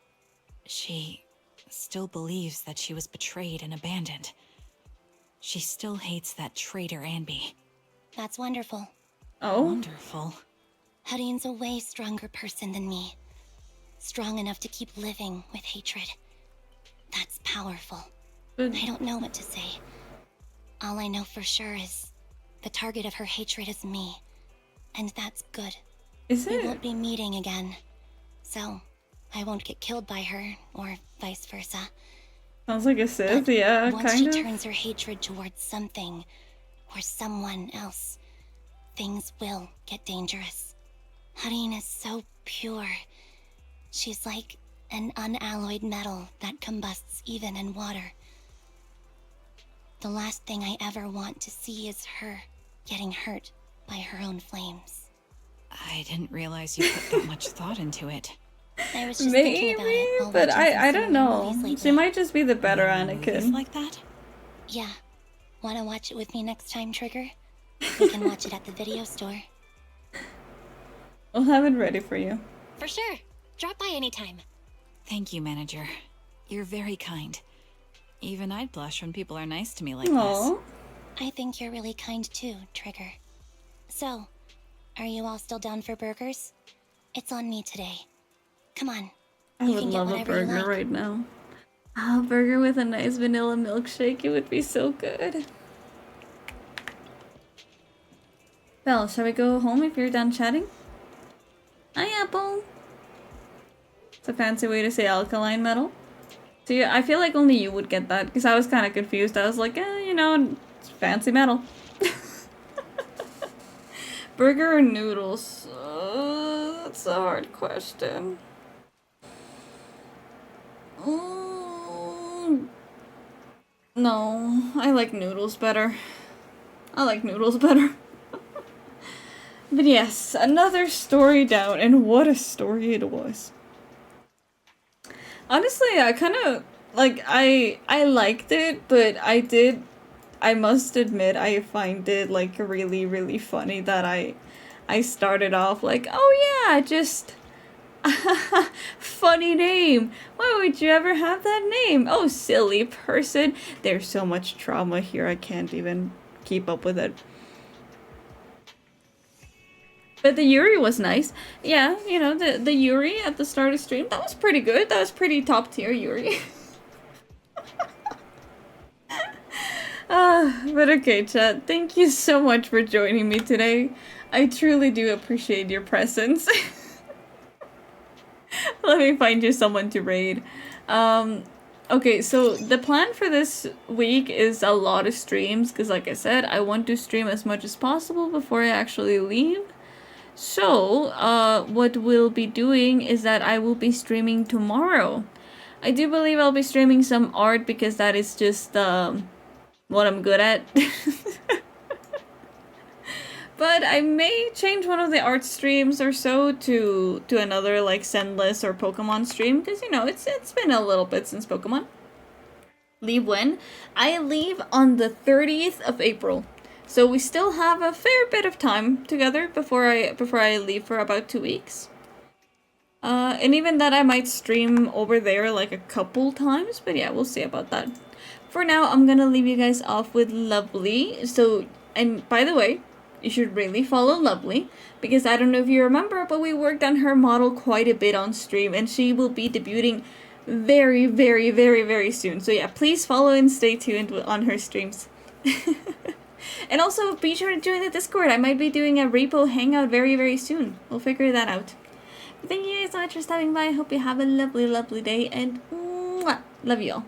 She still believes that she was betrayed and abandoned. She still hates that traitor Ambi.
That's wonderful.
Oh?
Wonderful.
Hudion's a way stronger person than me. Strong enough to keep living with hatred. That's powerful. I don't know what to say. All I know for sure is the target of her hatred is me. And that's good.
Is it?
We won't be meeting again. So, I won't get killed by her, or vice versa.
Sounds like a Sith, yeah,
Once
kind of.
she turns her hatred towards something, or someone else, things will get dangerous. Hudion is so pure. She's like an unalloyed metal that combusts even in water. The last thing I ever want to see is her getting hurt by her own flames.
I didn't realize you put that much thought into it.
I was just thinking about it while
but
watching
I
some
don't
similar
know.
movies lately.
She might just be the better Anakin.
Like that?
Yeah. Wanna watch it with me next time, Trigger? We can watch it at the video store.
I'll have it ready for you.
For sure. Drop by anytime.
Thank you, Manager. You're very kind. Even I'd blush when people are nice to me like
Aww.
this.
I think you're really kind too, Trigger. So, are you all still down for burgers? It's on me today. Come on.
I would love a burger right now. A burger with a nice vanilla milkshake. It would be so good. Belle, shall we go home if you're done chatting? Hi, Apple. It's a fancy way to say alkaline metal. So yeah, I feel like only you would get that because I was kind of confused. I was like, you know, it's fancy metal. Burger or noodles? That's a hard question. No, I like noodles better. I like noodles better. But yes, another story down, and what a story it was. Honestly, I kind of, like, I liked it, but I must admit, I find it, like, really, really funny that I started off like, oh yeah, just, funny name. Why would you ever have that name? Oh, silly person. There's so much trauma here, I can't even keep up with it. But the Yuri was nice. Yeah, you know, the Yuri at the start of stream, that was pretty good. That was pretty top tier Yuri. But okay, chat. Thank you so much for joining me today. I truly do appreciate your presence. Let me find you someone to raid. Okay, so the plan for this week is a lot of streams, because like I said, I want to stream as much as possible before I actually leave. So, what we'll be doing is that I will be streaming tomorrow. I do believe I'll be streaming some art, because that is just, what I'm good at. But I may change one of the art streams or so to another like Zenless or Pokemon stream, because you know it's been a little bit since Pokemon. Leave when? I leave on the 30th of April. So we still have a fair bit of time together before I leave for about 2 weeks. And even that I might stream over there like a couple times, but yeah, we'll see about that. For now, I'm gonna leave you guys off with Lovely. So, and by the way, you should really follow Lovely, because I don't know if you remember, but we worked on her model quite a bit on stream, and she will be debuting very, very, very, very soon. So yeah, please follow and stay tuned on her streams. And also, be sure to join the Discord. I might be doing a repo hangout very, very soon. We'll figure that out. But thank you guys so much for stopping by. I hope you have a lovely, lovely day, and mwah, love you all.